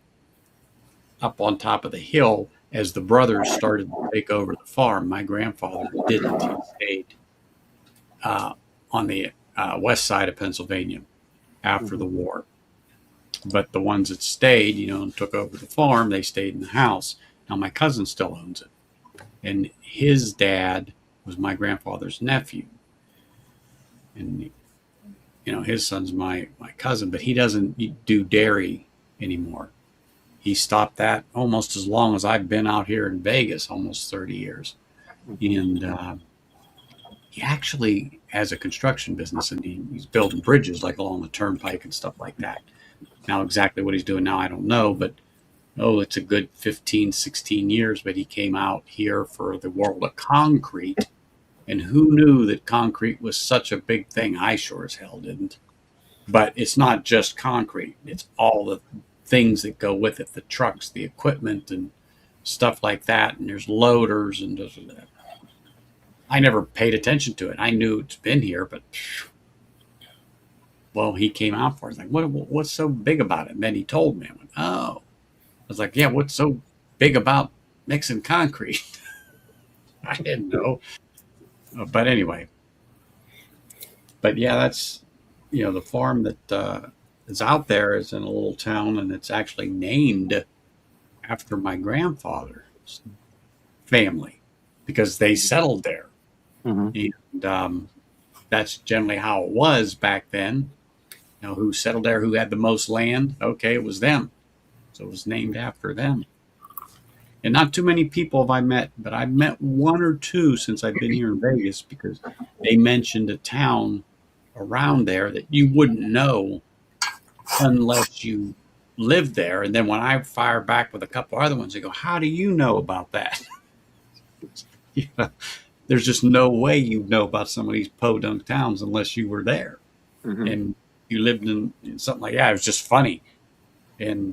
up on top of the hill as the brothers started to take over the farm. My grandfather didn't. He stayed on the west side of Pennsylvania after the war. But the ones that stayed, and took over the farm, they stayed in the house. Now my cousin still owns it. And his dad was my grandfather's nephew. And, his son's my cousin, but he doesn't do dairy anymore. He stopped that almost as long as I've been out here in Vegas, almost 30 years. And he actually has a construction business, and he's building bridges like along the turnpike and stuff like that. Now, exactly what he's doing now, I don't know, but it's a good 15, 16 years. But he came out here for the World of Concrete. And who knew that concrete was such a big thing? I sure as hell didn't. But it's not just concrete. It's all the things that go with it, the trucks, the equipment, and stuff like that. And there's loaders and that. I never paid attention to it. I knew it's been here, but he came out for it. I was like, what's so big about it? And then he told me. I went, oh. I was like, yeah, what's so big about mixing concrete? I didn't know. But anyway. But yeah, that's, the farm that is out there is in a little town, and it's actually named after my grandfather's family because they settled there. And that's generally how it was back then. Who settled there, who had the most land? Okay, it was them. So it was named after them. And not too many people have I met, but I've met 1 or 2 since I've been here in Vegas, because they mentioned a town around there that you wouldn't know unless you lived there. And then when I fire back with a couple other ones, they go, "How do you know about that?" You know, there's just no way you know about some of these podunk towns unless you were there and you lived in something like that. It was just funny. And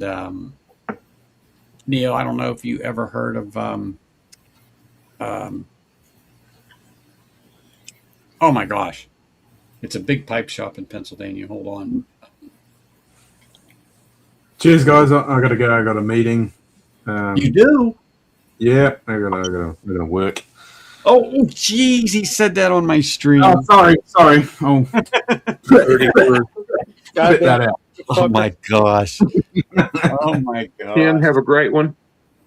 Neil, I don't know if you ever heard of oh my gosh, it's a big pipe shop in Pennsylvania. Hold on. Cheers, guys. I gotta go. I got a meeting. You do? Yeah, I gotta work. Oh, geez, he said that on my stream. Oh, sorry. Oh, spit that out. Oh my gosh. Oh my gosh. Ken, have a great one.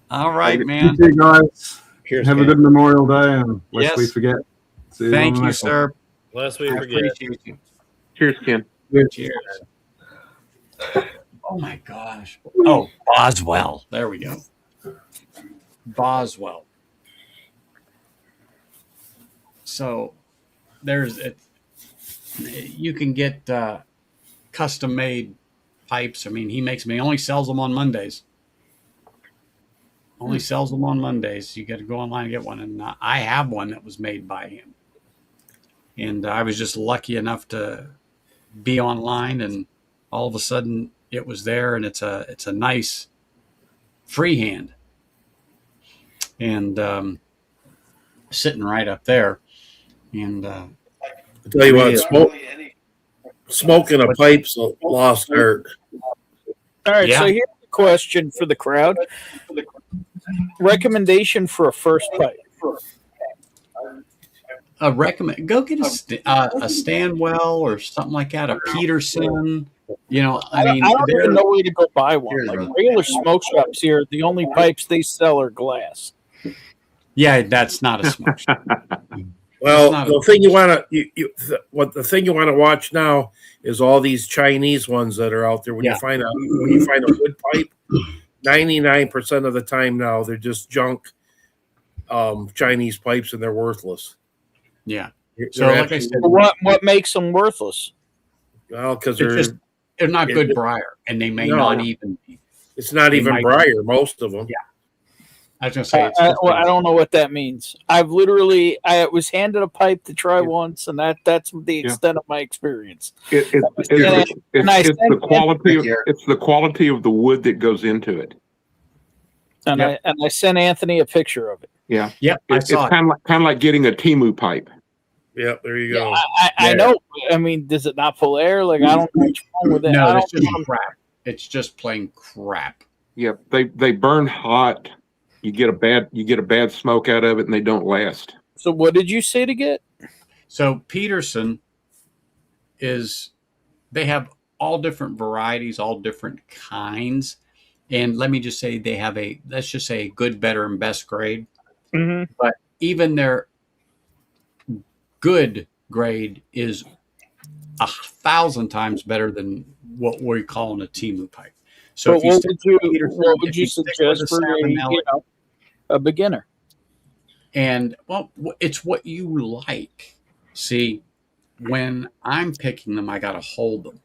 All right, man. You too, guys. Cheers, have Ken. a good Memorial Day, and lest Yes. we forget. See Thank on the you, next one. sir. Lest we I forget. appreciate you. Cheers, Ken. Cheers. Oh my gosh. Oh, Boswell. There we go. Boswell. So there's it. You can get custom made pipes. I mean, he makes them. He only sells them on Mondays. Only sells them on Mondays. You got to go online and get one. And I have one that was made by him. And I was just lucky enough to be online, and all of a sudden it was there, and it's a nice freehand, and sitting right up there. And I tell you what, smoking a pipe's a lost art. All right, Yeah. so here's a question for the crowd. Recommendation for a first pipe. Recommend go get a Stanwell or something like that, a Peterson. You know, I mean, I don't they're- even know where to go buy one. Cheers, Like brother. regular smoke shops here, the only pipes they sell are glass. yeah, that's not a smoke shop. Well, not the thing you want to the thing you want to watch now is all these Chinese ones that are out there. When Yeah. you find a wood pipe, 99% of the time now they're just junk Chinese pipes, and they're worthless. Yeah. They're So, like I absolutely- said, What makes them worthless? well, because they're not good briar, and they may No. not even be. It's not They even might- briar, most of them. Yeah. I was gonna say it's I don't know what that means. I was handed a pipe to try once, and that's the extent of my experience. It's And I the sent quality. It's the quality of the wood that goes into it. And I sent Anthony a picture of it. Yeah. Yep. I It's saw it. kind of like getting a Timu pipe. Yeah, there you go. I know. I mean, does it not pull air? Like, I don't know what's wrong with it. I No, don't it's just crap. It's just plain crap. Yeah, they burn hot. You get a bad smoke out of it, and they don't last. So, what did you say to get? So Peterson they have all different varieties, all different kinds. And let me just say they have let's just say good, better, and best grade. Mm-hmm. But even their good grade is 1,000 times better than what we're calling a Timu pipe. So But if you what stick would you, with Peterson, what would if you stick with suggest a for Savinelli- a beginner? And well, it's what you like. See, when I'm picking them, I got to hold them,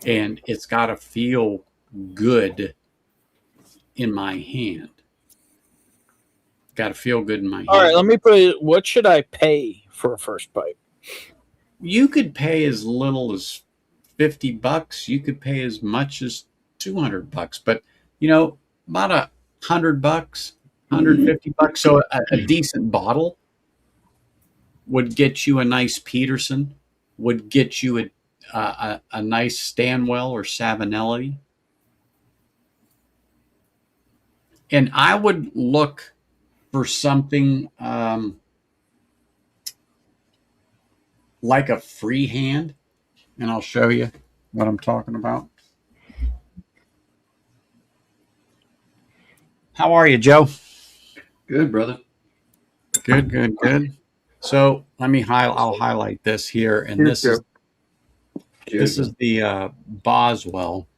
and it's got to feel good in my hand. Got to feel good in my hand. All right, let me put it. What should I pay for a first pipe? You could pay as little as $50. You could pay as much as $200. But about $100, $150. So a decent bottle would get you a nice Peterson, would get you a nice Stanwell or Savinelli. And I would look for something like a freehand, and I'll show you what I'm talking about. How are you, Joe? Good, brother. Good. So I'll highlight this here, and Here's this is the Boswell.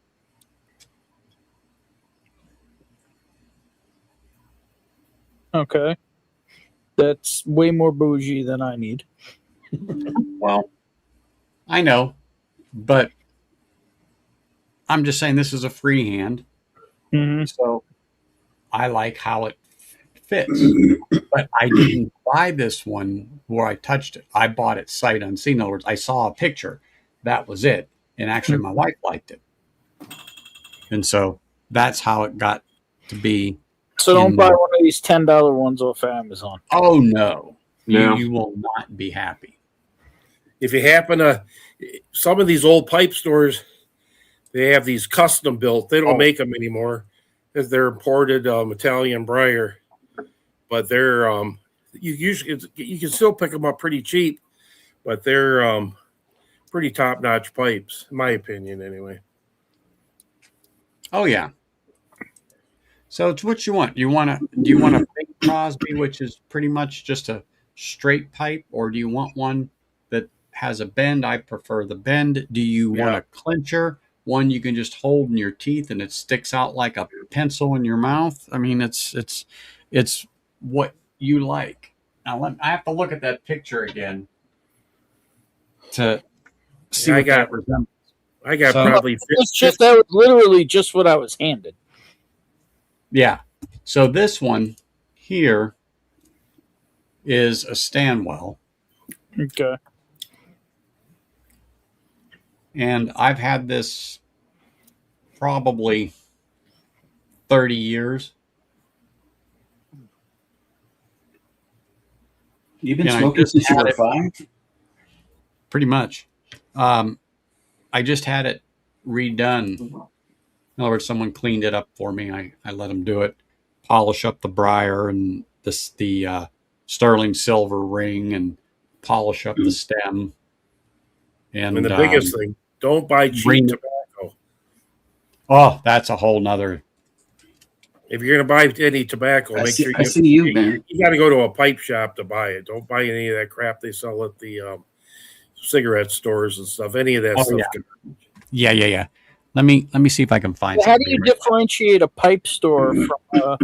Okay, that's way more bougie than I need. Well, I know, but I'm just saying this is a freehand. Mm-hmm. So I like how it fits. But I didn't buy this one where I touched it. I bought it sight unseen. In other words, I saw a picture. That was it. And actually, my wife liked it. And so that's how it got to be. So don't buy one of these $10 ones off Amazon. Oh, no. No. You will not be happy. If you happen to, some of these old pipe stores, they have these custom built. They don't make them anymore because they're imported Italian briar. But they're you can still pick them up pretty cheap, but they're pretty top notch pipes, in my opinion, anyway. Oh yeah. So it's what you want. Do you want a big Crosby, which is pretty much just a straight pipe, or do you want one that has a bend? I prefer the bend. Do you want a clincher, one you can just hold in your teeth and it sticks out like a pencil in your mouth? I mean, it's what you like. Now I have to look at that picture again to see what that resembles. I got probably that was literally just what I was handed. Yeah. So this one here is a Stanwell. Okay. And I've had this probably 30 years. You've been smoking since you were 5? Pretty much. I just had it redone. In other words, someone cleaned it up for me. I let them do it, polish up the briar and the sterling silver ring, and polish up the stem. And the biggest thing, don't buy cheap tobacco. Oh, that's a whole nother. If you're going to buy any tobacco, make sure you got to go to a pipe shop to buy it. Don't buy any of that crap they sell at the cigarette stores and stuff. Any of that stuff. Yeah. Let me see if I can find. How do you differentiate a pipe store from?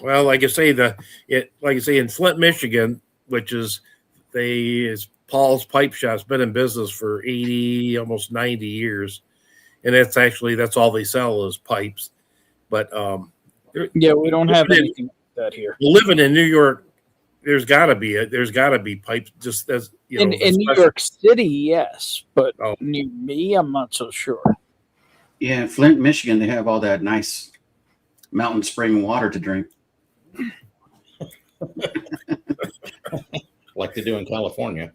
Well, like I say, in Flint, Michigan, which is Paul's Pipe Shop's been in business for 80, almost 90 years, and that's all they sell is pipes. But we don't have anything like that here. Living in New York, there's got to be pipes. Just as in New York City, yes, but near me, I'm not so sure. Yeah, in Flint, Michigan, they have all that nice mountain spring water to drink. Like they do in California.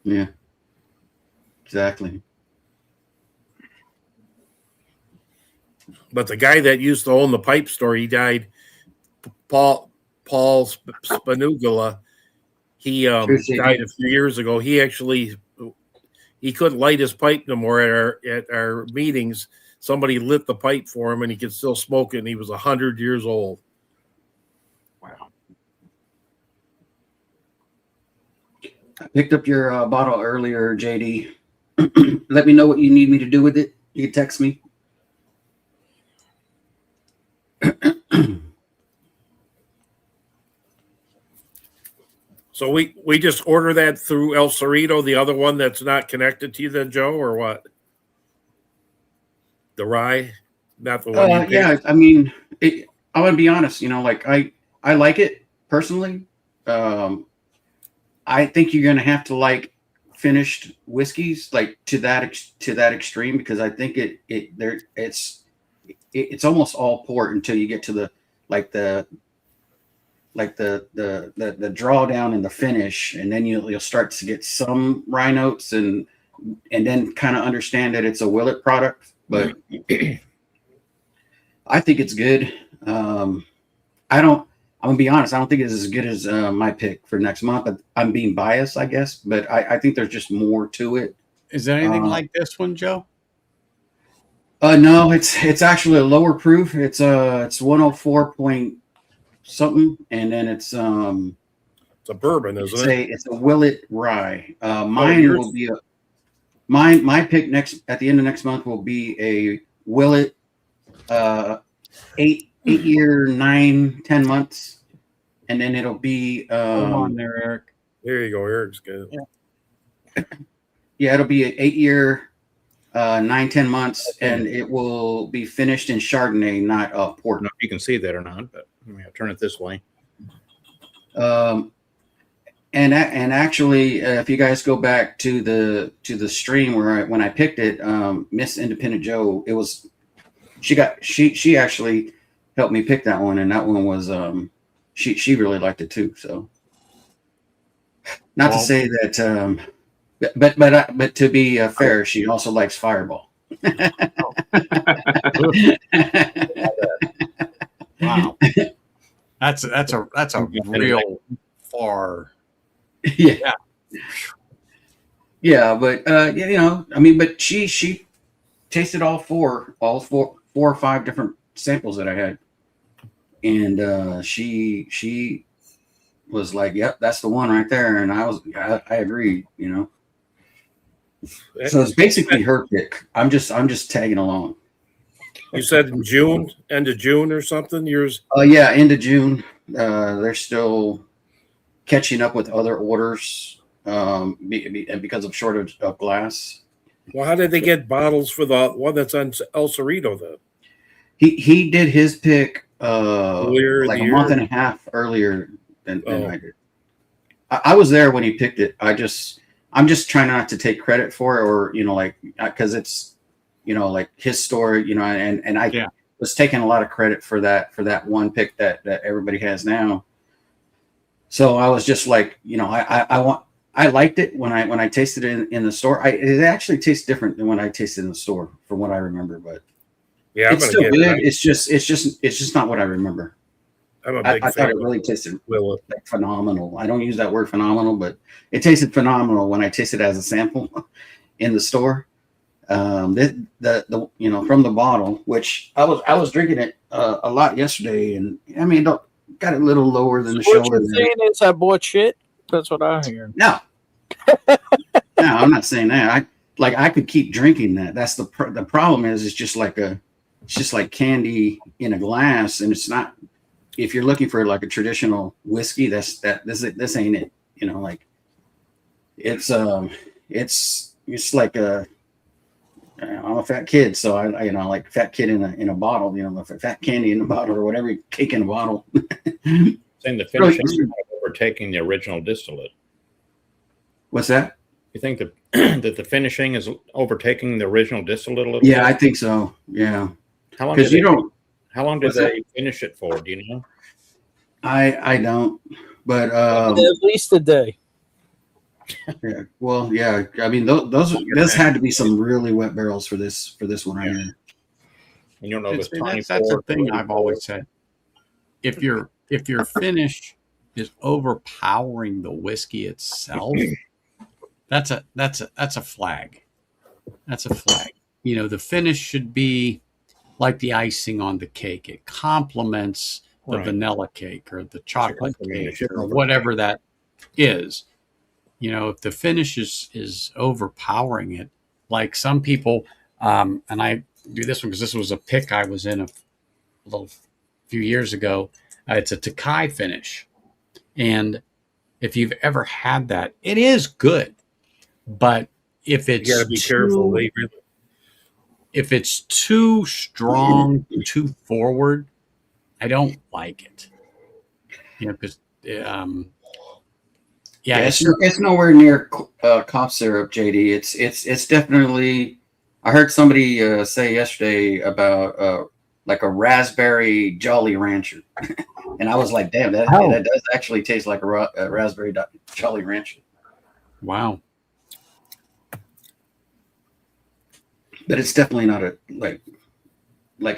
Yeah, exactly. But the guy that used to own the pipe store, he died. Paul Spanugula. He died a few years ago. He couldn't light his pipe no more at our meetings. Somebody lit the pipe for him, and he could still smoke it. And he was 100 years old. Wow! I picked up your bottle earlier, JD. Let me know what you need me to do with it. You can text me. So we just order that through El Cerrito, the other one that's not connected to you, then, Joe, or what? The rye, not the one. Yeah, I mean, I want to be honest. I like it personally. I think you're gonna have to like finished whiskeys, like to that extreme, because I think it's almost all port until you get to the drawdown and the finish, and then you'll start to get some rye notes and then kind of understand that it's a Willet product. But I think it's good. I'm gonna be honest. I don't think it's as good as my pick for next month. But I'm being biased, I guess. But I think there's just more to it. Is there anything like this one, Joe? No, it's actually a lower proof. It's 104 point something, and then it's a bourbon, isn't it? It's a Willet rye. Mine will be my pick at the end of next month will be a Willet 8 year 9-10 months, and then it'll be hold on there, Eric. There you go. Eric's good. Yeah, it'll be an 8 year 9-10 months, and it will be finished in Chardonnay, not port. I don't know if you can see that or not, but I'll turn it this way. And actually, if you guys go back to the stream where when I picked it, Miss Independent Joe, it was she actually helped me pick that one, and that one was she really liked it too. So, not to say that, but to be fair, she also likes Fireball. Wow, that's a real far. Yeah. Yeah, but I mean, but she tasted all four or five different samples that I had, and she was like, "Yep, that's the one right there," and I agreed, So it's basically her pick. I'm just tagging along. You said in June, end of June or something. Yours? Yeah, end of June. They're still catching up with other orders because of shortage of glass. Well, how did they get bottles for the one that's on El Cerrito then? He did his pick Like a month and a half earlier than I did. I was there when he picked it. I'm just trying not to take credit for it, or because it's like his story, and I was taking a lot of credit for that one pick that everybody has now. So I was just like, I liked it when I tasted it in the store. It actually tastes different than when I tasted in the store, from what I remember. But yeah, it's still good. It's just not what I remember. I'm a big I fan. thought it really tasted like phenomenal. I don't use that word phenomenal, but it tasted phenomenal when I tasted it as a sample in the store. From the bottle, which I was drinking it a lot yesterday, and I mean, got it a little lower than the What shoulder. you're saying is I bought shit? That's what I hear. No, I'm not saying that. I could keep drinking that. That's the problem is it's just like candy in a glass, and it's not. If you're looking for like a traditional whiskey, this ain't it. It's like I'm a fat kid, so I like fat kid in a bottle, fat candy in a bottle or whatever, cake in a bottle. Saying the finishing is overtaking the original distillate. What's that? You think that that the finishing is overtaking the original distillate a little Yeah, bit? I think so. Yeah. How long? How long did What's they that? finish it for? Do you know? I don't, but at least a day. Yeah. Well, yeah. I mean, those had to be some really wet barrels for this one right here. You don't know That's the thing I've always said. If your finish is overpowering the whiskey itself, that's a flag. That's a flag. The finish should be like the icing on the cake. It complements the vanilla cake or the chocolate cake or whatever that is. If the finish is overpowering it, like some people, and I do this one because this was a pick I was in a little few years ago. It's a Takai finish. And if you've ever had that, it is good. But if it's You got to be careful. if it's too strong, too forward, I don't like it. Because it's nowhere near cough syrup, JD. It's definitely. I heard somebody say yesterday about like a raspberry Jolly Rancher, and I was like, "Damn, that does actually taste like a raspberry Jolly Rancher." Wow. But it's definitely not like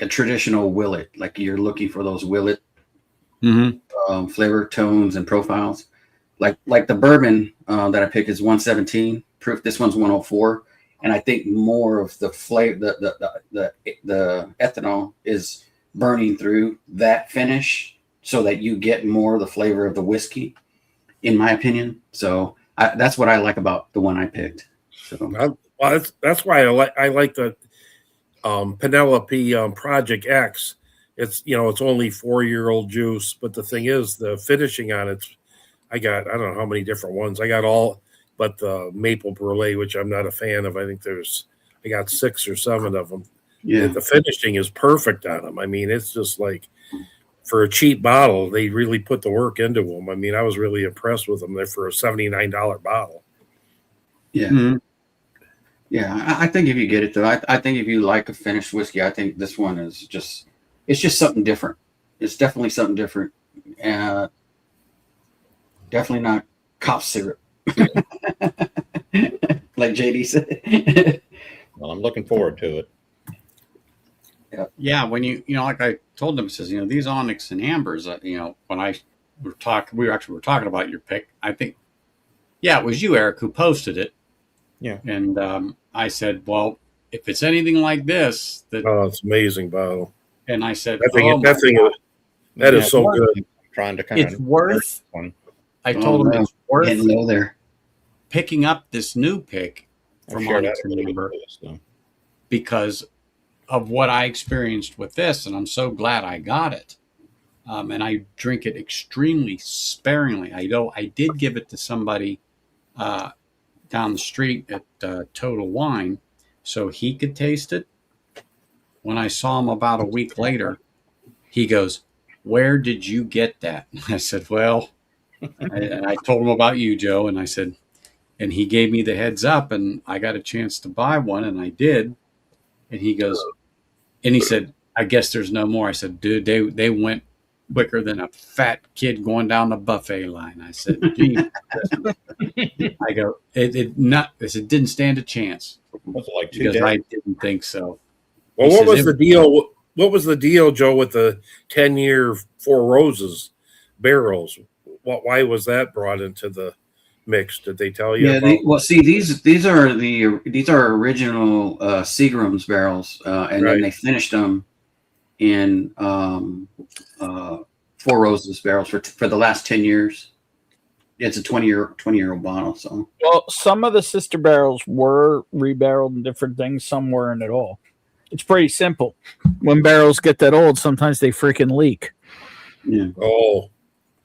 a traditional Willet. Like you're looking for those Willet flavor tones and profiles. Like the bourbon that I picked is 117 proof. This one's 104, and I think more of the flavor, the ethanol is burning through that finish, so that you get more of the flavor of the whiskey, in my opinion. So that's what I like about the one I picked. So that's why I like the Penelope Project X. It's it's only 4-year-old juice, but the thing is the finishing on it. I don't know how many different ones. I got all but the maple brulee, which I'm not a fan of. I think there's I got 6 or 7 of them. Yeah. The finishing is perfect on them. I mean, it's just like for a cheap bottle, they really put the work into them. I mean, I was really impressed with them. They're for a $79 bottle. Yeah. Mhm. Yeah, I think if you get it though, I think if you like a finished whiskey, I think this one is it's just something different. It's definitely something different. Definitely not cough syrup, like JD said. Well, I'm looking forward to it. Yeah, when you know, like I told them, says, you know, these onyx and ambers, you know, when we were talking about your pick. I think, yeah, it was you, Eric, who posted it. Yeah. And I said, well, if it's anything like this, it's amazing bottle. And I said, that is so good. I'm trying to it's worth. I told him it's worth getting low there. Picking up this new pick from Onyx and Amber because of what I experienced with this, and I'm so glad I got it. And I drink it extremely sparingly. I did give it to somebody down the street at Total Wine so he could taste it. When I saw him about a week later, he goes, "Where did you get that?" I said, "Well," and I told him about you, Joe, and I said, and he gave me the heads up, and I got a chance to buy one, and I did. And he goes, and he said, "I guess there's no more." I said, "Dude, they went quicker than a fat kid going down the buffet line." I said, "Gee," I go, it didn't stand a chance." Was it like 2 because days? I didn't think so. Well, He what says, was the deal? What was the deal, Joe, with the 10-year Four Roses barrels? Why was that brought into the mix? Did they tell you? Yeah, see, these are original Seagram's barrels, and then they finished them in Four Roses barrels for the last 10 years. It's a 20-year-old bottle. So, well, some of the sister barrels were rebarreled and different things. Some weren't at all. It's pretty simple. When barrels get that old, sometimes they freaking leak. Yeah. Oh,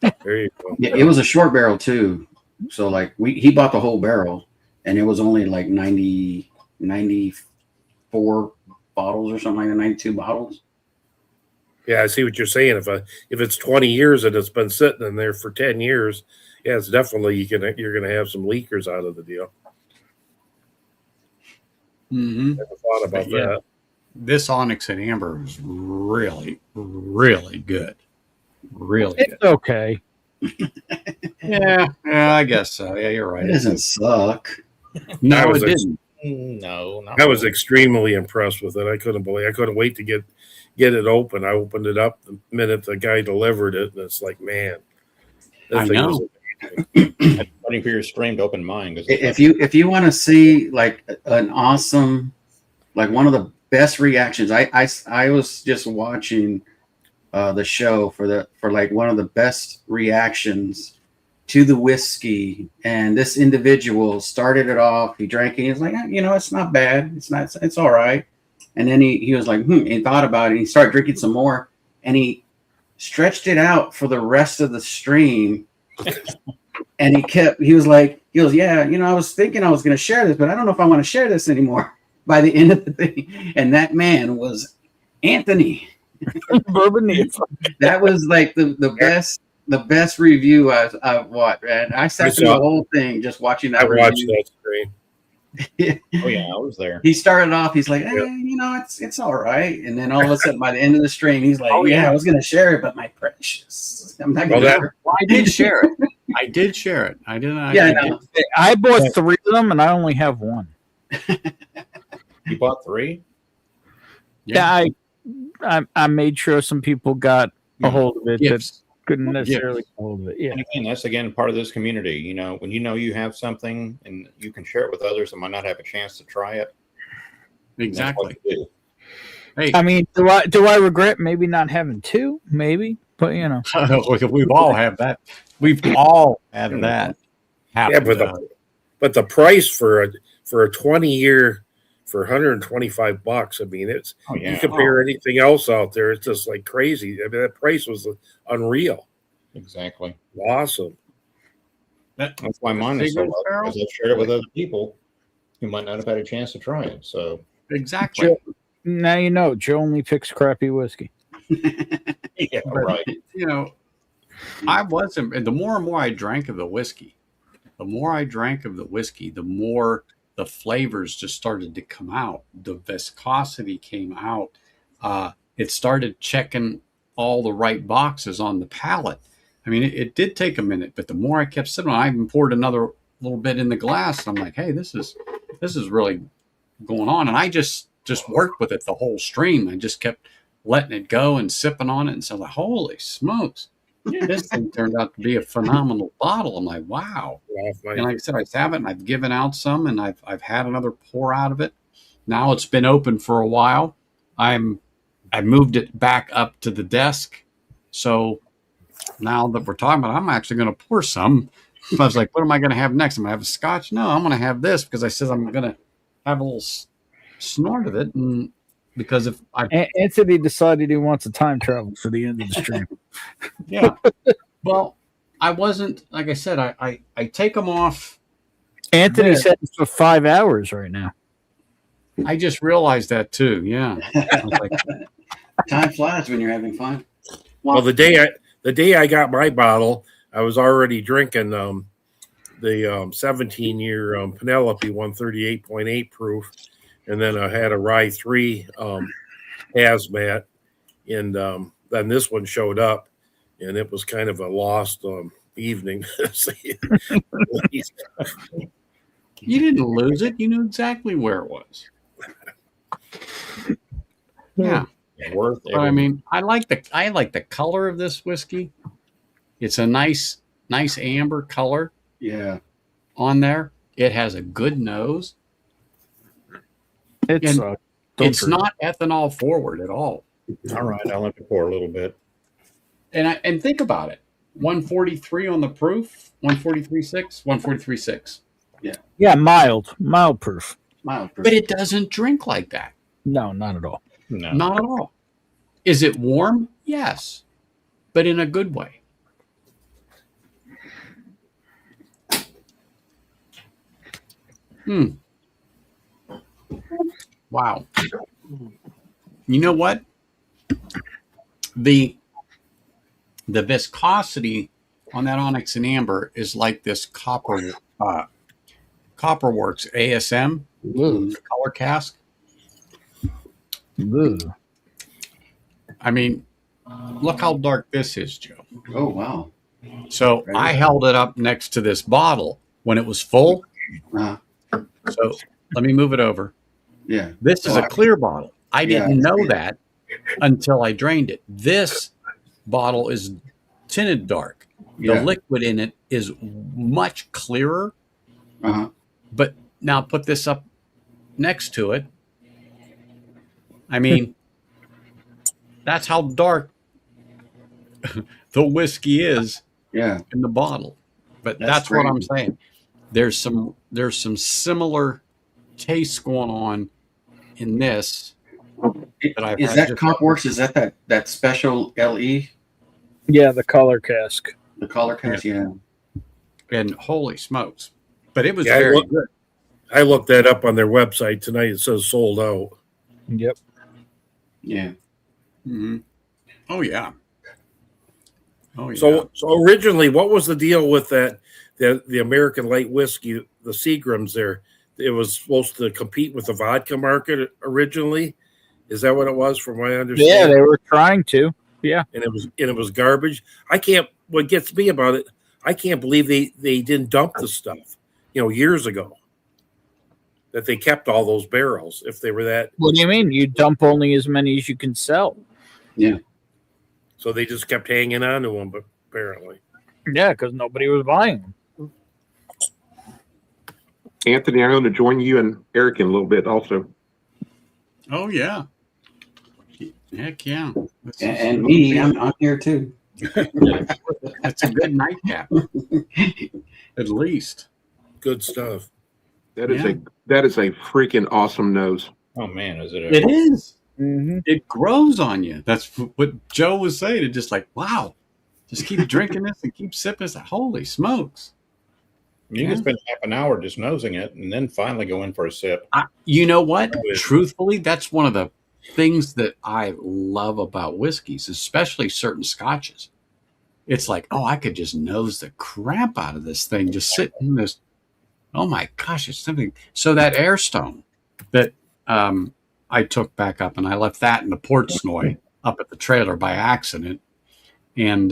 there you go. Yeah, it was a short barrel too. So like he bought the whole barrel, and it was only like 94 bottles or something like that, 92 bottles. Yeah, I see what you're saying. If it's 20 years and it's been sitting in there for 10 years, yeah, it's definitely you're gonna have some leakers out of the deal. Mm-hmm. Never thought about that. This Onyx and Amber is really, really good. Really it's good. Okay. Yeah, I guess so. Yeah, you're right. It doesn't suck. No, it didn't. No, I was extremely impressed with it. I couldn't wait to get it open. I opened it up the minute the guy delivered it, and it's like, man, I know. I'm waiting for your stream to open mine. If you want to see like an awesome, like one of the best reactions, I was just watching the show for like one of the best reactions to the whiskey, and this individual started it off. He drank it. He was like, it's not bad. It's all right. And then he was like, he thought about it. He started drinking some more, and he stretched it out for the rest of the stream. And he was like, yeah, I was thinking I was going to share this, but I don't know if I want to share this anymore by the end of the thing. And that man was Anthony. That was like the best review I've watched, man. I sat through the whole thing just watching that. I watched that stream. Oh yeah, I was there. He started off. He's like, it's all right, and then all of a sudden, by the end of the stream, he's like, I was going to share it, but my precious, I'm not going to. Well, I did share it. I did share it. I didn't. I bought 3 of them, and I only have 1. You bought 3? Yeah, I made sure some people got a hold of it that couldn't necessarily get a hold of it. Yeah, and again, that's part of this community. When you have something and you can share it with others that might not have a chance to try it. Exactly. Hey, I mean, do I regret maybe not having 2? Maybe, but we've all had that. We've all had that. Yeah, but the price for a 20-year for $125. I mean, it's you compare anything else out there, it's just like crazy. I mean, that price was unreal. Exactly. Awesome. That's why mine is so low, because I've shared it with other people. you might not have had a chance to try it. So exactly. Joe, now you know. Joe only picks crappy whiskey. Yeah, But, right. You know, I wasn't, and the more and more I drank of the whiskey, the more the flavors just started to come out. The viscosity came out. It started checking all the right boxes on the palate. I mean, it did take a minute, but the more I kept sipping, I even poured another little bit in the glass. And I'm like, hey, this is really going on. And I just worked with it the whole stream. I just kept letting it go and sipping on it. And so I'm like, holy smokes, this thing turned out to be a phenomenal bottle. I'm like, wow. And like I said, I have it and I've given out some and I've had another pour out of it. Now it's been open for a while. I moved it back up to the desk. So now that we're talking about it, I'm actually going to pour some. I was like, what am I going to have next? I'm going to have a scotch? No, I'm going to have this because I said I'm going to have a little snort of it. And because if Anthony decided he wants a time travel for the end of the stream. Yeah. Well, I wasn't, like I said, I take them off. Anthony said it's for 5 hours right now. I just realized that too. Yeah. I was like, time flies when you're having fun. Well, the day I got my bottle, I was already drinking the 17-year Penelope 138.8 proof, and then I had a Rye 3 hazmat, and then this one showed up, and it was kind of a lost evening. You didn't lose it. You knew exactly where it was. Yeah. Worth But I mean, I like the color of this whiskey. It's a nice amber color. Yeah. On there. It has a good nose. It's not ethanol forward at all. All right, I'll have to pour a little bit. And think about it. 143 on the proof, 143.6, 143.6. Yeah. Yeah, mild proof. Mild proof. But it doesn't drink like that. No, not at all. No. Not at all. Is it warm? Yes. But in a good way. Wow. You know what? The viscosity on that Onyx and Amber is like this Copperworks ASM, the color cask. I mean, look how dark this is, Joe. Oh, wow. So I held it up next to this bottle when it was full. So let me move it over. Yeah. This is a clear bottle. I didn't know that until I drained it. This bottle is tinted dark. The liquid in it is much clearer. But now put this up next to it. I mean, that's how dark the whiskey is in the bottle. But that's what I'm saying. There's some similar tastes going on in this. Is that Copworks? Is that special LE? Yeah, the color cask. The color cask, yeah. And holy smokes. But it was very good. I looked that up on their website tonight. It says sold out. Yep. Yeah. Mm-hmm. Oh, yeah. Oh, yeah. So originally, what was the deal with that? The American light whiskey, the Seagrams there, it was supposed to compete with the vodka market originally. Is that what it was, from my understanding? Yeah, they were trying to. Yeah, and it was garbage. What gets me about it, I can't believe they didn't dump the stuff, years ago. That they kept all those barrels if they were that. What do you mean? You dump only as many as you can sell. Yeah. So they just kept hanging on to them, but apparently. Yeah, because nobody was buying them. Anthony, I'm going to join you and Eric in a little bit also. Oh, yeah. Heck yeah. And me, I'm here too. That's a good nightcap. At least. Good stuff. That is a freaking awesome nose. Oh man, is it? It is. Mm-hmm. It grows on you. That's what Joe was saying. It's just like, wow, just keep drinking this and keep sipping. It's like, holy smokes. You can spend half an hour just nosing it and then finally go in for a sip. You know what? Truthfully, that's one of the things that I love about whiskeys, especially certain scotches. It's like, oh, I could just nose the crap out of this thing, just sitting in this. Oh my gosh, it's something. So that Airstone that I took back up, and I left that in the Portsnoy up at the trailer by accident. And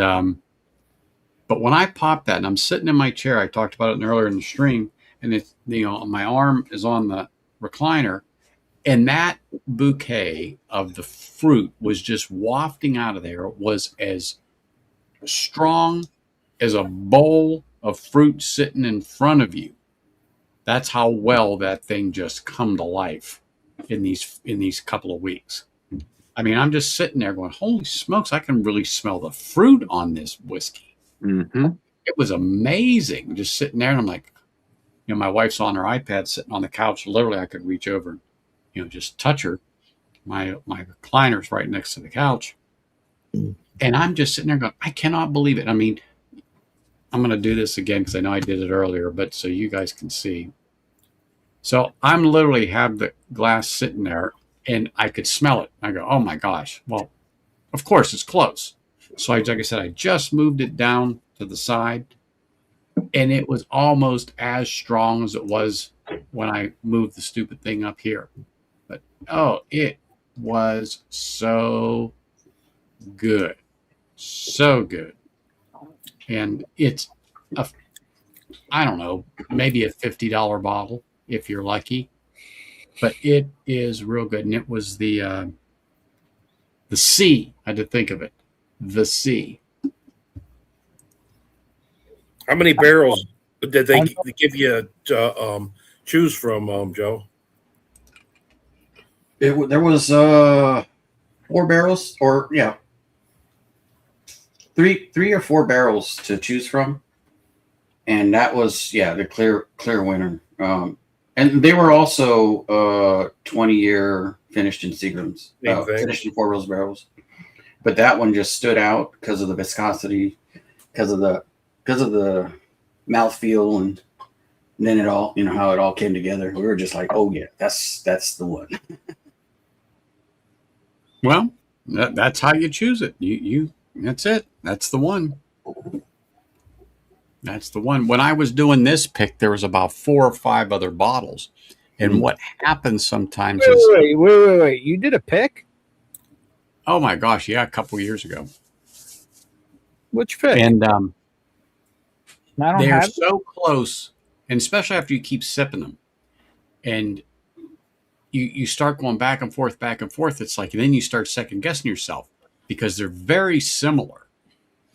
but when I popped that, and I'm sitting in my chair, I talked about it earlier in the stream, and it's, my arm is on the recliner, and that bouquet of the fruit was just wafting out of there. It was as strong as a bowl of fruit sitting in front of you. That's how well that thing just come to life in these couple of weeks. I mean, I'm just sitting there going, holy smokes, I can really smell the fruit on this whiskey. Mm-hmm. It was amazing just sitting there. And I'm like, my wife's on her iPad sitting on the couch. Literally, I could reach over and, just touch her. My recliner's right next to the couch. And I'm just sitting there going, I cannot believe it. I mean, I'm going to do this again because I know I did it earlier, but so you guys can see. So I'm literally have the glass sitting there and I could smell it. I go, oh my gosh. Well, of course it's close. So like I said, I just moved it down to the side and it was almost as strong as it was when I moved the stupid thing up here. But, it was so good. So good. And it's I don't know, maybe a $50 bottle if you're lucky, but it is real good. And it was the C. I had to think of it. The C. How many barrels did they give you to choose from, Joe? There was 4 barrels, or three or 4 barrels to choose from, and that was the clear winner. And they were also 20-year finished in Seagrams, finished in 4 barrels. But that one just stood out because of the viscosity, because of the mouthfeel, and then it all, how it all came together. We were just like, oh yeah, that's the one. Well, that's how you choose it. You that's it. That's the one. That's the one. When I was doing this pick, there was about 4 or 5 other bottles. And what happens sometimes is... Wait. You did a pick? Oh, my gosh. Yeah, a couple years ago. Which pick? And they're so close, and especially after you keep sipping them. And you start going back and forth. It's like, and then you start second-guessing yourself because they're very similar.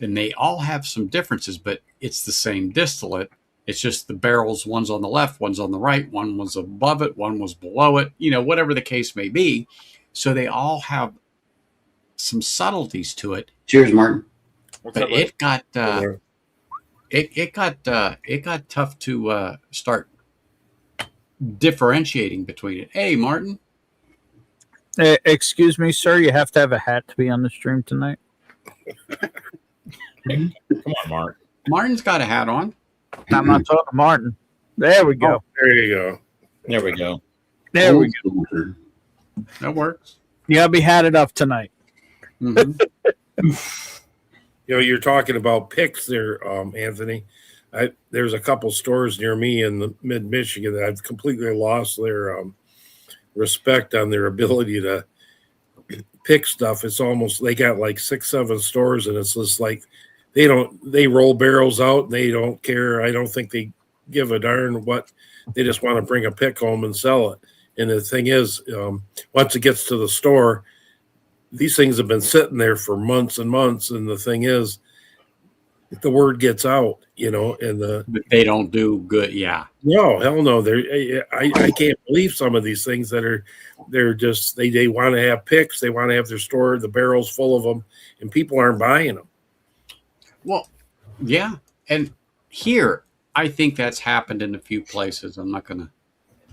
And they all have some differences, but it's the same distillate. It's just the barrels, one's on the left, one's on the right, one was above it, one was below it, whatever the case may be. So they all have some subtleties to it. Cheers, Martin. But it got it got tough to start differentiating between it. Hey, Martin. Excuse me, sir. You have to have a hat to be on the stream tonight. Come on, Mark. Martin's got a hat on. I'm not talking to Martin. There we go. There you go. There we go. There we go. That works. You gotta be hatted up tonight. Mm-hmm. You're talking about picks there, Anthony. There's a couple stores near me in the mid-Michigan that I've completely lost their respect on their ability to pick stuff. It's almost, they got like 6-7 stores, and it's just like they roll barrels out and they don't care. I don't think they give a darn what. They just want to bring a pick home and sell it. And the thing is, once it gets to the store, these things have been sitting there for months and months. And the thing is, the word gets out, and they don't do good. Yeah. No, hell no. I can't believe some of these things that they're just, they want to have picks. They want to have their store, the barrels full of them, and people aren't buying them. Well, yeah. And here, I think that's happened in a few places. I'm not going to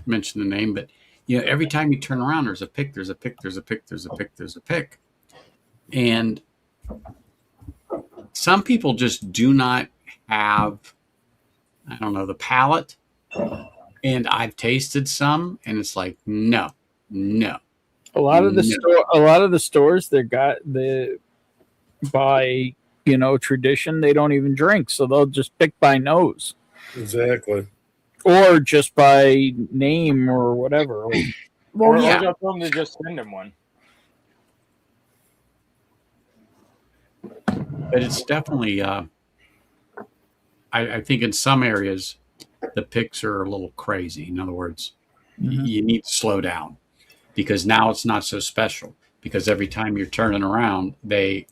mention the name, but every time you turn around, there's a pick, there's a pick, there's a pick, there's a pick, there's a pick. And some people just do not have I don't know, the palate. And I've tasted some, and it's like, no. A lot of the stores by tradition, they don't even drink, so they'll just pick by nose. Exactly. Or just by name or whatever. Or they'll tell them to just send them one. But it's definitely, I think in some areas, the picks are a little crazy. In other words, you need to slow down because now it's not so special because every time you're turning around, they're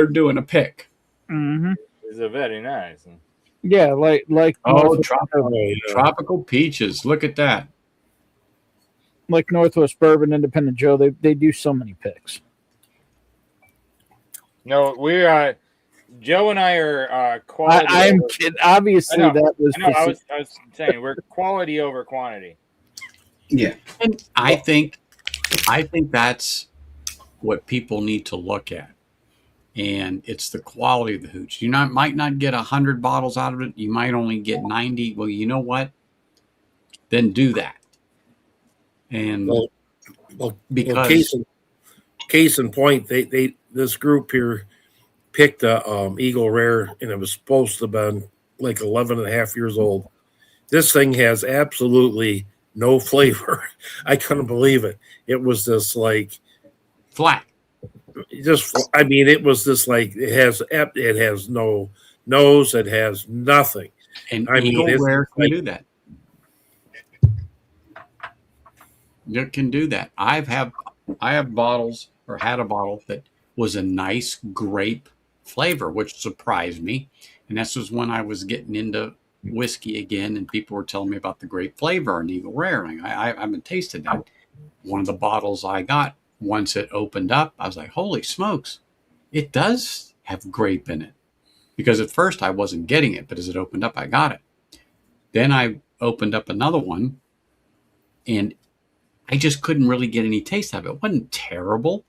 doing a pick. Mm-hmm. It's very nice. Yeah, like tropical peaches. Look at that. Like Northwest Bourbon, Independent Joe, they do so many picks. No, we're Joe and I are quality. I'm kidding. Obviously, that was. I was saying we're quality over quantity. Yeah, and I think that's what people need to look at, and it's the quality of the hooch. You might not get 100 bottles out of it. You might only get 90. Well, you know what? Then do that. And because case in point, they this group here picked a Eagle Rare, and it was supposed to have been like 11 and a half years old. This thing has absolutely no flavor. I couldn't believe it. It was just like flat. It was just like it has no nose. It has nothing. And Eagle Rare can do that. It can do that. I have bottles or had a bottle that was a nice grape flavor, which surprised me. And this was when I was getting into whiskey again, and people were telling me about the grape flavor in Eagle Rare. And I haven't tasted that. One of the bottles I got, once it opened up, I was like, holy smokes, it does have grape in it. Because at first I wasn't getting it, but as it opened up, I got it. Then I opened up another one, and I just couldn't really get any taste out of it. It wasn't terrible,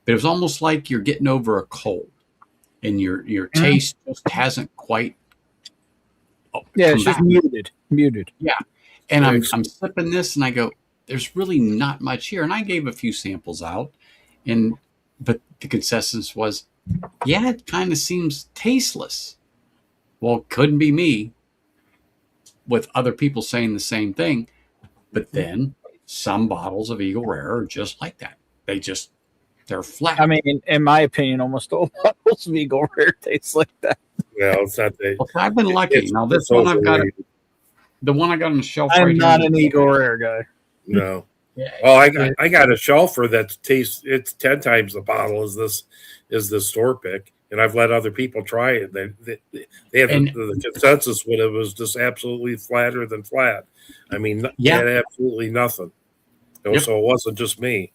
but it was almost like you're getting over a cold, and your taste just hasn't quite. It's just muted. Yeah, and I'm sipping this, and I go, "There's really not much here." And I gave a few samples out, but the consensus was, "Yeah, it kind of seems tasteless." Well, it couldn't be me. With other people saying the same thing, but then. Some bottles of Eagle Rare are just like that. They're flat. I mean, in my opinion, almost all bottles of Eagle Rare taste like that. Yeah, it's not that. Well, I've been lucky. Now this one I've got, the one I got on the shelf. I'm not an Eagle Rare guy. No. Well, I got a shelfer that tastes. It's 10 times the bottle as this store pick, and I've let other people try it. They have the consensus when it was just absolutely flatter than flat. I mean, had absolutely nothing. So it wasn't just me.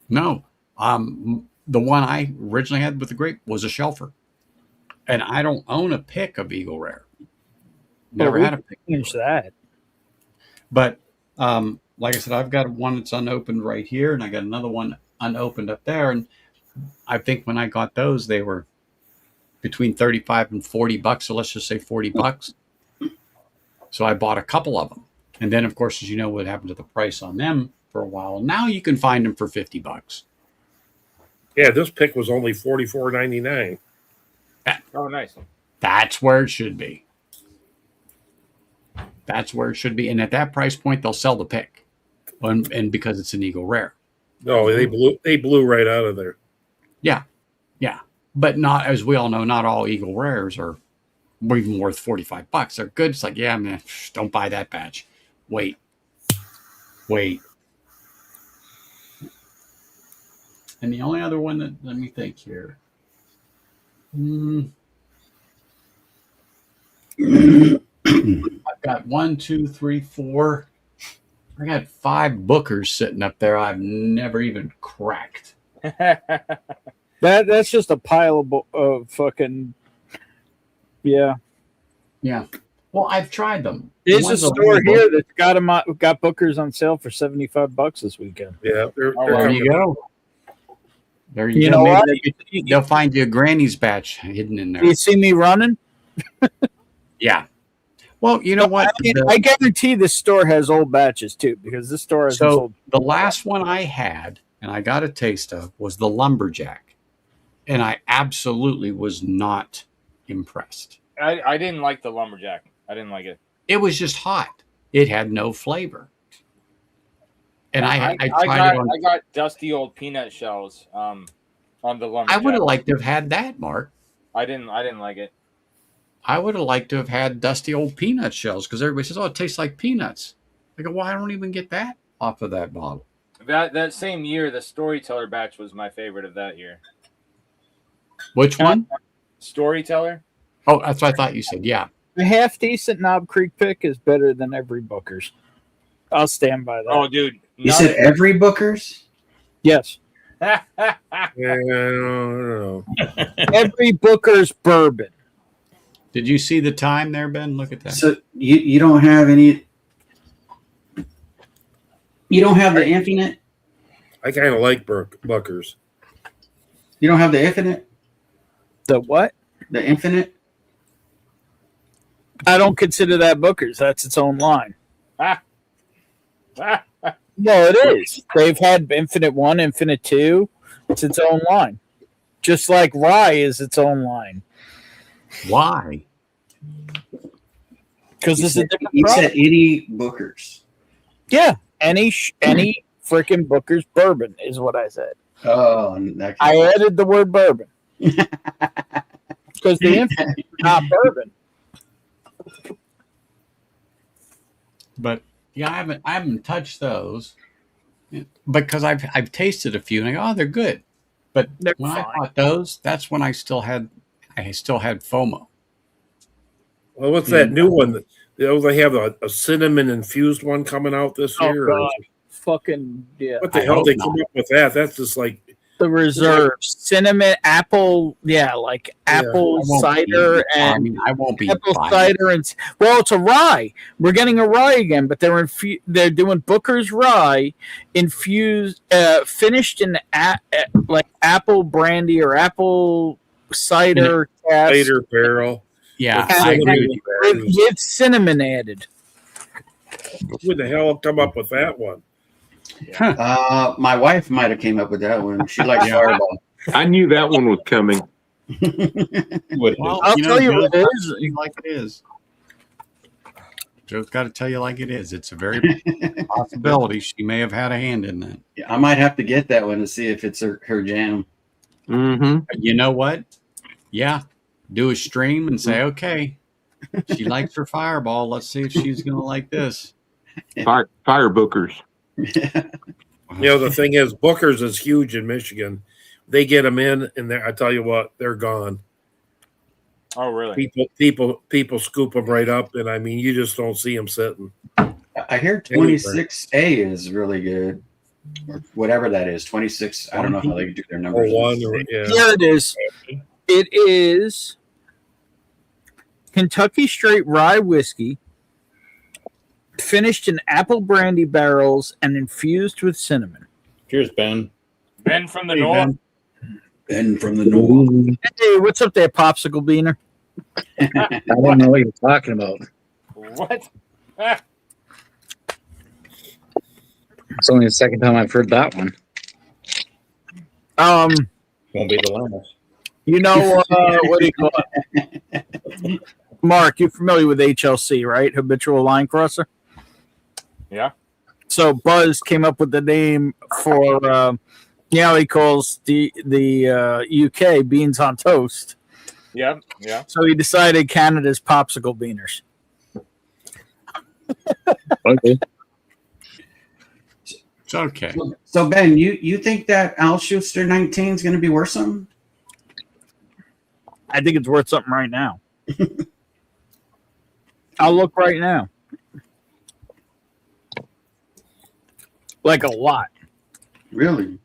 No, the one I originally had with the grape was a shelfer, and I don't own a pick of Eagle Rare. Never had a pick. Change that. But like I said, I've got one that's unopened right here, and I got another one unopened up there. And I think when I got those, they were between $35 and $40. So let's just say $40. So I bought a couple of them. And then, of course, as you know, what happened to the price on them for a while. Now you can find them for $50. Yeah, this pick was only $44.99. Oh, nice. That's where it should be. That's where it should be. And at that price point, they'll sell the pick. And because it's an Eagle Rare. No, they blew right out of there. Yeah. But not, as we all know, not all Eagle Rares are even worth $45. They're good. It's like, yeah, man, don't buy that batch. Wait. And the only other one that, let me think here. I've got 1, 2, 3, 4. I got 5 Bookers sitting up there I've never even cracked. That's just a pile of fucking. Yeah. Well, I've tried them. There's a store here that's got Bookers on sale for $75 this weekend. Yeah, there you go. There you go. Know they'll find you a Granny's batch hidden in there. You see me running? Yeah. Well, you know what? I guarantee this store has old batches too, because this store has So sold. the last one I had, and I got a taste of, was the lumberjack, and I absolutely was not impressed. I didn't like the lumberjack. I didn't like it. It was just hot. It had no flavor. And I tried it on. I got dusty old peanut shells on the lumberjack. I would have liked to have had that, Mark. I didn't like it. I would have liked to have had dusty old peanut shells because everybody says, "Oh, it tastes like peanuts." I go, "Well, I don't even get that off of that bottle." That same year, the Storyteller batch was my favorite of that year. Which one? Storyteller. Oh, that's what I thought you said. Yeah. A half decent Knob Creek pick is better than every Booker's. I'll stand by that. Oh, dude. You said every Booker's? Yes. Yeah, I don't know. Every Booker's bourbon. Did you see the time there, Ben? Look at that. So you don't have any. You don't have the infinite. I kind of like Booker's. You don't have the infinite. The what? The infinite. I don't consider that Booker's. That's its own line. No, it is. They've had Infinite 1, Infinite 2. It's its own line. Just like Rye is its own line. Why? Because it's a different You product. said any Booker's. Yeah, any freaking Booker's bourbon is what I said. Oh, I added the word bourbon. Because the Infinite is not bourbon. But yeah, I haven't touched those because I've tasted a few and I go, oh, they're good. But when I bought those, that's when I still had FOMO. Well, what's that new one? They have a cinnamon infused one coming out this year. Oh, God. Fucking, yeah. What the hell they come up with that? That's just like the reserve cinnamon apple, like apple cider and I won't be apple buying cider and it's a rye. We're getting a rye again, but they're doing Booker's rye infused, finished in like apple brandy or apple cider cider barrel. Yeah, with cinnamon added. Who the hell come up with that one? My wife might have came up with that one. She likes Fireball. I knew that one was coming. Well, I'll tell you what it is. Like it is. Joe's got to tell you like it is. It's a very possibility she may have had a hand in that. Yeah, I might have to get that one to see if it's her jam. Mm-hmm. You know what? Yeah. Do a stream and say, okay, she likes her Fireball. Let's see if she's going to like this. Fire Bookers. The thing is, Booker's is huge in Michigan. They get them in, and I tell you what, they're gone. Oh, really? People scoop them right up, and I mean, you just don't see them sitting. I hear 26A is really good, or whatever that is. 26. I don't know how they do their numbers. Here it is. It is Kentucky Straight Rye Whiskey, finished in apple brandy barrels and infused with cinnamon. Cheers, Ben. Ben from the north. Ben from the north. Hey, what's up there, Popsicle Beaner? I don't know what you're talking about. What? It's only the second time I've heard that one. Won't be the last. You know, what do you call it? Mark, you're familiar with HLC, right? Habitual Line Crosser? Yeah. So Buzz came up with the name for, he calls the UK beans on toast. Yeah, yeah. So he decided Canada's Popsicle Beaners. Okay. It's okay. So Ben, you think that Al Schuster 19 is going to be worth something? I think it's worth something right now. I'll look right now. Like a lot. Really?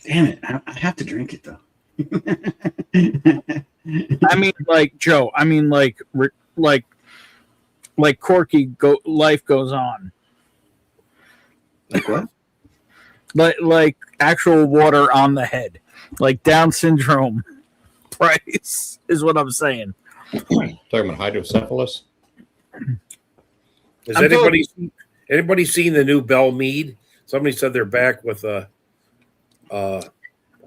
Damn it! I have to drink it though. I mean, like Joe. I mean, like Corky. Life goes on. Like what? Like actual water on the head, like Down syndrome. Price is what I'm saying. Talking about hydrocephalus. Has anybody seen the new Bell Mead? Somebody said they're back with a. I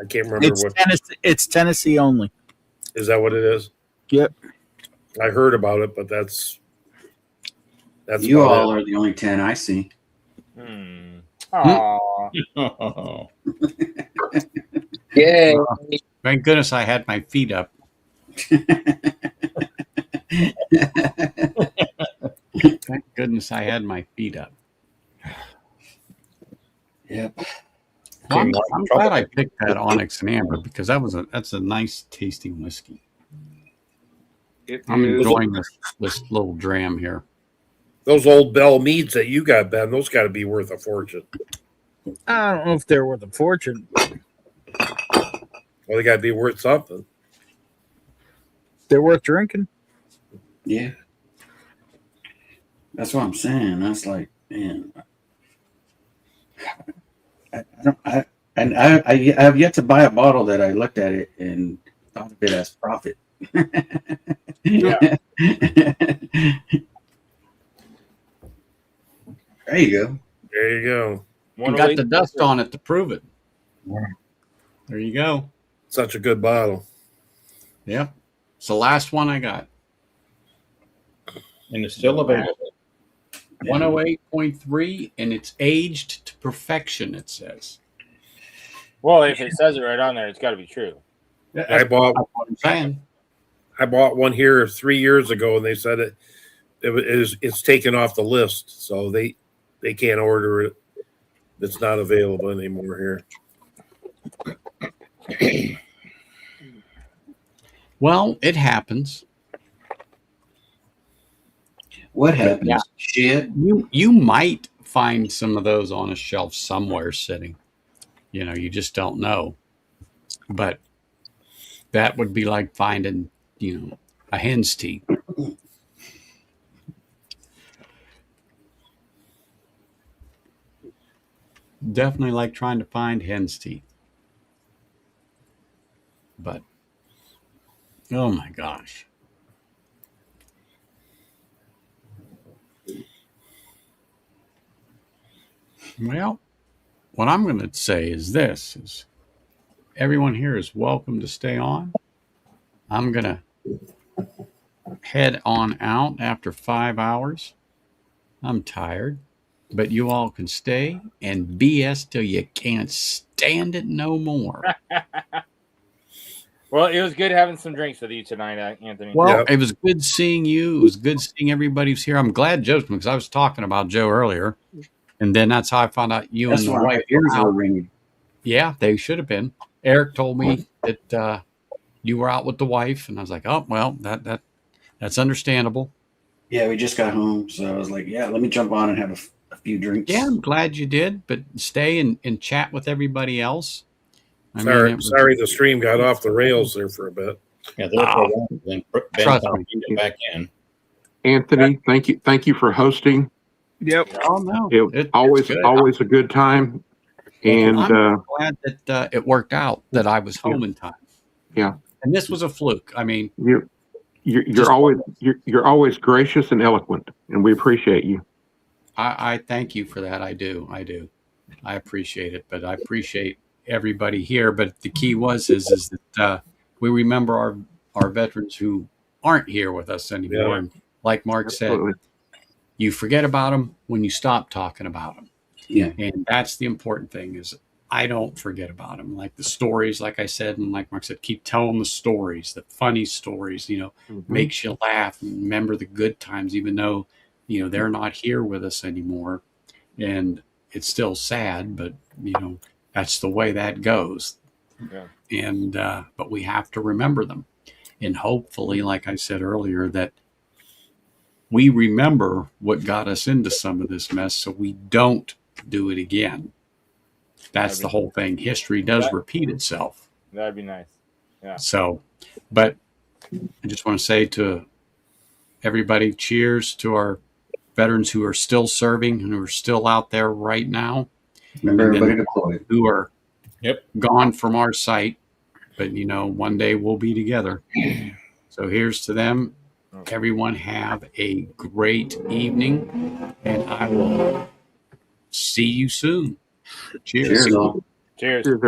can't remember what. It's Tennessee only. Is that what it is? Yep. I heard about it, but that's you about all it. are the only 10 I see. Aww. Yay. Thank goodness I had my feet up. Thank goodness I had my feet up. Yep. Well, I'm glad I picked that Onyx and Amber because that's a nice tasting whiskey. I'm enjoying this little dram here. Those old Bell Meads that you got, Ben, those got to be worth a fortune. I don't know if they're worth a fortune. Well, they got to be worth something. They're worth drinking. Yeah. That's what I'm saying. That's like, man. I have yet to buy a bottle that I looked at it and thought of it as profit. Yeah. There you go. There you go. You got the dust on it to prove it. There you go. Such a good bottle. Yep. It's the last one I got. And it's still available. 108.3, and it's aged to perfection, it says. Well, if it says it right on there, it's got to be true. I bought. What I'm saying. I bought one here 3 years ago, and they said it's taken off the list, so they can't order it. It's not available anymore here. Well, it happens. What happens? Yeah. Shit. You might find some of those on a shelf somewhere sitting. You just don't know. But that would be like finding, a hen's teeth. Definitely like trying to find hen's teeth. But, oh my gosh. Well, what I'm going to say is this, is everyone here is welcome to stay on. I'm going to head on out after 5 hours. I'm tired, but you all can stay and BS till you can't stand it no more. Well, it was good having some drinks with you tonight, Anthony. Well, It was good seeing you. It was good seeing everybody who's here. I'm glad Joe's because I was talking about Joe earlier. And then that's how I found out you and the wife ears are ringing. Yeah, they should have been. Eric told me that you were out with the wife, and I was like, oh, well, that's understandable. Yeah, we just got home, so I was like, yeah, let me jump on and have a few drinks. Yeah, I'm glad you did, but stay and chat with everybody else. Sorry, the stream got off the rails there for a bit. Yeah, there for a while, then Ben get back in. Anthony, thank you for hosting. Yep. Oh no, It's always a good time, and I'm glad that it worked out that I was home in time. Yeah, and this was a fluke. I mean, you're always gracious and eloquent, and we appreciate you. I thank you for that. I do. I appreciate it, but I appreciate everybody here. But the key is that we remember our veterans who aren't here with us anymore. Yeah. And like Mark said, you forget about them when you stop talking about them. Yeah. And that's the important thing is I don't forget about them. Like the stories, like I said, and like Mark said, keep telling the stories, the funny stories, makes you laugh and remember the good times, even though, they're not here with us anymore. And it's still sad, but, that's the way that goes. Yeah. And, but we have to remember them. And hopefully, like I said earlier, that we remember what got us into some of this mess so we don't do it again. That's the whole thing. History does repeat itself. That'd be nice. Yeah. So, but I just want to say to everybody, cheers to our veterans who are still serving and who are still out there right now. Remember everybody deployed. Who are gone from our sight. But, one day we'll be together. So here's to them. Everyone have a great evening, and I will see you soon. Cheers. Cheers, all. Cheers. Cheers,